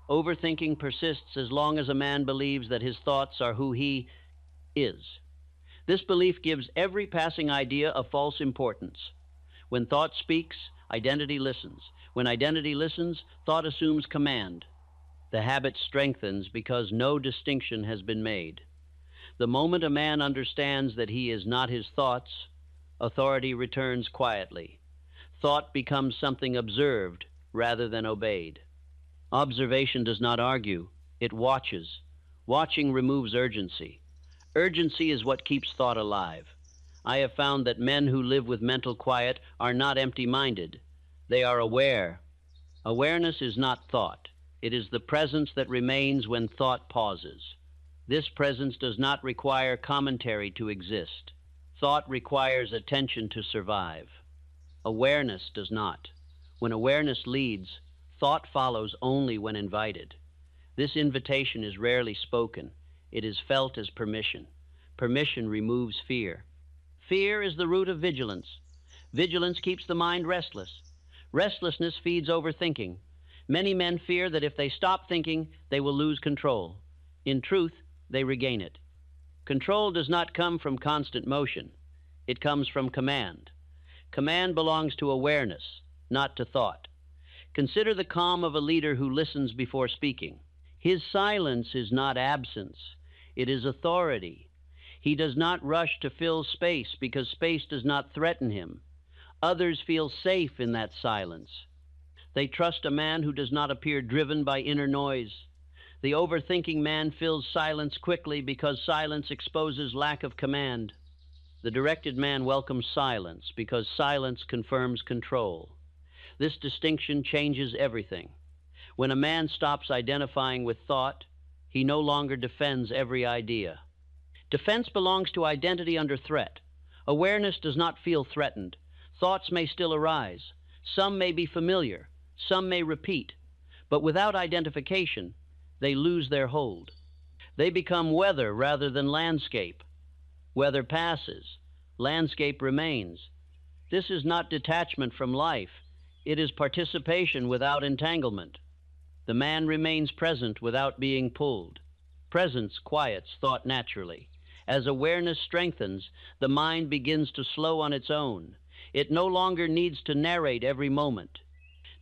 Overthinking persists as long as a man believes that his thoughts are who he is. This belief gives every passing idea a false importance. When thought speaks, identity listens. When identity listens, thought assumes command. The habit strengthens because no distinction has been made. The moment a man understands that he is not his thoughts, authority returns quietly. Thought becomes something observed rather than obeyed. Observation does not argue, it watches. Watching removes urgency. Urgency is what keeps thought alive. I have found that men who live with mental quiet are not empty-minded. They are aware. Awareness is not thought. It is the presence that remains when thought pauses. This presence does not require commentary to exist. Thought requires attention to survive. Awareness does not. When awareness leads, thought follows only when invited. This invitation is rarely spoken. It is felt as permission. Permission removes fear. Fear is the root of vigilance. Vigilance keeps the mind restless. Restlessness feeds overthinking. Many men fear that if they stop thinking, they will lose control. In truth, they regain it. Control does not come from constant motion. It comes from command. Command belongs to awareness, not to thought. Consider the calm of a leader who listens before speaking. His silence is not absence. It is authority. He does not rush to fill space because space does not threaten him. Others feel safe in that silence. They trust a man who does not appear driven by inner noise. The overthinking man fills silence quickly because silence exposes lack of command. The directed man welcomes silence because silence confirms control. This distinction changes everything. When a man stops identifying with thought, he no longer defends every idea. Defense belongs to identity under threat. Awareness does not feel threatened. Thoughts may still arise. Some may be familiar. Some may repeat. But without identification, they lose their hold. They become weather rather than landscape. Weather passes. Landscape remains. This is not detachment from life. It is participation without entanglement. The man remains present without being pulled. Presence quiets thought naturally. As awareness strengthens, the mind begins to slow on its own. It no longer needs to narrate every moment.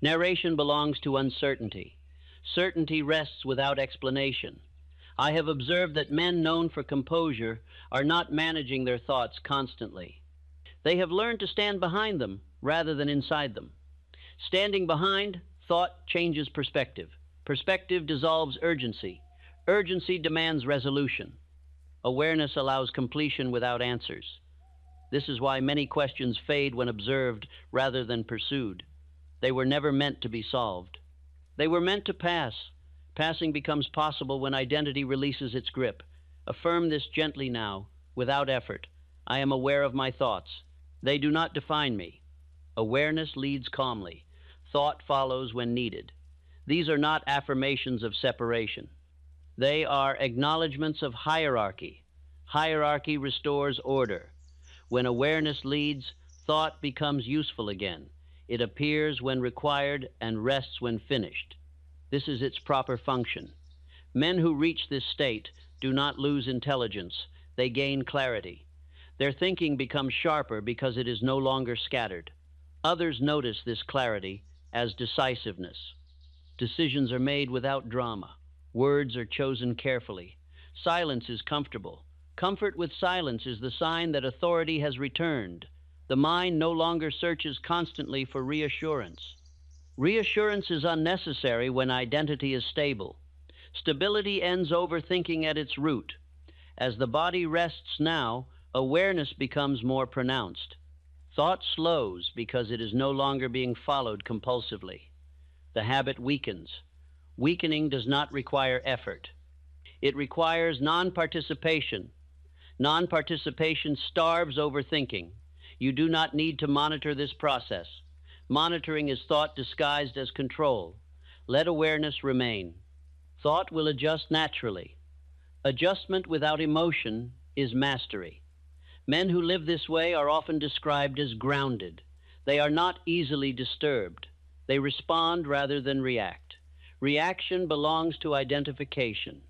Narration belongs to uncertainty. Certainty rests without explanation. I have observed that men known for composure are not managing their thoughts constantly. They have learned to stand behind them rather than inside them. Standing behind, thought changes perspective. Perspective dissolves urgency. Urgency demands resolution. Awareness allows completion without answers. This is why many questions fade when observed rather than pursued. They were never meant to be solved. They were meant to pass. Passing becomes possible when identity releases its grip. Affirm this gently now, without effort. I am aware of my thoughts. They do not define me. Awareness leads calmly. Thought follows when needed. These are not affirmations of separation. They are acknowledgments of hierarchy. Hierarchy restores order. When awareness leads, thought becomes useful again. It appears when required and rests when finished. This is its proper function. Men who reach this state do not lose intelligence, they gain clarity. Their thinking becomes sharper because it is no longer scattered. Others notice this clarity as decisiveness. Decisions are made without drama. Words are chosen carefully. Silence is comfortable. Comfort with silence is the sign that authority has returned. The mind no longer searches constantly for reassurance. Reassurance is unnecessary when identity is stable. Stability ends overthinking at its root. As the body rests now, awareness becomes more pronounced. Thought slows because it is no longer being followed compulsively. The habit weakens. Weakening does not require effort. It requires non-participation. Non-participation starves overthinking. You do not need to monitor this process. Monitoring is thought disguised as control. Let awareness remain. Thought will adjust naturally. Adjustment without emotion is mastery. Men who live this way are often described as grounded. They are not easily disturbed. They respond rather than react. Reaction belongs to identification.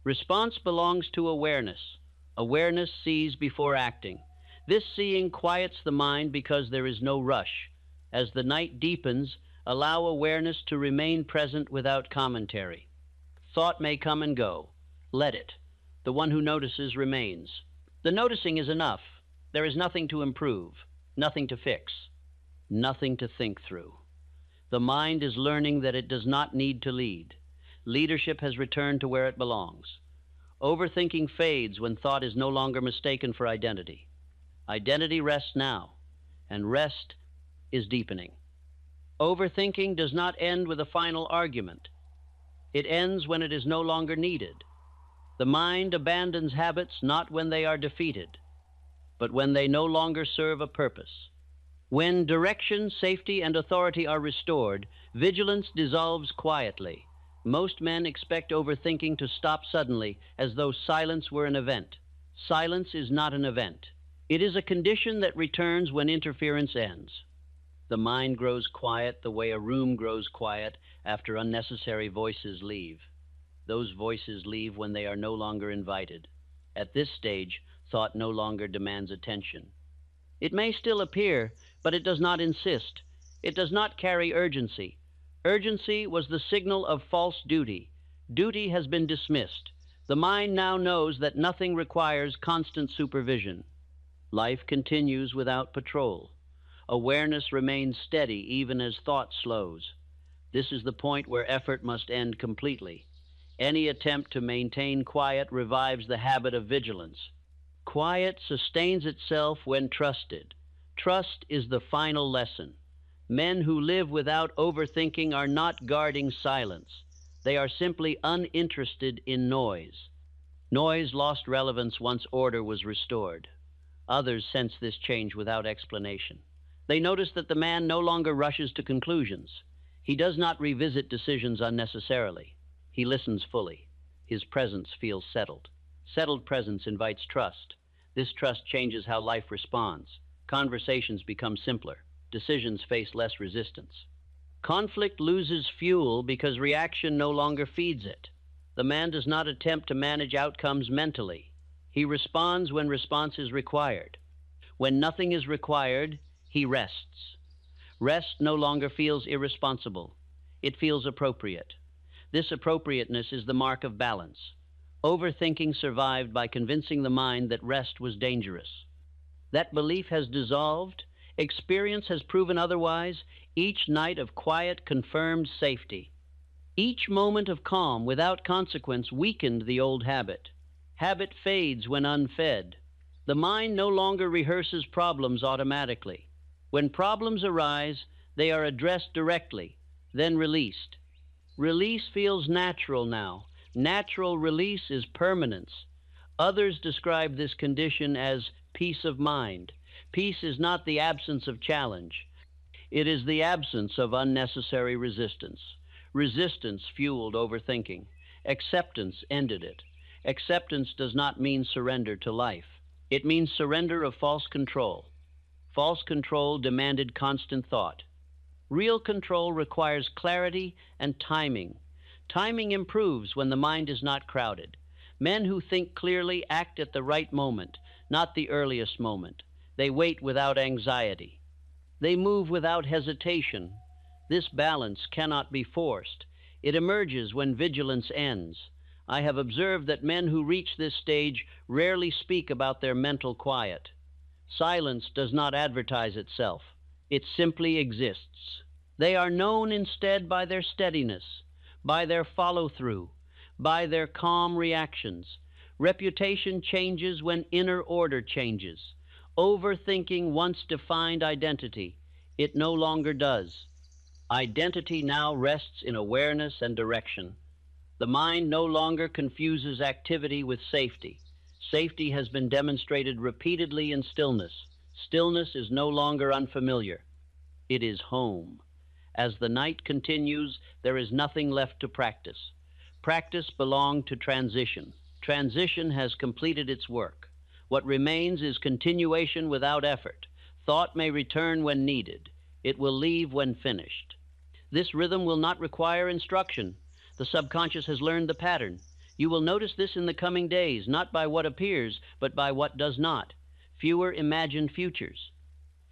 Response belongs to awareness. Awareness sees before acting. This seeing quiets the mind because there is no rush. As the night deepens, allow awareness to remain present without commentary. Thought may come and go. Let it. The one who notices remains. The noticing is enough. There is nothing to improve, nothing to fix, nothing to think through. The mind is learning that it does not need to lead. Leadership has returned to where it belongs. Overthinking fades when thought is no longer mistaken for identity. Identity rests now, and rest is deepening. Overthinking does not end with a final argument. It ends when it is no longer needed. The mind abandons habits not when they are defeated, but when they no longer serve a purpose. When direction, safety, and authority are restored, vigilance dissolves quietly. Most men expect overthinking to stop suddenly, as though silence were an event. Silence is not an event. It is a condition that returns when interference ends. The mind grows quiet the way a room grows quiet after unnecessary voices leave. Those voices leave when they are no longer invited. At this stage, thought no longer demands attention. It may still appear, but it does not insist. It does not carry urgency. Urgency was the signal of false duty. Duty has been dismissed. The mind now knows that nothing requires constant supervision. Life continues without patrol. Awareness remains steady even as thought slows. This is the point where effort must end completely. Any attempt to maintain quiet revives the habit of vigilance. Quiet sustains itself when trusted. Trust is the final lesson. Men who live without overthinking are not guarding silence. They are simply uninterested in noise. Noise lost relevance once order was restored. Others sense this change without explanation. They notice that the man no longer rushes to conclusions. He does not revisit decisions unnecessarily. He listens fully. His presence feels settled. Settled presence invites trust. This trust changes how life responds. Conversations become simpler. Decisions face less resistance. Conflict loses fuel because reaction no longer feeds it. The man does not attempt to manage outcomes mentally. He responds when response is required. When nothing is required, he rests. Rest no longer feels irresponsible. It feels appropriate. This appropriateness is the mark of balance. Overthinking survived by convincing the mind that rest was dangerous. That belief has dissolved. Experience has proven otherwise. Each night of quiet confirmed safety. Each moment of calm without consequence weakened the old habit. Habit fades when unfed. The mind no longer rehearses problems automatically. When problems arise, they are addressed directly, then released. Release feels natural now. Natural release is permanence. Others describe this condition as peace of mind. Peace is not the absence of challenge. It is the absence of unnecessary resistance. Resistance fueled overthinking. Acceptance ended it. Acceptance does not mean surrender to life. It means surrender of false control. False control demanded constant thought. Real control requires clarity and timing. Timing improves when the mind is not crowded. Men who think clearly act at the right moment, not the earliest moment. They wait without anxiety. They move without hesitation. This balance cannot be forced. It emerges when vigilance ends. I have observed that men who reach this stage rarely speak about their mental quiet. Silence does not advertise itself. It simply exists. They are known instead by their steadiness, by their follow-through, by their calm reactions. Reputation changes when inner order changes. Overthinking once defined identity. It no longer does. Identity now rests in awareness and direction. The mind no longer confuses activity with safety. Safety has been demonstrated repeatedly in stillness. Stillness is no longer unfamiliar. It is home. As the night continues, there is nothing left to practice. Practice belonged to transition. Transition has completed its work. What remains is continuation without effort. Thought may return when needed. It will leave when finished. This rhythm will not require instruction. The subconscious has learned the pattern. You will notice this in the coming days, not by what appears, but by what does not. Fewer imagined futures.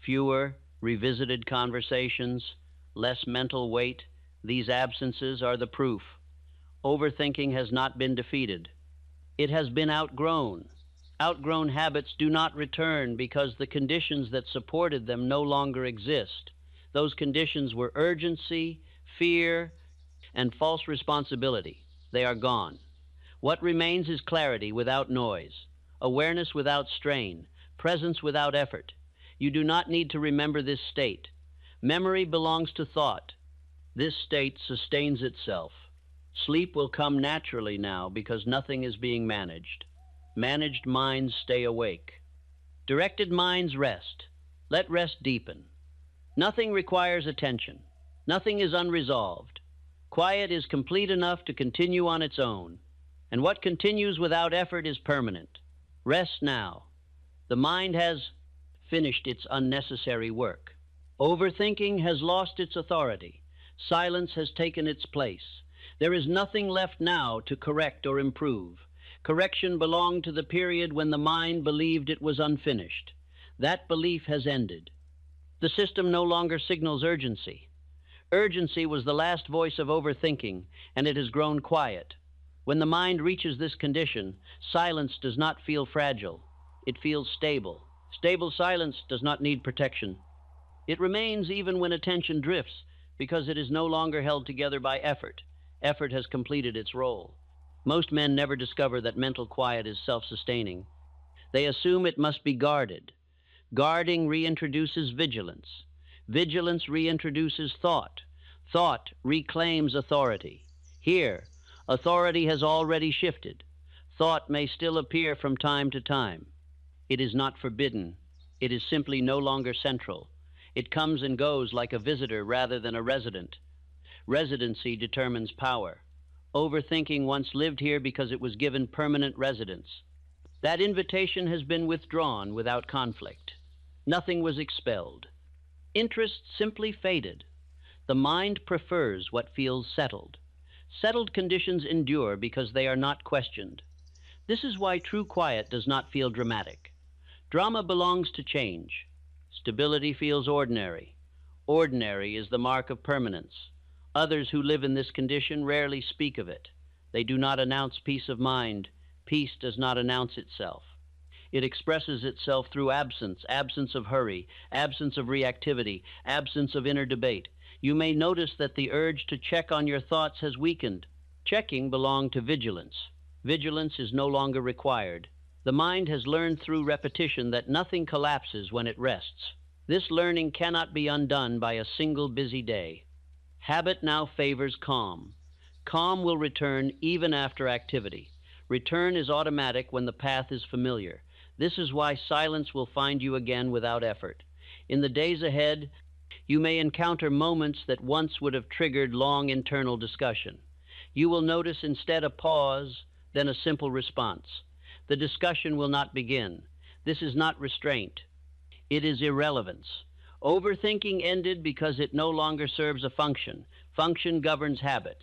Fewer revisited conversations. Less mental weight. These absences are the proof. Overthinking has not been defeated. It has been outgrown. Outgrown habits do not return because the conditions that supported them no longer exist. Those conditions were urgency, fear, and false responsibility. They are gone. What remains is clarity without noise, awareness without strain, presence without effort. You do not need to remember this state. Memory belongs to thought. This state sustains itself. Sleep will come naturally now because nothing is being managed. Managed minds stay awake. Directed minds rest. Let rest deepen. Nothing requires attention. Nothing is unresolved. Quiet is complete enough to continue on its own. And what continues without effort is permanent. Rest now. The mind has finished its unnecessary work. Overthinking has lost its authority. Silence has taken its place. There is nothing left now to correct or improve. Correction belonged to the period when the mind believed it was unfinished. That belief has ended. The system no longer signals urgency. Urgency was the last voice of overthinking, and it has grown quiet. When the mind reaches this condition, silence does not feel fragile. It feels stable. Stable silence does not need protection. It remains even when attention drifts, because it is no longer held together by effort. Effort has completed its role. Most men never discover that mental quiet is self-sustaining. They assume it must be guarded. Guarding reintroduces vigilance. Vigilance reintroduces thought. Thought reclaims authority. Here, authority has already shifted. Thought may still appear from time to time. It is not forbidden. It is simply no longer central. It comes and goes like a visitor rather than a resident. Residency determines power. Overthinking once lived here because it was given permanent residence. That invitation has been withdrawn without conflict. Nothing was expelled. Interest simply faded. The mind prefers what feels settled. Settled conditions endure because they are not questioned. This is why true quiet does not feel dramatic. Drama belongs to change. Stability feels ordinary. Ordinary is the mark of permanence. Others who live in this condition rarely speak of it. They do not announce peace of mind. Peace does not announce itself. It expresses itself through absence, absence of hurry, absence of reactivity, absence of inner debate. You may notice that the urge to check on your thoughts has weakened. Checking belonged to vigilance. Vigilance is no longer required. The mind has learned through repetition that nothing collapses when it rests. This learning cannot be undone by a single busy day. Habit now favors calm. Calm will return even after activity. Return is automatic when the path is familiar. This is why silence will find you again without effort. In the days ahead, you may encounter moments that once would have triggered long internal discussion. You will notice instead a pause, then a simple response. The discussion will not begin. This is not restraint. It is irrelevance. Overthinking ended because it no longer serves a function. Function governs habit.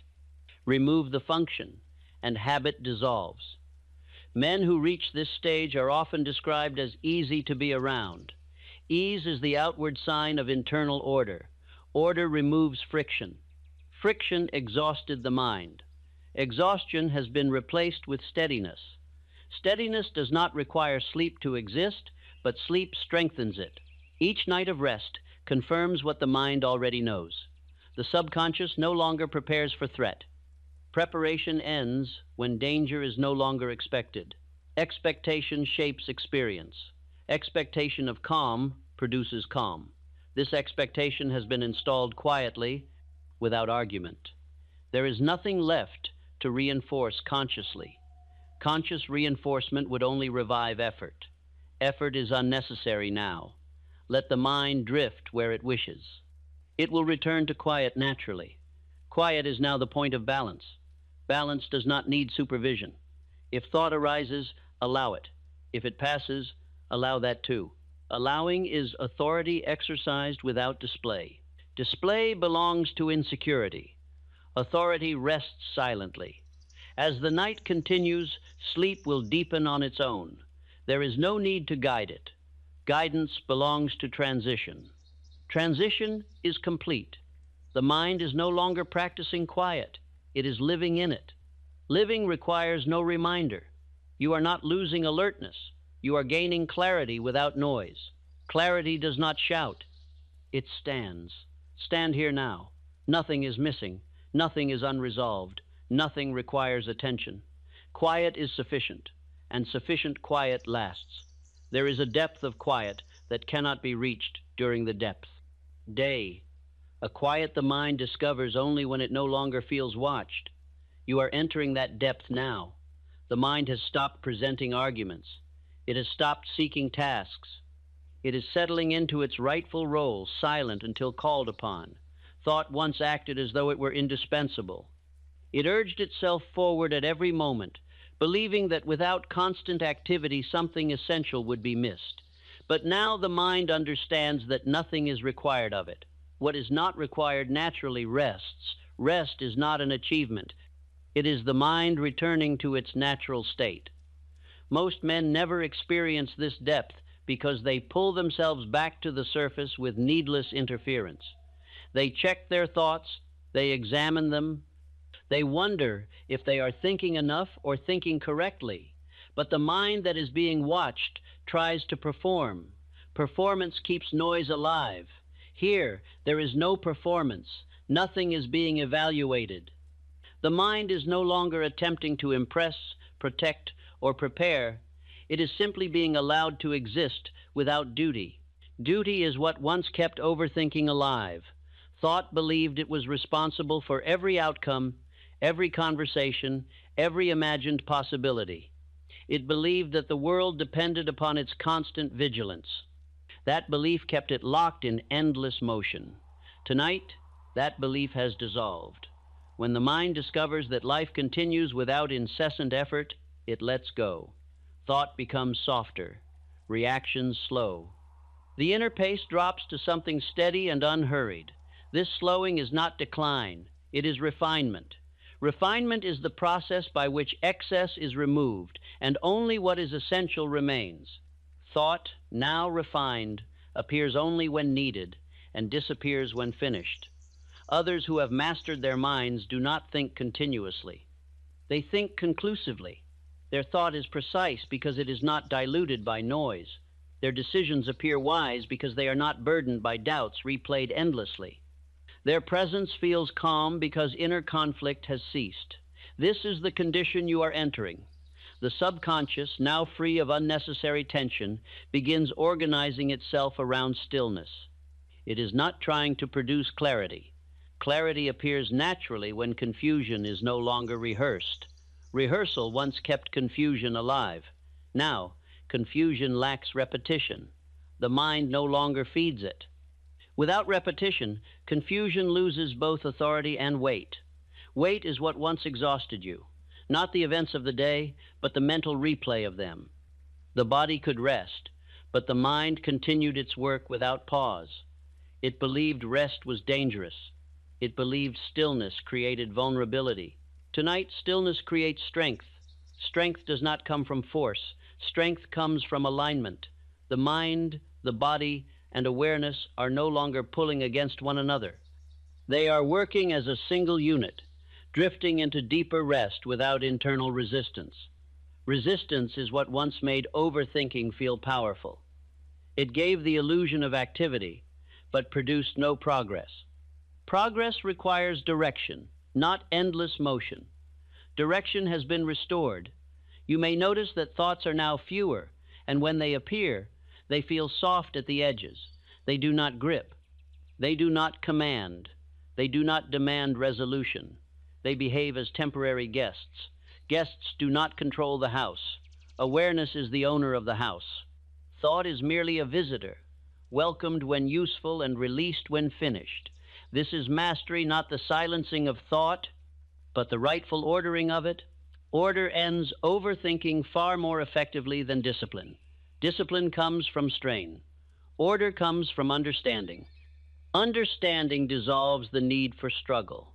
remove the function, and habit dissolves. Men who reach this stage are often described as easy to be around. Ease is the outward sign of internal order. Order removes friction. Friction exhausted the mind. Exhaustion has been replaced with steadiness. Steadiness does not require sleep to exist, but sleep strengthens it. Each night of rest confirms what the mind already knows. The subconscious no longer prepares for threat. Preparation ends when danger is no longer expected. Expectation shapes experience. Expectation of calm produces calm. This expectation has been installed quietly, without argument. There is nothing left to reinforce consciously. Conscious reinforcement would only revive effort. Effort is unnecessary now. Let the mind drift where it wishes. It will return to quiet naturally. Quiet is now the point of balance. Balance does not need supervision. If thought arises, allow it. If it passes, allow that too. Allowing is authority exercised without display. Display belongs to insecurity. Authority rests silently. As the night continues, sleep will deepen on its own. There is no need to guide it. Guidance belongs to transition. Transition is complete. The mind is no longer practicing quiet. It is living in it. Living requires no reminder. You are not losing alertness. You are gaining clarity without noise. Clarity does not shout. It stands. Stand here now. Nothing is missing. Nothing is unresolved. Nothing requires attention. Quiet is sufficient, and sufficient quiet lasts. There is a depth of quiet that cannot be reached during the depth. Day. A quiet the mind discovers only when it no longer feels watched. You are entering that depth now. The mind has stopped presenting arguments. It has stopped seeking tasks. It is settling into its rightful role, silent until called upon. Thought once acted as though it were indispensable. It urged itself forward at every moment, believing that without constant activity something essential would be missed. But now the mind understands that nothing is required of it. What is not required naturally rests. Rest is not an achievement. It is the mind returning to its natural state. Most men never experience this depth because they pull themselves back to the surface with needless interference. They check their thoughts, they examine them, they wonder if they are thinking enough or thinking correctly. But the mind that is being watched tries to perform. Performance keeps noise alive. Here, there is no performance. Nothing is being evaluated. The mind is no longer attempting to impress, protect, or prepare. It is simply being allowed to exist without duty. Duty is what once kept overthinking alive. Thought believed it was responsible for every outcome, every conversation, every imagined possibility. It believed that the world depended upon its constant vigilance. That belief kept it locked in endless motion. Tonight, that belief has dissolved. When the mind discovers that life continues without incessant effort, it lets go. Thought becomes softer, reactions slow. The inner pace drops to something steady and unhurried. This slowing is not decline, it is refinement. Refinement is the process by which excess is removed, and only what is essential remains. Thought, now refined, appears only when needed, and disappears when finished. Others who have mastered their minds do not think continuously. They think conclusively. Their thought is precise because it is not diluted by noise. Their decisions appear wise because they are not burdened by doubts replayed endlessly. Their presence feels calm because inner conflict has ceased. This is the condition you are entering. The subconscious, now free of unnecessary tension, begins organizing itself around stillness. It is not trying to produce clarity. Clarity appears naturally when confusion is no longer rehearsed. Rehearsal once kept confusion alive. Now, confusion lacks repetition. The mind no longer feeds it. Without repetition, confusion loses both authority and weight. Weight is what once exhausted you. Not the events of the day, but the mental replay of them. The body could rest, but the mind continued its work without pause. It believed rest was dangerous. It believed stillness created vulnerability. Tonight, stillness creates strength. Strength does not come from force. Strength comes from alignment. The mind, the body, and awareness are no longer pulling against one another. They are working as a single unit, drifting into deeper rest without internal resistance. Resistance is what once made overthinking feel powerful. It gave the illusion of activity, but produced no progress. Progress requires direction, not endless motion. Direction has been restored. You may notice that thoughts are now fewer, and when they appear, they feel soft at the edges. They do not grip. They do not command. They do not demand resolution. They behave as temporary guests. Guests do not control the house. Awareness is the owner of the house. Thought is merely a visitor, welcomed when useful and released when finished. This is mastery, not the silencing of thought, but the rightful ordering of it. Order ends overthinking far more effectively than discipline. Discipline comes from strain. Order comes from understanding. Understanding dissolves the need for struggle.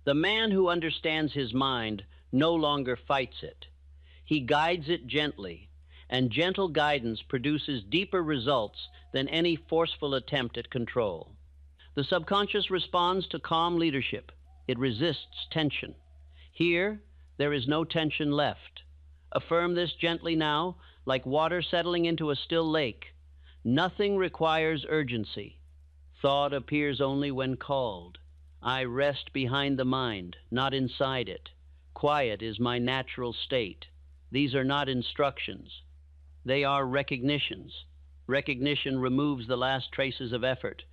The man who understands his mind no longer fights it. He guides it gently, and gentle guidance produces deeper results than any forceful attempt at control. The subconscious responds to calm leadership. It resists tension. Here, there is no tension left. Affirm this gently now, like water settling into a still lake. Nothing requires urgency. Thought appears only when called. I rest behind the mind, not inside it. Quiet is my natural state. These are not instructions. They are recognitions. Recognition removes the last traces of effort.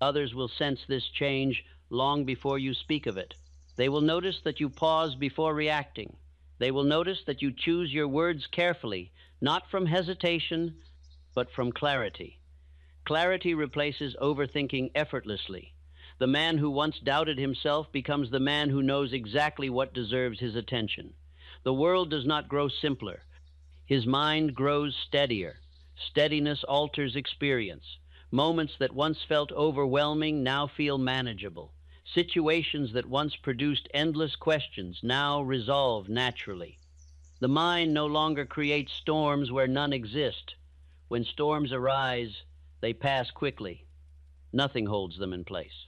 Others will sense this change long before you speak of it. They will notice that you pause before reacting. They will notice that you choose your words carefully, not from hesitation, but from clarity. Clarity replaces overthinking effortlessly. The man who once doubted himself becomes the man who knows exactly what deserves his attention. The world does not grow simpler. His mind grows steadier. Steadiness alters experience. Moments that once felt overwhelming now feel manageable. Situations that once produced endless questions now resolve naturally. The mind no longer creates storms where none exist. When storms arise, they pass quickly. Nothing holds them in place.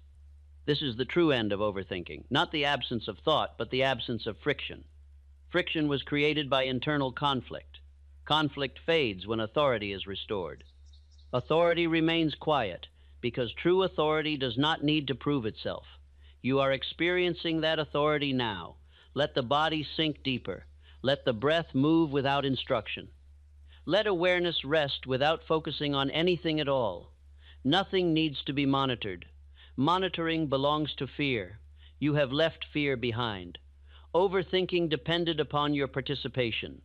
This is the true end of overthinking, not the absence of thought, but the absence of friction. Friction was created by internal conflict. Conflict fades when authority is restored. Authority remains quiet because true authority does not need to prove itself. You are experiencing that authority now. Let the body sink deeper. Let the breath move without instruction. Let awareness rest without focusing on anything at all. Nothing needs to be monitored. Monitoring belongs to fear. You have left fear behind. Overthinking depended upon your participation.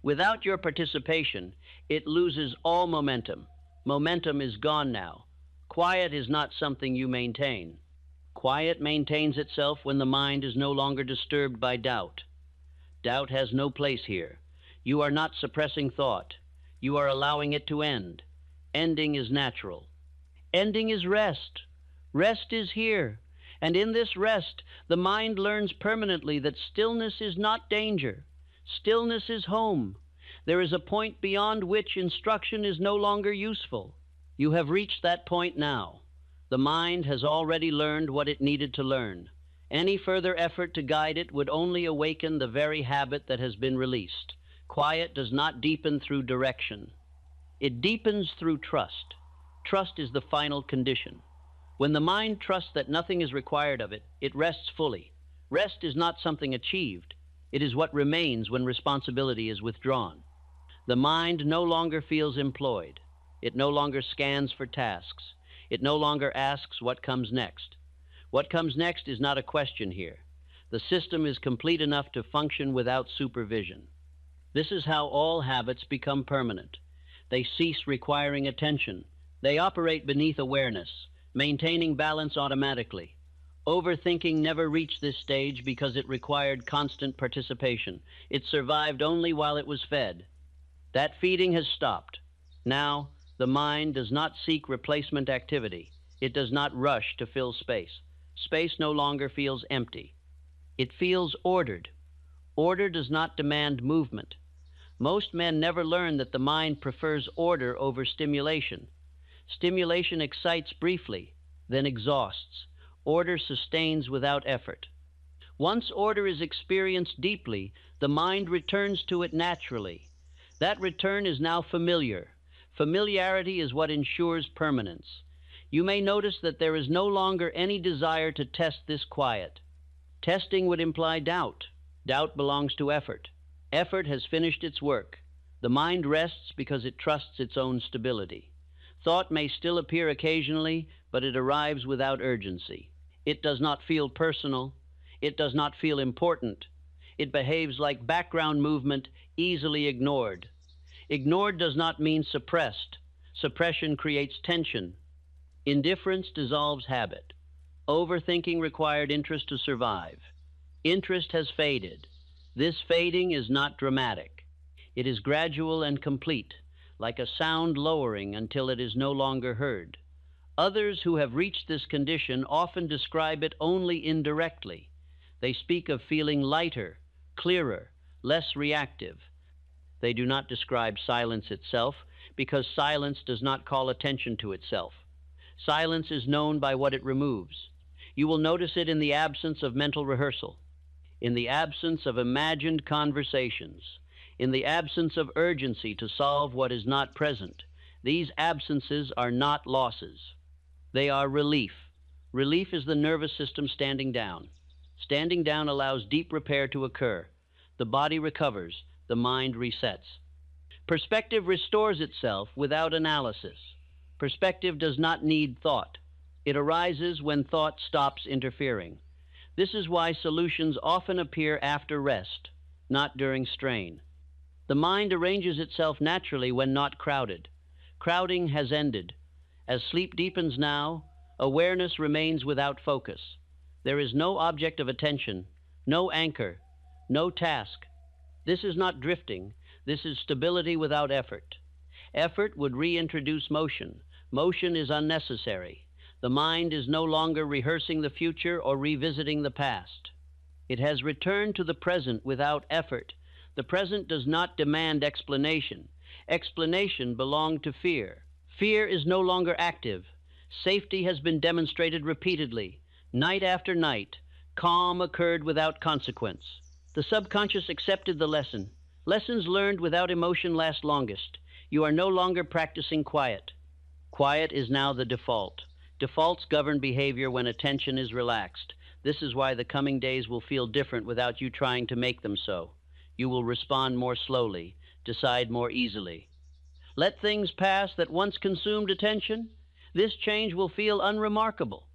Without your participation, it loses all momentum. Momentum is gone now. Quiet is not something you maintain. Quiet maintains itself when the mind is no longer disturbed by doubt. Doubt has no place here. You are not suppressing thought. You are allowing it to end. Ending is natural. Ending is rest. Rest is here. And in this rest, the mind learns permanently that stillness is not danger. Stillness is home. There is a point beyond which instruction is no longer useful. You have reached that point now. The mind has already learned what it needed to learn. Any further effort to guide it would only awaken the very habit that has been released. Quiet does not deepen through direction. It deepens through trust. Trust is the final condition. When the mind trusts that nothing is required of it, it rests fully. Rest is not something achieved. It is what remains when responsibility is withdrawn. The mind no longer feels employed. It no longer scans for tasks. It no longer asks what comes next. What comes next is not a question here. The system is complete enough to function without supervision. This is how all habits become permanent. They cease requiring attention. They operate beneath awareness, maintaining balance automatically. Overthinking never reached this stage because it required constant participation. It survived only while it was fed. That feeding has stopped. Now, the mind does not seek replacement activity. It does not rush to fill space. Space no longer feels empty. It feels ordered. Order does not demand movement. Most men never learn that the mind prefers order over stimulation. Stimulation excites briefly, then exhausts. Order sustains without effort. Once order is experienced deeply, the mind returns to it naturally. That return is now familiar. Familiarity is what ensures permanence. You may notice that there is no longer any desire to test this quiet. Testing would imply doubt. Doubt belongs to effort. Effort has finished its work. The mind rests because it trusts its own stability. Thought may still appear occasionally, but it arrives without urgency. It does not feel personal. It does not feel important. It behaves like background movement, easily ignored. Ignored does not mean suppressed. Suppression creates tension. Indifference dissolves habit. Overthinking required interest to survive. Interest has faded. This fading is not dramatic. It is gradual and complete, like a sound lowering until it is no longer heard. Others who have reached this condition often describe it only indirectly. They speak of feeling lighter, clearer, less reactive. They do not describe silence itself, because silence does not call attention to itself. Silence is known by what it removes. You will notice it in the absence of mental rehearsal, in the absence of imagined conversations, in the absence of urgency to solve what is not present. These absences are not losses. They are relief. Relief is the nervous system standing down. Standing down allows deep repair to occur. The body recovers. The mind resets. Perspective restores itself without analysis. Perspective does not need thought. It arises when thought stops interfering. This is why solutions often appear after rest, not during strain. The mind arranges itself naturally when not crowded. Crowding has ended. As sleep deepens now, awareness remains without focus. There is no object of attention, no anchor, no task. This is not drifting. This is stability without effort. Effort would reintroduce motion. Motion is unnecessary. The mind is no longer rehearsing the future or revisiting the past. It has returned to the present without effort. The present does not demand explanation. Explanation belonged to fear. Fear is no longer active. Safety has been demonstrated repeatedly. Night after night, calm occurred without consequence. The subconscious accepted the lesson. Lessons learned without emotion last longest. You are no longer practicing quiet. Quiet is now the default. Defaults govern behavior when attention is relaxed. This is why the coming days will feel different without you trying to make them so. You will respond more slowly, decide more easily. Let things pass that once consumed attention. This change will feel unremarkable.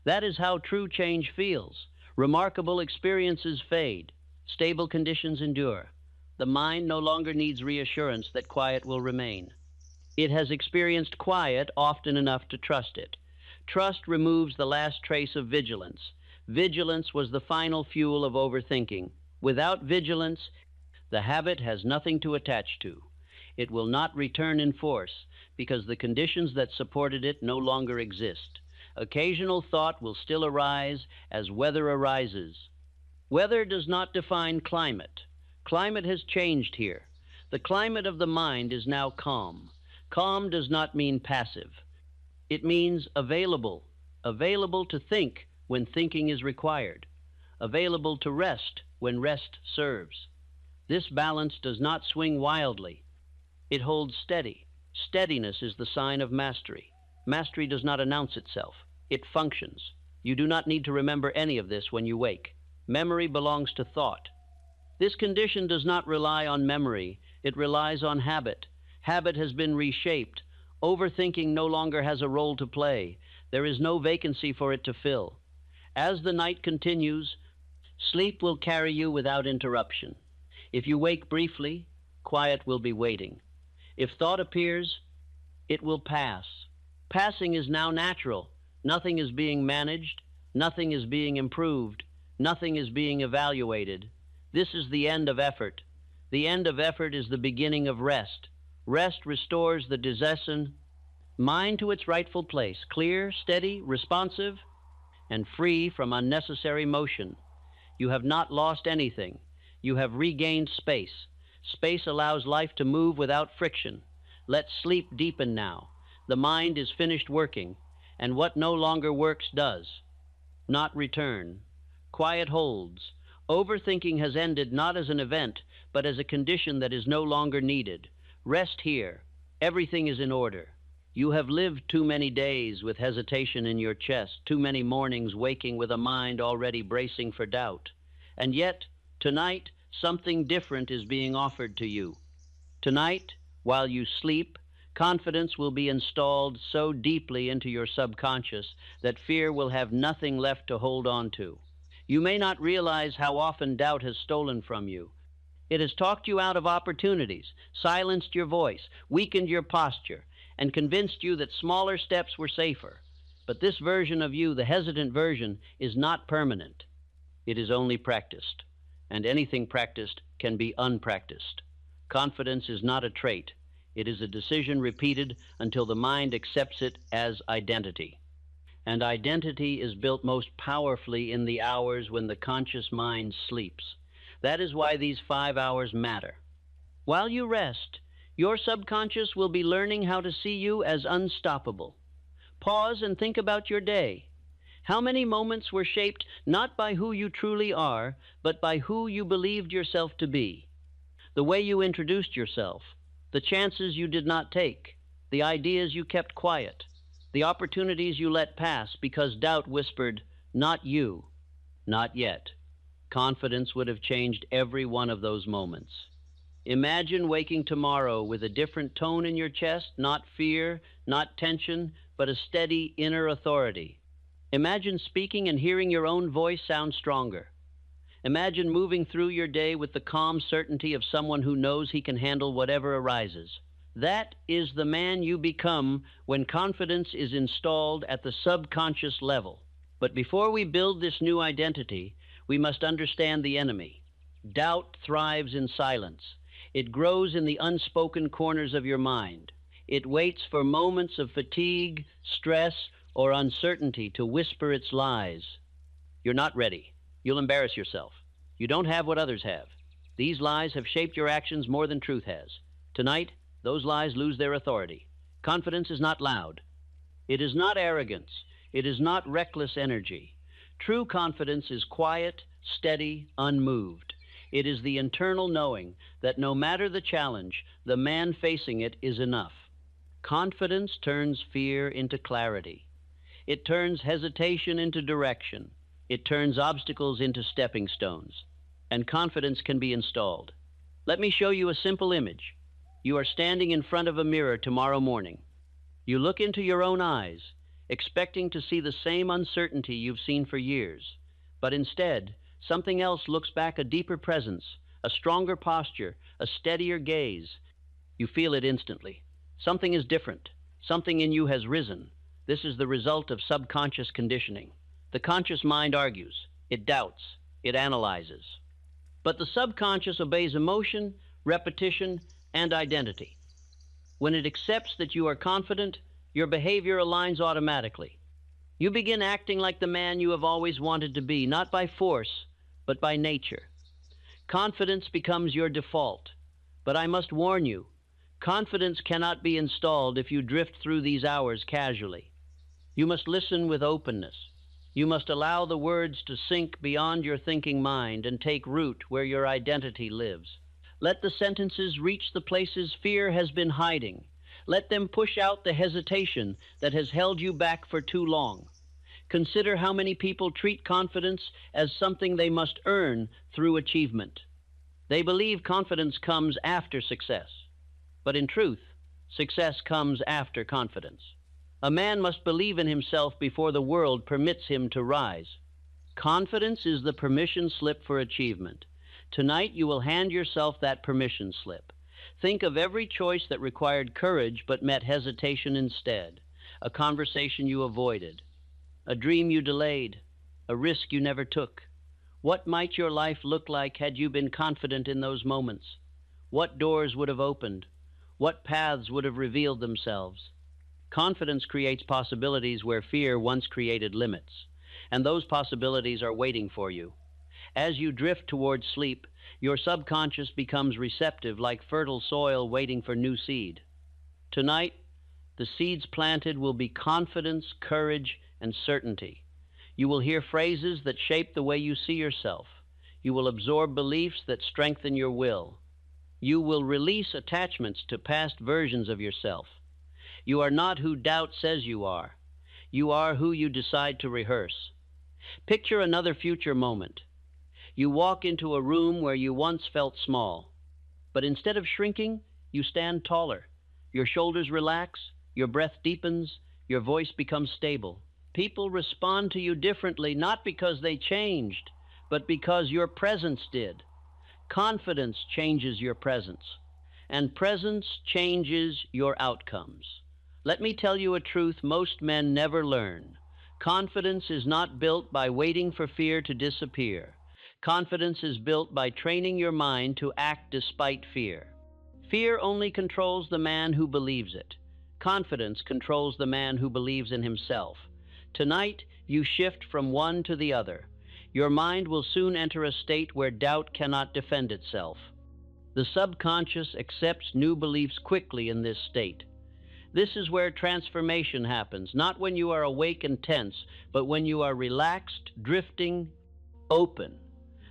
That is how true change feels. Remarkable experiences fade. Stable conditions endure. The mind no longer needs reassurance that quiet will remain. It has experienced quiet often enough to trust it. Trust removes the last trace of vigilance. Vigilance was the final fuel of overthinking. Without vigilance, the habit has nothing to attach to. It will not return in force because the conditions that supported it no longer exist. Occasional thought will still arise as weather arises. Weather does not define climate. Climate has changed here. The climate of the mind is now calm. Calm does not mean passive. It means available. Available to think when thinking is required. Available to rest when rest serves. This balance does not swing wildly. It holds steady. Steadiness is the sign of mastery. Mastery does not announce itself. It functions. You do not need to remember any of this when you wake. Memory belongs to thought. This condition does not rely on memory. It relies on habit. Habit has been reshaped. Overthinking no longer has a role to play. There is no vacancy for it to fill. As the night continues, sleep will carry you without interruption. If you wake briefly, quiet will be waiting. If thought appears, it will pass. Passing is now natural. Nothing is being managed. Nothing is being improved. Nothing is being evaluated. This is the end of effort. The end of effort is the beginning of rest. Rest restores the disessen mind to its rightful place, clear, steady, responsive, and free from unnecessary motion. You have not lost anything. You have regained space. Space allows life to move without friction. Let sleep deepen now. The mind is finished working, and what no longer works does not return. Quiet holds. Overthinking has ended not as an event, but as a condition that is no longer needed. Rest here. Everything is in order. You have lived too many days with hesitation in your chest, too many mornings waking with a mind already bracing for doubt. And yet, tonight, something different is being offered to you. Tonight, while you sleep, confidence will be installed so deeply into your subconscious that fear will have nothing left to hold on to. You may not realize how often doubt has stolen from you. It has talked you out of opportunities, silenced your voice, weakened your posture, and convinced you that smaller steps were safer. But this version of you, the hesitant version, is not permanent. It is only practiced, and anything practiced can be unpracticed. Confidence is not a trait. It is a decision repeated until the mind accepts it as identity. And identity is built most powerfully in the hours when the conscious mind sleeps. That is why these 5 hours matter. While you rest, your subconscious will be learning how to see you as unstoppable. Pause and think about your day. How many moments were shaped not by who you truly are, but by who you believed yourself to be? The way you introduced yourself, the chances you did not take, the ideas you kept quiet, the opportunities you let pass because doubt whispered, "Not you, not yet." Confidence would have changed every one of those moments. Imagine waking tomorrow with a different tone in your chest, not fear, not tension, but a steady inner authority. Imagine speaking and hearing your own voice sound stronger. Imagine moving through your day with the calm certainty of someone who knows he can handle whatever arises. That is the man you become when confidence is installed at the subconscious level. But before we build this new identity, we must understand the enemy. Doubt thrives in silence. It grows in the unspoken corners of your mind. It waits for moments of fatigue, stress, or uncertainty to whisper its lies. You're not ready. You'll embarrass yourself. You don't have what others have. These lies have shaped your actions more than truth has. Tonight, those lies lose their authority. Confidence is not loud. It is not arrogance. It is not reckless energy. True confidence is quiet, steady, unmoved. It is the internal knowing that no matter the challenge, the man facing it is enough. Confidence turns fear into clarity. It turns hesitation into direction. It turns obstacles into stepping stones. And confidence can be installed. Let me show you a simple image. You are standing in front of a mirror tomorrow morning. You look into your own eyes, expecting to see the same uncertainty you've seen for years. But instead, something else looks back, a deeper presence, a stronger posture, a steadier gaze. You feel it instantly. Something is different. Something in you has risen. This is the result of subconscious conditioning. The conscious mind argues. It doubts. It analyzes. But the subconscious obeys emotion, repetition, and identity. When it accepts that you are confident, your behavior aligns automatically. You begin acting like the man you have always wanted to be, not by force, but by nature. Confidence becomes your default. But I must warn you, confidence cannot be installed if you drift through these hours casually. You must listen with openness. You must allow the words to sink beyond your thinking mind and take root where your identity lives. Let the sentences reach the places fear has been hiding. Let them push out the hesitation that has held you back for too long. Consider how many people treat confidence as something they must earn through achievement. They believe confidence comes after success. But in truth, success comes after confidence. A man must believe in himself before the world permits him to rise. Confidence is the permission slip for achievement. Tonight you will hand yourself that permission slip. Think of every choice that required courage but met hesitation instead. A conversation you avoided. A dream you delayed. A risk you never took. What might your life look like had you been confident in those moments? What doors would have opened? What paths would have revealed themselves? Confidence creates possibilities where fear once created limits, and those possibilities are waiting for you. As you drift toward sleep, your subconscious becomes receptive like fertile soil waiting for new seed. Tonight, the seeds planted will be confidence, courage, and certainty. You will hear phrases that shape the way you see yourself. You will absorb beliefs that strengthen your will. You will release attachments to past versions of yourself. You are not who doubt says you are. You are who you decide to rehearse. Picture another future moment. You walk into a room where you once felt small, but instead of shrinking, you stand taller. Your shoulders relax, your breath deepens, your voice becomes stable. People respond to you differently, not because they changed, but because your presence did. Confidence changes your presence, and presence changes your outcomes. Let me tell you a truth most men never learn. Confidence is not built by waiting for fear to disappear. Confidence is built by training your mind to act despite fear. Fear only controls the man who believes it. Confidence controls the man who believes in himself. Tonight, you shift from one to the other. Your mind will soon enter a state where doubt cannot defend itself. The subconscious accepts new beliefs quickly in this state. This is where transformation happens, not when you are awake and tense, but when you are relaxed, drifting, open.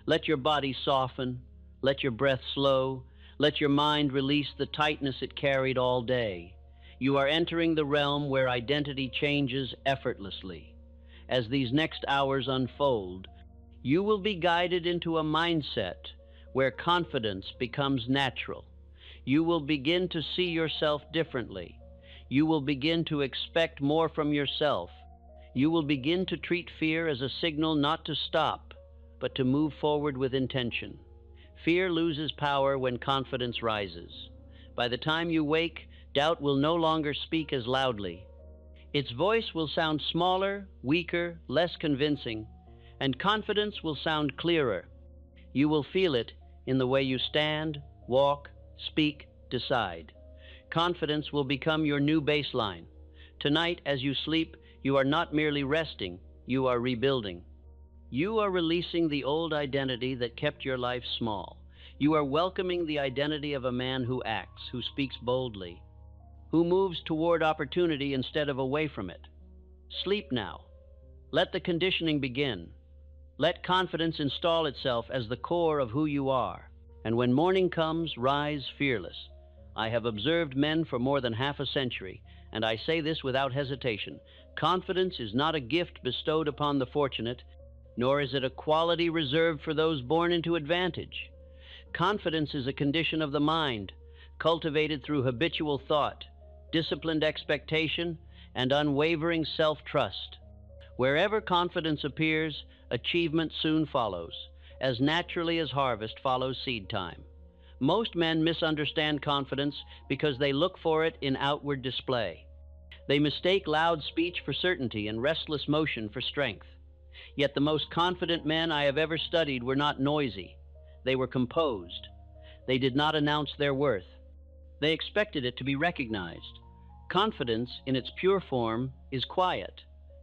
Let your body soften, let your breath slow, let your mind release the tightness it carried all day. You are entering the realm where identity changes effortlessly. As these next hours unfold, you will be guided into a mindset where confidence becomes natural. You will begin to see yourself differently. You will begin to expect more from yourself. You will begin to treat fear as a signal not to stop, but to move forward with intention. Fear loses power when confidence rises. By the time you wake, doubt will no longer speak as loudly. Its voice will sound smaller, weaker, less convincing, and confidence will sound clearer. You will feel it in the way you stand, walk, speak, decide. Confidence will become your new baseline. Tonight, as you sleep, you are not merely resting, you are rebuilding. You are releasing the old identity that kept your life small. You are welcoming the identity of a man who acts, who speaks boldly, who moves toward opportunity instead of away from it. Sleep now. Let the conditioning begin. Let confidence install itself as the core of who you are. And when morning comes, rise fearless. I have observed men for more than half a century, and I say this without hesitation. Confidence is not a gift bestowed upon the fortunate, nor is it a quality reserved for those born into advantage. Confidence is a condition of the mind, cultivated through habitual thought, disciplined expectation, and unwavering self-trust. Wherever confidence appears, achievement soon follows, as naturally as harvest follows seed time. Most men misunderstand confidence because they look for it in outward display. They mistake loud speech for certainty and restless motion for strength. Yet the most confident men I have ever studied were not noisy. They were composed. They did not announce their worth. They expected it to be recognized. Confidence, in its pure form, is quiet.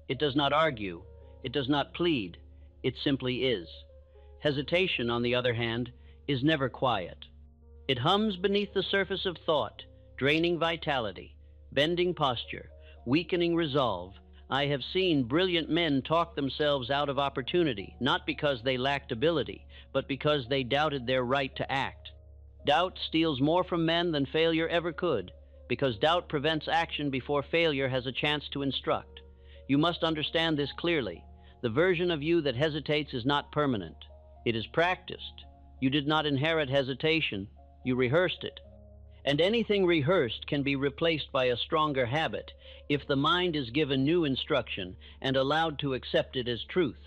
It does not argue. It does not plead. It simply is. Hesitation, on the other hand, is never quiet. It hums beneath the surface of thought, draining vitality, bending posture, weakening resolve. I have seen brilliant men talk themselves out of opportunity, not because they lacked ability, but because they doubted their right to act. Doubt steals more from men than failure ever could, because doubt prevents action before failure has a chance to instruct. You must understand this clearly. The version of you that hesitates is not permanent. It is practiced. You did not inherit hesitation. You rehearsed it. And anything rehearsed can be replaced by a stronger habit if the mind is given new instruction and allowed to accept it as truth.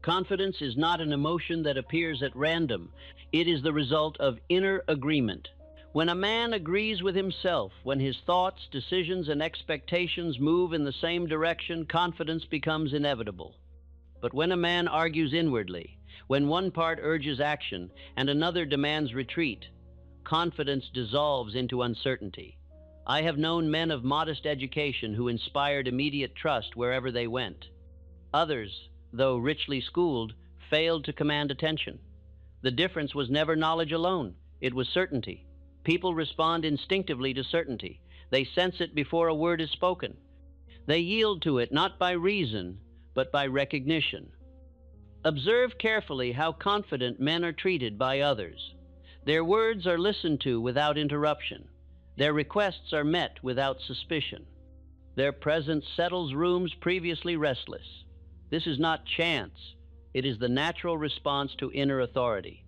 Confidence is not an emotion that appears at random. It is the result of inner agreement. When a man agrees with himself, when his thoughts, decisions, and expectations move in the same direction, confidence becomes inevitable. But when a man argues inwardly, when one part urges action and another demands retreat, confidence dissolves into uncertainty. I have known men of modest education who inspired immediate trust wherever they went. Others, though richly schooled, failed to command attention. The difference was never knowledge alone, it was certainty. People respond instinctively to certainty. They sense it before a word is spoken. They yield to it not by reason, but by recognition. Observe carefully how confident men are treated by others. Their words are listened to without interruption. Their requests are met without suspicion. Their presence settles rooms previously restless. This is not chance. It is the natural response to inner authority.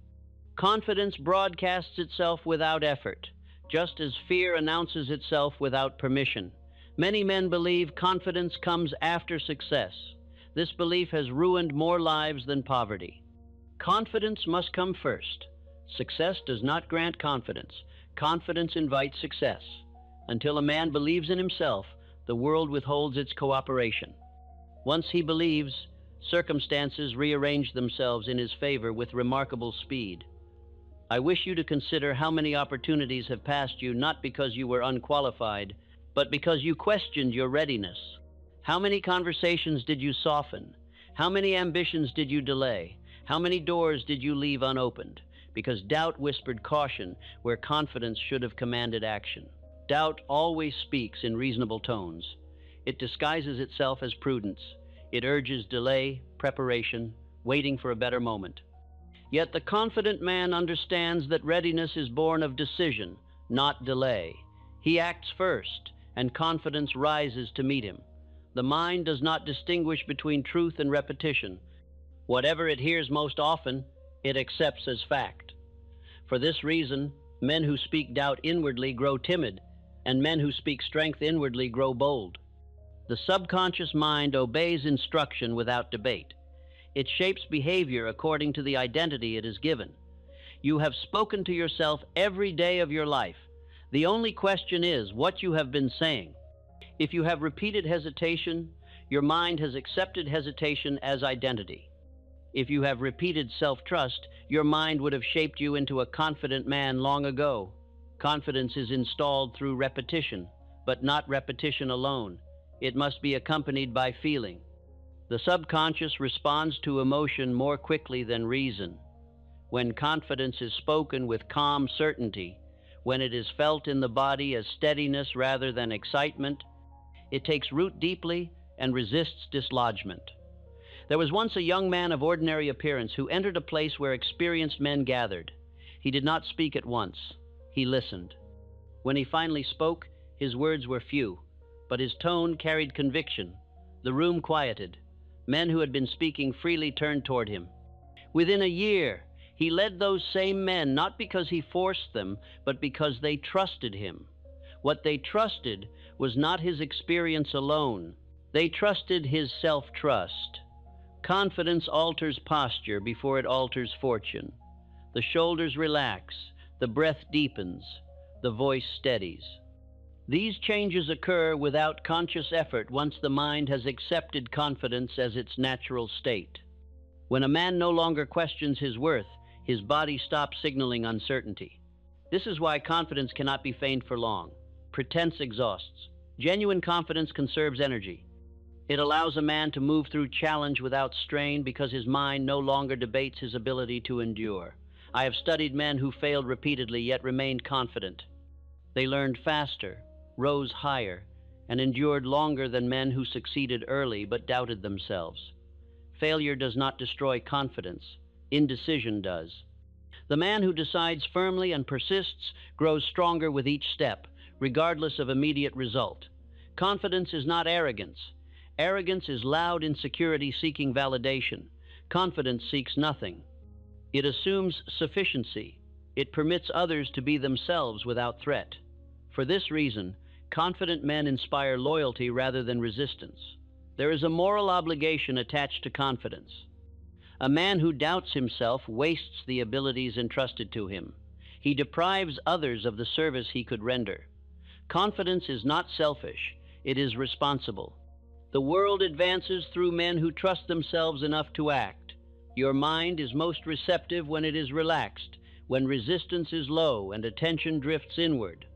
Confidence broadcasts itself without effort, just as fear announces itself without permission. Many men believe confidence comes after success. This belief has ruined more lives than poverty. Confidence must come first. Success does not grant confidence. Confidence invites success. Until a man believes in himself, the world withholds its cooperation. Once he believes, circumstances rearrange themselves in his favor with remarkable speed. I wish you to consider how many opportunities have passed you not because you were unqualified, but because you questioned your readiness. How many conversations did you soften? How many ambitions did you delay? How many doors did you leave unopened? Because doubt whispered caution where confidence should have commanded action. Doubt always speaks in reasonable tones. It disguises itself as prudence. It urges delay, preparation, waiting for a better moment. Yet the confident man understands that readiness is born of decision, not delay. He acts first, and confidence rises to meet him. The mind does not distinguish between truth and repetition. Whatever it hears most often, it accepts as fact. For this reason, men who speak doubt inwardly grow timid, and men who speak strength inwardly grow bold. The subconscious mind obeys instruction without debate. It shapes behavior according to the identity it is given. You have spoken to yourself every day of your life. The only question is what you have been saying. If you have repeated hesitation, your mind has accepted hesitation as identity. If you have repeated self-trust, your mind would have shaped you into a confident man long ago. Confidence is installed through repetition, but not repetition alone. It must be accompanied by feeling. The subconscious responds to emotion more quickly than reason. When confidence is spoken with calm certainty, when it is felt in the body as steadiness rather than excitement, it takes root deeply and resists dislodgement. There was once a young man of ordinary appearance who entered a place where experienced men gathered. He did not speak at once. He listened. When he finally spoke, his words were few, but his tone carried conviction. The room quieted. Men who had been speaking freely turned toward him. Within a year, he led those same men not because he forced them, but because they trusted him. What they trusted was not his experience alone. They trusted his self-trust. Confidence alters posture before it alters fortune. The shoulders relax, the breath deepens, the voice steadies. These changes occur without conscious effort once the mind has accepted confidence as its natural state. When a man no longer questions his worth, his body stops signaling uncertainty. This is why confidence cannot be feigned for long. Pretense exhausts. Genuine confidence conserves energy. It allows a man to move through challenge without strain because his mind no longer debates his ability to endure. I have studied men who failed repeatedly yet remained confident. They learned faster, rose higher, and endured longer than men who succeeded early but doubted themselves. Failure does not destroy confidence. Indecision does. The man who decides firmly and persists grows stronger with each step, regardless of immediate result. Confidence is not arrogance. Arrogance is loud insecurity seeking validation. Confidence seeks nothing. It assumes sufficiency. It permits others to be themselves without threat. For this reason, confident men inspire loyalty rather than resistance. There is a moral obligation attached to confidence. A man who doubts himself wastes the abilities entrusted to him. He deprives others of the service he could render. Confidence is not selfish. It is responsible. The world advances through men who trust themselves enough to act. Your mind is most receptive when it is relaxed, when resistance is low and attention drifts inward.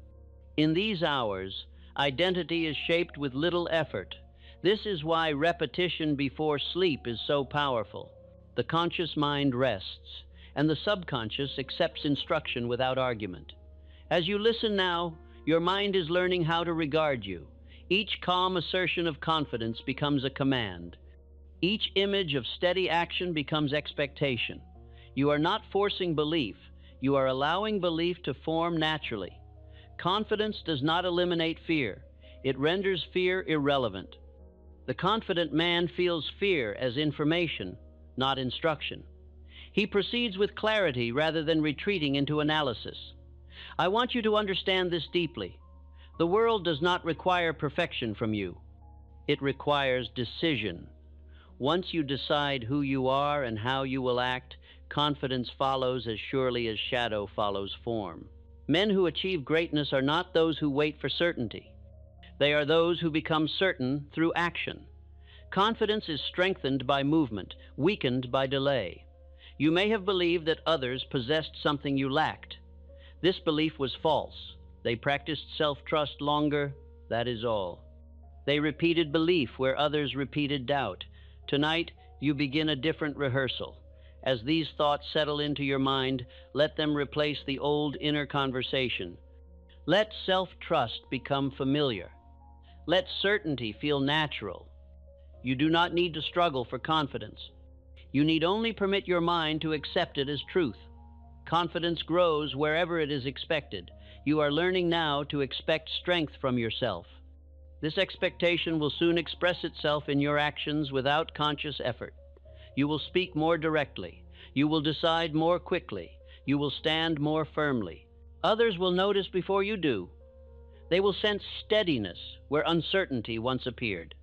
In these hours, identity is shaped with little effort. This is why repetition before sleep is so powerful. The conscious mind rests, and the subconscious accepts instruction without argument. As you listen now, your mind is learning how to regard you. Each calm assertion of confidence becomes a command. Each image of steady action becomes expectation. You are not forcing belief, you are allowing belief to form naturally. Confidence does not eliminate fear, it renders fear irrelevant. The confident man feels fear as information, not instruction. He proceeds with clarity rather than retreating into analysis. I want you to understand this deeply. The world does not require perfection from you. It requires decision. Once you decide who you are and how you will act, confidence follows as surely as shadow follows form. Men who achieve greatness are not those who wait for certainty. They are those who become certain through action. Confidence is strengthened by movement, weakened by delay. You may have believed that others possessed something you lacked. This belief was false. They practiced self-trust longer, that is all. They repeated belief where others repeated doubt. Tonight, you begin a different rehearsal. As these thoughts settle into your mind, let them replace the old inner conversation. Let self-trust become familiar. Let certainty feel natural. You do not need to struggle for confidence. You need only permit your mind to accept it as truth. Confidence grows wherever it is expected. You are learning now to expect strength from yourself. This expectation will soon express itself in your actions without conscious effort. You will speak more directly. You will decide more quickly. You will stand more firmly. Others will notice before you do. They will sense steadiness where uncertainty once appeared.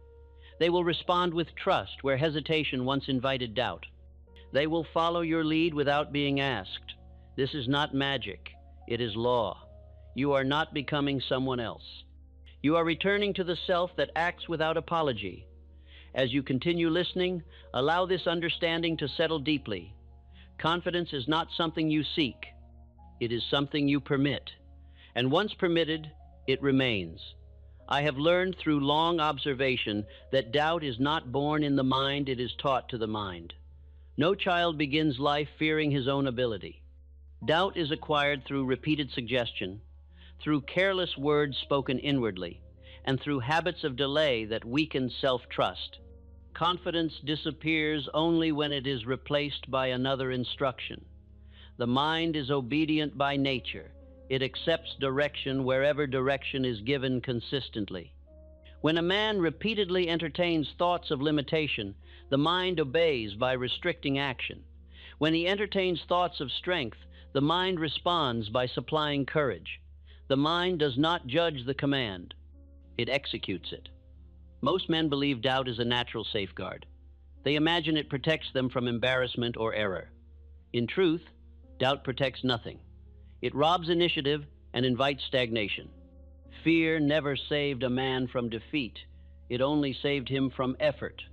They will respond with trust where hesitation once invited doubt. They will follow your lead without being asked. This is not magic. It is law. You are not becoming someone else. You are returning to the self that acts without apology. As you continue listening, allow this understanding to settle deeply. Confidence is not something you seek. It is something you permit. And once permitted, it remains. I have learned through long observation that doubt is not born in the mind, it is taught to the mind. No child begins life fearing his own ability. Doubt is acquired through repeated suggestion, through careless words spoken inwardly, and through habits of delay that weaken self-trust. Confidence disappears only when it is replaced by another instruction. The mind is obedient by nature. It accepts direction wherever direction is given consistently. When a man repeatedly entertains thoughts of limitation, the mind obeys by restricting action. When he entertains thoughts of strength, the mind responds by supplying courage. The mind does not judge the command. It executes it. Most men believe doubt is a natural safeguard. They imagine it protects them from embarrassment or error. In truth, doubt protects nothing. It robs initiative and invites stagnation. Fear never saved a man from defeat. It only saved him from effort.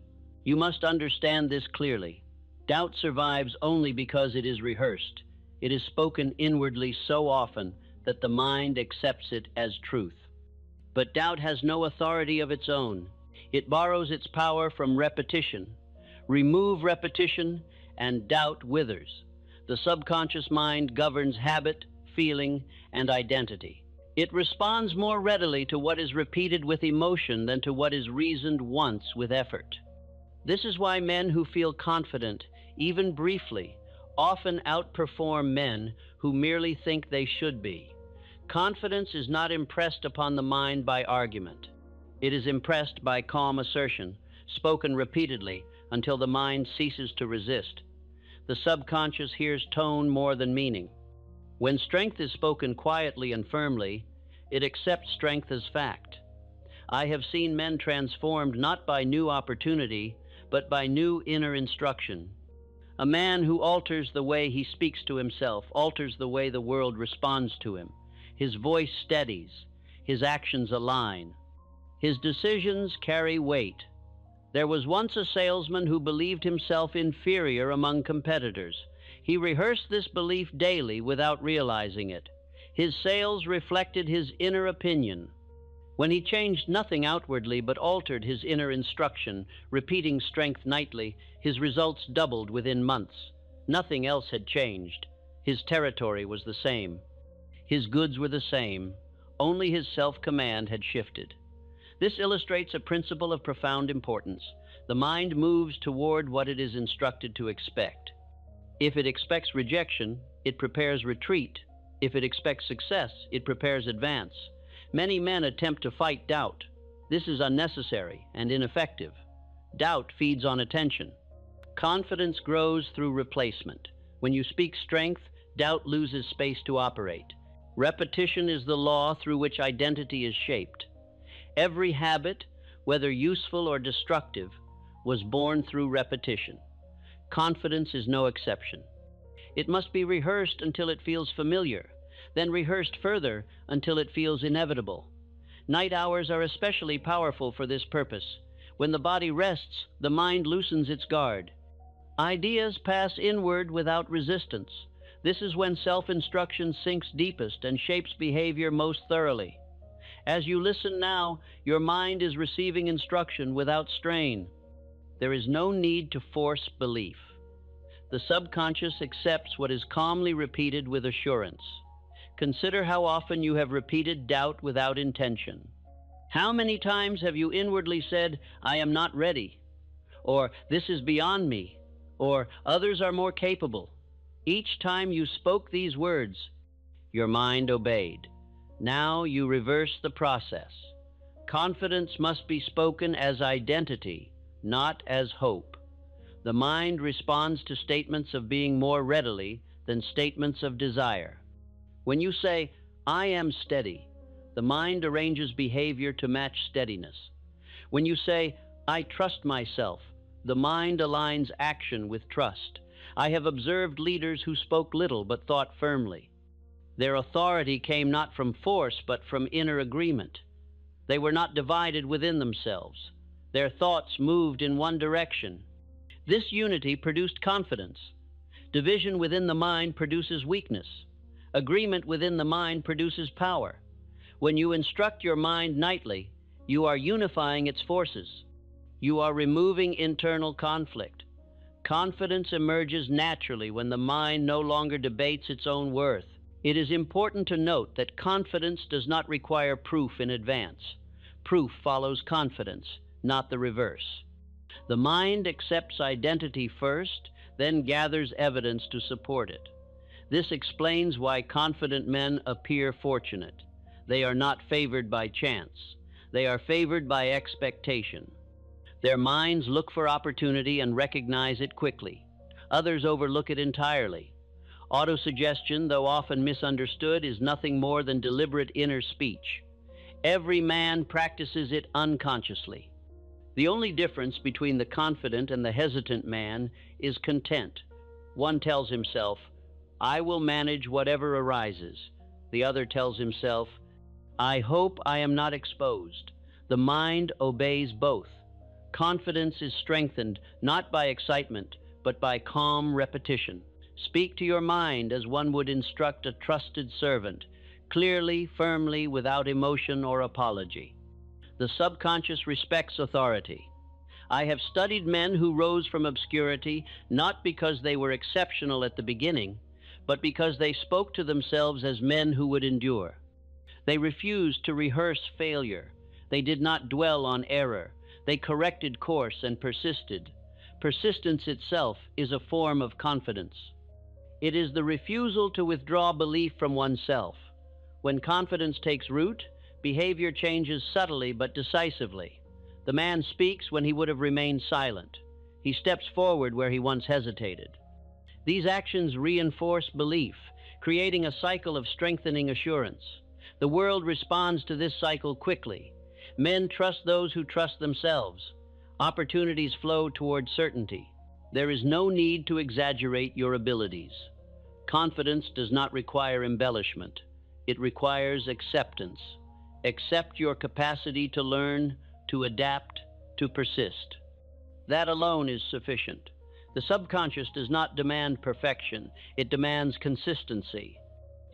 You must understand this clearly. Doubt survives only because it is rehearsed. It is spoken inwardly so often that the mind accepts it as truth. But doubt has no authority of its own. It borrows its power from repetition. Remove repetition, and doubt withers. The subconscious mind governs habit, feeling, and identity. It responds more readily to what is repeated with emotion than to what is reasoned once with effort. This is why men who feel confident, even briefly, often outperform men who merely think they should be. Confidence is not impressed upon the mind by argument. It is impressed by calm assertion, spoken repeatedly until the mind ceases to resist. The subconscious hears tone more than meaning. When strength is spoken quietly and firmly, it accepts strength as fact. I have seen men transformed not by new opportunity, but by new inner instruction. A man who alters the way he speaks to himself alters the way the world responds to him. His voice steadies. His actions align. His decisions carry weight. There was once a salesman who believed himself inferior among competitors. He rehearsed this belief daily without realizing it. His sales reflected his inner opinion. When he changed nothing outwardly but altered his inner instruction, repeating strength nightly, his results doubled within months. Nothing else had changed. His territory was the same. His goods were the same. Only his self-command had shifted. This illustrates a principle of profound importance. The mind moves toward what it is instructed to expect. If it expects rejection, it prepares retreat. If it expects success, it prepares advance. Many men attempt to fight doubt. This is unnecessary and ineffective. Doubt feeds on attention. Confidence grows through replacement. When you speak strength, doubt loses space to operate. Repetition is the law through which identity is shaped. Every habit, whether useful or destructive, was born through repetition. Confidence is no exception. It must be rehearsed until it feels familiar, then rehearsed further until it feels inevitable. Night hours are especially powerful for this purpose. When the body rests, the mind loosens its guard. Ideas pass inward without resistance. This is when self-instruction sinks deepest and shapes behavior most thoroughly. As you listen now, your mind is receiving instruction without strain. There is no need to force belief. The subconscious accepts what is calmly repeated with assurance. Consider how often you have repeated doubt without intention. How many times have you inwardly said, "I am not ready," or "This is beyond me," or "Others are more capable"? Each time you spoke these words, your mind obeyed. Now you reverse the process. Confidence must be spoken as identity, not as hope. The mind responds to statements of being more readily than statements of desire. When you say, "I am steady," the mind arranges behavior to match steadiness. When you say, "I trust myself," the mind aligns action with trust. I have observed leaders who spoke little but thought firmly. Their authority came not from force but from inner agreement. They were not divided within themselves. Their thoughts moved in one direction. This unity produced confidence. Division within the mind produces weakness. Agreement within the mind produces power. When you instruct your mind nightly, you are unifying its forces. You are removing internal conflict. Confidence emerges naturally when the mind no longer debates its own worth. It is important to note that confidence does not require proof in advance. Proof follows confidence, not the reverse. The mind accepts identity first, then gathers evidence to support it. This explains why confident men appear fortunate. They are not favored by chance. They are favored by expectation. Their minds look for opportunity and recognize it quickly. Others overlook it entirely. Autosuggestion, though often misunderstood, is nothing more than deliberate inner speech. Every man practices it unconsciously. The only difference between the confident and the hesitant man is content. One tells himself, "I will manage whatever arises." The other tells himself, "I hope I am not exposed." The mind obeys both. Confidence is strengthened not by excitement, but by calm repetition. Speak to your mind as one would instruct a trusted servant, clearly, firmly, without emotion or apology. The subconscious respects authority. I have studied men who rose from obscurity not because they were exceptional at the beginning, but because they spoke to themselves as men who would endure. They refused to rehearse failure. They did not dwell on error. They corrected course and persisted. Persistence itself is a form of confidence. It is the refusal to withdraw belief from oneself. When confidence takes root, behavior changes subtly but decisively. The man speaks when he would have remained silent. He steps forward where he once hesitated. These actions reinforce belief, creating a cycle of strengthening assurance. The world responds to this cycle quickly. Men trust those who trust themselves. Opportunities flow toward certainty. There is no need to exaggerate your abilities. Confidence does not require embellishment. It requires acceptance. Accept your capacity to learn, to adapt, to persist. That alone is sufficient. The subconscious does not demand perfection. It demands consistency.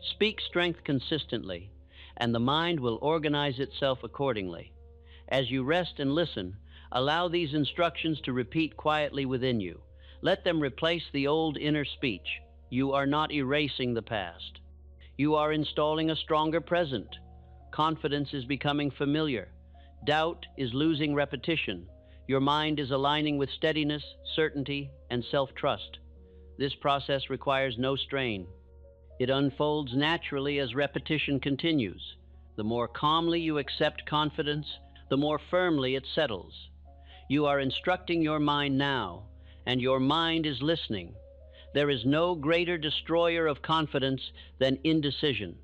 Speak strength consistently. and the mind will organize itself accordingly. As you rest and listen, allow these instructions to repeat quietly within you. Let them replace the old inner speech. You are not erasing the past. You are installing a stronger present. Confidence is becoming familiar. Doubt is losing repetition. Your mind is aligning with steadiness, certainty, and self-trust. This process requires no strain. It unfolds naturally as repetition continues. The more calmly you accept confidence, the more firmly it settles. You are instructing your mind now, and your mind is listening. There is no greater destroyer of confidence than indecision.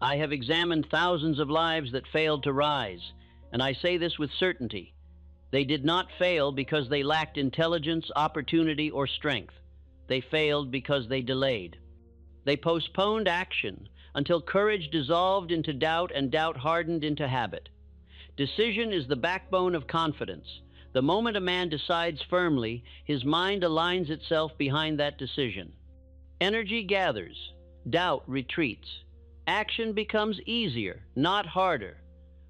I have examined thousands of lives that failed to rise, and I say this with certainty. They did not fail because they lacked intelligence, opportunity, or strength. They failed because they delayed. They postponed action until courage dissolved into doubt and doubt hardened into habit. Decision is the backbone of confidence. The moment a man decides firmly, his mind aligns itself behind that decision. Energy gathers, doubt retreats. Action becomes easier, not harder.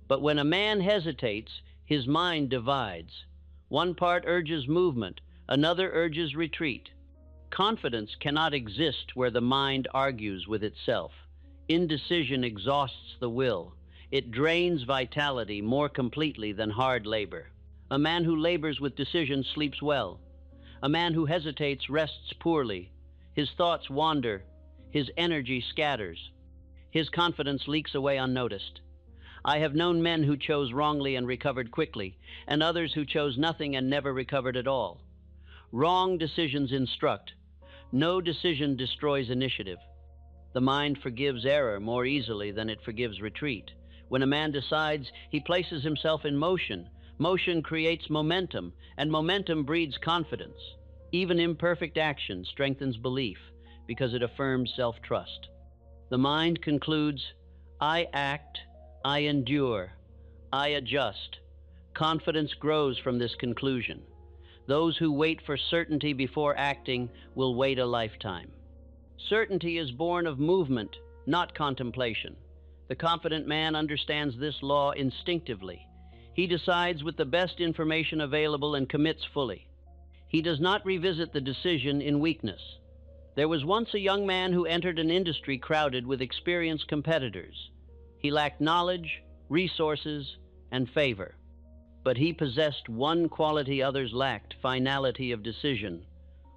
But when a man hesitates, his mind divides. One part urges movement, another urges retreat. Confidence cannot exist where the mind argues with itself. Indecision exhausts the will. It drains vitality more completely than hard labor. A man who labors with decision sleeps well. A man who hesitates rests poorly. His thoughts wander. His energy scatters. His confidence leaks away unnoticed. I have known men who chose wrongly and recovered quickly, and others who chose nothing and never recovered at all. Wrong decisions instruct. No decision destroys initiative. The mind forgives error more easily than it forgives retreat. When a man decides, he places himself in motion. Motion creates momentum, and momentum breeds confidence. Even imperfect action strengthens belief because it affirms self-trust. The mind concludes, I act, I endure, I adjust. Confidence grows from this conclusion. Those who wait for certainty before acting will wait a lifetime. Certainty is born of movement, not contemplation. The confident man understands this law instinctively. He decides with the best information available and commits fully. He does not revisit the decision in weakness. There was once a young man who entered an industry crowded with experienced competitors. He lacked knowledge, resources, and favor. But he possessed one quality others lacked: finality of decision.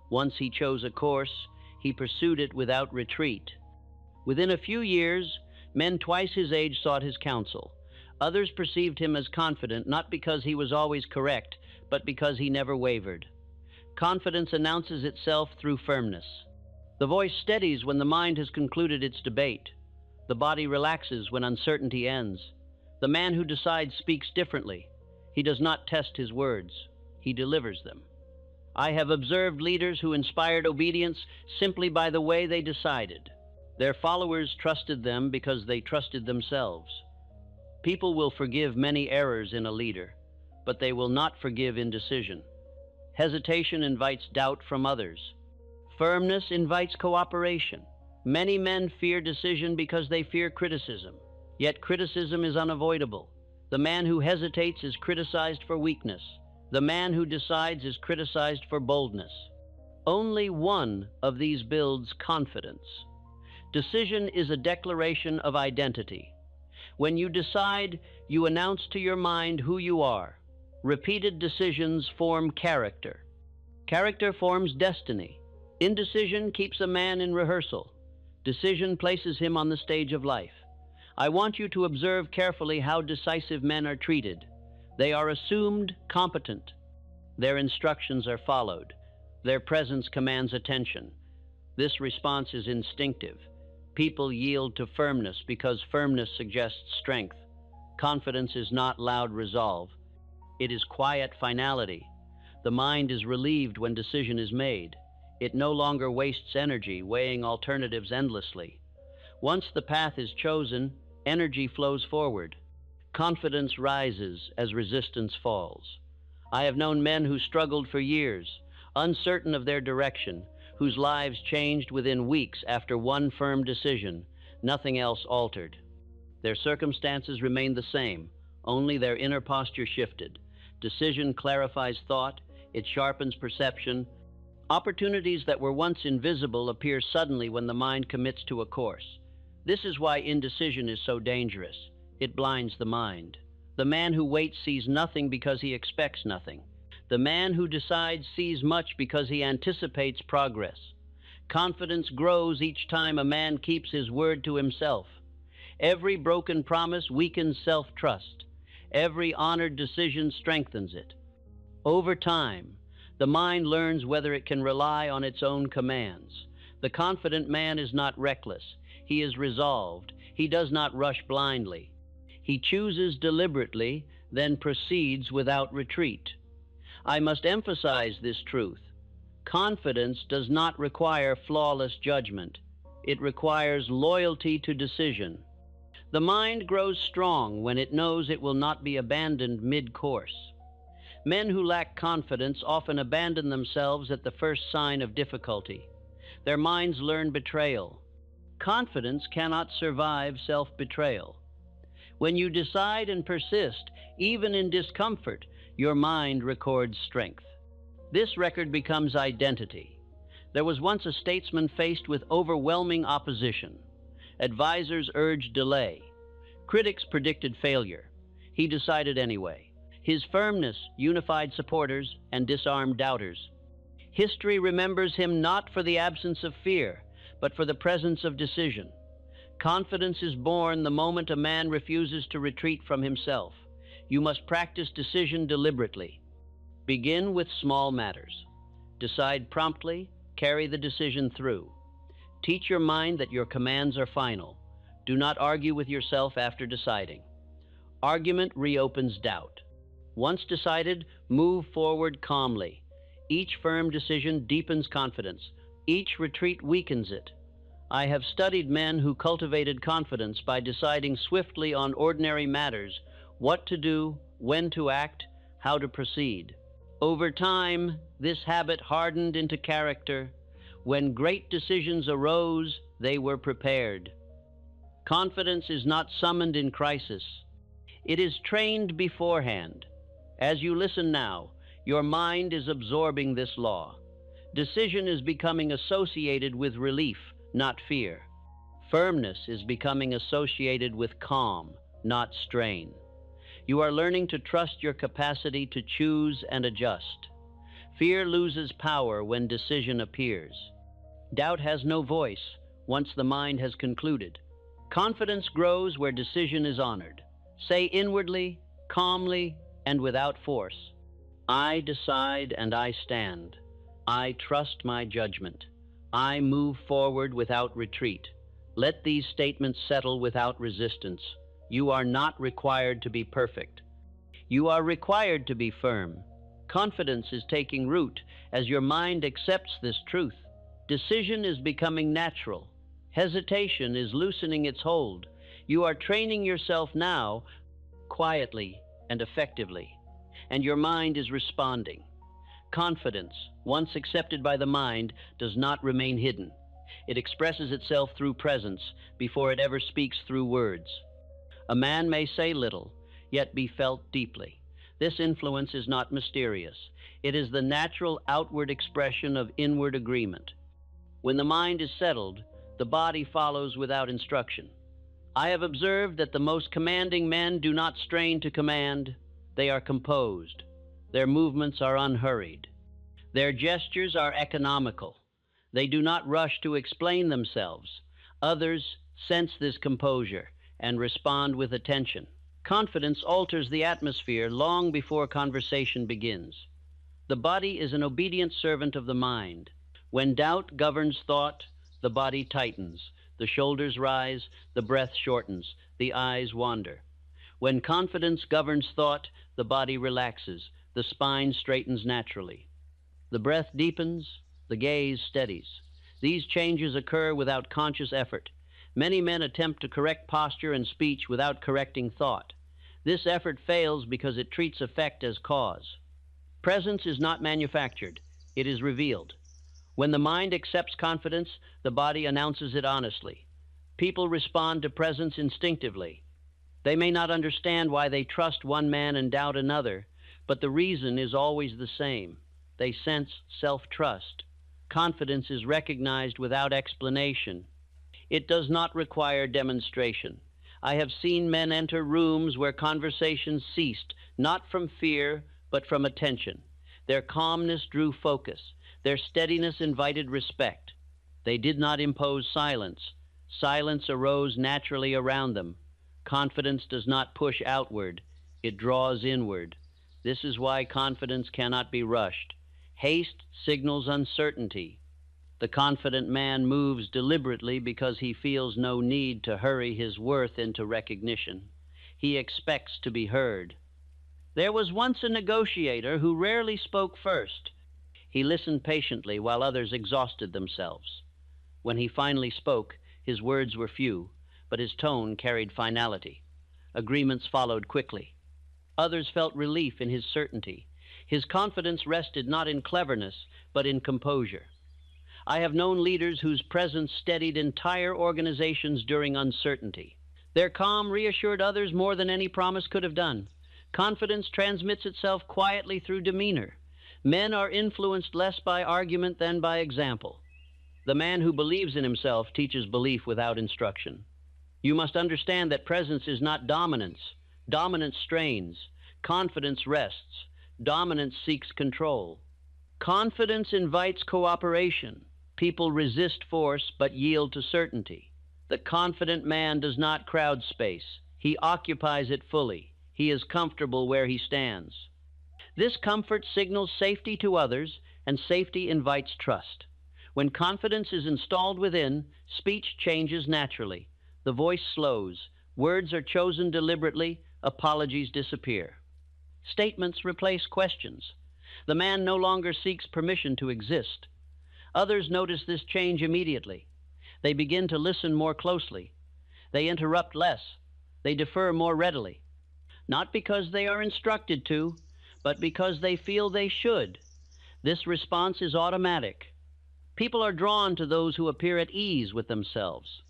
Once he chose a course, he pursued it without retreat. Within a few years, men twice his age sought his counsel. Others perceived him as confident, not because he was always correct, but because he never wavered. Confidence announces itself through firmness. The voice steadies when the mind has concluded its debate. The body relaxes when uncertainty ends. The man who decides speaks differently. He does not test his words. He delivers them. I have observed leaders who inspired obedience simply by the way they decided. Their followers trusted them because they trusted themselves. People will forgive many errors in a leader, but they will not forgive indecision. Hesitation invites doubt from others. Firmness invites cooperation. Many men fear decision because they fear criticism. Yet criticism is unavoidable. The man who hesitates is criticized for weakness. The man who decides is criticized for boldness. Only one of these builds confidence. Decision is a declaration of identity. When you decide, you announce to your mind who you are. Repeated decisions form character. Character forms destiny. Indecision keeps a man in rehearsal. Decision places him on the stage of life. I want you to observe carefully how decisive men are treated. They are assumed competent. Their instructions are followed. Their presence commands attention. This response is instinctive. People yield to firmness because firmness suggests strength. Confidence is not loud resolve. It is quiet finality. The mind is relieved when decision is made. It no longer wastes energy weighing alternatives endlessly. Once the path is chosen, energy flows forward. Confidence rises as resistance falls. I have known men who struggled for years, uncertain of their direction, whose lives changed within weeks after one firm decision. Nothing else altered. Their circumstances remained the same, only their inner posture shifted. Decision clarifies thought, it sharpens perception. Opportunities that were once invisible appear suddenly when the mind commits to a course. This is why indecision is so dangerous. It blinds the mind. The man who waits sees nothing because he expects nothing. The man who decides sees much because he anticipates progress. Confidence grows each time a man keeps his word to himself. Every broken promise weakens self-trust. Every honored decision strengthens it. Over time, the mind learns whether it can rely on its own commands. The confident man is not reckless. He is resolved. He does not rush blindly. He chooses deliberately, then proceeds without retreat. I must emphasize this truth. Confidence does not require flawless judgment. It requires loyalty to decision. The mind grows strong when it knows it will not be abandoned mid-course. Men who lack confidence often abandon themselves at the first sign of difficulty. Their minds learn betrayal. Confidence cannot survive self-betrayal. When you decide and persist, even in discomfort, your mind records strength. This record becomes identity. There was once a statesman faced with overwhelming opposition. Advisors urged delay. Critics predicted failure. He decided anyway. His firmness unified supporters and disarmed doubters. History remembers him not for the absence of fear, but for the presence of decision. Confidence is born the moment a man refuses to retreat from himself. You must practice decision deliberately. Begin with small matters. Decide promptly, carry the decision through. Teach your mind that your commands are final. Do not argue with yourself after deciding. Argument reopens doubt. Once decided, move forward calmly. Each firm decision deepens confidence. Each retreat weakens it. I have studied men who cultivated confidence by deciding swiftly on ordinary matters, what to do, when to act, how to proceed. Over time, this habit hardened into character. When great decisions arose, they were prepared. Confidence is not summoned in crisis. It is trained beforehand. As you listen now, your mind is absorbing this law. Decision is becoming associated with relief, not fear. Firmness is becoming associated with calm, not strain. You are learning to trust your capacity to choose and adjust. Fear loses power when decision appears. Doubt has no voice once the mind has concluded. Confidence grows where decision is honored. Say inwardly, calmly, and without force, I decide and I stand. I trust my judgment. I move forward without retreat. Let these statements settle without resistance. You are not required to be perfect. You are required to be firm. Confidence is taking root as your mind accepts this truth. Decision is becoming natural. Hesitation is loosening its hold. You are training yourself now, quietly and effectively, and your mind is responding. Confidence, once accepted by the mind, does not remain hidden. It expresses itself through presence before it ever speaks through words. A man may say little, yet be felt deeply. This influence is not mysterious. It is the natural outward expression of inward agreement. When the mind is settled, the body follows without instruction. I have observed that the most commanding men do not strain to command. They are composed. Their movements are unhurried. Their gestures are economical. They do not rush to explain themselves. Others sense this composure and respond with attention. Confidence alters the atmosphere long before conversation begins. The body is an obedient servant of the mind. When doubt governs thought, the body tightens, the shoulders rise, the breath shortens, the eyes wander. When confidence governs thought, the body relaxes, the spine straightens naturally. The breath deepens, the gaze steadies. These changes occur without conscious effort. Many men attempt to correct posture and speech without correcting thought. This effort fails because it treats effect as cause. Presence is not manufactured, it is revealed. When the mind accepts confidence, the body announces it honestly. People respond to presence instinctively. They may not understand why they trust one man and doubt another, but the reason is always the same. They sense self-trust. Confidence is recognized without explanation. It does not require demonstration. I have seen men enter rooms where conversations ceased, not from fear, but from attention. Their calmness drew focus. Their steadiness invited respect. They did not impose silence. Silence arose naturally around them. Confidence does not push outward. It draws inward. This is why confidence cannot be rushed. Haste signals uncertainty. The confident man moves deliberately because he feels no need to hurry his worth into recognition. He expects to be heard. There was once a negotiator who rarely spoke first. He listened patiently while others exhausted themselves. When he finally spoke, his words were few, but his tone carried finality. Agreements followed quickly. Others felt relief in his certainty. His confidence rested not in cleverness, but in composure. I have known leaders whose presence steadied entire organizations during uncertainty. Their calm reassured others more than any promise could have done. Confidence transmits itself quietly through demeanor. Men are influenced less by argument than by example. The man who believes in himself teaches belief without instruction. You must understand that presence is not dominance. Dominance strains. Confidence rests. Dominance seeks control. Confidence invites cooperation. People resist force but yield to certainty. The confident man does not crowd space. He occupies it fully. He is comfortable where he stands. This comfort signals safety to others, and safety invites trust. When confidence is installed within, speech changes naturally. The voice slows. Words are chosen deliberately. Apologies disappear. Statements replace questions. The man no longer seeks permission to exist. Others notice this change immediately. They begin to listen more closely. They interrupt less. They defer more readily. Not because they are instructed to, but because they feel they should. This response is automatic. People are drawn to those who appear at ease with themselves.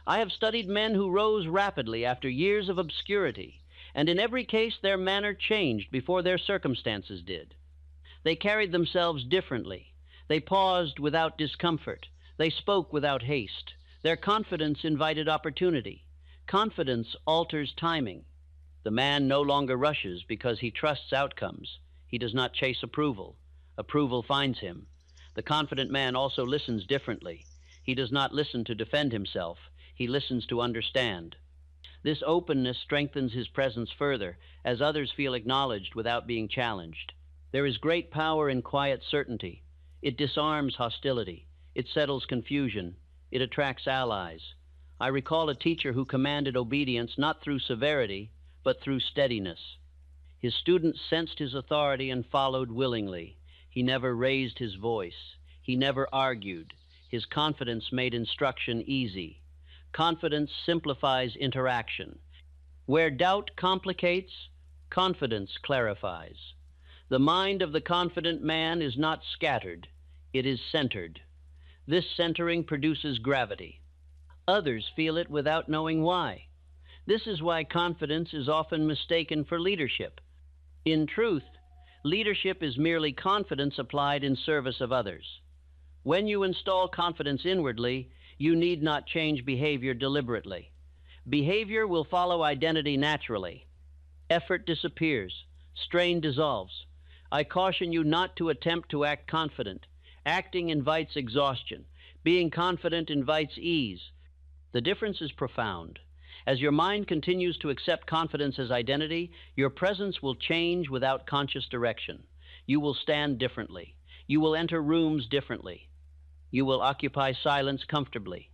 I have studied men who rose rapidly after years of obscurity, and in every case their manner changed before their circumstances did. They carried themselves differently. They paused without discomfort. They spoke without haste. Their confidence invited opportunity. Confidence alters timing. The man no longer rushes because he trusts outcomes. He does not chase approval. Approval finds him. The confident man also listens differently. He does not listen to defend himself. He listens to understand. This openness strengthens his presence further, as others feel acknowledged without being challenged. There is great power in quiet certainty. It disarms hostility. It settles confusion. It attracts allies. I recall a teacher who commanded obedience not through severity, but through steadiness. His students sensed his authority and followed willingly. He never raised his voice. He never argued. His confidence made instruction easy. Confidence simplifies interaction. Where doubt complicates, confidence clarifies. The mind of the confident man is not scattered. It is centered. This centering produces gravity. Others feel it without knowing why. This is why confidence is often mistaken for leadership. In truth, leadership is merely confidence applied in service of others. When you install confidence inwardly, you need not change behavior deliberately. Behavior will follow identity naturally. Effort disappears. Strain dissolves. I caution you not to attempt to act confident. Acting invites exhaustion. Being confident invites ease. The difference is profound. As your mind continues to accept confidence as identity, your presence will change without conscious direction. You will stand differently. You will enter rooms differently. You will occupy silence comfortably.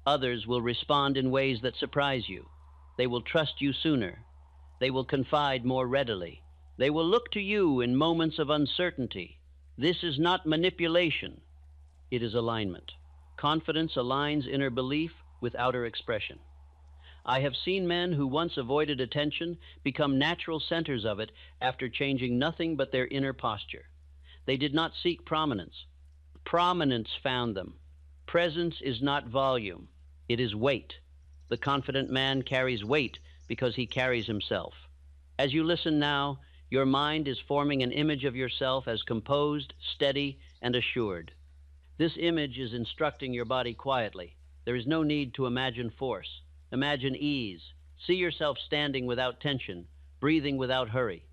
Others will respond in ways that surprise you. They will trust you sooner. They will confide more readily. They will look to you in moments of uncertainty. This is not manipulation. It is alignment. Confidence aligns inner belief with outer expression. I have seen men who once avoided attention become natural centers of it after changing nothing but their inner posture. They did not seek prominence. Prominence found them. Presence is not volume. It is weight. The confident man carries weight because he carries himself. As you listen now, your mind is forming an image of yourself as composed, steady, and assured. This image is instructing your body quietly. There is no need to imagine force. Imagine ease. See yourself standing without tension, breathing without hurry,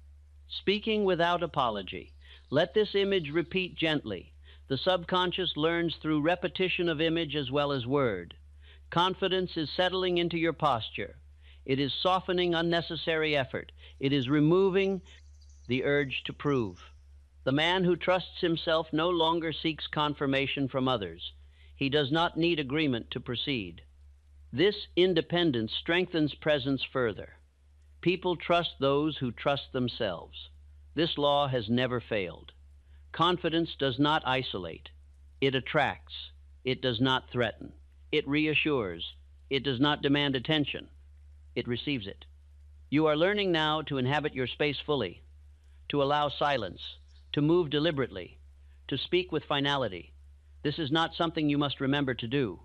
speaking without apology. Let this image repeat gently. The subconscious learns through repetition of image as well as word. Confidence is settling into your posture. It is softening unnecessary effort. It is removing the urge to prove. The man who trusts himself no longer seeks confirmation from others. He does not need agreement to proceed. This independence strengthens presence further. People trust those who trust themselves. This law has never failed. Confidence does not isolate. It attracts. It does not threaten. It reassures. It does not demand attention. It receives it. You are learning now to inhabit your space fully, to allow silence, to move deliberately, to speak with finality. This is not something you must remember to do.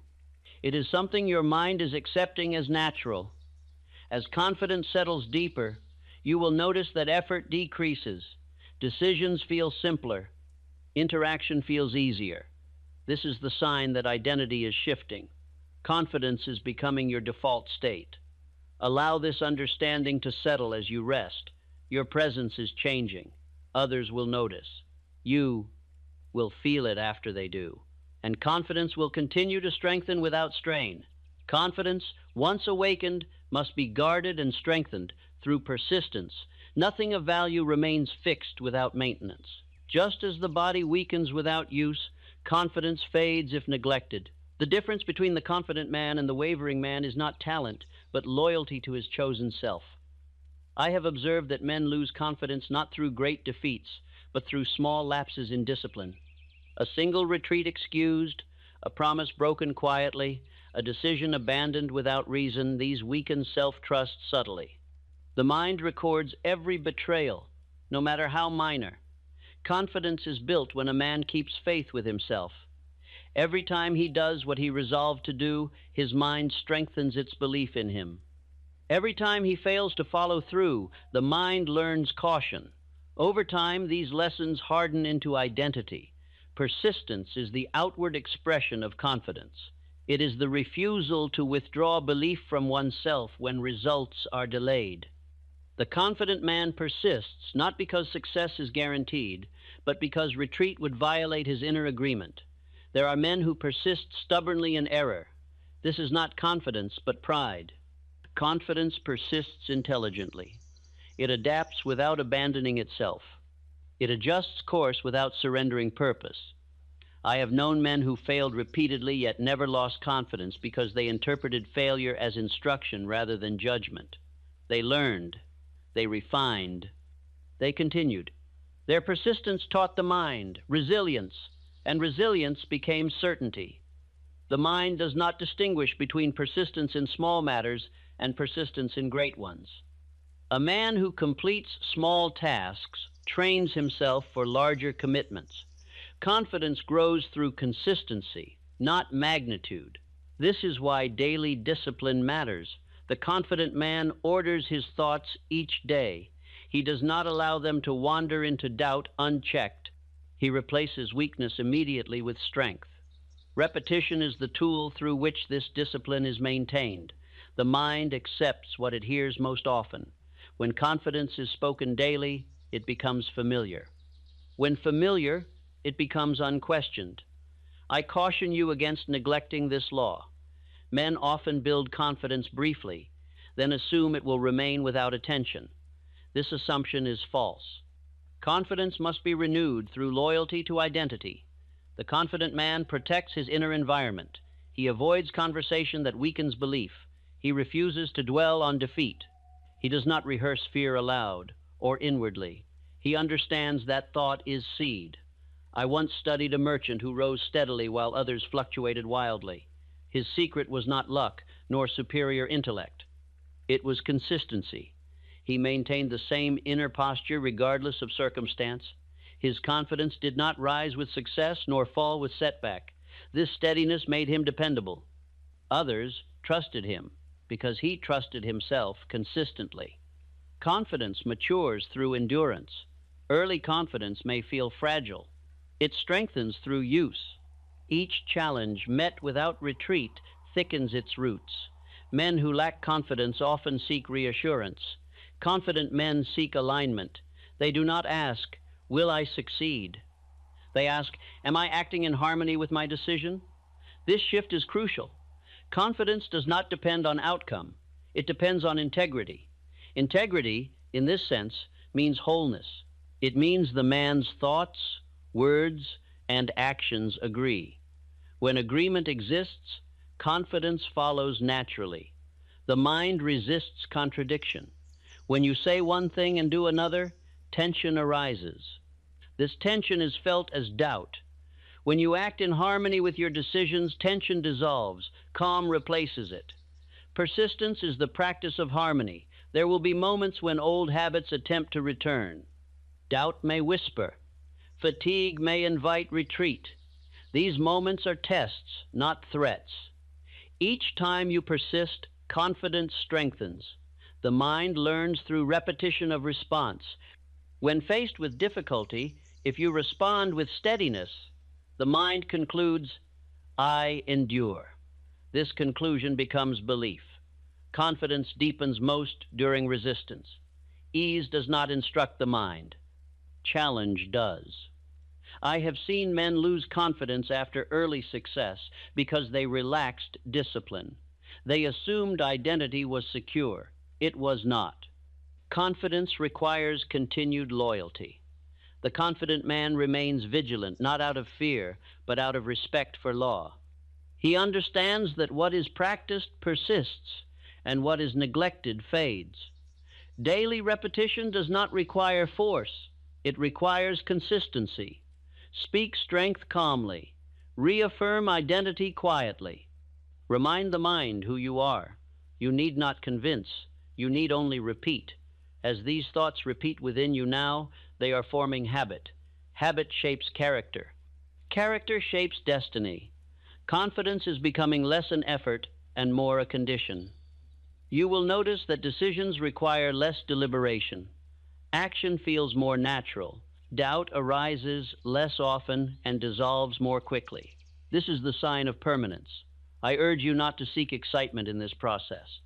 It is something your mind is accepting as natural. As confidence settles deeper, you will notice that effort decreases. Decisions feel simpler. Interaction feels easier. This is the sign that identity is shifting. Confidence is becoming your default state. Allow this understanding to settle as you rest. Your presence is changing. Others will notice. You will feel it after they do. And confidence will continue to strengthen without strain. Confidence, once awakened, must be guarded and strengthened through persistence. Nothing of value remains fixed without maintenance. Just as the body weakens without use, confidence fades if neglected. The difference between the confident man and the wavering man is not talent, but loyalty to his chosen self. I have observed that men lose confidence not through great defeats, but through small lapses in discipline. A single retreat excused, a promise broken quietly, a decision abandoned without reason, these weaken self-trust subtly. The mind records every betrayal, no matter how minor. Confidence is built when a man keeps faith with himself. Every time he does what he resolved to do, his mind strengthens its belief in him. Every time he fails to follow through, the mind learns caution. Over time, these lessons harden into identity. Persistence is the outward expression of confidence. It is the refusal to withdraw belief from oneself when results are delayed. The confident man persists, not because success is guaranteed, but because retreat would violate his inner agreement. There are men who persist stubbornly in error. This is not confidence, but pride. Confidence persists intelligently. It adapts without abandoning itself. It adjusts course without surrendering purpose. I have known men who failed repeatedly yet never lost confidence because they interpreted failure as instruction rather than judgment. They learned. They refined. They continued. Their persistence taught the mind resilience, and resilience became certainty. The mind does not distinguish between persistence in small matters and persistence in great ones. A man who completes small tasks trains himself for larger commitments. Confidence grows through consistency, not magnitude. This is why daily discipline matters. The confident man orders his thoughts each day. He does not allow them to wander into doubt unchecked. He replaces weakness immediately with strength. Repetition is the tool through which this discipline is maintained. The mind accepts what it hears most often. When confidence is spoken daily, it becomes familiar. When familiar, it becomes unquestioned. I caution you against neglecting this law. Men often build confidence briefly, then assume it will remain without attention. This assumption is false. Confidence must be renewed through loyalty to identity. The confident man protects his inner environment. He avoids conversation that weakens belief. He refuses to dwell on defeat. He does not rehearse fear aloud or inwardly. He understands that thought is seed. I once studied a merchant who rose steadily while others fluctuated wildly. His secret was not luck nor superior intellect. It was consistency. He maintained the same inner posture regardless of circumstance. His confidence did not rise with success nor fall with setback. This steadiness made him dependable. Others trusted him. because he trusted himself consistently. Confidence matures through endurance. Early confidence may feel fragile. It strengthens through use. Each challenge met without retreat thickens its roots. Men who lack confidence often seek reassurance. Confident men seek alignment. They do not ask, "Will I succeed?" They ask, "Am I acting in harmony with my decision?" This shift is crucial. Confidence does not depend on outcome. It depends on integrity. Integrity, in this sense, means wholeness. It means the man's thoughts, words, and actions agree. When agreement exists, confidence follows naturally. The mind resists contradiction. When you say one thing and do another, tension arises. This tension is felt as doubt. When you act in harmony with your decisions, tension dissolves, calm replaces it. Persistence is the practice of harmony. There will be moments when old habits attempt to return. Doubt may whisper. Fatigue may invite retreat. These moments are tests, not threats. Each time you persist, confidence strengthens. The mind learns through repetition of response. When faced with difficulty, if you respond with steadiness, the mind concludes, "I endure." This conclusion becomes belief. Confidence deepens most during resistance. Ease does not instruct the mind. Challenge does. I have seen men lose confidence after early success because they relaxed discipline. They assumed identity was secure. It was not. Confidence requires continued loyalty. The confident man remains vigilant, not out of fear, but out of respect for law. He understands that what is practiced persists, and what is neglected fades. Daily repetition does not require force. It requires consistency. Speak strength calmly. Reaffirm identity quietly. Remind the mind who you are. You need not convince. You need only repeat. As these thoughts repeat within you now, they are forming habit. Habit shapes character. Character shapes destiny. Confidence is becoming less an effort and more a condition. You will notice that decisions require less deliberation. Action feels more natural. Doubt arises less often and dissolves more quickly. This is the sign of permanence. I urge you not to seek excitement in this process.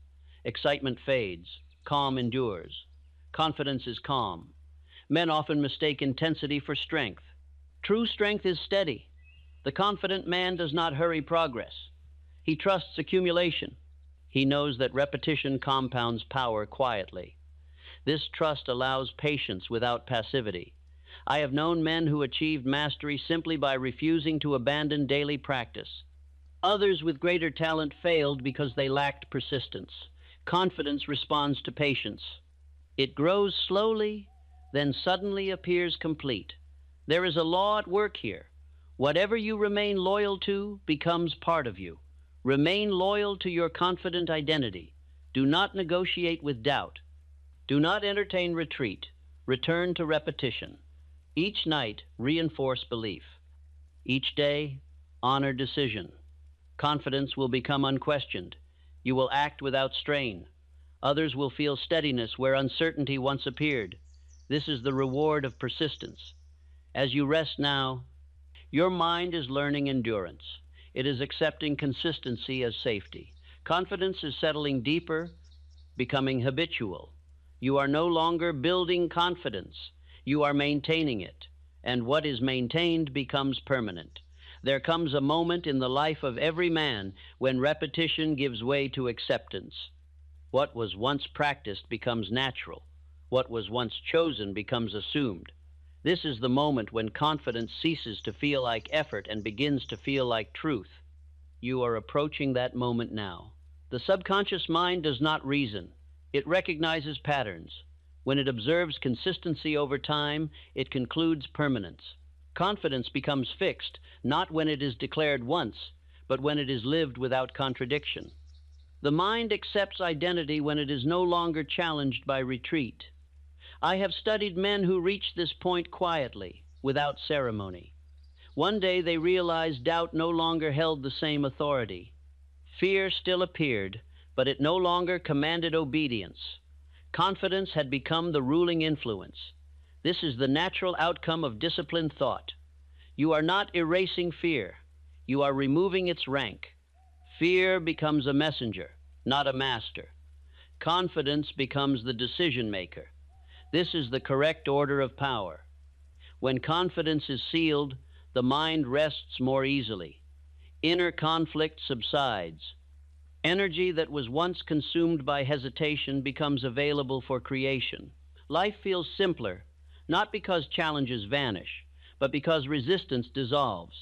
Excitement fades. Calm endures. Confidence is calm. Men often mistake intensity for strength. True strength is steady. The confident man does not hurry progress. He trusts accumulation. He knows that repetition compounds power quietly. This trust allows patience without passivity. I have known men who achieved mastery simply by refusing to abandon daily practice. Others with greater talent failed because they lacked persistence. Confidence responds to patience. It grows slowly, then suddenly appears complete. There is a law at work here. Whatever you remain loyal to becomes part of you. Remain loyal to your confident identity. Do not negotiate with doubt. Do not entertain retreat. Return to repetition. Each night, reinforce belief. Each day, honor decision. Confidence will become unquestioned. You will act without strain. Others will feel steadiness where uncertainty once appeared. This is the reward of persistence. As you rest now, your mind is learning endurance. It is accepting consistency as safety. Confidence is settling deeper, becoming habitual. You are no longer building confidence. You are maintaining it. And what is maintained becomes permanent. There comes a moment in the life of every man when repetition gives way to acceptance. What was once practiced becomes natural. What was once chosen becomes assumed. This is the moment when confidence ceases to feel like effort and begins to feel like truth. You are approaching that moment now. The subconscious mind does not reason. It recognizes patterns. When it observes consistency over time, it concludes permanence. Confidence becomes fixed, not when it is declared once, but when it is lived without contradiction. The mind accepts identity when it is no longer challenged by retreat. I have studied men who reached this point quietly, without ceremony. One day they realized doubt no longer held the same authority. Fear still appeared, but it no longer commanded obedience. Confidence had become the ruling influence. This is the natural outcome of disciplined thought. You are not erasing fear. You are removing its rank. Fear becomes a messenger, not a master. Confidence becomes the decision maker. This is the correct order of power. When confidence is sealed, the mind rests more easily. Inner conflict subsides. Energy that was once consumed by hesitation becomes available for creation. Life feels simpler, not because challenges vanish, but because resistance dissolves.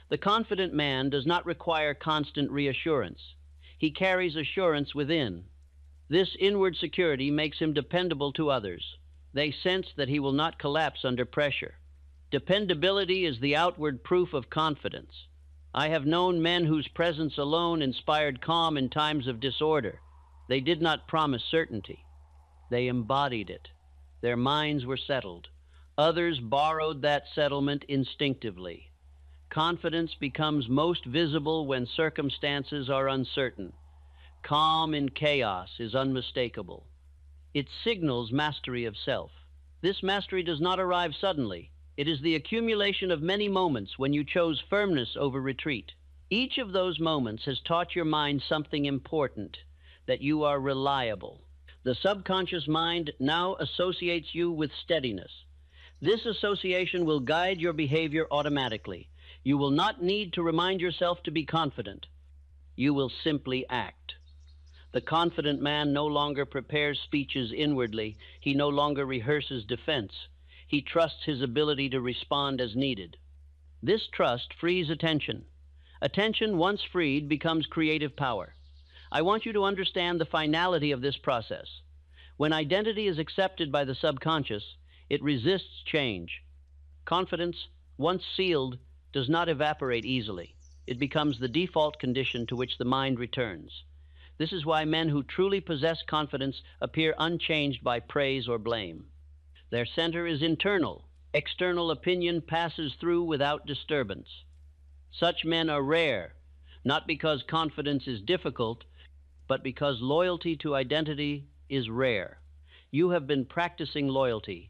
The confident man does not require constant reassurance. He carries assurance within. This inward security makes him dependable to others. They sense that he will not collapse under pressure. Dependability is the outward proof of confidence. I have known men whose presence alone inspired calm in times of disorder. They did not promise certainty. They embodied it. Their minds were settled. Others borrowed that settlement instinctively. Confidence becomes most visible when circumstances are uncertain. Calm in chaos is unmistakable. It signals mastery of self. This mastery does not arrive suddenly. It is the accumulation of many moments when you chose firmness over retreat. Each of those moments has taught your mind something important, that you are reliable. The subconscious mind now associates you with steadiness. This association will guide your behavior automatically. You will not need to remind yourself to be confident. You will simply act. The confident man no longer prepares speeches inwardly. He no longer rehearses defense. He trusts his ability to respond as needed. This trust frees attention. Attention, once freed, becomes creative power. I want you to understand the finality of this process. When identity is accepted by the subconscious, it resists change. Confidence, once sealed, does not evaporate easily. It becomes the default condition to which the mind returns. This is why men who truly possess confidence appear unchanged by praise or blame. Their center is internal. External opinion passes through without disturbance. Such men are rare, not because confidence is difficult, but because loyalty to identity is rare. You have been practicing loyalty.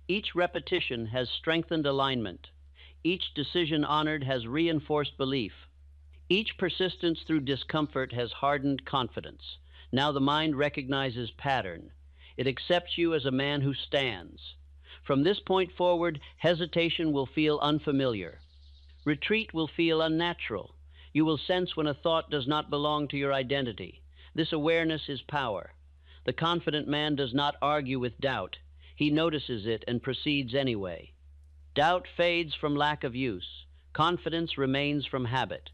Each repetition has strengthened alignment. Each decision honored has reinforced belief. Each persistence through discomfort has hardened confidence. Now the mind recognizes pattern. It accepts you as a man who stands. From this point forward, hesitation will feel unfamiliar. Retreat will feel unnatural. You will sense when a thought does not belong to your identity. This awareness is power. The confident man does not argue with doubt. He notices it and proceeds anyway. Doubt fades from lack of use. Confidence remains from habit.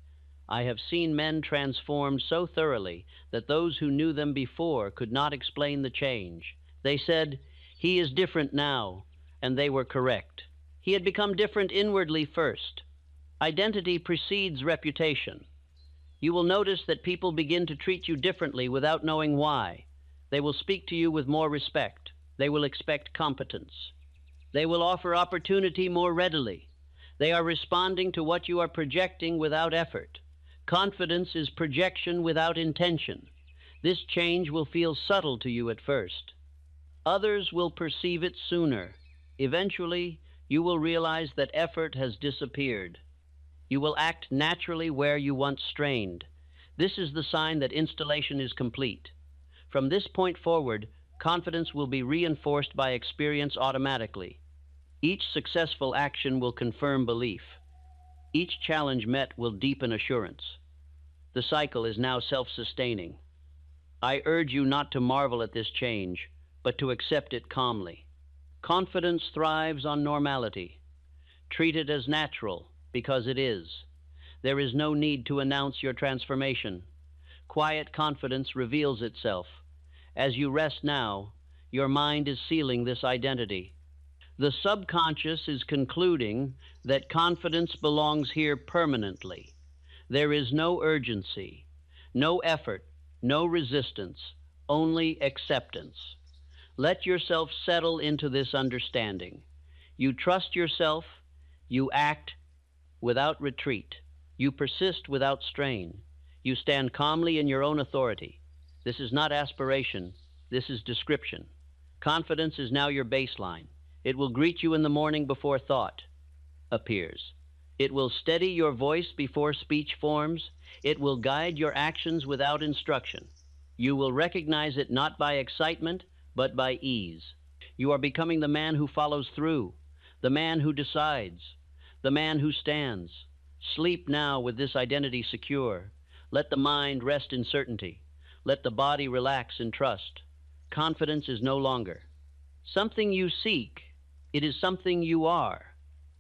I have seen men transformed so thoroughly that those who knew them before could not explain the change. They said, "He is different now," and they were correct. He had become different inwardly first. Identity precedes reputation. You will notice that people begin to treat you differently without knowing why. They will speak to you with more respect. They will expect competence. They will offer opportunity more readily. They are responding to what you are projecting without effort. Confidence is projection without intention. This change will feel subtle to you at first. Others will perceive it sooner. Eventually, you will realize that effort has disappeared. You will act naturally where you once strained. This is the sign that installation is complete. From this point forward, confidence will be reinforced by experience automatically. Each successful action will confirm belief. Each challenge met will deepen assurance. The cycle is now self-sustaining. I urge you not to marvel at this change, but to accept it calmly. Confidence thrives on normality. Treat it as natural, because it is. There is no need to announce your transformation. Quiet confidence reveals itself. As you rest now, your mind is sealing this identity. The subconscious is concluding that confidence belongs here permanently. There is no urgency, no effort, no resistance, only acceptance. Let yourself settle into this understanding. You trust yourself, you act without retreat, you persist without strain, you stand calmly in your own authority. This is not aspiration, this is description. Confidence is now your baseline. It will greet you in the morning before thought appears. It will steady your voice before speech forms. It will guide your actions without instruction. You will recognize it not by excitement, but by ease. You are becoming the man who follows through, the man who decides, the man who stands. Sleep now with this identity secure. Let the mind rest in certainty. Let the body relax in trust. Confidence is no longer something you seek. It is something you are,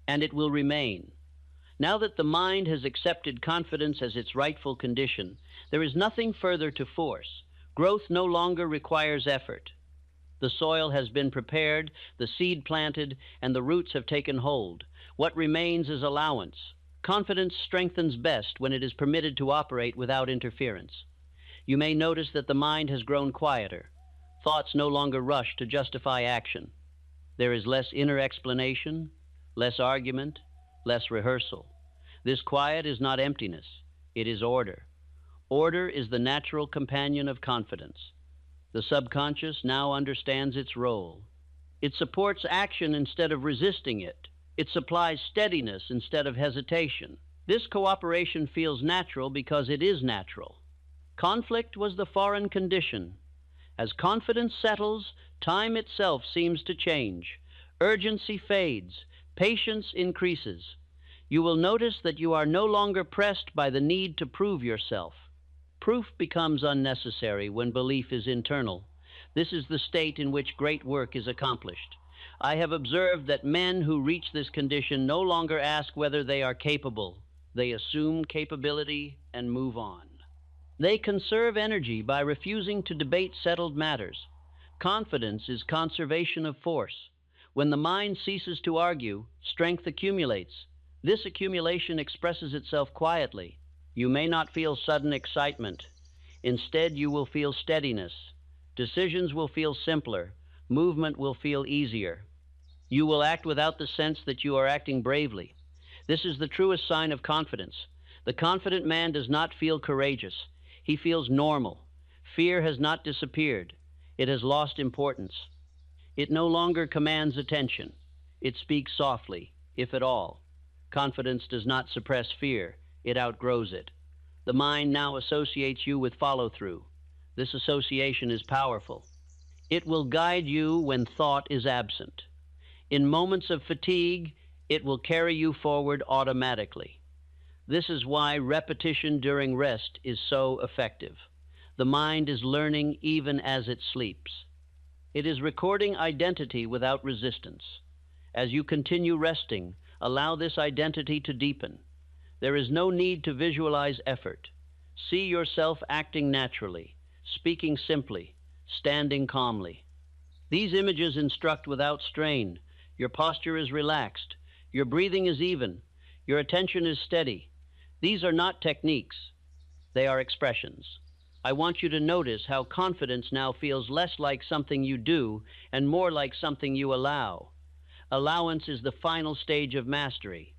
and it will remain. Now that the mind has accepted confidence as its rightful condition, there is nothing further to force. Growth no longer requires effort. The soil has been prepared, the seed planted, and the roots have taken hold. What remains is allowance. Confidence strengthens best when it is permitted to operate without interference. You may notice that the mind has grown quieter. Thoughts no longer rush to justify action. There is less inner explanation, less argument, less rehearsal. This quiet is not emptiness, it is order. Order is the natural companion of confidence. The subconscious now understands its role. It supports action instead of resisting it. It supplies steadiness instead of hesitation. This cooperation feels natural because it is natural. Conflict was the foreign condition. As confidence settles, time itself seems to change. Urgency fades. Patience increases. You will notice that you are no longer pressed by the need to prove yourself. Proof becomes unnecessary when belief is internal. This is the state in which great work is accomplished. I have observed that men who reach this condition no longer ask whether they are capable. They assume capability and move on. They conserve energy by refusing to debate settled matters. Confidence is conservation of force. When the mind ceases to argue, strength accumulates. This accumulation expresses itself quietly. You may not feel sudden excitement. Instead, you will feel steadiness. Decisions will feel simpler. Movement will feel easier. You will act without the sense that you are acting bravely. This is the truest sign of confidence. The confident man does not feel courageous. He feels normal. Fear has not disappeared. It has lost importance. It no longer commands attention. It speaks softly, if at all. Confidence does not suppress fear. It outgrows it. The mind now associates you with follow-through. This association is powerful. It will guide you when thought is absent. In moments of fatigue, it will carry you forward automatically. This is why repetition during rest is so effective. The mind is learning even as it sleeps. It is recording identity without resistance. As you continue resting, allow this identity to deepen. There is no need to visualize effort. See yourself acting naturally, speaking simply, standing calmly. These images instruct without strain. Your posture is relaxed. Your breathing is even. Your attention is steady. These are not techniques. They are expressions. I want you to notice how confidence now feels less like something you do and more like something you allow. Allowance is the final stage of mastery.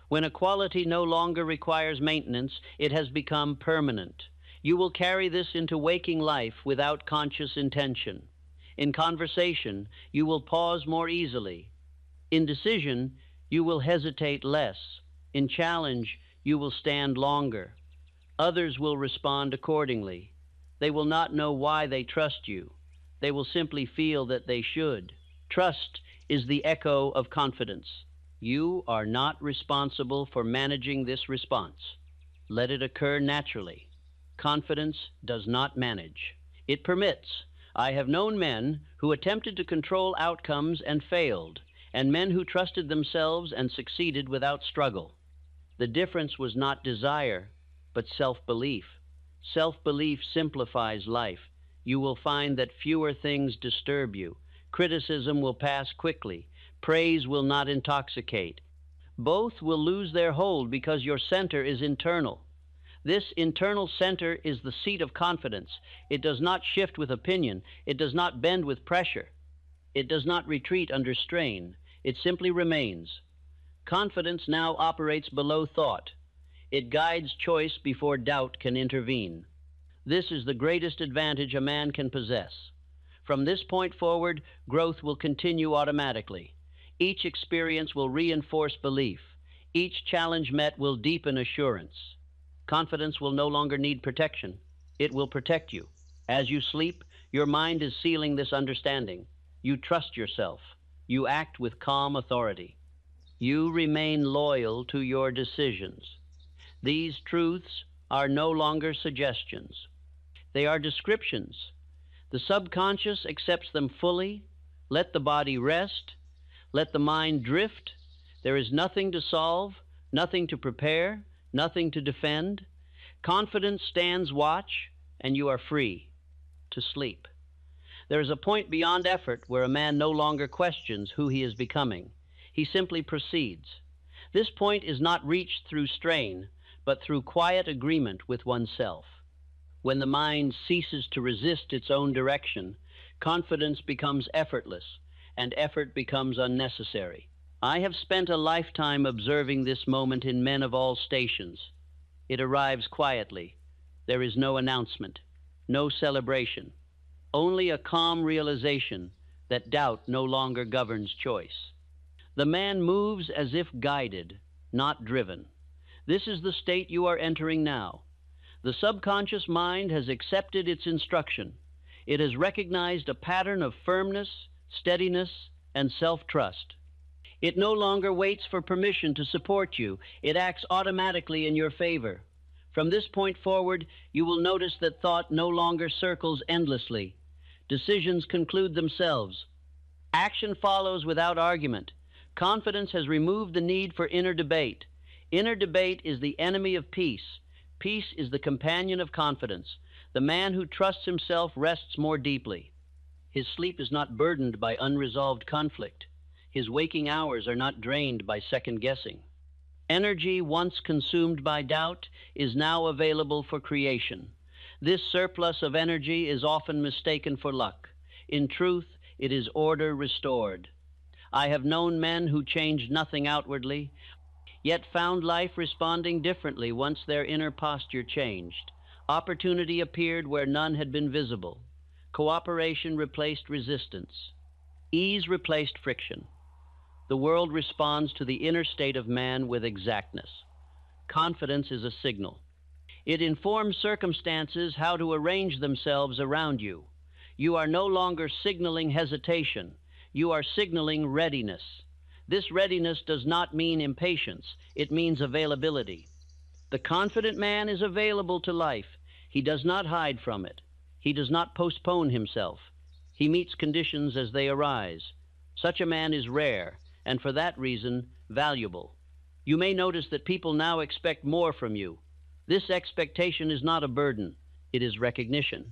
When a quality no longer requires maintenance, it has become permanent. You will carry this into waking life without conscious intention. In conversation, you will pause more easily. In decision, you will hesitate less. In challenge, you will stand longer. Others will respond accordingly. They will not know why they trust you. They will simply feel that they should. Trust is the echo of confidence. You are not responsible for managing this response. Let it occur naturally. Confidence does not manage. It permits. I have known men who attempted to control outcomes and failed, and men who trusted themselves and succeeded without struggle. The difference was not desire, but self-belief. Self-belief simplifies life. You will find that fewer things disturb you. Criticism will pass quickly. Praise will not intoxicate. Both will lose their hold because your center is internal. This internal center is the seat of confidence. It does not shift with opinion. It does not bend with pressure. It does not retreat under strain. It simply remains. Confidence now operates below thought. It guides choice before doubt can intervene. This is the greatest advantage a man can possess. From this point forward, growth will continue automatically. Each experience will reinforce belief. Each challenge met will deepen assurance. Confidence will no longer need protection. It will protect you. As you sleep, your mind is sealing this understanding. You trust yourself. You act with calm authority. You remain loyal to your decisions. These truths are no longer suggestions. They are descriptions. The subconscious accepts them fully. Let the body rest. Let the mind drift. There is nothing to solve, nothing to prepare, nothing to defend. Confidence stands watch, and you are free to sleep. There is a point beyond effort where a man no longer questions who he is becoming. He simply proceeds. This point is not reached through strain, but through quiet agreement with oneself. When the mind ceases to resist its own direction, confidence becomes effortless, and effort becomes unnecessary. I have spent a lifetime observing this moment in men of all stations. It arrives quietly. There is no announcement, no celebration, only a calm realization that doubt no longer governs choice. The man moves as if guided, not driven. This is the state you are entering now. The subconscious mind has accepted its instruction. It has recognized a pattern of firmness, steadiness, and self-trust. It no longer waits for permission to support you. It acts automatically in your favor. From this point forward, you will notice that thought no longer circles endlessly. Decisions conclude themselves. Action follows without argument. Confidence has removed the need for inner debate. Inner debate is the enemy of peace. Peace is the companion of confidence. The man who trusts himself rests more deeply. His sleep is not burdened by unresolved conflict. His waking hours are not drained by second-guessing. Energy once consumed by doubt is now available for creation. This surplus of energy is often mistaken for luck. In truth, it is order restored. I have known men who changed nothing outwardly, yet found life responding differently once their inner posture changed. Opportunity appeared where none had been visible. Cooperation replaced resistance. Ease replaced friction. The world responds to the inner state of man with exactness. Confidence is a signal. It informs circumstances how to arrange themselves around you. You are no longer signaling hesitation. You are signaling readiness. This readiness does not mean impatience. It means availability. The confident man is available to life. He does not hide from it. He does not postpone himself. He meets conditions as they arise. Such a man is rare, and for that reason, valuable. You may notice that people now expect more from you. This expectation is not a burden. It is recognition.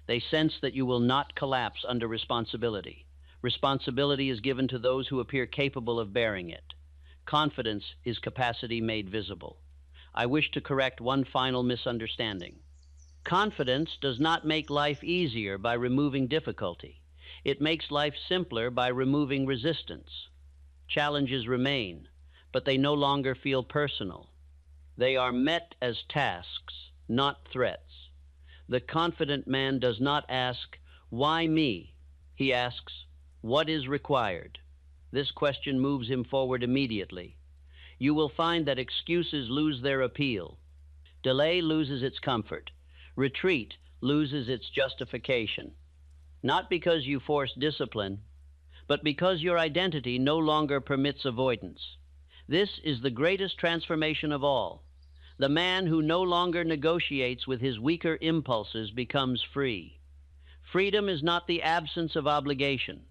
They sense that you will not collapse under responsibility. Responsibility is given to those who appear capable of bearing it. Confidence is capacity made visible. I wish to correct one final misunderstanding. Confidence does not make life easier by removing difficulty. It makes life simpler by removing resistance. Challenges remain, but they no longer feel personal. They are met as tasks, not threats. The confident man does not ask, "Why me?" He asks, "What is required?" This question moves him forward immediately. You will find that excuses lose their appeal. Delay loses its comfort. Retreat loses its justification. Not because you force discipline, but because your identity no longer permits avoidance. This is the greatest transformation of all. The man who no longer negotiates with his weaker impulses becomes free. Freedom is not the absence of obligation.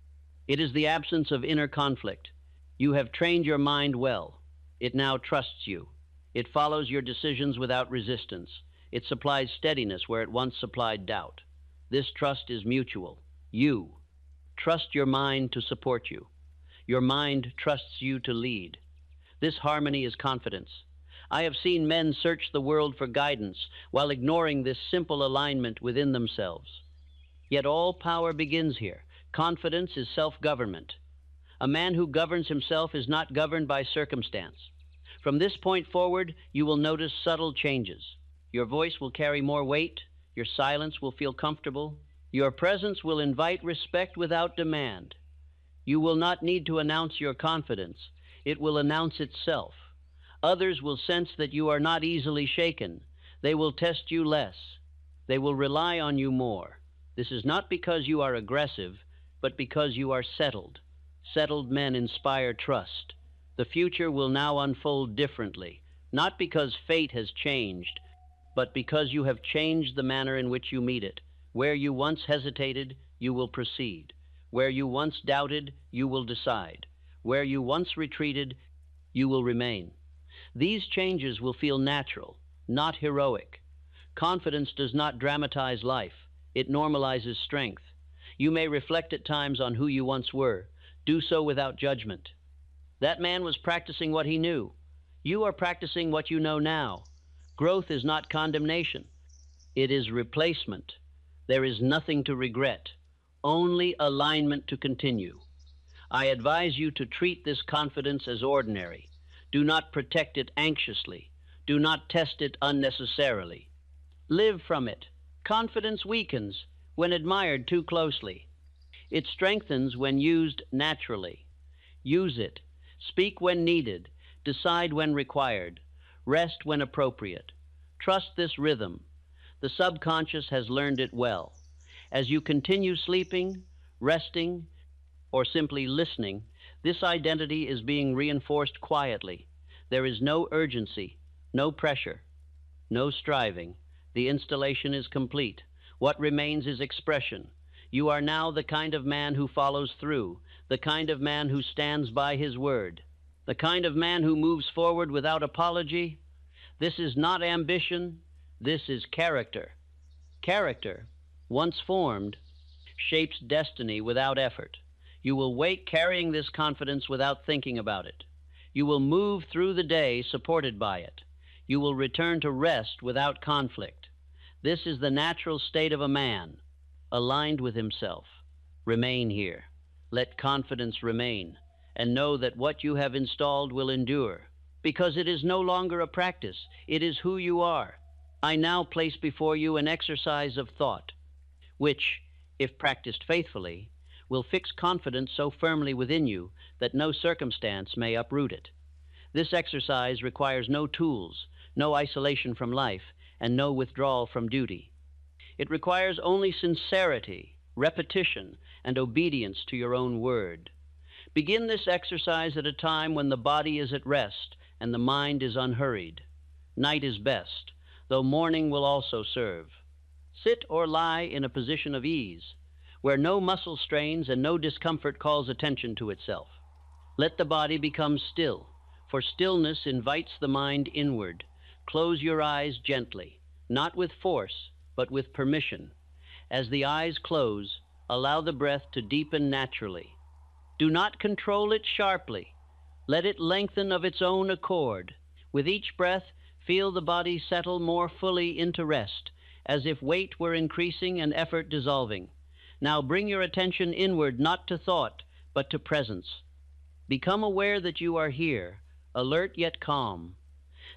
It is the absence of inner conflict. You have trained your mind well. It now trusts you. It follows your decisions without resistance. It supplies steadiness where it once supplied doubt. This trust is mutual. You trust your mind to support you. Your mind trusts you to lead. This harmony is confidence. I have seen men search the world for guidance while ignoring this simple alignment within themselves. Yet all power begins here. Confidence is self-government. A man who governs himself is not governed by circumstance. From this point forward, you will notice subtle changes. Your voice will carry more weight. Your silence will feel comfortable. Your presence will invite respect without demand. You will not need to announce your confidence. It will announce itself. Others will sense that you are not easily shaken. They will test you less. They will rely on you more. This is not because you are aggressive, but because you are settled. Settled men inspire trust. The future will now unfold differently, not because fate has changed, but because you have changed the manner in which you meet it. Where you once hesitated, you will proceed. Where you once doubted, you will decide. Where you once retreated, you will remain. These changes will feel natural, not heroic. Confidence does not dramatize life. It normalizes strength. You may reflect at times on who you once were. Do so without judgment. That man was practicing what he knew. You are practicing what you know now. Growth is not condemnation. It is replacement. There is nothing to regret, only alignment to continue. I advise you to treat this confidence as ordinary. Do not protect it anxiously. Do not test it unnecessarily. Live from it. Confidence weakens when admired too closely. It strengthens when used naturally. Use it. Speak when needed. Decide when required. Rest when appropriate. Trust this rhythm. The subconscious has learned it well. As you continue sleeping, resting, or simply listening, this identity is being reinforced quietly. There is no urgency, no pressure, no striving. The installation is complete. What remains is expression. You are now the kind of man who follows through, the kind of man who stands by his word, the kind of man who moves forward without apology. This is not ambition, this is character. Character, once formed, shapes destiny without effort. You will wake carrying this confidence without thinking about it. You will move through the day supported by it. You will return to rest without conflict. This is the natural state of a man, aligned with himself. Remain here. Let confidence remain, and know that what you have installed will endure, because it is no longer a practice. It is who you are. I now place before you an exercise of thought, which, if practiced faithfully, will fix confidence so firmly within you that no circumstance may uproot it. This exercise requires no tools, no isolation from life, and no withdrawal from duty. It requires only sincerity, repetition, and obedience to your own word. Begin this exercise at a time when the body is at rest and the mind is unhurried. Night is best, though morning will also serve. Sit or lie in a position of ease, where no muscle strains and no discomfort calls attention to itself. Let the body become still, for stillness invites the mind inward. Close your eyes gently, not with force, but with permission. As the eyes close, allow the breath to deepen naturally. Do not control it sharply. Let it lengthen of its own accord. With each breath, feel the body settle more fully into rest, as if weight were increasing and effort dissolving. Now bring your attention inward, not to thought, but to presence. Become aware that you are here, alert yet calm.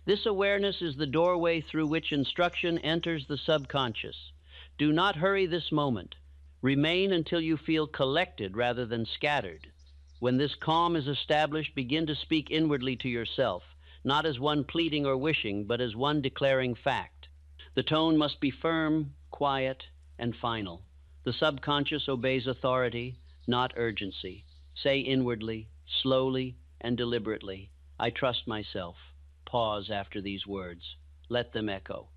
This awareness is the doorway through which instruction enters the subconscious. Do not hurry this moment. Remain until you feel collected rather than scattered. When this calm is established, begin to speak inwardly to yourself, not as one pleading or wishing, but as one declaring fact. The tone must be firm, quiet, and final. The subconscious obeys authority, not urgency. Say inwardly, slowly, and deliberately, I trust myself. Pause after these words. Let them echo.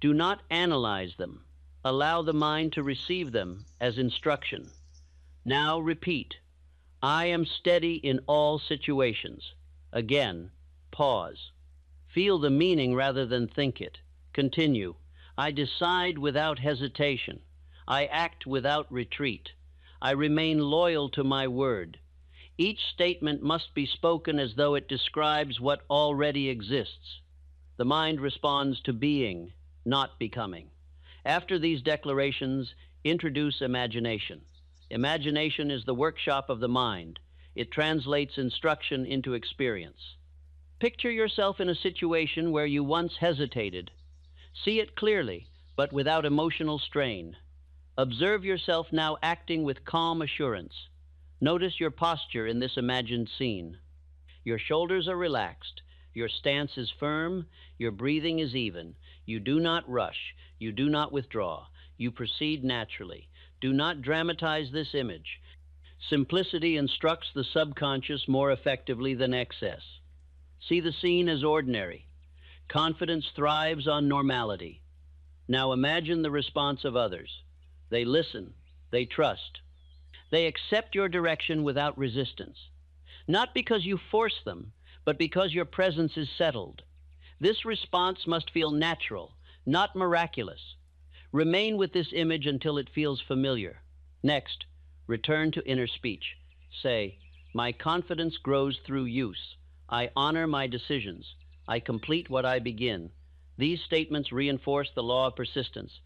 Do not analyze them. Allow the mind to receive them as instruction. Now repeat, I am steady in all situations. Again, pause. Feel the meaning rather than think it. Continue, I decide without hesitation. I act without retreat. I remain loyal to my word. Each statement must be spoken as though it describes what already exists. The mind responds to being, not becoming. After these declarations, introduce imagination. Imagination is the workshop of the mind. It translates instruction into experience. Picture yourself in a situation where you once hesitated. See it clearly, but without emotional strain. Observe yourself now acting with calm assurance. Notice your posture in this imagined scene. Your shoulders are relaxed. Your stance is firm. Your breathing is even. You do not rush. You do not withdraw. You proceed naturally. Do not dramatize this image. Simplicity instructs the subconscious more effectively than excess. See the scene as ordinary. Confidence thrives on normality. Now imagine the response of others. They listen. They trust. They accept your direction without resistance. Not because you force them, but because your presence is settled. This response must feel natural, not miraculous. Remain with this image until it feels familiar. Next, return to inner speech. Say, "My confidence grows through use. I honor my decisions. I complete what I begin." These statements reinforce the law of persistence.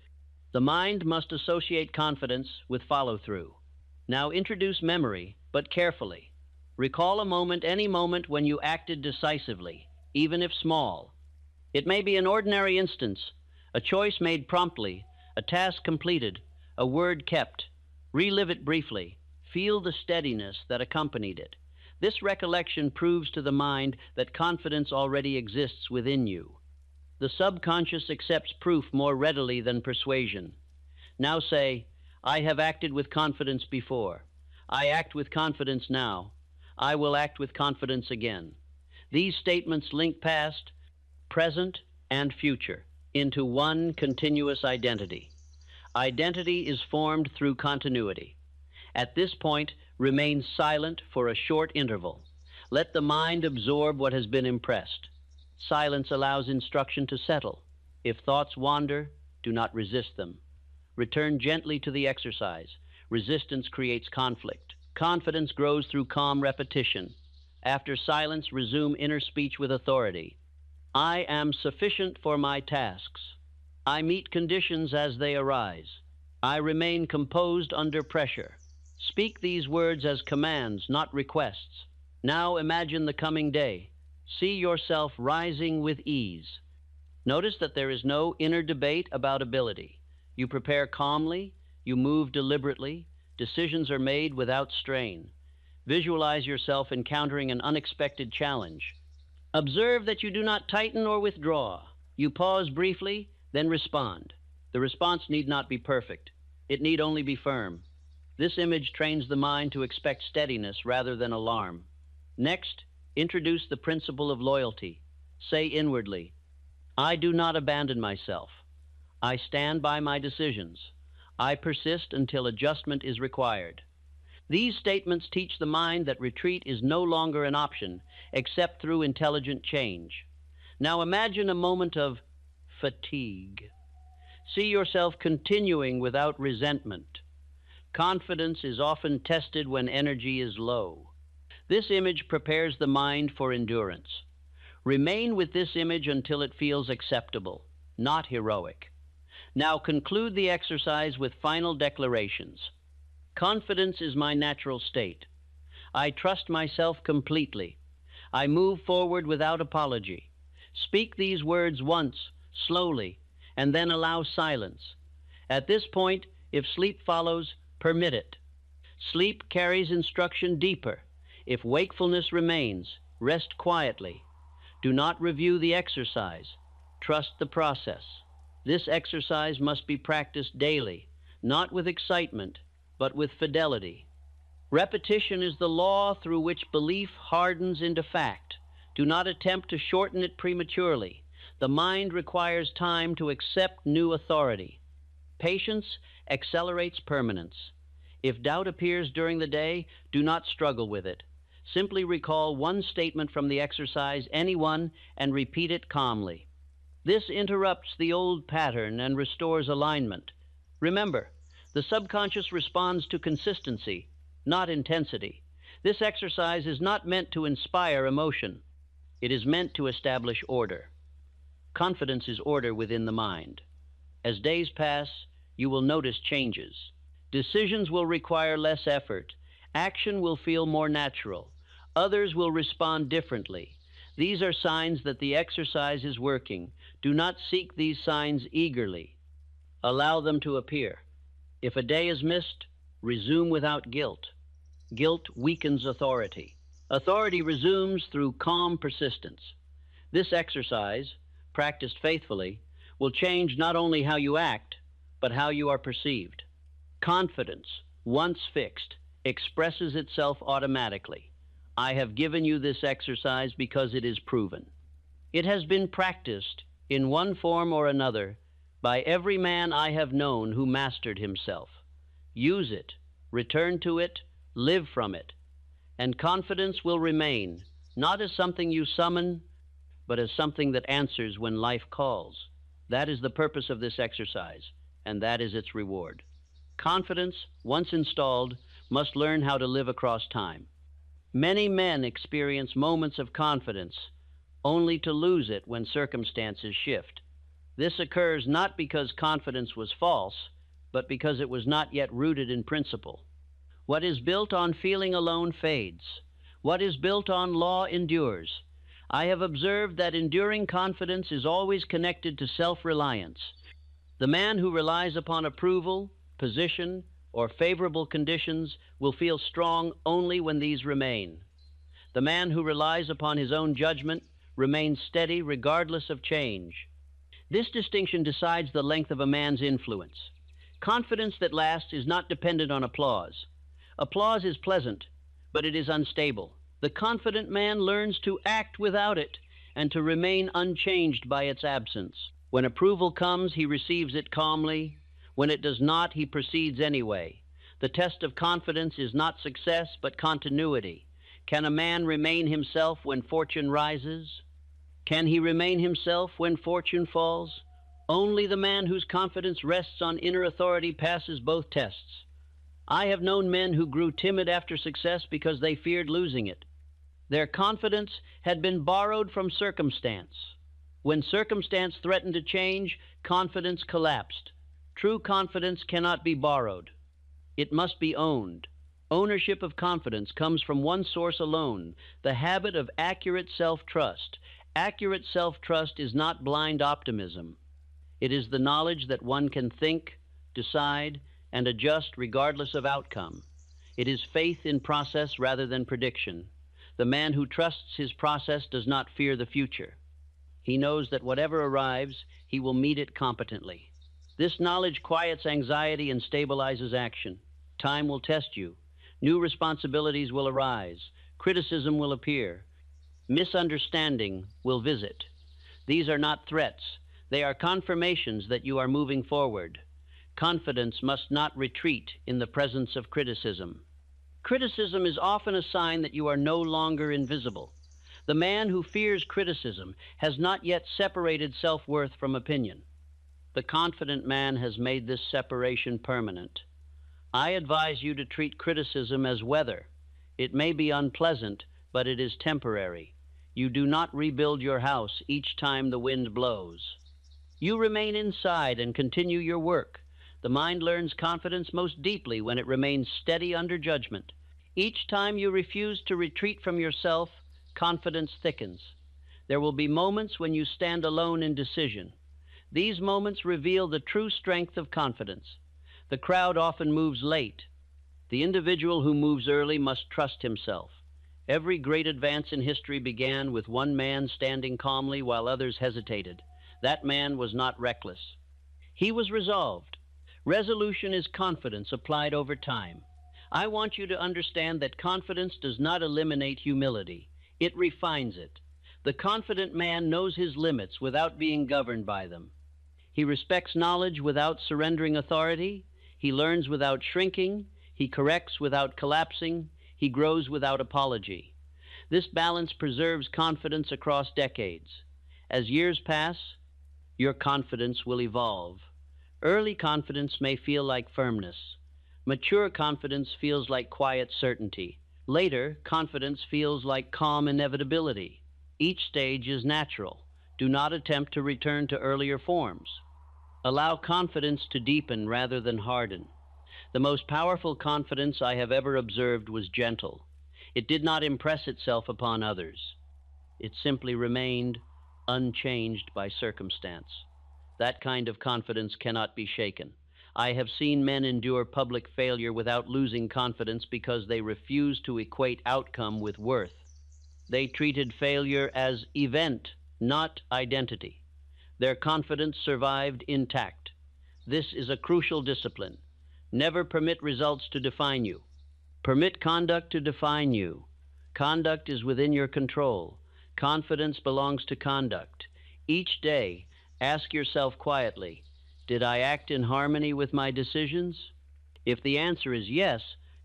The mind must associate confidence with follow-through. Now introduce memory, but carefully. Recall a moment, any moment when you acted decisively, even if small. It may be an ordinary instance, a choice made promptly, a task completed, a word kept. Relive it briefly. Feel the steadiness that accompanied it. This recollection proves to the mind that confidence already exists within you. The subconscious accepts proof more readily than persuasion. Now say, "I have acted with confidence before. I act with confidence now. I will act with confidence again." These statements link past, present, and future into one continuous identity. Identity is formed through continuity. At this point, remain silent for a short interval. Let the mind absorb what has been impressed. Silence allows instruction to settle. If thoughts wander, do not resist them. Return gently to the exercise. Resistance creates conflict. Confidence grows through calm repetition. After silence, resume inner speech with authority. "I am sufficient for my tasks. I meet conditions as they arise. I remain composed under pressure." Speak these words as commands, not requests. Now imagine the coming day. See yourself rising with ease. Notice that there is no inner debate about ability. You prepare calmly, you move deliberately, decisions are made without strain. Visualize yourself encountering an unexpected challenge. Observe that you do not tighten or withdraw. You pause briefly, then respond. The response need not be perfect. It need only be firm. This image trains the mind to expect steadiness rather than alarm. Next, introduce the principle of loyalty. Say inwardly, "I do not abandon myself. I stand by my decisions. I persist until adjustment is required." These statements teach the mind that retreat is no longer an option except through intelligent change. Now imagine a moment of fatigue. See yourself continuing without resentment. Confidence is often tested when energy is low. This image prepares the mind for endurance. Remain with this image until it feels acceptable, not heroic. Now conclude the exercise with final declarations. Confidence is my natural state. I trust myself completely. I move forward without apology. Speak these words once, slowly, and then allow silence. At this point, if sleep follows, permit it. Sleep carries instruction deeper. If wakefulness remains, rest quietly. Do not review the exercise. Trust the process. This exercise must be practiced daily, not with excitement, but with fidelity. Repetition is the law through which belief hardens into fact. Do not attempt to shorten it prematurely. The mind requires time to accept new authority. Patience accelerates permanence. If doubt appears during the day, do not struggle with it. Simply recall one statement from the exercise, any one, and repeat it calmly. This interrupts the old pattern and restores alignment. Remember, the subconscious responds to consistency, not intensity. This exercise is not meant to inspire emotion. It is meant to establish order. Confidence is order within the mind. As days pass, you will notice changes. Decisions will require less effort. Action will feel more natural. Others will respond differently. These are signs that the exercise is working. Do not seek these signs eagerly. Allow them to appear. If a day is missed, resume without guilt. Guilt weakens authority. Authority resumes through calm persistence. This exercise, practiced faithfully, will change not only how you act, but how you are perceived. Confidence, once fixed, expresses itself automatically. I have given you this exercise because it is proven. It has been practiced in one form or another by every man I have known who mastered himself. Use it, return to it, live from it, and confidence will remain, not as something you summon, but as something that answers when life calls. That is the purpose of this exercise, and that is its reward. Confidence, once installed, must learn how to live across time. Many men experience moments of confidence only to lose it when circumstances shift. This occurs not because confidence was false, but because it was not yet rooted in principle. What is built on feeling alone fades. What is built on law endures. I have observed that enduring confidence is always connected to self-reliance. The man who relies upon approval, position, or favorable conditions will feel strong only when these remain. The man who relies upon his own judgment remains steady regardless of change. This distinction decides the length of a man's influence. Confidence that lasts is not dependent on applause. Applause is pleasant, but it is unstable. The confident man learns to act without it and to remain unchanged by its absence. When approval comes, he receives it calmly. When it does not, he proceeds anyway. The test of confidence is not success, but continuity. Can a man remain himself when fortune rises? Can he remain himself when fortune falls? Only the man whose confidence rests on inner authority passes both tests. I have known men who grew timid after success because they feared losing it. Their confidence had been borrowed from circumstance. When circumstance threatened to change, confidence collapsed. True confidence cannot be borrowed. It must be owned. Ownership of confidence comes from one source alone, the habit of accurate self-trust. Accurate self-trust is not blind optimism. It is the knowledge that one can think, decide, and adjust regardless of outcome. It is faith in process rather than prediction. The man who trusts his process does not fear the future. He knows that whatever arrives, he will meet it competently. This knowledge quiets anxiety and stabilizes action. Time will test you. New responsibilities will arise. Criticism will appear. Misunderstanding will visit. These are not threats. They are confirmations that you are moving forward. Confidence must not retreat in the presence of criticism. Criticism is often a sign that you are no longer invisible. The man who fears criticism has not yet separated self-worth from opinion. The confident man has made this separation permanent. I advise you to treat criticism as weather. It may be unpleasant, but it is temporary. You do not rebuild your house each time the wind blows. You remain inside and continue your work. The mind learns confidence most deeply when it remains steady under judgment. Each time you refuse to retreat from yourself, confidence thickens. There will be moments when you stand alone in decision. These moments reveal the true strength of confidence. The crowd often moves late. The individual who moves early must trust himself. Every great advance in history began with one man standing calmly while others hesitated. That man was not reckless. He was resolved. Resolution is confidence applied over time. I want you to understand that confidence does not eliminate humility. It refines it. The confident man knows his limits without being governed by them. He respects knowledge without surrendering authority. He learns without shrinking. He corrects without collapsing. He grows without apology. This balance preserves confidence across decades. As years pass, your confidence will evolve. Early confidence may feel like firmness. Mature confidence feels like quiet certainty. Later, confidence feels like calm inevitability. Each stage is natural. Do not attempt to return to earlier forms. Allow confidence to deepen rather than harden. The most powerful confidence I have ever observed was gentle. It did not impress itself upon others. It simply remained unchanged by circumstance. That kind of confidence cannot be shaken. I have seen men endure public failure without losing confidence because they refused to equate outcome with worth. They treated failure as event, not identity. Their confidence survived intact. This is a crucial discipline. Never permit results to define you. Permit conduct to define you. Conduct is within your control. Confidence belongs to conduct. Each day, ask yourself quietly, did I act in harmony with my decisions? If the answer is yes,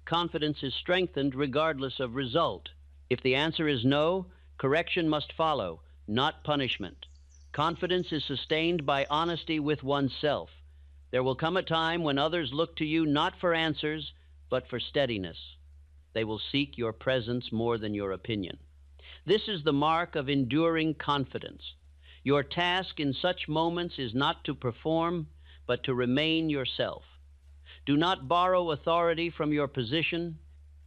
confidence is strengthened regardless of result. If the answer is no, correction must follow, not punishment. Confidence is sustained by honesty with oneself. There will come a time when others look to you not for answers, but for steadiness. They will seek your presence more than your opinion. This is the mark of enduring confidence. Your task in such moments is not to perform, but to remain yourself. Do not borrow authority from your position.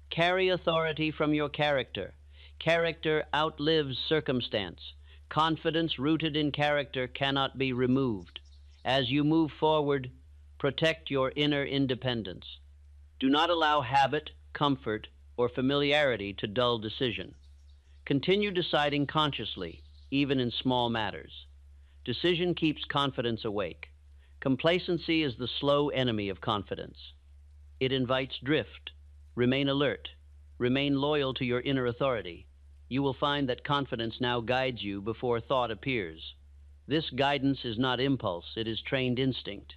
Carry authority from your character. Character outlives circumstance. Confidence rooted in character cannot be removed. As you move forward, protect your inner independence. Do not allow habit, comfort, or familiarity to dull decision. Continue deciding consciously, even in small matters. Decision keeps confidence awake. Complacency is the slow enemy of confidence. It invites drift. Remain alert. Remain loyal to your inner authority. You will find that confidence now guides you before thought appears. This guidance is not impulse, it is trained instinct.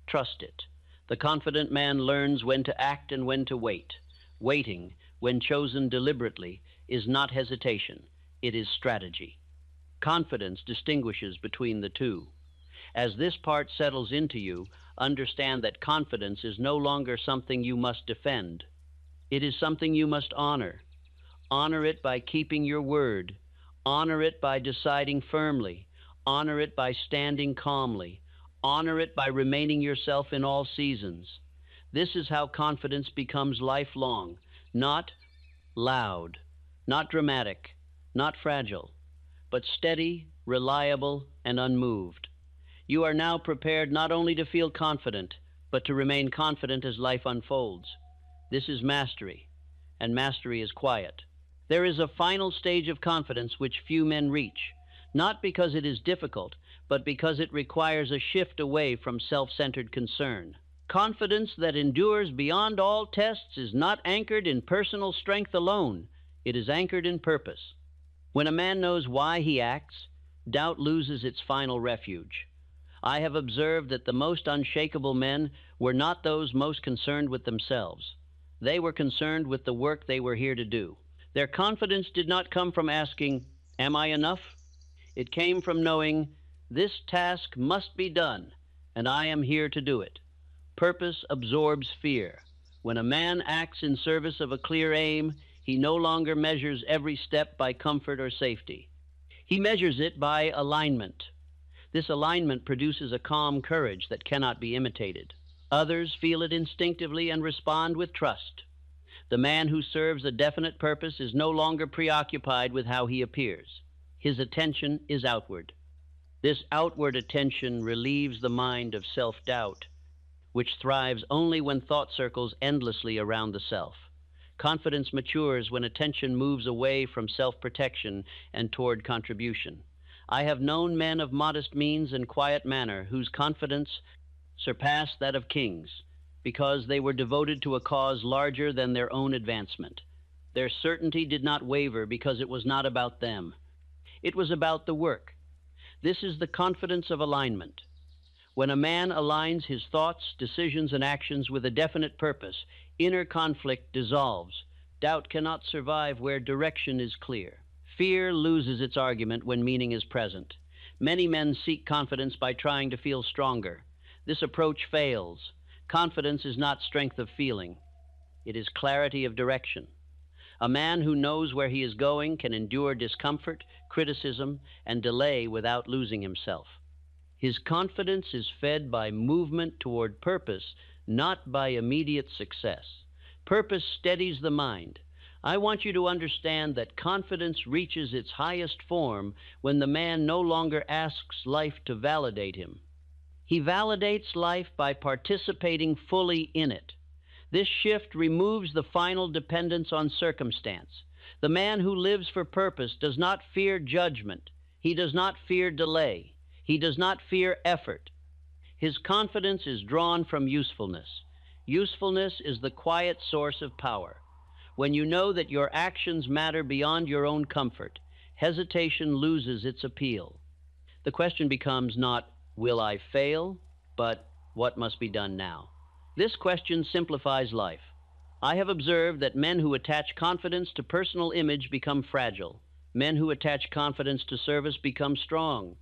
Trust it. The confident man learns when to act and when to wait. Waiting, when chosen deliberately, is not hesitation, it is strategy. Confidence distinguishes between the two. As this part settles into you, understand that confidence is no longer something you must defend. It is something you must honor. Honor it by keeping your word. Honor it by deciding firmly. Honor it by standing calmly. Honor it by remaining yourself in all seasons. This is how confidence becomes lifelong, not loud, not dramatic, not fragile, but steady, reliable, and unmoved. You are now prepared not only to feel confident, but to remain confident as life unfolds. This is mastery, and mastery is quiet. There is a final stage of confidence which few men reach, not because it is difficult, but because it requires a shift away from self-centered concern. Confidence that endures beyond all tests is not anchored in personal strength alone. It is anchored in purpose. When a man knows why he acts, doubt loses its final refuge. I have observed that the most unshakable men were not those most concerned with themselves. They were concerned with the work they were here to do. Their confidence did not come from asking, "Am I enough?" It came from knowing, "This task must be done, and I am here to do it." Purpose absorbs fear. When a man acts in service of a clear aim, he no longer measures every step by comfort or safety. He measures it by alignment. This alignment produces a calm courage that cannot be imitated. Others feel it instinctively and respond with trust. The man who serves a definite purpose is no longer preoccupied with how he appears. His attention is outward. This outward attention relieves the mind of self-doubt, which thrives only when thought circles endlessly around the self. Confidence matures when attention moves away from self-protection and toward contribution. I have known men of modest means and quiet manner whose confidence surpassed that of kings, because they were devoted to a cause larger than their own advancement. Their certainty did not waver because it was not about them. It was about the work. This is the confidence of alignment. When a man aligns his thoughts, decisions, and actions with a definite purpose, inner conflict dissolves. Doubt cannot survive where direction is clear. Fear loses its argument when meaning is present. Many men seek confidence by trying to feel stronger. This approach fails. Confidence is not strength of feeling. It is clarity of direction. A man who knows where he is going can endure discomfort, criticism, and delay without losing himself. His confidence is fed by movement toward purpose, not by immediate success. Purpose steadies the mind. I want you to understand that confidence reaches its highest form when the man no longer asks life to validate him. He validates life by participating fully in it. This shift removes the final dependence on circumstance. The man who lives for purpose does not fear judgment. He does not fear delay. He does not fear effort. His confidence is drawn from usefulness. Usefulness is the quiet source of power. When you know that your actions matter beyond your own comfort, hesitation loses its appeal. The question becomes not, will I fail, but what must be done now? This question simplifies life. I have observed that men who attach confidence to personal image become fragile. Men who attach confidence to service become strong.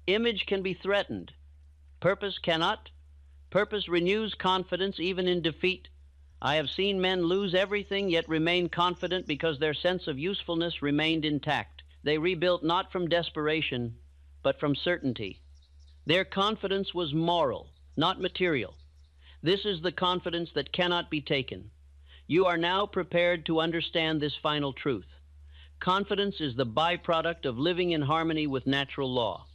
Image can be threatened. Purpose cannot. Purpose renews confidence even in defeat. I have seen men lose everything yet remain confident because their sense of usefulness remained intact. They rebuilt not from desperation, but from certainty. Their confidence was moral, not material. This is the confidence that cannot be taken. You are now prepared to understand this final truth. Confidence is the byproduct of living in harmony with natural law.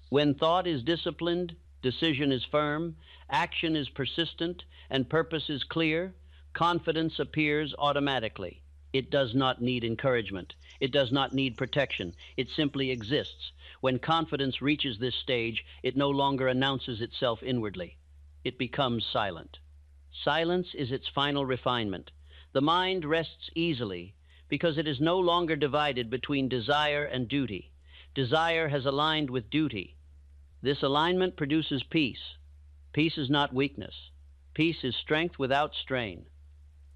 When thought is disciplined, decision is firm, action is persistent, and purpose is clear, confidence appears automatically. It does not need encouragement. It does not need protection. It simply exists. When confidence reaches this stage, it no longer announces itself inwardly. It becomes silent. Silence is its final refinement. The mind rests easily because it is no longer divided between desire and duty. Desire has aligned with duty. This alignment produces peace. Peace is not weakness. Peace is strength without strain.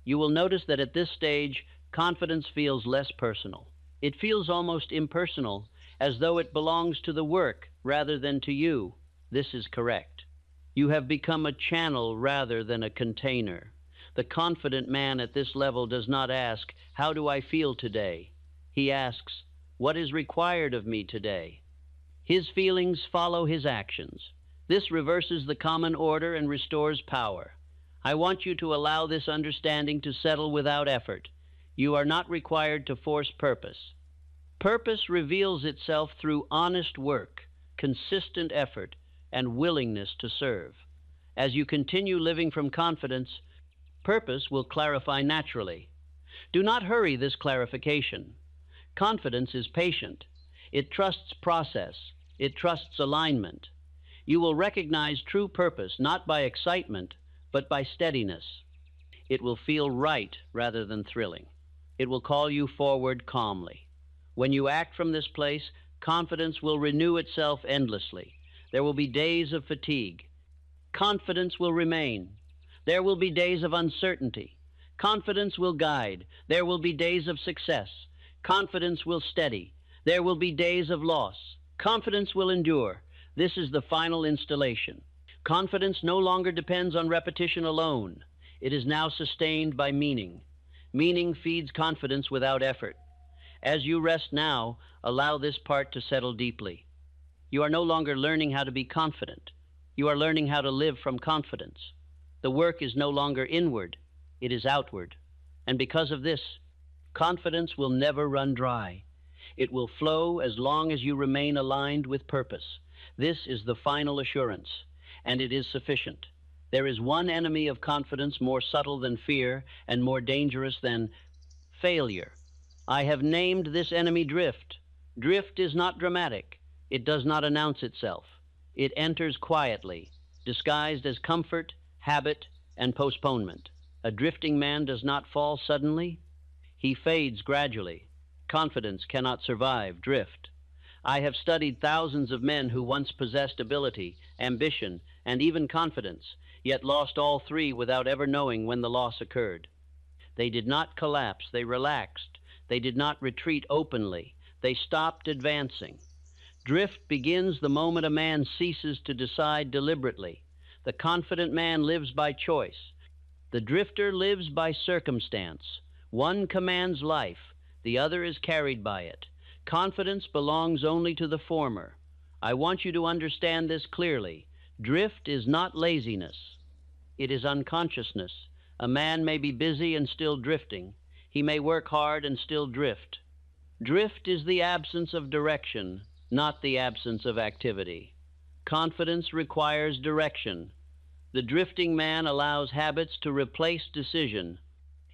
You will notice that at this stage, confidence feels less personal. It feels almost impersonal, as though it belongs to the work rather than to you. This is correct. You have become a channel rather than a container. The confident man at this level does not ask, "How do I feel today?" He asks, "What is required of me today?" His feelings follow his actions. This reverses the common order and restores power. I want you to allow this understanding to settle without effort. You are not required to force purpose. Purpose reveals itself through honest work, consistent effort, and willingness to serve. As you continue living from confidence, purpose will clarify naturally. Do not hurry this clarification. Confidence is patient. It trusts process. It trusts alignment. You will recognize true purpose not by excitement, but by steadiness. It will feel right rather than thrilling. It will call you forward calmly. When you act from this place, confidence will renew itself endlessly. There will be days of fatigue. Confidence will remain. There will be days of uncertainty. Confidence will guide. There will be days of success. Confidence will steady. There will be days of loss. Confidence will endure. This is the final installation. Confidence no longer depends on repetition alone. It is now sustained by meaning. Meaning feeds confidence without effort. As you rest now, allow this part to settle deeply. You are no longer learning how to be confident. You are learning how to live from confidence. The work is no longer inward, it is outward. And because of this, confidence will never run dry. It will flow as long as you remain aligned with purpose. This is the final assurance, and it is sufficient. There is one enemy of confidence more subtle than fear and more dangerous than failure. I have named this enemy drift. Drift is not dramatic. It does not announce itself. It enters quietly, disguised as comfort, habit, and postponement. A drifting man does not fall suddenly. He fades gradually. Confidence cannot survive drift. I have studied thousands of men who once possessed ability, ambition, and even confidence, yet lost all three without ever knowing when the loss occurred. They did not collapse, they relaxed. They did not retreat openly. They stopped advancing. Drift begins the moment a man ceases to decide deliberately. The confident man lives by choice. The drifter lives by circumstance. One commands life, the other is carried by it. Confidence belongs only to the former. I want you to understand this clearly. Drift is not laziness. It is unconsciousness. A man may be busy and still drifting. He may work hard and still drift. Drift is the absence of direction, not the absence of activity. Confidence requires direction. The drifting man allows habits to replace decision.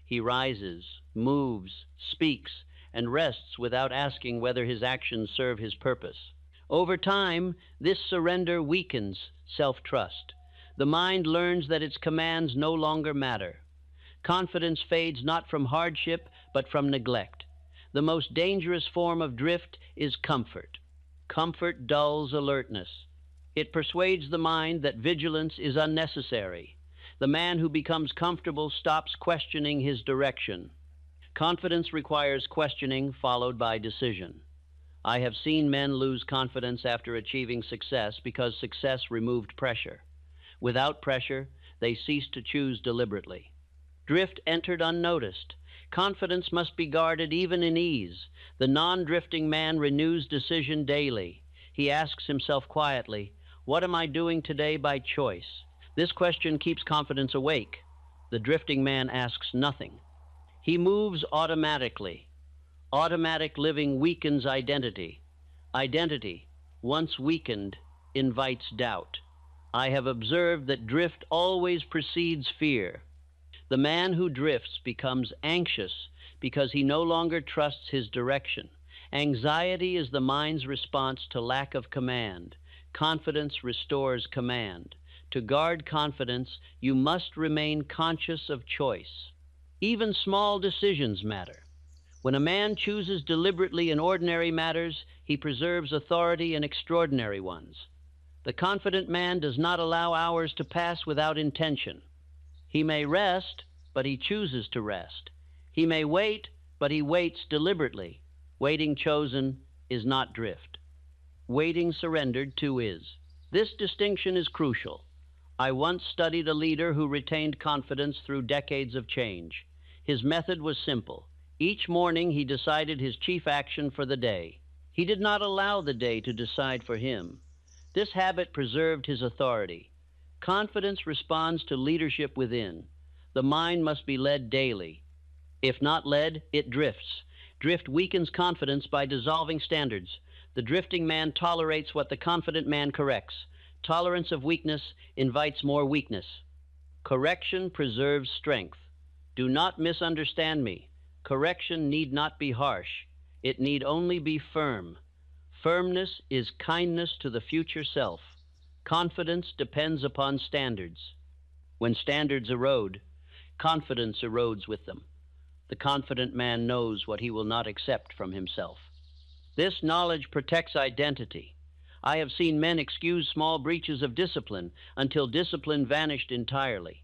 He rises, moves, speaks, and rests without asking whether his actions serve his purpose. Over time, this surrender weakens self-trust. The mind learns that its commands no longer matter. Confidence fades not from hardship, but from neglect. The most dangerous form of drift is comfort. Comfort dulls alertness. It persuades the mind that vigilance is unnecessary. The man who becomes comfortable stops questioning his direction. Confidence requires questioning followed by decision. I have seen men lose confidence after achieving success because success removed pressure. Without pressure, they cease to choose deliberately. Drift entered unnoticed. Confidence must be guarded even in ease. The non-drifting man renews decision daily. He asks himself quietly, "What am I doing today by choice?" This question keeps confidence awake. The drifting man asks nothing. He moves automatically. Automatic living weakens identity. Identity, once weakened, invites doubt. I have observed that drift always precedes fear. The man who drifts becomes anxious because he no longer trusts his direction. Anxiety is the mind's response to lack of command. Confidence restores command. To guard confidence, you must remain conscious of choice. Even small decisions matter. When a man chooses deliberately in ordinary matters, he preserves authority in extraordinary ones. The confident man does not allow hours to pass without intention. He may rest, but he chooses to rest. He may wait, but he waits deliberately. Waiting chosen is not drift. Waiting surrendered to is. This distinction is crucial. I once studied a leader who retained confidence through decades of change. His method was simple. Each morning he decided his chief action for the day. He did not allow the day to decide for him. This habit preserved his authority. Confidence responds to leadership within. The mind must be led daily. If not led, it drifts. Drift weakens confidence by dissolving standards. The drifting man tolerates what the confident man corrects. Tolerance of weakness invites more weakness. Correction preserves strength. Do not misunderstand me. Correction need not be harsh. It need only be firm. Firmness is kindness to the future self. Confidence depends upon standards. When standards erode, confidence erodes with them. The confident man knows what he will not accept from himself. This knowledge protects identity. I have seen men excuse small breaches of discipline until discipline vanished entirely.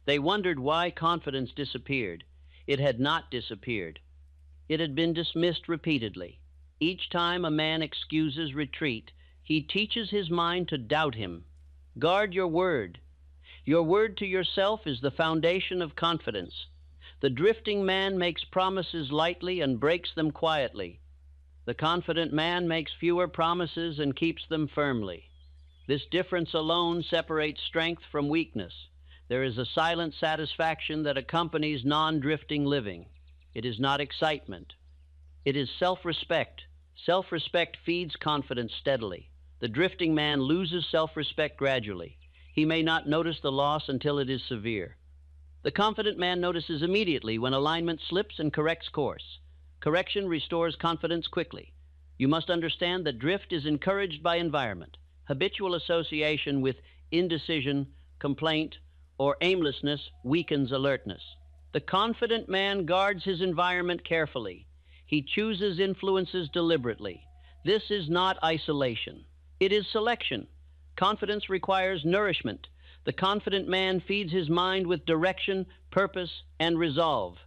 They wondered why confidence disappeared. It had not disappeared. It had been dismissed repeatedly. Each time a man excuses retreat, he teaches his mind to doubt him. Guard your word. Your word to yourself is the foundation of confidence. The drifting man makes promises lightly and breaks them quietly. The confident man makes fewer promises and keeps them firmly. This difference alone separates strength from weakness. There is a silent satisfaction that accompanies non-drifting living. It is not excitement. It is self-respect. Self-respect feeds confidence steadily. The drifting man loses self-respect gradually. He may not notice the loss until it is severe. The confident man notices immediately when alignment slips and corrects course. Correction restores confidence quickly. You must understand that drift is encouraged by environment. Habitual association with indecision, complaint, or aimlessness weakens alertness. The confident man guards his environment carefully. He chooses influences deliberately. This is not isolation. It is selection. Confidence requires nourishment. The confident man feeds his mind with direction, purpose, and resolve.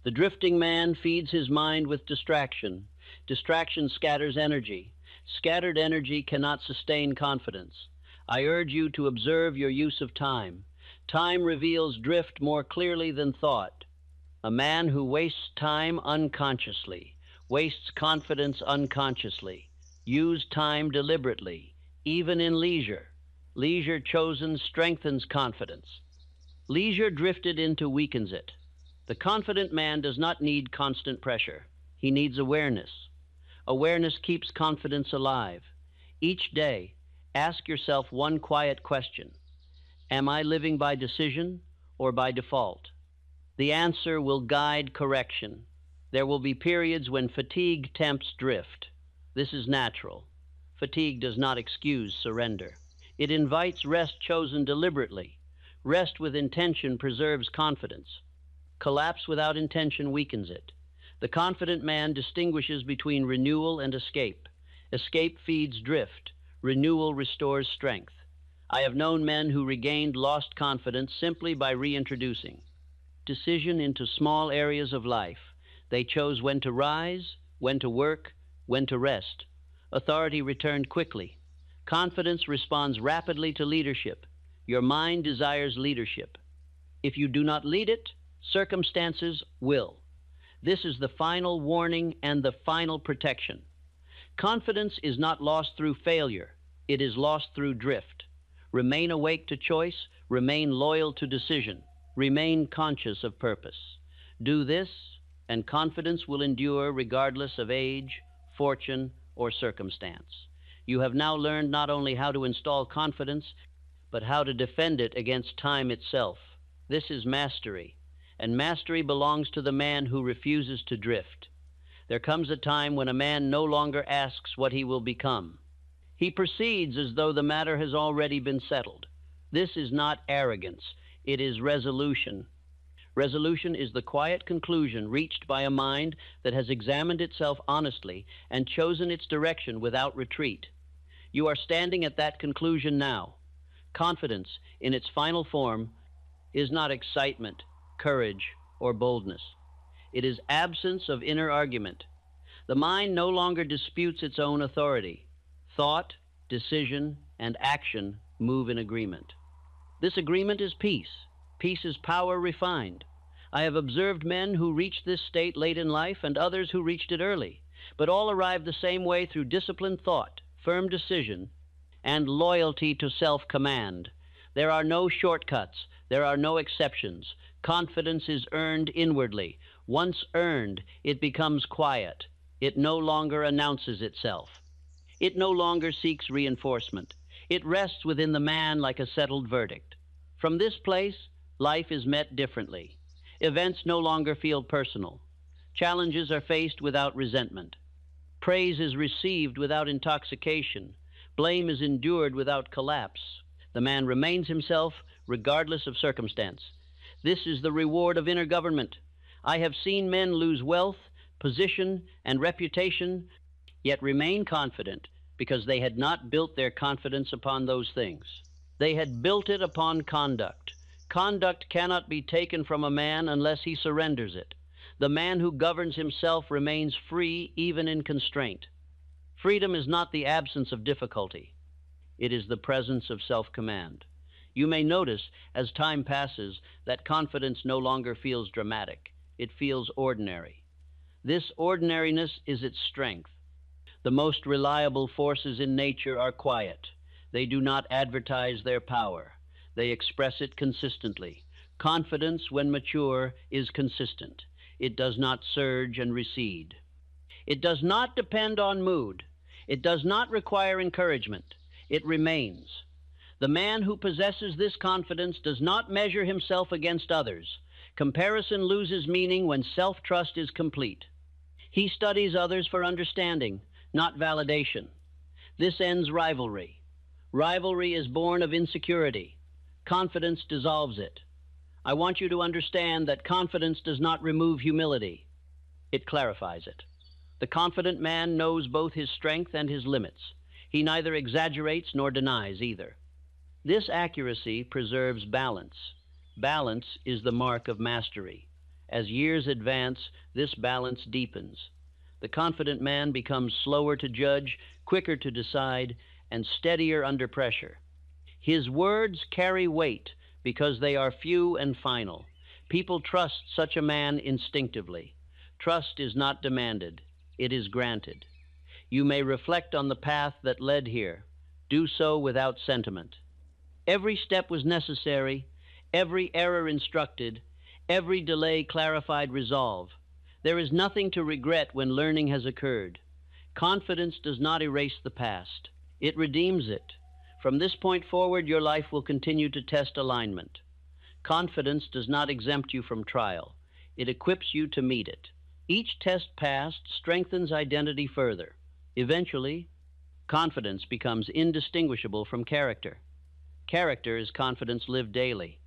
The drifting man feeds his mind with distraction. Distraction scatters energy. Scattered energy cannot sustain confidence. I urge you to observe your use of time. Time reveals drift more clearly than thought. A man who wastes time unconsciously, wastes confidence unconsciously. Use time deliberately, even in leisure. Leisure chosen strengthens confidence. Leisure drifted into weakens it. The confident man does not need constant pressure. He needs awareness. Awareness keeps confidence alive. Each day, Ask yourself one quiet question. Am I living by decision or by default? The answer will guide correction. There will be periods when fatigue tempts drift. This is natural. Fatigue does not excuse surrender. It invites rest chosen deliberately. Rest with intention preserves confidence. Collapse without intention weakens it. The confident man distinguishes between renewal and escape. Escape feeds drift. Renewal restores strength. I have known men who regained lost confidence simply by reintroducing decision into small areas of life. They chose when to rise, when to work, when to rest. Authority returned quickly. Confidence responds rapidly to leadership. Your mind desires leadership. If you do not lead it, circumstances will. This is the final warning and the final protection. Confidence is not lost through failure. It is lost through drift. Remain awake to choice. Remain loyal to decision. Remain conscious of purpose. Do this, and confidence will endure regardless of age, fortune, or circumstance. You have now learned not only how to install confidence, but how to defend it against time itself. This is mastery, and mastery belongs to the man who refuses to drift. There comes a time when a man no longer asks what he will become. He proceeds as though the matter has already been settled. This is not arrogance, it is resolution. Resolution is the quiet conclusion reached by a mind that has examined itself honestly and chosen its direction without retreat. You are standing at that conclusion now. Confidence, in its final form, is not excitement, courage, or boldness. It is absence of inner argument. The mind no longer disputes its own authority. Thought, decision, and action move in agreement. This agreement is peace. Peace is power refined. I have observed men who reached this state late in life and others who reached it early, but all arrived the same way through disciplined thought, firm decision, and loyalty to self-command. There are no shortcuts. There are no exceptions. Confidence is earned inwardly. Once earned, it becomes quiet. It no longer announces itself. It no longer seeks reinforcement. It rests within the man like a settled verdict. From this place, life is met differently. Events no longer feel personal. Challenges are faced without resentment. Praise is received without intoxication. Blame is endured without collapse. The man remains himself regardless of circumstance. This is the reward of inner government. I have seen men lose wealth, position, and reputation, yet remain confident because they had not built their confidence upon those things. They had built it upon conduct. Conduct cannot be taken from a man unless he surrenders it. The man who governs himself remains free even in constraint. Freedom is not the absence of difficulty. It is the presence of self-command. You may notice, as time passes, that confidence no longer feels dramatic. It feels ordinary. This ordinariness is its strength. The most reliable forces in nature are quiet. They do not advertise their power. They express it consistently. Confidence, when mature, is consistent. It does not surge and recede. It does not depend on mood. It does not require encouragement. It remains. The man who possesses this confidence does not measure himself against others. Comparison loses meaning when self-trust is complete. He studies others for understanding, not validation. This ends rivalry. Rivalry is born of insecurity. Confidence dissolves it. I want you to understand that confidence does not remove humility. It clarifies it. The confident man knows both his strength and his limits. He neither exaggerates nor denies either. This accuracy preserves balance. Balance is the mark of mastery. As years advance, this balance deepens. The confident man becomes slower to judge, quicker to decide, and steadier under pressure. His words carry weight because they are few and final. People trust such a man instinctively. Trust is not demanded. It is granted. You may reflect on the path that led here. Do so without sentiment. Every step was necessary, every error instructed, every delay clarified resolve. There is nothing to regret when learning has occurred. Confidence does not erase the past. It redeems it. From this point forward, your life will continue to test alignment. Confidence does not exempt you from trial. It equips you to meet it. Each test passed strengthens identity further. Eventually, confidence becomes indistinguishable from character. Character is confidence lived daily.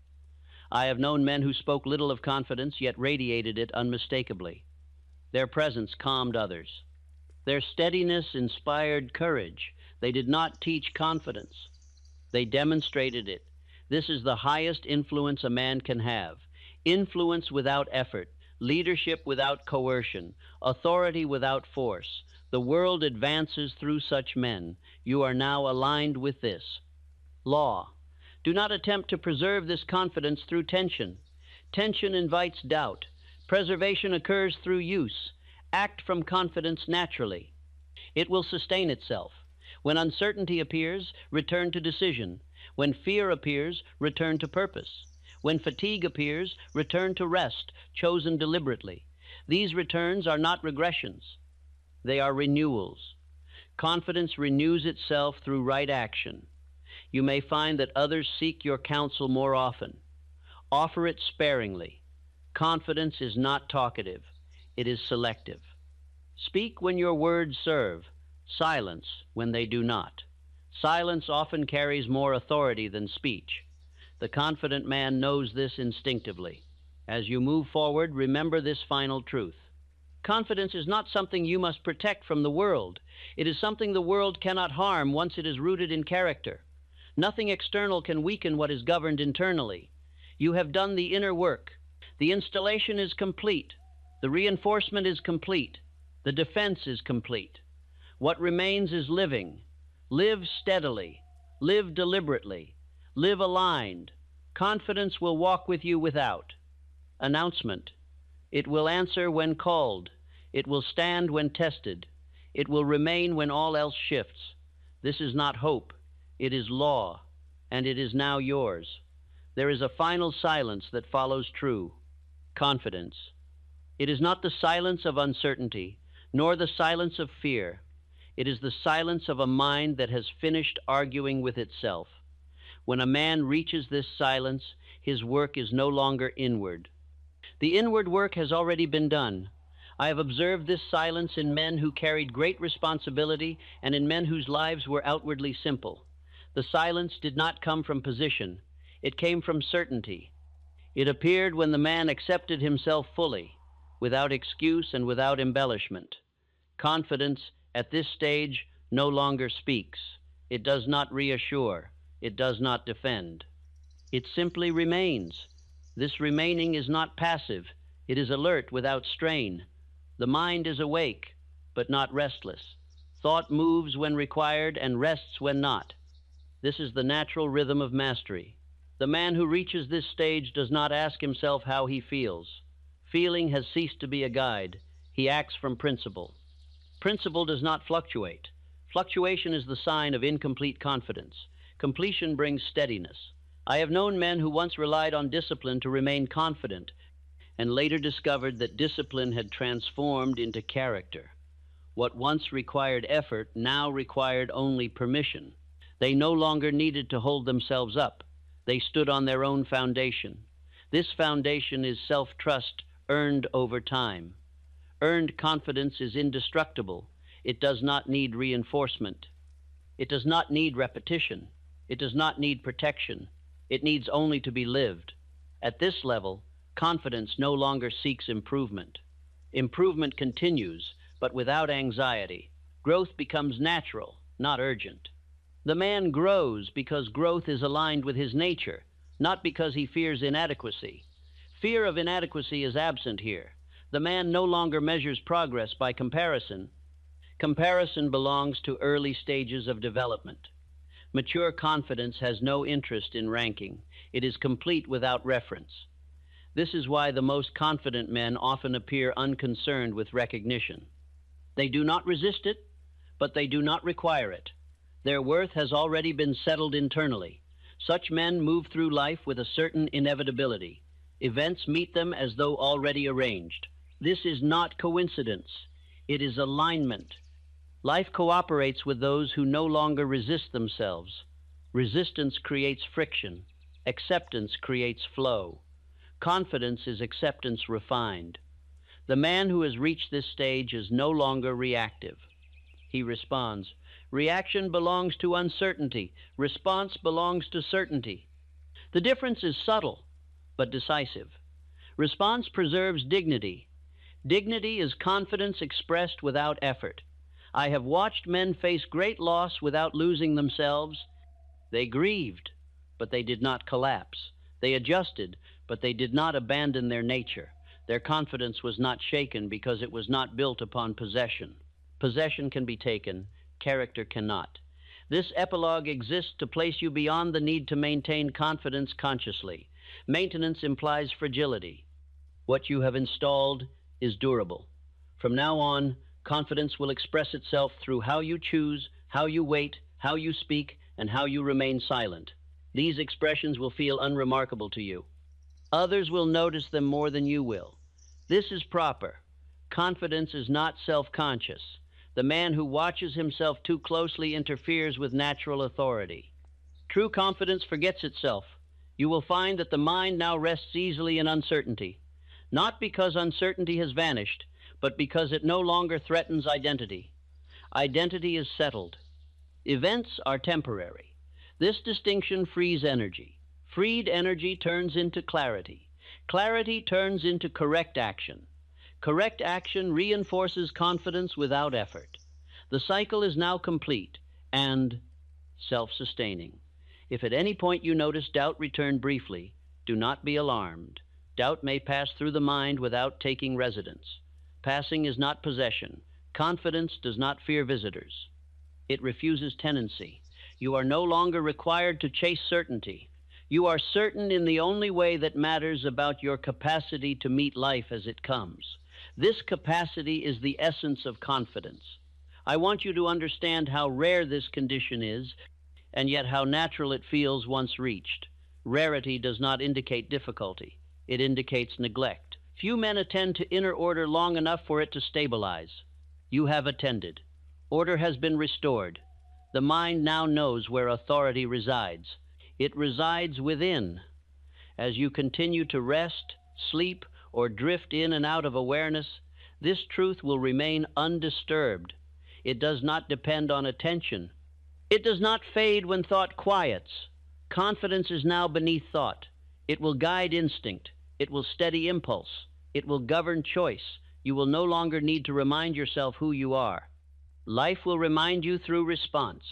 I have known men who spoke little of confidence, yet radiated it unmistakably. Their presence calmed others. Their steadiness inspired courage. They did not teach confidence. They demonstrated it. This is the highest influence a man can have. Influence without effort, leadership without coercion, authority without force. The world advances through such men. You are now aligned with this. Law. Do not attempt to preserve this confidence through tension. Tension invites doubt. Preservation occurs through use. Act from confidence naturally. It will sustain itself. When uncertainty appears, return to decision. When fear appears, return to purpose. When fatigue appears, return to rest, chosen deliberately. These returns are not regressions. They are renewals. Confidence renews itself through right action. You may find that others seek your counsel more often. Offer it sparingly. Confidence is not talkative. It is selective. Speak when your words serve. Silence when they do not. Silence often carries more authority than speech. The confident man knows this instinctively. As you move forward, remember this final truth. Confidence is not something you must protect from the world. It is something the world cannot harm once it is rooted in character. Nothing external can weaken what is governed internally. You have done the inner work. The installation is complete. The reinforcement is complete. The defense is complete. What remains is living. Live steadily. Live deliberately. Live aligned. Confidence will walk with you without. Announcement. It will answer when called. It will stand when tested. It will remain when all else shifts. This is not hope. It is law, and it is now yours. There is a final silence that follows true. Confidence. It is not the silence of uncertainty, nor the silence of fear. It is the silence of a mind that has finished arguing with itself. When a man reaches this silence, his work is no longer inward. The inward work has already been done. I have observed this silence in men who carried great responsibility and in men whose lives were outwardly simple. The silence did not come from position. It came from certainty. It appeared when the man accepted himself fully, without excuse and without embellishment. Confidence, at this stage, no longer speaks. It does not reassure. It does not defend. It simply remains. This remaining is not passive. It is alert without strain. The mind is awake, but not restless. Thought moves when required and rests when not. This is the natural rhythm of mastery. The man who reaches this stage does not ask himself how he feels. Feeling has ceased to be a guide. He acts from principle. Principle does not fluctuate. Fluctuation is the sign of incomplete confidence. Completion brings steadiness. I have known men who once relied on discipline to remain confident and later discovered that discipline had transformed into character. What once required effort now required only permission. They no longer needed to hold themselves up. They stood on their own foundation. This foundation is self-trust earned over time. Earned confidence is indestructible. It does not need reinforcement. It does not need repetition. It does not need protection. It needs only to be lived. At this level, confidence no longer seeks improvement. Improvement continues, but without anxiety. Growth becomes natural, not urgent. The man grows because growth is aligned with his nature, not because he fears inadequacy. Fear of inadequacy is absent here. The man no longer measures progress by comparison. Comparison belongs to early stages of development. Mature confidence has no interest in ranking. It is complete without reference. This is why the most confident men often appear unconcerned with recognition. They do not resist it, but they do not require it. Their worth has already been settled internally. Such men move through life with a certain inevitability. Events meet them as though already arranged. This is not coincidence. It is alignment. Life cooperates with those who no longer resist themselves. Resistance creates friction. Acceptance creates flow. Confidence is acceptance refined. The man who has reached this stage is no longer reactive. He responds. Reaction belongs to uncertainty. Response belongs to certainty. The difference is subtle, but decisive. Response preserves dignity. Dignity is confidence expressed without effort. I have watched men face great loss without losing themselves. They grieved, but they did not collapse. They adjusted, but they did not abandon their nature. Their confidence was not shaken because it was not built upon possession. Possession can be taken, character cannot. This epilogue exists to place you beyond the need to maintain confidence consciously. Maintenance implies fragility. What you have installed is durable. From now on, confidence will express itself through how you choose, how you wait, how you speak, and how you remain silent. These expressions will feel unremarkable to you. Others will notice them more than you will. This is proper. Confidence is not self-conscious. The man who watches himself too closely interferes with natural authority. True confidence forgets itself. You will find that the mind now rests easily in uncertainty, not because uncertainty has vanished, but because it no longer threatens identity. Identity is settled. Events are temporary. This distinction frees energy. Freed energy turns into clarity. Clarity turns into correct action. Correct action reinforces confidence without effort. The cycle is now complete and self-sustaining. If at any point you notice doubt return briefly, do not be alarmed. Doubt may pass through the mind without taking residence. Passing is not possession. Confidence does not fear visitors. It refuses tenancy. You are no longer required to chase certainty. You are certain in the only way that matters about your capacity to meet life as it comes. This capacity is the essence of confidence. I want you to understand how rare this condition is, and yet how natural it feels once reached. Rarity does not indicate difficulty. It indicates neglect. Few men attend to inner order long enough for it to stabilize. You have attended. Order has been restored. The mind now knows where authority resides. It resides within. As you continue to rest, sleep, or drift in and out of awareness, this truth will remain undisturbed. It does not depend on attention. It does not fade when thought quiets. Confidence is now beneath thought. It will guide instinct. It will steady impulse. It will govern choice. You will no longer need to remind yourself who you are. Life will remind you through response.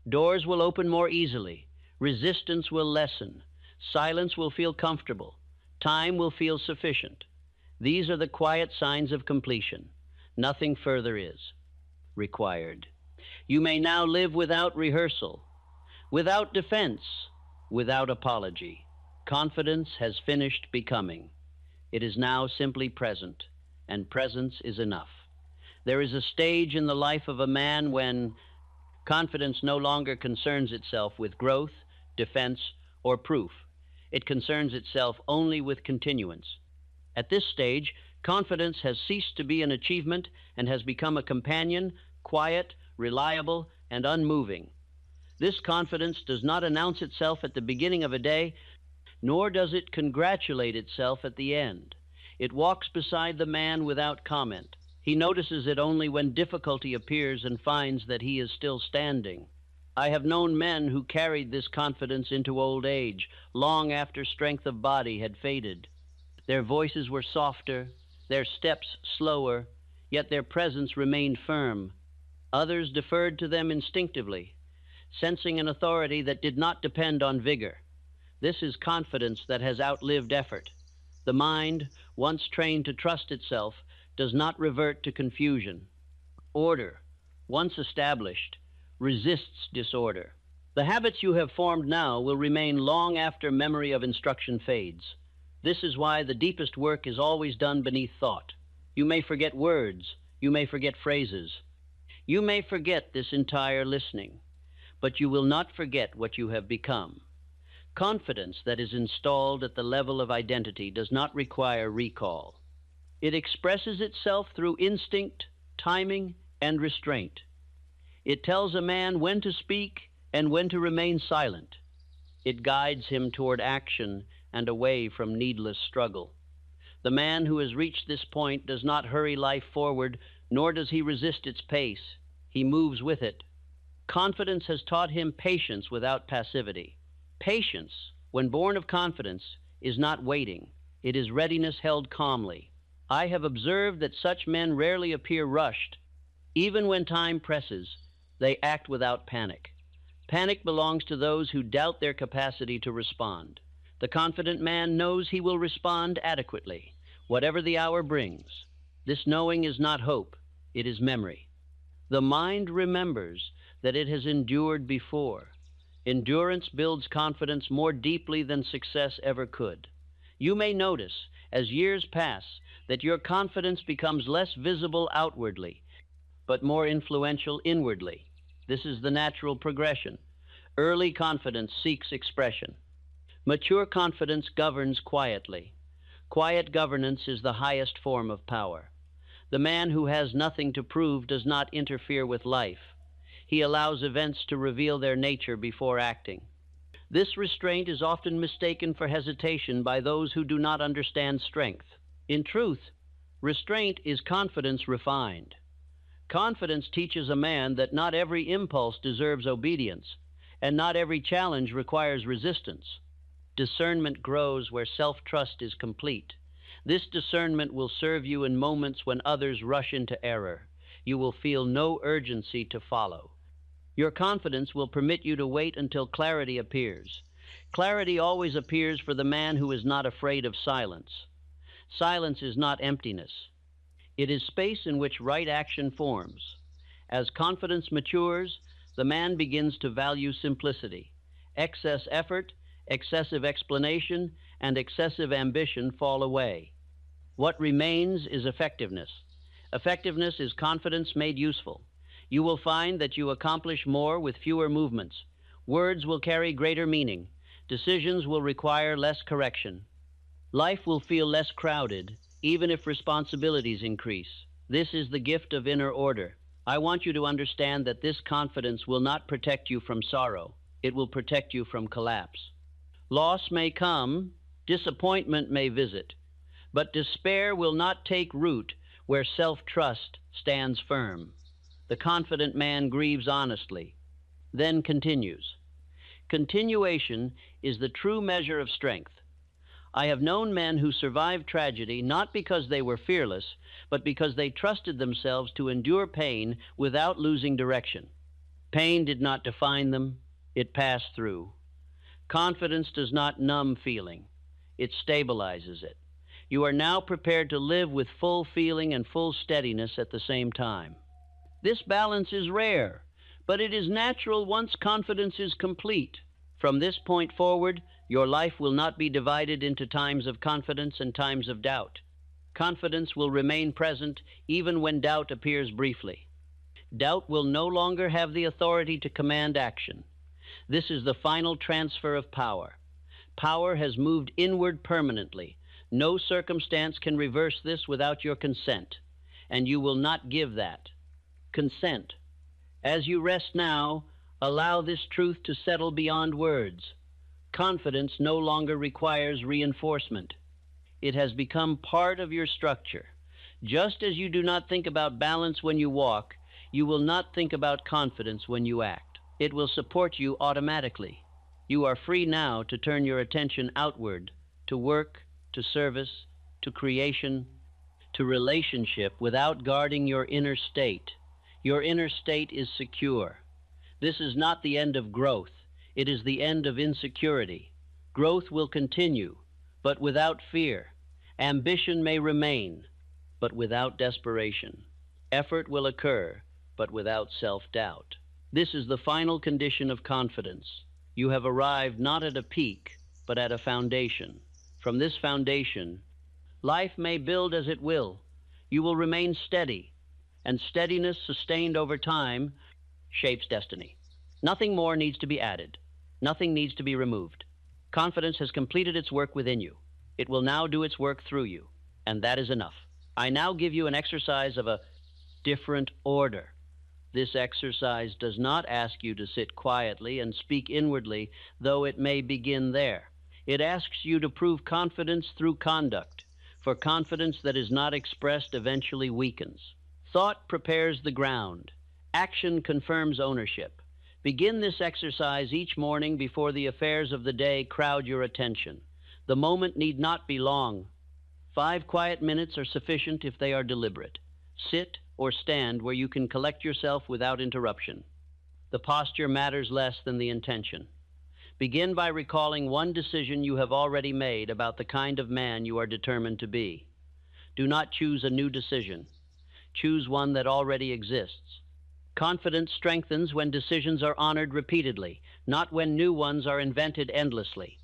Doors will open more easily. Resistance will lessen. Silence will feel comfortable. Time will feel sufficient. These are the quiet signs of completion. Nothing further is required. You may now live without rehearsal, without defense, without apology. Confidence has finished becoming. It is now simply present, and presence is enough. There is a stage in the life of a man when confidence no longer concerns itself with growth, defense, or proof. It concerns itself only with continuance. At this stage, confidence has ceased to be an achievement and has become a companion, quiet, reliable, and unmoving. This confidence does not announce itself at the beginning of a day, nor does it congratulate itself at the end. It walks beside the man without comment. He notices it only when difficulty appears and finds that he is still standing. I have known men who carried this confidence into old age, long after strength of body had faded. Their voices were softer, their steps slower, yet their presence remained firm. Others deferred to them instinctively, sensing an authority that did not depend on vigor. This is confidence that has outlived effort. The mind, once trained to trust itself, does not revert to confusion. Order, once established, resists disorder. The habits you have formed now will remain long after memory of instruction fades. This is why the deepest work is always done beneath thought. You may forget words, you may forget phrases. You may forget this entire listening, but you will not forget what you have become. Confidence that is installed at the level of identity does not require recall. It expresses itself through instinct, timing, and restraint. It tells a man when to speak and when to remain silent. It guides him toward action and away from needless struggle. The man who has reached this point does not hurry life forward, nor does he resist its pace. He moves with it. Confidence has taught him patience without passivity. Patience, when born of confidence, is not waiting. It is readiness held calmly. I have observed that such men rarely appear rushed. Even when time presses, they act without panic. Panic belongs to those who doubt their capacity to respond. The confident man knows he will respond adequately, whatever the hour brings. This knowing is not hope, it is memory. The mind remembers that it has endured before. Endurance builds confidence more deeply than success ever could. You may notice, as years pass, that your confidence becomes less visible outwardly, but more influential inwardly. This is the natural progression. Early confidence seeks expression. Mature confidence governs quietly. Quiet governance is the highest form of power. The man who has nothing to prove does not interfere with life. He allows events to reveal their nature before acting. This restraint is often mistaken for hesitation by those who do not understand strength. In truth, restraint is confidence refined. Confidence teaches a man that not every impulse deserves obedience, and not every challenge requires resistance. Discernment grows where self-trust is complete. This discernment will serve you in moments when others rush into error. You will feel no urgency to follow. Your confidence will permit you to wait until clarity appears. Clarity always appears for the man who is not afraid of silence. Silence is not emptiness. It is space in which right action forms. As confidence matures, the man begins to value simplicity. Excess effort, excessive explanation, and excessive ambition fall away. What remains is effectiveness. Effectiveness is confidence made useful. You will find that you accomplish more with fewer movements. Words will carry greater meaning. Decisions will require less correction. Life will feel less crowded, even if responsibilities increase. This is the gift of inner order. I want you to understand that this confidence will not protect you from sorrow. It will protect you from collapse. Loss may come, disappointment may visit, but despair will not take root where self-trust stands firm. The confident man grieves honestly, then continues. Continuation is the true measure of strength. I have known men who survived tragedy not because they were fearless, but because they trusted themselves to endure pain without losing direction. Pain did not define them, it passed through. Confidence does not numb feeling, it stabilizes it. You are now prepared to live with full feeling and full steadiness at the same time. This balance is rare, but it is natural once confidence is complete. From this point forward, your life will not be divided into times of confidence and times of doubt. Confidence will remain present even when doubt appears briefly. Doubt will no longer have the authority to command action. This is the final transfer of power. Power has moved inward permanently. No circumstance can reverse this without your consent, and you will not give that. Consent. As you rest now, allow this truth to settle beyond words. Confidence no longer requires reinforcement. It has become part of your structure. Just as you do not think about balance when you walk, you will not think about confidence when you act. It will support you automatically. You are free now to turn your attention outward, to work, to service, to creation, to relationship without guarding your inner state. Your inner state is secure. This is not the end of growth. It is the end of insecurity. Growth will continue, but without fear. Ambition may remain, but without desperation. Effort will occur, but without self-doubt. This is the final condition of confidence. You have arrived not at a peak, but at a foundation. From this foundation, life may build as it will. You will remain steady, and steadiness sustained over time shapes destiny. Nothing more needs to be added. Nothing needs to be removed. Confidence has completed its work within you. It will now do its work through you, and that is enough. I now give you an exercise of a different order. This exercise does not ask you to sit quietly and speak inwardly, though it may begin there. It asks you to prove confidence through conduct, for confidence that is not expressed eventually weakens. Thought prepares the ground. Action confirms ownership. Begin this exercise each morning before the affairs of the day crowd your attention. The moment need not be long. 5 quiet minutes are sufficient if they are deliberate. Sit or stand where you can collect yourself without interruption. The posture matters less than the intention. Begin by recalling one decision you have already made about the kind of man you are determined to be. Do not choose a new decision. Choose one that already exists. Confidence strengthens when decisions are honored repeatedly, not when new ones are invented endlessly.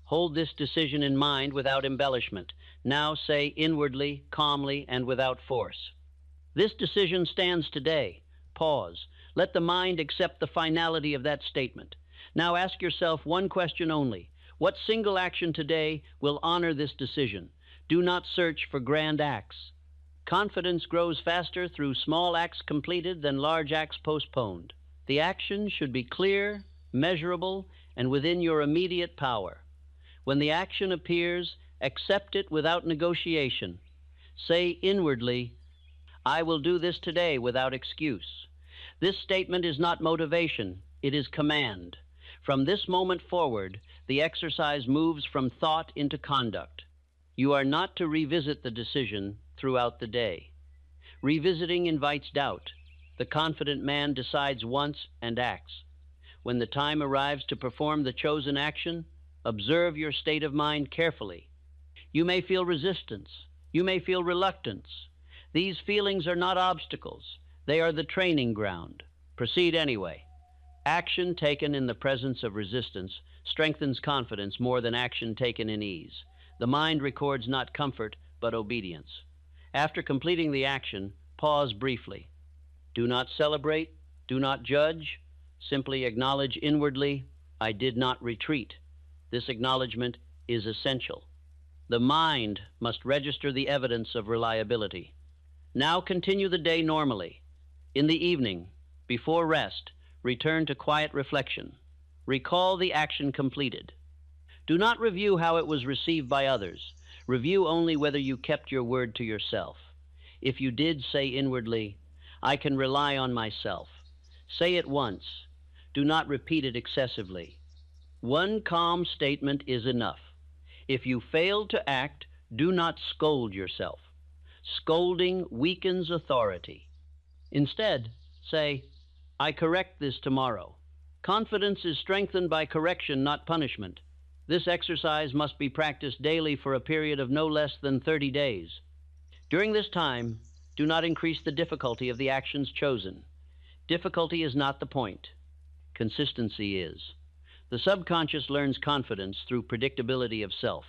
Hold this decision in mind without embellishment. Now say inwardly, calmly, and without force. This decision stands today. Pause. Let the mind accept the finality of that statement. Now ask yourself one question only. What single action today will honor this decision? Do not search for grand acts. Confidence grows faster through small acts completed than large acts postponed. The action should be clear, measurable, and within your immediate power. When the action appears, accept it without negotiation. Say inwardly, I will do this today without excuse. This statement is not motivation, it is command. From this moment forward, the exercise moves from thought into conduct. You are not to revisit the decision throughout the day. Revisiting invites doubt. The confident man decides once and acts. When the time arrives to perform the chosen action, observe your state of mind carefully. You may feel resistance. You may feel reluctance. These feelings are not obstacles. They are the training ground. Proceed anyway. Action taken in the presence of resistance strengthens confidence more than action taken in ease. The mind records not comfort, but obedience. After completing the action, pause briefly. Do not celebrate, do not judge. Simply acknowledge inwardly, I did not retreat. This acknowledgement is essential. The mind must register the evidence of reliability. Now continue the day normally. In the evening, before rest, return to quiet reflection. Recall the action completed. Do not review how it was received by others. Review only whether you kept your word to yourself. If you did say inwardly, I can rely on myself, say it once. Do not repeat it excessively. One calm statement is enough. If you fail to act, do not scold yourself. Scolding weakens authority. Instead, say, I correct this tomorrow. Confidence is strengthened by correction, not punishment. This exercise must be practiced daily for a period of no less than 30 days. During this time, do not increase the difficulty of the actions chosen. Difficulty is not the point. Consistency is. The subconscious learns confidence through predictability of self.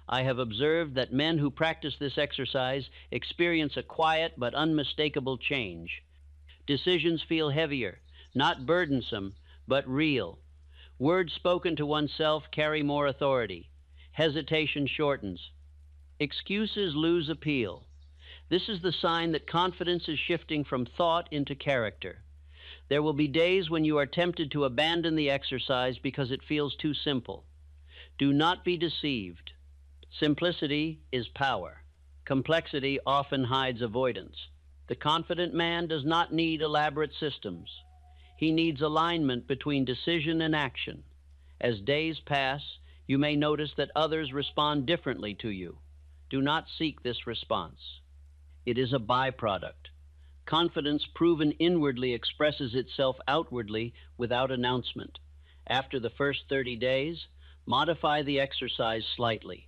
I have observed that men who practice this exercise experience a quiet but unmistakable change. Decisions feel heavier, not burdensome, but real. Words spoken to oneself carry more authority. Hesitation shortens. Excuses lose appeal. This is the sign that confidence is shifting from thought into character. There will be days when you are tempted to abandon the exercise because it feels too simple. Do not be deceived. Simplicity is power. Complexity often hides avoidance. The confident man does not need elaborate systems. He needs alignment between decision and action. As days pass, you may notice that others respond differently to you. Do not seek this response. It is a byproduct. Confidence proven inwardly expresses itself outwardly without announcement. After the first 30 days, modify the exercise slightly.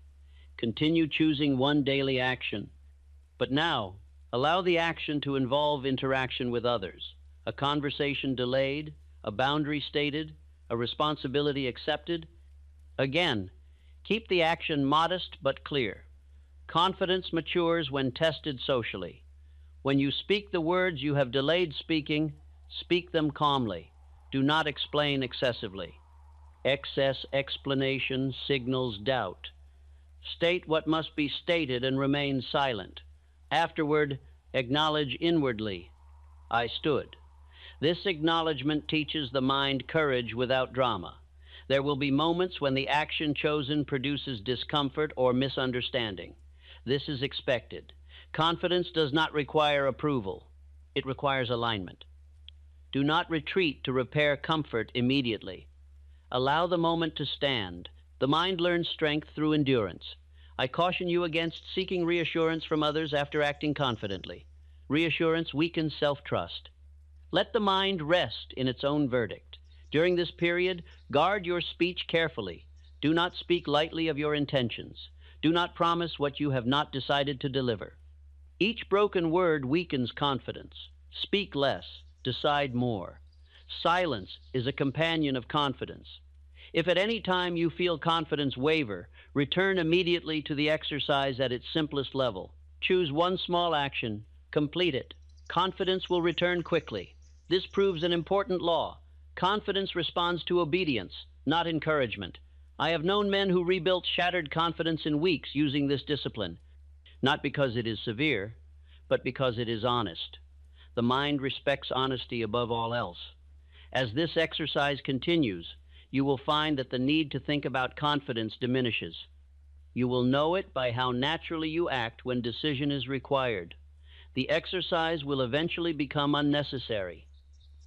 Continue choosing one daily action. But now, allow the action to involve interaction with others. A conversation delayed, a boundary stated, a responsibility accepted. Again, keep the action modest but clear. Confidence matures when tested socially. When you speak the words you have delayed speaking, speak them calmly. Do not explain excessively. Excess explanation signals doubt. State what must be stated and remain silent. Afterward, acknowledge inwardly, I stood. This acknowledgement teaches the mind courage without drama. There will be moments when the action chosen produces discomfort or misunderstanding. This is expected. Confidence does not require approval. It requires alignment. Do not retreat to repair comfort immediately. Allow the moment to stand. The mind learns strength through endurance. I caution you against seeking reassurance from others after acting confidently. Reassurance weakens self-trust. Let the mind rest in its own verdict. During this period, guard your speech carefully. Do not speak lightly of your intentions. Do not promise what you have not decided to deliver. Each broken word weakens confidence. Speak less. Decide more. Silence is a companion of confidence. If at any time you feel confidence waver, return immediately to the exercise at its simplest level. Choose one small action. Complete it. Confidence will return quickly. This proves an important law. Confidence responds to obedience, not encouragement. I have known men who rebuilt shattered confidence in weeks using this discipline, not because it is severe, but because it is honest. The mind respects honesty above all else. As this exercise continues, you will find that the need to think about confidence diminishes. You will know it by how naturally you act when decision is required. The exercise will eventually become unnecessary.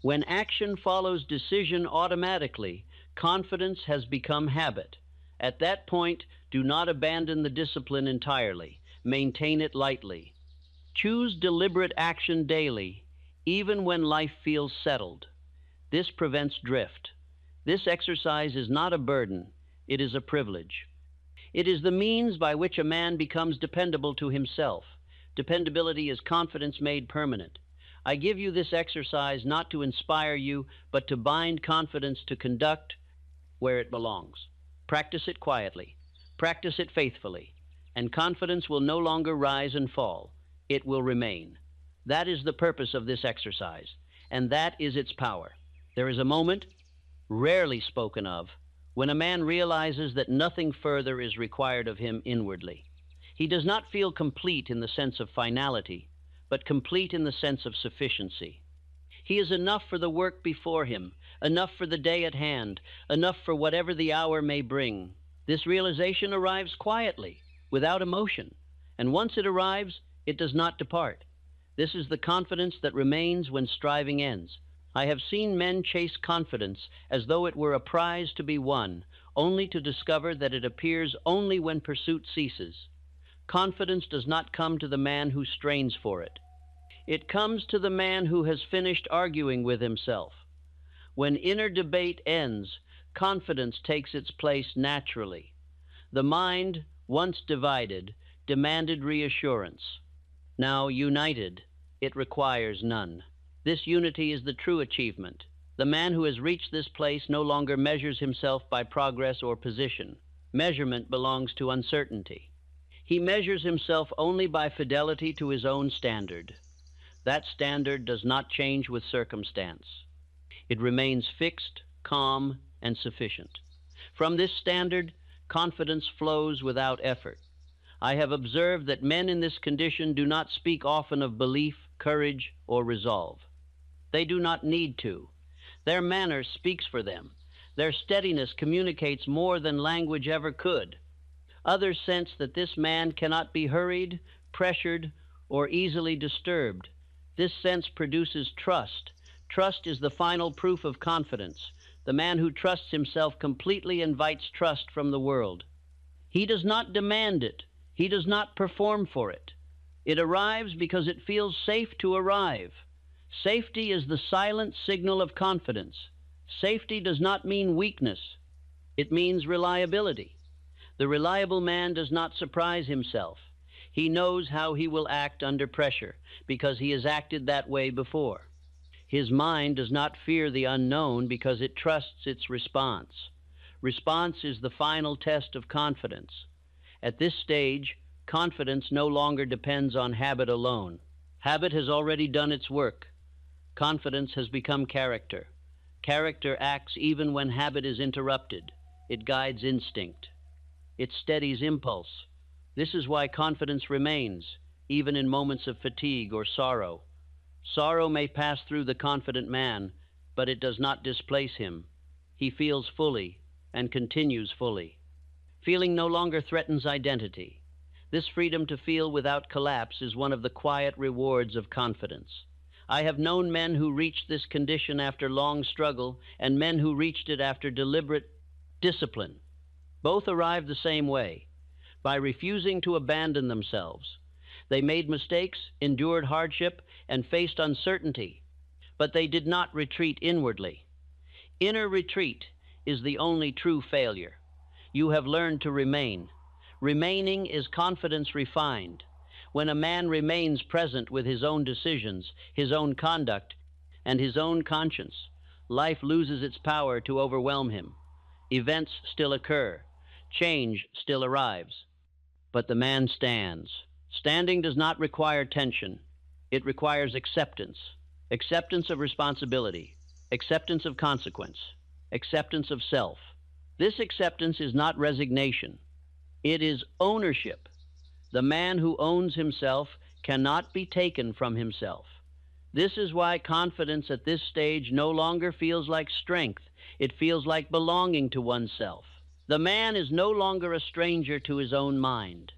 When action follows decision automatically, confidence has become habit. At that point, do not abandon the discipline entirely. Maintain it lightly. Choose deliberate action daily, even when life feels settled. This prevents drift. This exercise is not a burden, it is a privilege. It is the means by which a man becomes dependable to himself. Dependability is confidence made permanent. I give you this exercise not to inspire you, but to bind confidence to conduct where it belongs. Practice it quietly. Practice it faithfully. And confidence will no longer rise and fall. It will remain. That is the purpose of this exercise, and that is its power. There is a moment, rarely spoken of, when a man realizes that nothing further is required of him inwardly. He does not feel complete in the sense of finality, but complete in the sense of sufficiency. He is enough for the work before him, enough for the day at hand, enough for whatever the hour may bring. This realization arrives quietly, without emotion, and once it arrives, it does not depart. This is the confidence that remains when striving ends. I have seen men chase confidence as though it were a prize to be won, only to discover that it appears only when pursuit ceases. Confidence does not come to the man who strains for it. It comes to the man who has finished arguing with himself. When inner debate ends, confidence takes its place naturally. The mind, once divided, demanded reassurance. Now united, it requires none. This unity is the true achievement. The man who has reached this place no longer measures himself by progress or position. Measurement belongs to uncertainty. He measures himself only by fidelity to his own standard. That standard does not change with circumstance. It remains fixed, calm, and sufficient. From this standard, confidence flows without effort. I have observed that men in this condition do not speak often of belief, courage, or resolve. They do not need to. Their manner speaks for them. Their steadiness communicates more than language ever could. Others sense that this man cannot be hurried, pressured, or easily disturbed. This sense produces trust. Trust is the final proof of confidence. The man who trusts himself completely invites trust from the world. He does not demand it. He does not perform for it. It arrives because it feels safe to arrive. Safety is the silent signal of confidence. Safety does not mean weakness. It means reliability. The reliable man does not surprise himself. He knows how he will act under pressure because he has acted that way before. His mind does not fear the unknown because it trusts its response. Response is the final test of confidence. At this stage, confidence no longer depends on habit alone. Habit has already done its work. Confidence has become character. Character acts even when habit is interrupted. It guides instinct. It steadies impulse. This is why confidence remains, even in moments of fatigue or sorrow. Sorrow may pass through the confident man, but it does not displace him. He feels fully and continues fully. Feeling no longer threatens identity. This freedom to feel without collapse is one of the quiet rewards of confidence. I have known men who reached this condition after long struggle and men who reached it after deliberate discipline. Both arrived the same way, by refusing to abandon themselves. They made mistakes, endured hardship, and faced uncertainty, but they did not retreat inwardly. Inner retreat is the only true failure. You have learned to remain. Remaining is confidence refined. When a man remains present with his own decisions, his own conduct, and his own conscience, life loses its power to overwhelm him. Events still occur. Change still arrives. But the man stands. Standing does not require tension. It requires acceptance. Acceptance of responsibility. Acceptance of consequence. Acceptance of self. This acceptance is not resignation. It is ownership. The man who owns himself cannot be taken from himself. This is why confidence at this stage no longer feels like strength. It feels like belonging to oneself. The man is no longer a stranger to his own mind.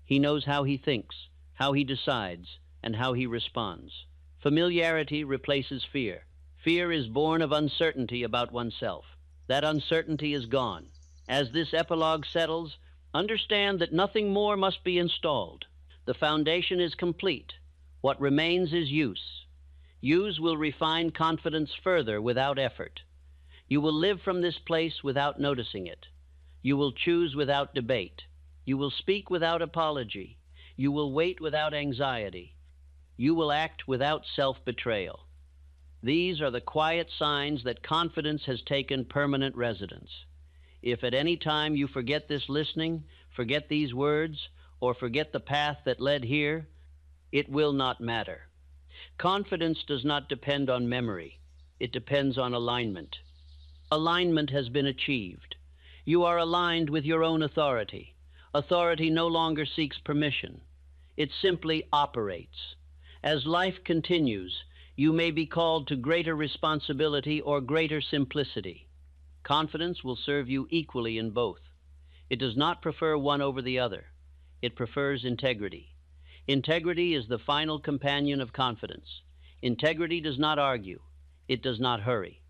He knows how he thinks, how he decides, and how he responds. Familiarity replaces fear. Fear is born of uncertainty about oneself. That uncertainty is gone. As this epilogue settles, understand that nothing more must be installed. The foundation is complete. What remains is use. Use will refine confidence further without effort. You will live from this place without noticing it. You will choose without debate. You will speak without apology. You will wait without anxiety. You will act without self-betrayal. These are the quiet signs that confidence has taken permanent residence. If at any time you forget this listening, forget these words, or forget the path that led here, it will not matter. Confidence does not depend on memory. It depends on alignment. Alignment has been achieved. You are aligned with your own authority. Authority no longer seeks permission. It simply operates. As life continues, you may be called to greater responsibility or greater simplicity. Confidence will serve you equally in both. It does not prefer one over the other. It prefers integrity. Integrity is the final companion of confidence. Integrity does not argue. It does not hurry.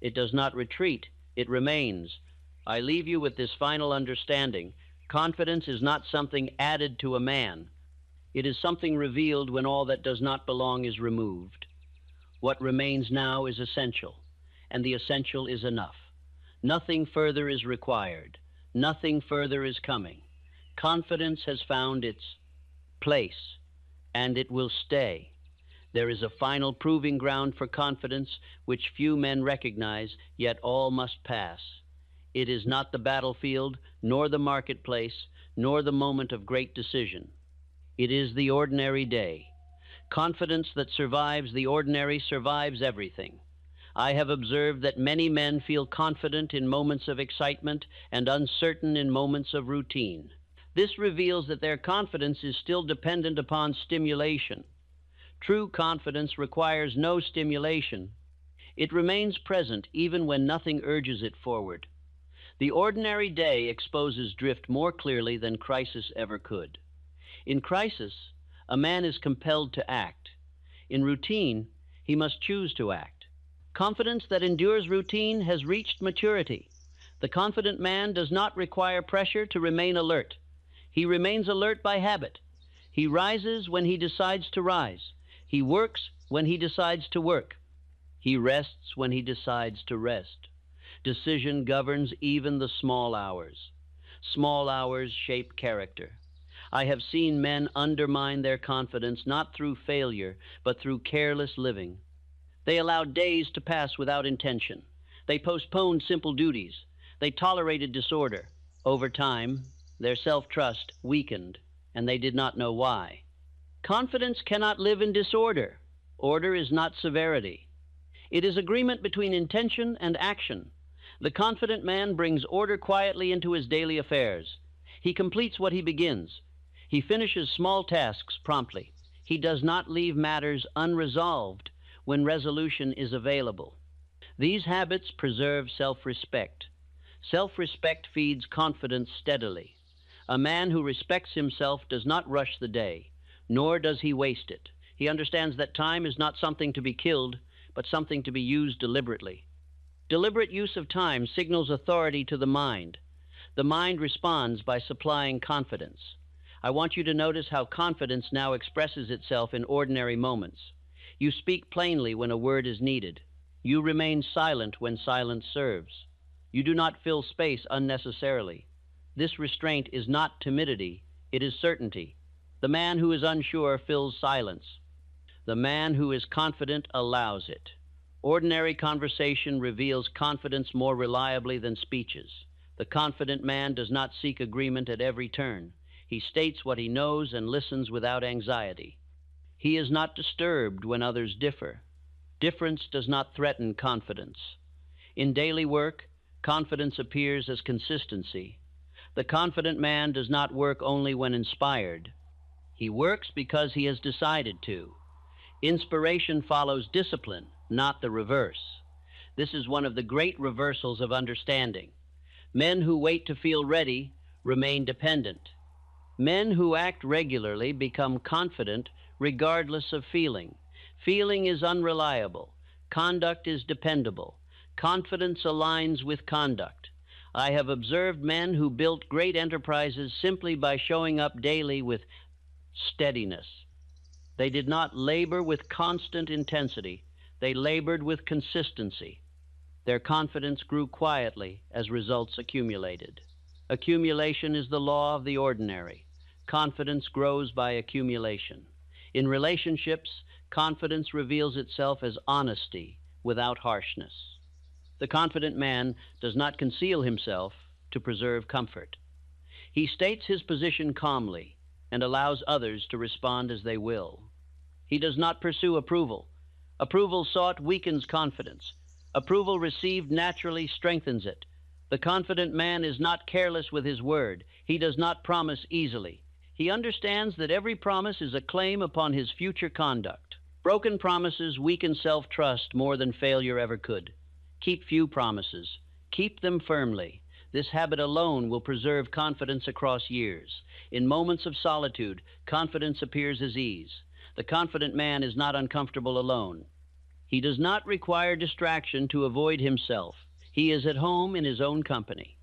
It does not retreat. It remains. I leave you with this final understanding. Confidence is not something added to a man. It is something revealed when all that does not belong is removed. What remains now is essential, and the essential is enough. Nothing further is required. Nothing further is coming. Confidence has found its place, and it will stay. There is a final proving ground for confidence which few men recognize, yet all must pass. It is not the battlefield, nor the marketplace, nor the moment of great decision. It is the ordinary day. Confidence that survives the ordinary survives everything. I have observed that many men feel confident in moments of excitement and uncertain in moments of routine. This reveals that their confidence is still dependent upon stimulation. True confidence requires no stimulation. It remains present even when nothing urges it forward. The ordinary day exposes drift more clearly than crisis ever could. In crisis, a man is compelled to act. In routine, he must choose to act. Confidence that endures routine has reached maturity. The confident man does not require pressure to remain alert. He remains alert by habit. He rises when he decides to rise. He works when he decides to work. He rests when he decides to rest. Decision governs even the small hours. Small hours shape character. I have seen men undermine their confidence not through failure, but through careless living. They allowed days to pass without intention. They postponed simple duties. They tolerated disorder. Over time, their self-trust weakened, and they did not know why. Confidence cannot live in disorder. Order is not severity. It is agreement between intention and action. The confident man brings order quietly into his daily affairs. He completes what he begins. He finishes small tasks promptly. He does not leave matters unresolved when resolution is available. These habits preserve self-respect. Self-respect feeds confidence steadily. A man who respects himself does not rush the day, nor does he waste it. He understands that time is not something to be killed, but something to be used deliberately. Deliberate use of time signals authority to the mind. The mind responds by supplying confidence. I want you to notice how confidence now expresses itself in ordinary moments. You speak plainly when a word is needed. You remain silent when silence serves. You do not fill space unnecessarily. This restraint is not timidity, it is certainty. The man who is unsure fills silence. The man who is confident allows it. Ordinary conversation reveals confidence more reliably than speeches. The confident man does not seek agreement at every turn. He states what he knows and listens without anxiety. He is not disturbed when others differ. Difference does not threaten confidence. In daily work, confidence appears as consistency. The confident man does not work only when inspired. He works because he has decided to. Inspiration follows discipline, not the reverse. This is one of the great reversals of understanding. Men who wait to feel ready remain dependent. Men who act regularly become confident regardless of feeling. Feeling is unreliable. Conduct is dependable. Confidence aligns with conduct. I have observed men who built great enterprises simply by showing up daily with steadiness. They did not labor with constant intensity. They labored with consistency. Their confidence grew quietly as results accumulated. Accumulation is the law of the ordinary. Confidence grows by accumulation. In relationships, confidence reveals itself as honesty without harshness. The confident man does not conceal himself to preserve comfort. He states his position calmly and allows others to respond as they will. He does not pursue approval. Approval sought weakens confidence. Approval received naturally strengthens it. The confident man is not careless with his word. He does not promise easily. He understands that every promise is a claim upon his future conduct. Broken promises weaken self-trust more than failure ever could. Keep few promises. Keep them firmly. This habit alone will preserve confidence across years. In moments of solitude, confidence appears as ease. The confident man is not uncomfortable alone. He does not require distraction to avoid himself. He is at home in his own company.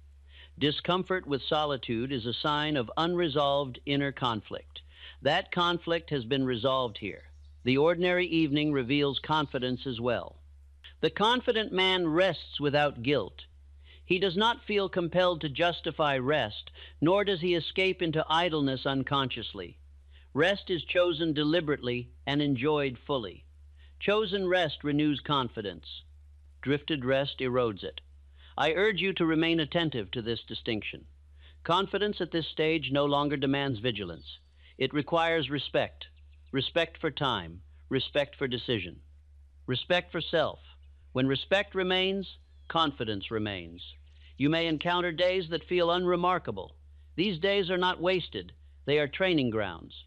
Discomfort with solitude is a sign of unresolved inner conflict. That conflict has been resolved here. The ordinary evening reveals confidence as well. The confident man rests without guilt. He does not feel compelled to justify rest, nor does he escape into idleness unconsciously. Rest is chosen deliberately and enjoyed fully. Chosen rest renews confidence. Drifted rest erodes it. I urge you to remain attentive to this distinction. Confidence at this stage no longer demands vigilance. It requires respect. Respect for time. Respect for decision. Respect for self. When respect remains, confidence remains. You may encounter days that feel unremarkable. These days are not wasted. They are training grounds.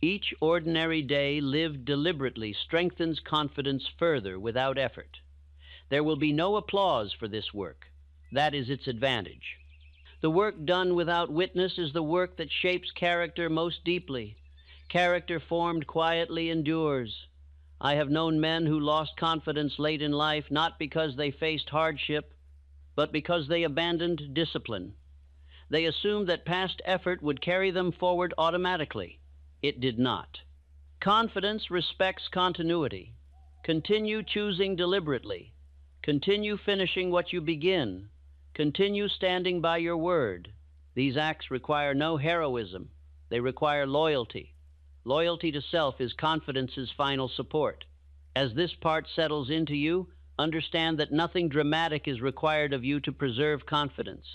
Each ordinary day lived deliberately strengthens confidence further without effort. There will be no applause for this work. That is its advantage. The work done without witness is the work that shapes character most deeply. Character formed quietly endures. I have known men who lost confidence late in life not because they faced hardship, but because they abandoned discipline. They assumed that past effort would carry them forward automatically. It did not. Confidence respects continuity. Continue choosing deliberately. Continue finishing what you begin. Continue standing by your word. These acts require no heroism. They require loyalty. Loyalty to self is confidence's final support. As this part settles into you, understand that nothing dramatic is required of you to preserve confidence.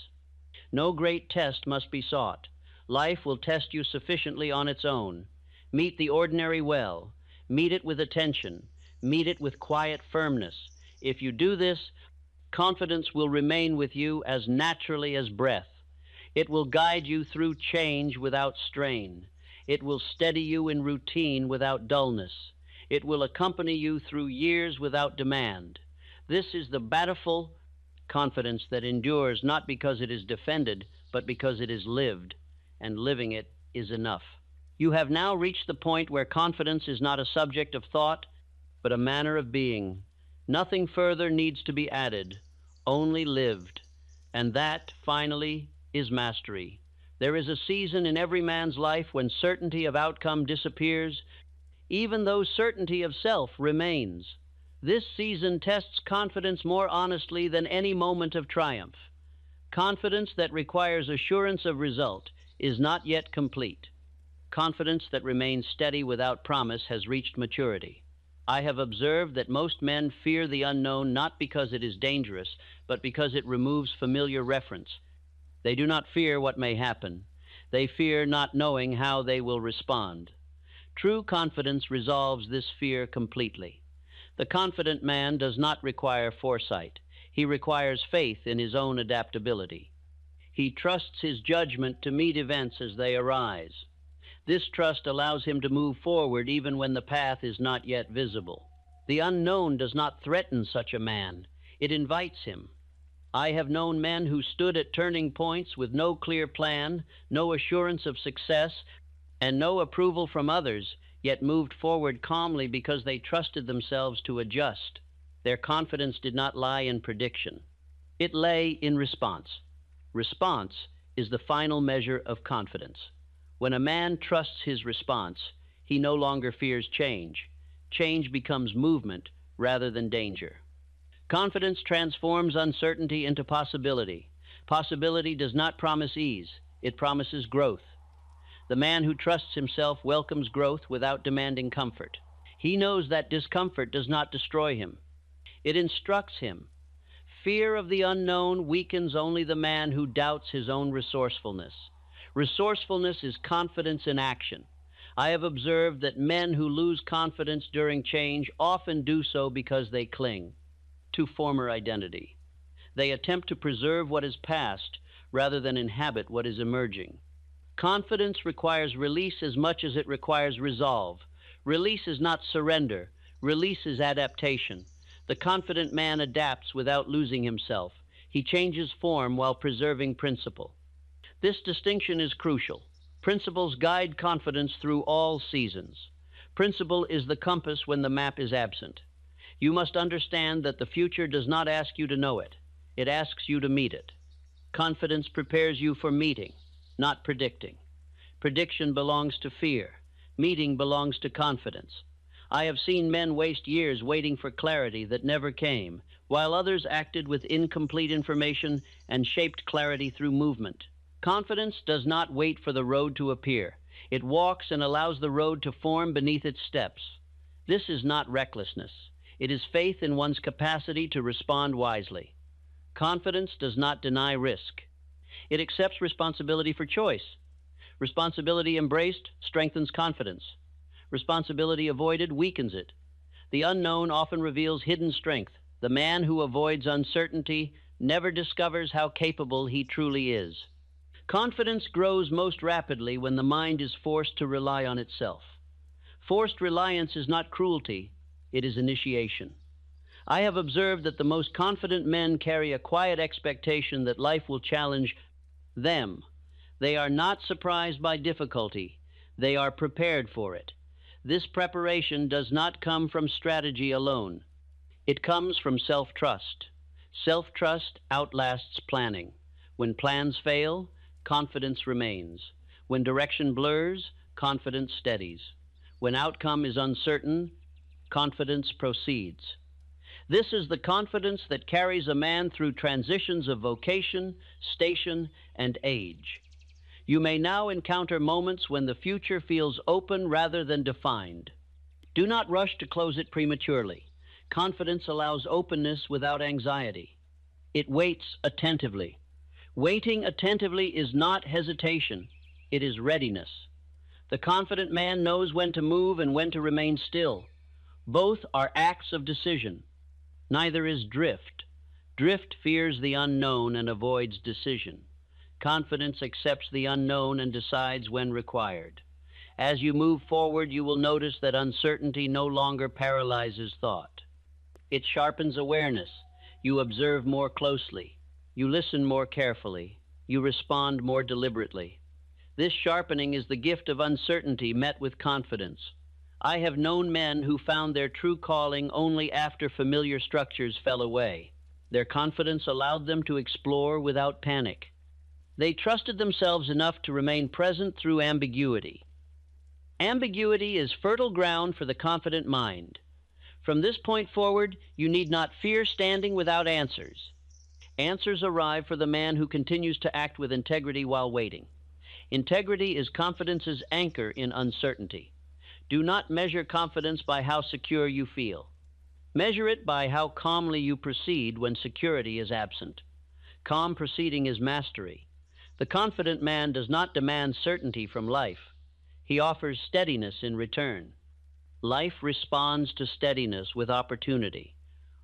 No great test must be sought. Life will test you sufficiently on its own. Meet the ordinary well. Meet it with attention. Meet it with quiet firmness. If you do this, confidence will remain with you as naturally as breath. It will guide you through change without strain. It will steady you in routine without dullness. It will accompany you through years without demand. This is the bountiful confidence that endures not because it is defended, but because it is lived, and living it is enough. You have now reached the point where confidence is not a subject of thought, but a manner of being. Nothing further needs to be added, only lived. And that, finally, is mastery. There is a season in every man's life when certainty of outcome disappears, even though certainty of self remains. This season tests confidence more honestly than any moment of triumph. Confidence that requires assurance of result is not yet complete. Confidence that remains steady without promise has reached maturity. I have observed that most men fear the unknown not because it is dangerous, but because it removes familiar reference. They do not fear what may happen. They fear not knowing how they will respond. True confidence resolves this fear completely. The confident man does not require foresight. He requires faith in his own adaptability. He trusts his judgment to meet events as they arise. This trust allows him to move forward even when the path is not yet visible. The unknown does not threaten such a man. It invites him. I have known men who stood at turning points with no clear plan, no assurance of success, and no approval from others, yet moved forward calmly because they trusted themselves to adjust. Their confidence did not lie in prediction. It lay in response. Response is the final measure of confidence. When a man trusts his response, he no longer fears change. Change becomes movement rather than danger. Confidence transforms uncertainty into possibility. Possibility does not promise ease. It promises growth. The man who trusts himself welcomes growth without demanding comfort. He knows that discomfort does not destroy him. It instructs him. Fear of the unknown weakens only the man who doubts his own resourcefulness. Resourcefulness is confidence in action. I have observed that men who lose confidence during change often do so because they cling to former identity. They attempt to preserve what is past rather than inhabit what is emerging. Confidence requires release as much as it requires resolve. Release is not surrender. Release is adaptation. The confident man adapts without losing himself. He changes form while preserving principle. This distinction is crucial. Principles guide confidence through all seasons. Principle is the compass when the map is absent. You must understand that the future does not ask you to know it. It asks you to meet it. Confidence prepares you for meeting, not predicting. Prediction belongs to fear. Meeting belongs to confidence. I have seen men waste years waiting for clarity that never came, while others acted with incomplete information and shaped clarity through movement. Confidence does not wait for the road to appear. It walks and allows the road to form beneath its steps. This is not recklessness. It is faith in one's capacity to respond wisely. Confidence does not deny risk. It accepts responsibility for choice. Responsibility embraced strengthens confidence. Responsibility avoided weakens it. The unknown often reveals hidden strength. The man who avoids uncertainty never discovers how capable he truly is. Confidence grows most rapidly when the mind is forced to rely on itself. Forced reliance is not cruelty, it is initiation. I have observed that the most confident men carry a quiet expectation that life will challenge them. They are not surprised by difficulty. They are prepared for it. This preparation does not come from strategy alone. It comes from self-trust. Self-trust outlasts planning. When plans fail, confidence remains. When direction blurs, confidence steadies. When outcome is uncertain, confidence proceeds. This is the confidence that carries a man through transitions of vocation, station, and age. You may now encounter moments when the future feels open rather than defined. Do not rush to close it prematurely. Confidence allows openness without anxiety. It waits attentively. Waiting attentively is not hesitation, it is readiness. The confident man knows when to move and when to remain still. Both are acts of decision. Neither is drift. Drift fears the unknown and avoids decision. Confidence accepts the unknown and decides when required. As you move forward, you will notice that uncertainty no longer paralyzes thought. It sharpens awareness. You observe more closely. You listen more carefully. You respond more deliberately. This sharpening is the gift of uncertainty met with confidence. I have known men who found their true calling only after familiar structures fell away. Their confidence allowed them to explore without panic. They trusted themselves enough to remain present through ambiguity. Ambiguity is fertile ground for the confident mind. From this point forward, you need not fear standing without answers. Answers arrive for the man who continues to act with integrity while waiting. Integrity is confidence's anchor in uncertainty. Do not measure confidence by how secure you feel. Measure it by how calmly you proceed when security is absent. Calm proceeding is mastery. The confident man does not demand certainty from life. He offers steadiness in return. Life responds to steadiness with opportunity.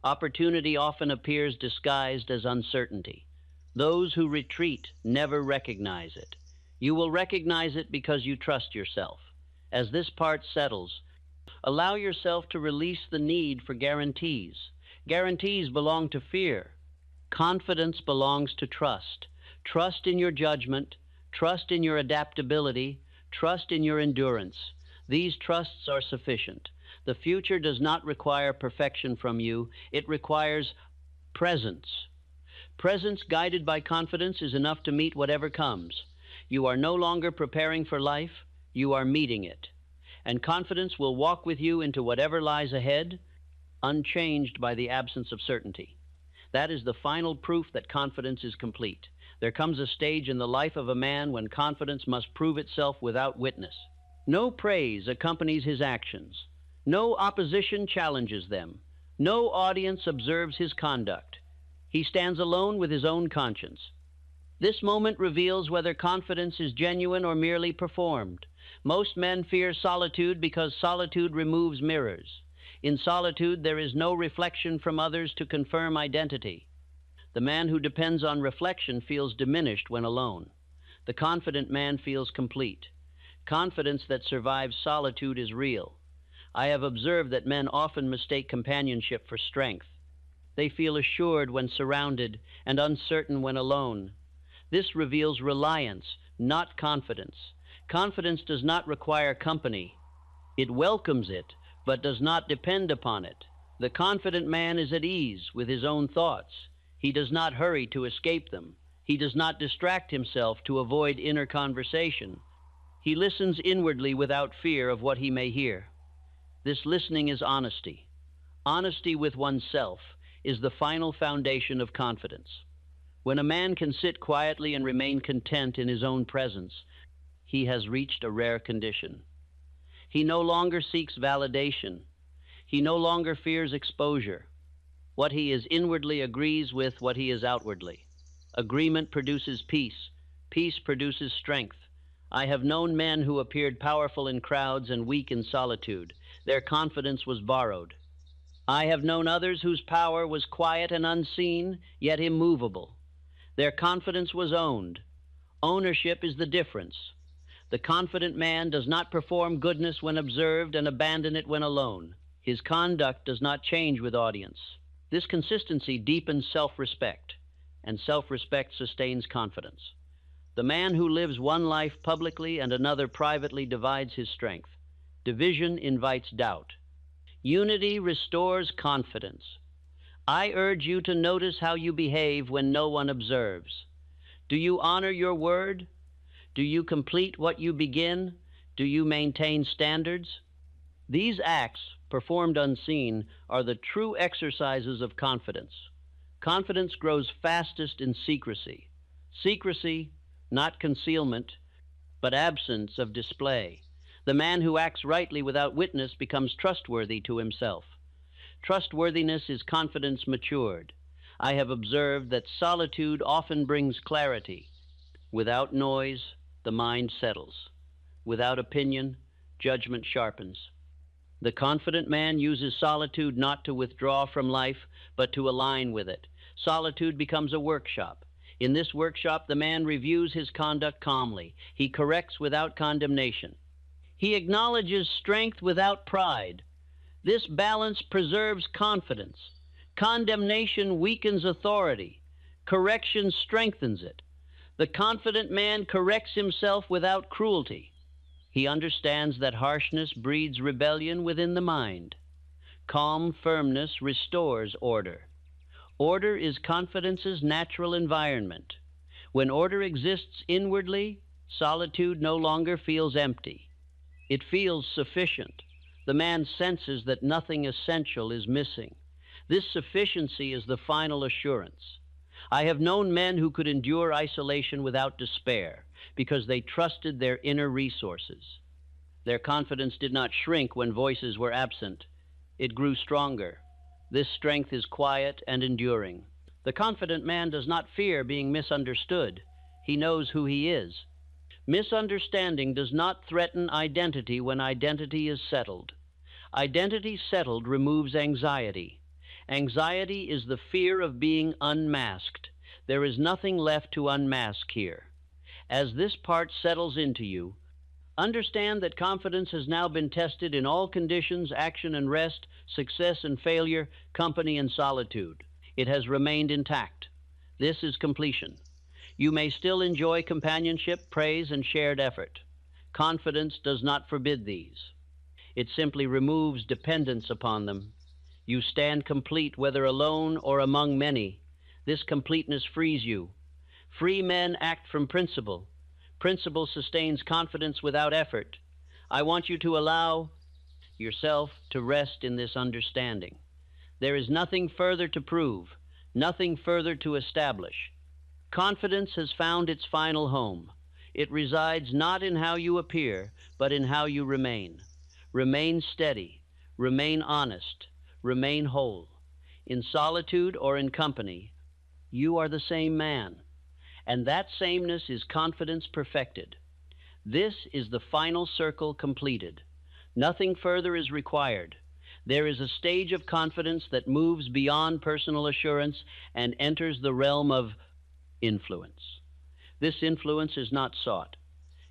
Opportunity often appears disguised as uncertainty. Those who retreat never recognize it. You will recognize it because you trust yourself. As this part settles, allow yourself to release the need for guarantees. Guarantees belong to fear. Confidence belongs to trust. Trust in your judgment, trust in your adaptability, trust in your endurance. These trusts are sufficient. The future does not require perfection from you. It requires presence. Presence guided by confidence is enough to meet whatever comes. You are no longer preparing for life, you are meeting it. And confidence will walk with you into whatever lies ahead, unchanged by the absence of certainty. That is the final proof that confidence is complete. There comes a stage in the life of a man when confidence must prove itself without witness. No praise accompanies his actions. No opposition challenges them. No audience observes his conduct. He stands alone with his own conscience. This moment reveals whether confidence is genuine or merely performed. Most men fear solitude because solitude removes mirrors. In solitude, there is no reflection from others to confirm identity. The man who depends on reflection feels diminished when alone. The confident man feels complete. Confidence that survives solitude is real. I have observed that men often mistake companionship for strength. They feel assured when surrounded and uncertain when alone. This reveals reliance, not confidence. Confidence does not require company. It welcomes it, but does not depend upon it. The confident man is at ease with his own thoughts. He does not hurry to escape them. He does not distract himself to avoid inner conversation. He listens inwardly without fear of what he may hear. This listening is honesty. Honesty with oneself is the final foundation of confidence. When a man can sit quietly and remain content in his own presence, he has reached a rare condition. He no longer seeks validation. He no longer fears exposure. What he is inwardly agrees with what he is outwardly. Agreement produces peace. Peace produces strength. I have known men who appeared powerful in crowds and weak in solitude. Their confidence was borrowed. I have known others whose power was quiet and unseen, yet immovable. Their confidence was owned. Ownership is the difference. The confident man does not perform goodness when observed and abandon it when alone. His conduct does not change with audience. This consistency deepens self-respect, and self-respect sustains confidence. The man who lives one life publicly and another privately divides his strength. Division invites doubt. Unity restores confidence. I urge you to notice how you behave when no one observes. Do you honor your word? Do you complete what you begin? Do you maintain standards? These acts, performed unseen, are the true exercises of confidence. Confidence grows fastest in secrecy. Secrecy, not concealment, but absence of display. The man who acts rightly without witness becomes trustworthy to himself. Trustworthiness is confidence matured. I have observed that solitude often brings clarity. Without noise, the mind settles. Without opinion, judgment sharpens. The confident man uses solitude not to withdraw from life, but to align with it. Solitude becomes a workshop. In this workshop, the man reviews his conduct calmly. He corrects without condemnation. He acknowledges strength without pride. This balance preserves confidence. Condemnation weakens authority. Correction strengthens it. The confident man corrects himself without cruelty. He understands that harshness breeds rebellion within the mind. Calm firmness restores order. Order is confidence's natural environment. When order exists inwardly, solitude no longer feels empty. It feels sufficient. The man senses that nothing essential is missing. This sufficiency is the final assurance. I have known men who could endure isolation without despair because they trusted their inner resources. Their confidence did not shrink when voices were absent. It grew stronger. This strength is quiet and enduring. The confident man does not fear being misunderstood. He knows who he is. Misunderstanding does not threaten identity when identity is settled. Identity settled removes anxiety. Anxiety is the fear of being unmasked. There is nothing left to unmask here. As this part settles into you, understand that confidence has now been tested in all conditions, action and rest, success and failure, company and solitude. It has remained intact. This is completion. You may still enjoy companionship, praise, and shared effort. Confidence does not forbid these. It simply removes dependence upon them. You stand complete whether alone or among many. This completeness frees you. Free men act from principle. Principle sustains confidence without effort. I want you to allow yourself to rest in this understanding. There is nothing further to prove, nothing further to establish. Confidence has found its final home. It resides not in how you appear, but in how you remain. Remain steady, remain honest, remain whole. In solitude or in company, you are the same man, and that sameness is confidence perfected. This is the final circle completed. Nothing further is required. There is a stage of confidence that moves beyond personal assurance and enters the realm of influence. This influence is not sought.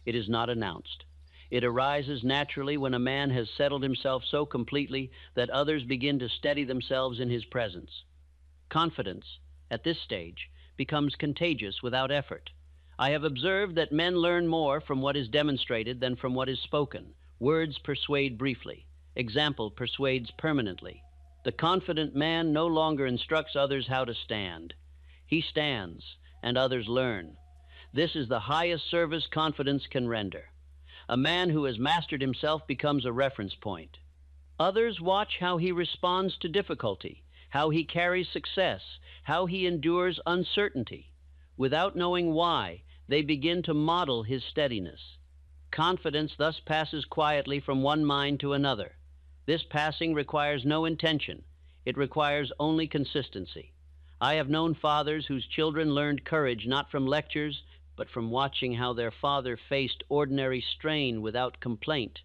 It is not announced. It arises naturally when a man has settled himself so completely that others begin to steady themselves in his presence. Confidence, at this stage, becomes contagious without effort. I have observed that men learn more from what is demonstrated than from what is spoken. Words persuade briefly. Example persuades permanently. The confident man no longer instructs others how to stand. He stands, and others learn. This is the highest service confidence can render. A man who has mastered himself becomes a reference point. Others watch how he responds to difficulty, how he carries success, how he endures uncertainty. Without knowing why, they begin to model his steadiness. Confidence thus passes quietly from one mind to another. This passing requires no intention. It requires only consistency. I have known fathers whose children learned courage not from lectures, but from watching how their father faced ordinary strain without complaint.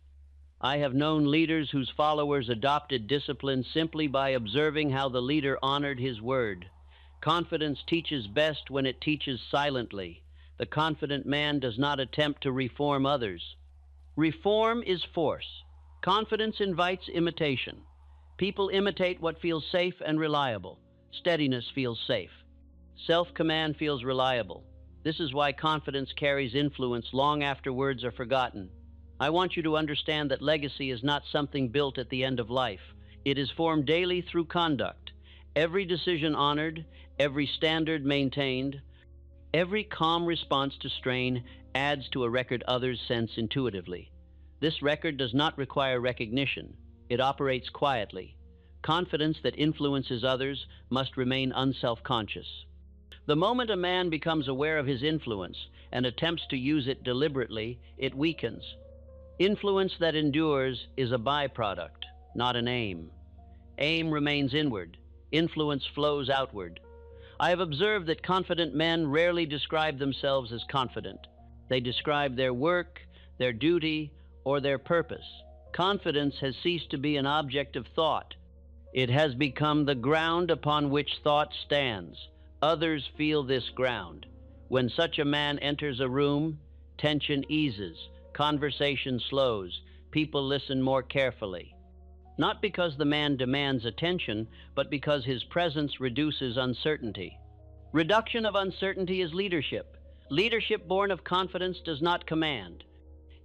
I have known leaders whose followers adopted discipline simply by observing how the leader honored his word. Confidence teaches best when it teaches silently. The confident man does not attempt to reform others. Reform is force. Confidence invites imitation. People imitate what feels safe and reliable. Steadiness feels safe. Self-command feels reliable. This is why confidence carries influence long after words are forgotten. I want you to understand that legacy is not something built at the end of life. It is formed daily through conduct. Every decision honored, every standard maintained, every calm response to strain adds to a record others sense intuitively. This record does not require recognition. It operates quietly. Confidence that influences others must remain unself-conscious. The moment a man becomes aware of his influence and attempts to use it deliberately, it weakens. Influence that endures is a byproduct, not an aim. Aim remains inward. Influence flows outward. I have observed that confident men rarely describe themselves as confident. They describe their work, their duty, or their purpose. Confidence has ceased to be an object of thought. It has become the ground upon which thought stands. Others feel this ground. When such a man enters a room, tension eases, conversation slows, people listen more carefully. Not because the man demands attention, but because his presence reduces uncertainty. Reduction of uncertainty is leadership. Leadership born of confidence does not command.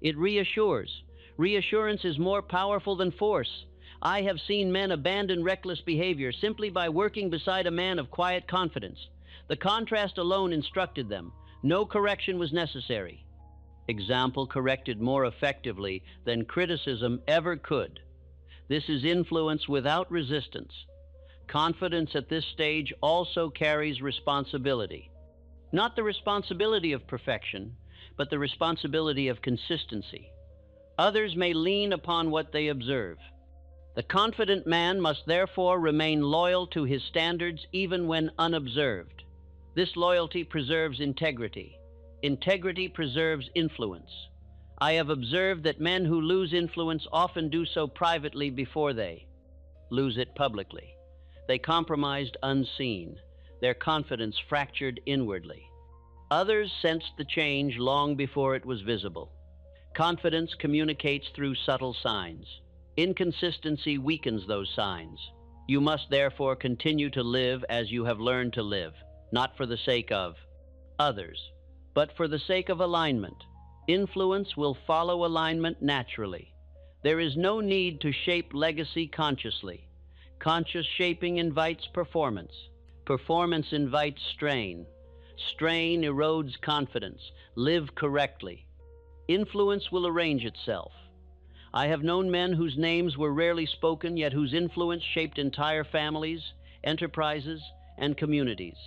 It reassures. Reassurance is more powerful than force. I have seen men abandon reckless behavior simply by working beside a man of quiet confidence. The contrast alone instructed them. No correction was necessary. Example corrected more effectively than criticism ever could. This is influence without resistance. Confidence at this stage also carries responsibility. Not the responsibility of perfection, but the responsibility of consistency. Others may lean upon what they observe. The confident man must therefore remain loyal to his standards even when unobserved. This loyalty preserves integrity. Integrity preserves influence. I have observed that men who lose influence often do so privately before they lose it publicly. They compromised unseen, their confidence fractured inwardly. Others sensed the change long before it was visible. Confidence communicates through subtle signs. Inconsistency weakens those signs. You must therefore continue to live as you have learned to live, not for the sake of others, but for the sake of alignment. Influence will follow alignment naturally. There is no need to shape legacy consciously. Conscious shaping invites performance. Performance invites strain. Strain erodes confidence. Live correctly. Influence will arrange itself. I have known men whose names were rarely spoken, yet whose influence shaped entire families, enterprises, and communities.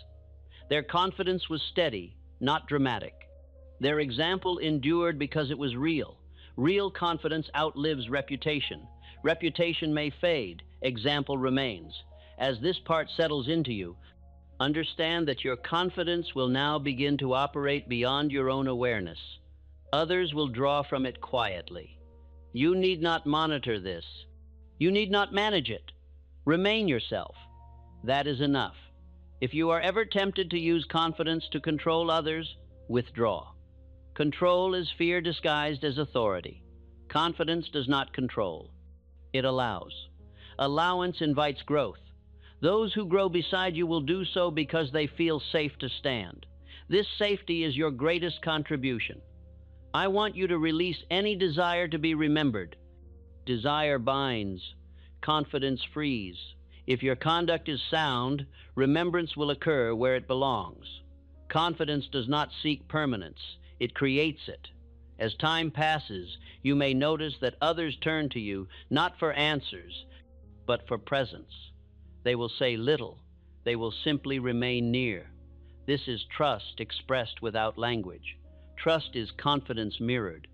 Their confidence was steady, not dramatic. Their example endured because it was real. Real confidence outlives reputation. Reputation may fade, example remains. As this part settles into you, understand that your confidence will now begin to operate beyond your own awareness. Others will draw from it quietly. You need not monitor this. You need not manage it. Remain yourself. That is enough. If you are ever tempted to use confidence to control others, withdraw. Control is fear disguised as authority. Confidence does not control. It allows. Allowance invites growth. Those who grow beside you will do so because they feel safe to stand. This safety is your greatest contribution. I want you to release any desire to be remembered. Desire binds. Confidence frees. If your conduct is sound, remembrance will occur where it belongs. Confidence does not seek permanence. It creates it. As time passes, you may notice that others turn to you not for answers, but for presence. They will say little. They will simply remain near. This is trust expressed without language. Trust is confidence mirrored.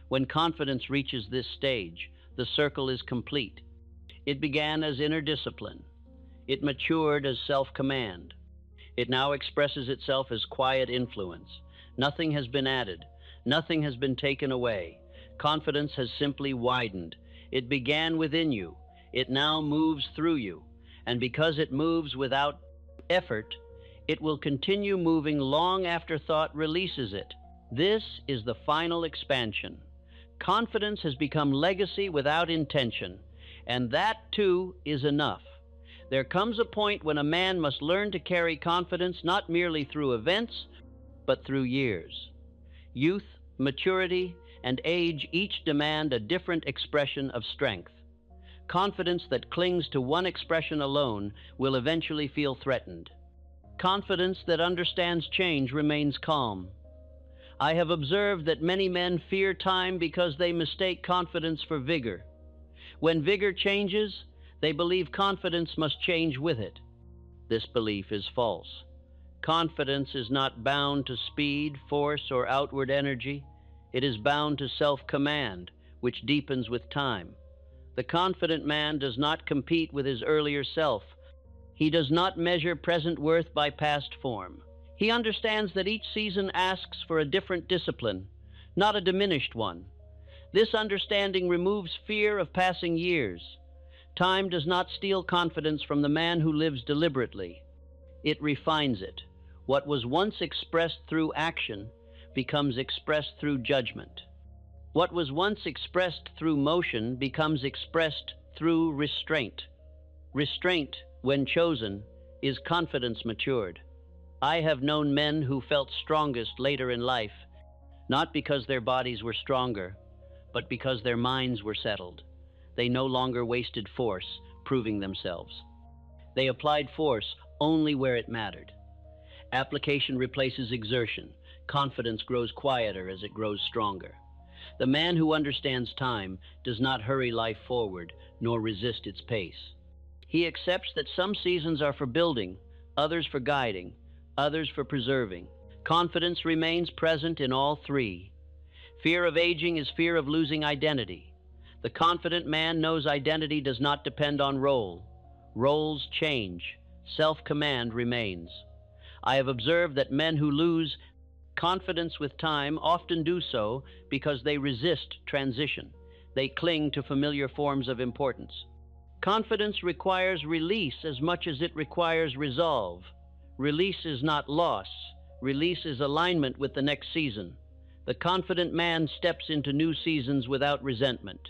When confidence reaches this stage, the circle is complete. It began as inner discipline. It matured as self-command. It now expresses itself as quiet influence. Nothing has been added. Nothing has been taken away. Confidence has simply widened. It began within you. It now moves through you. And because it moves without effort, it will continue moving long after thought releases it. This is the final expansion. Confidence has become legacy without intention, and that too is enough. There comes a point when a man must learn to carry confidence not merely through events, but through years. Youth, maturity, and age each demand a different expression of strength. Confidence that clings to one expression alone will eventually feel threatened. Confidence that understands change remains calm. I have observed that many men fear time because they mistake confidence for vigor. When vigor changes, they believe confidence must change with it. This belief is false. Confidence is not bound to speed, force, or outward energy. It is bound to self-command, which deepens with time. The confident man does not compete with his earlier self. He does not measure present worth by past form. He understands that each season asks for a different discipline, not a diminished one. This understanding removes fear of passing years. Time does not steal confidence from the man who lives deliberately. It refines it. What was once expressed through action becomes expressed through judgment. What was once expressed through motion becomes expressed through restraint. Restraint, when chosen, is confidence matured. I have known men who felt strongest later in life, not because their bodies were stronger, but because their minds were settled. They no longer wasted force, proving themselves. They applied force only where it mattered. Application replaces exertion. Confidence grows quieter as it grows stronger. The man who understands time does not hurry life forward, nor resist its pace. He accepts that some seasons are for building, others for guiding, others for preserving. Confidence remains present in all three. Fear of aging is fear of losing identity. The confident man knows identity does not depend on role. Roles change. Self-command remains. I have observed that men who lose confidence with time often do so because they resist transition. They cling to familiar forms of importance. Confidence requires release as much as it requires resolve. Release is not loss. Release is alignment with the next season. The confident man steps into new seasons without resentment.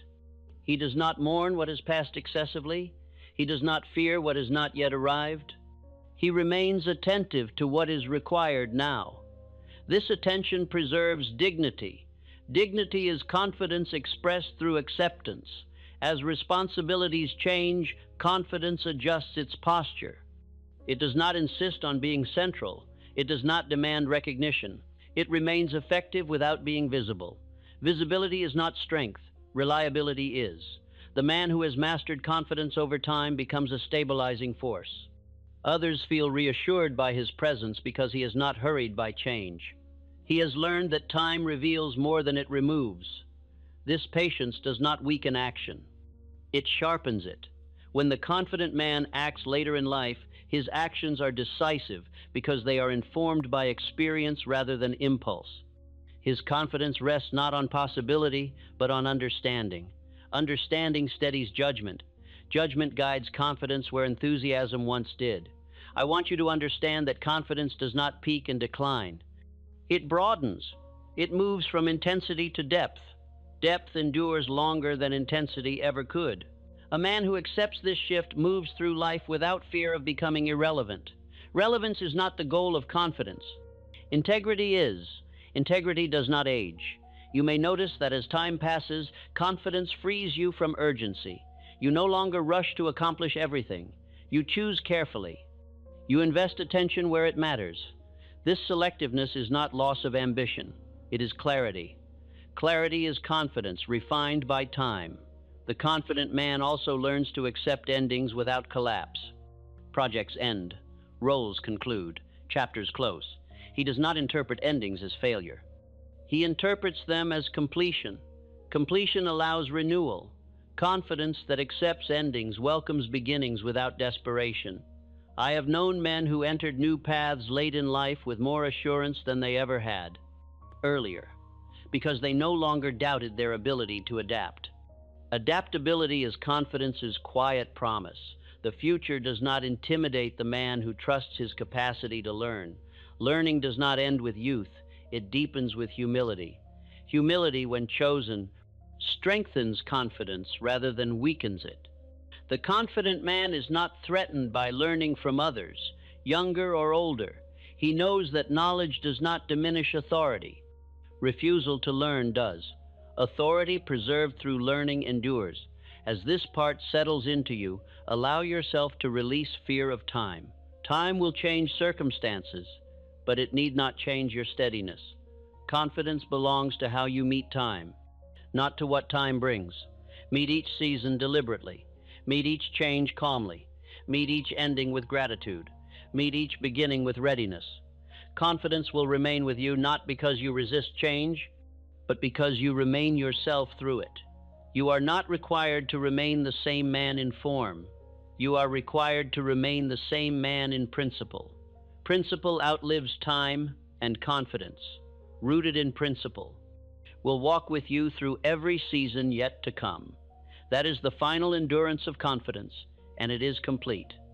He does not mourn what has passed excessively. He does not fear what has not yet arrived. He remains attentive to what is required now. This attention preserves dignity. Dignity is confidence expressed through acceptance. As responsibilities change, confidence adjusts its posture. It does not insist on being central. It does not demand recognition. It remains effective without being visible. Visibility is not strength. Reliability is. The man who has mastered confidence over time becomes a stabilizing force. Others feel reassured by his presence because he is not hurried by change. He has learned that time reveals more than it removes. This patience does not weaken action. It sharpens it. When the confident man acts later in life, his actions are decisive because they are informed by experience rather than impulse. His confidence rests not on possibility, but on understanding. Understanding steadies judgment. Judgment guides confidence where enthusiasm once did. I want you to understand that confidence does not peak and decline. It broadens. It moves from intensity to depth. Depth endures longer than intensity ever could. A man who accepts this shift moves through life without fear of becoming irrelevant. Relevance is not the goal of confidence. Integrity is. Integrity does not age. You may notice that as time passes, confidence frees you from urgency. You no longer rush to accomplish everything. You choose carefully. You invest attention where it matters. This selectiveness is not loss of ambition. It is clarity. Clarity is confidence refined by time. The confident man also learns to accept endings without collapse. Projects end. Roles conclude. Chapters close. He does not interpret endings as failure. He interprets them as completion. Completion allows renewal. Confidence that accepts endings welcomes beginnings without desperation. I have known men who entered new paths late in life with more assurance than they ever had earlier, because they no longer doubted their ability to adapt. Adaptability is confidence's quiet promise. The future does not intimidate the man who trusts his capacity to learn. Learning does not end with youth. It deepens with humility. Humility, when chosen, strengthens confidence rather than weakens it. The confident man is not threatened by learning from others, younger or older. He knows that knowledge does not diminish authority. Refusal to learn does. Authority preserved through learning endures. As this part settles into you, allow yourself to release fear of time. Time will change circumstances, but it need not change your steadiness. Confidence belongs to how you meet time, not to what time brings. Meet each season deliberately. Meet each change calmly. Meet each ending with gratitude. Meet each beginning with readiness. Confidence will remain with you not because you resist change, but because you remain yourself through it. You are not required to remain the same man in form. You are required to remain the same man in principle. Principle outlives time, and confidence, rooted in principle, will walk with you through every season yet to come. That is the final endurance of confidence, and it is complete.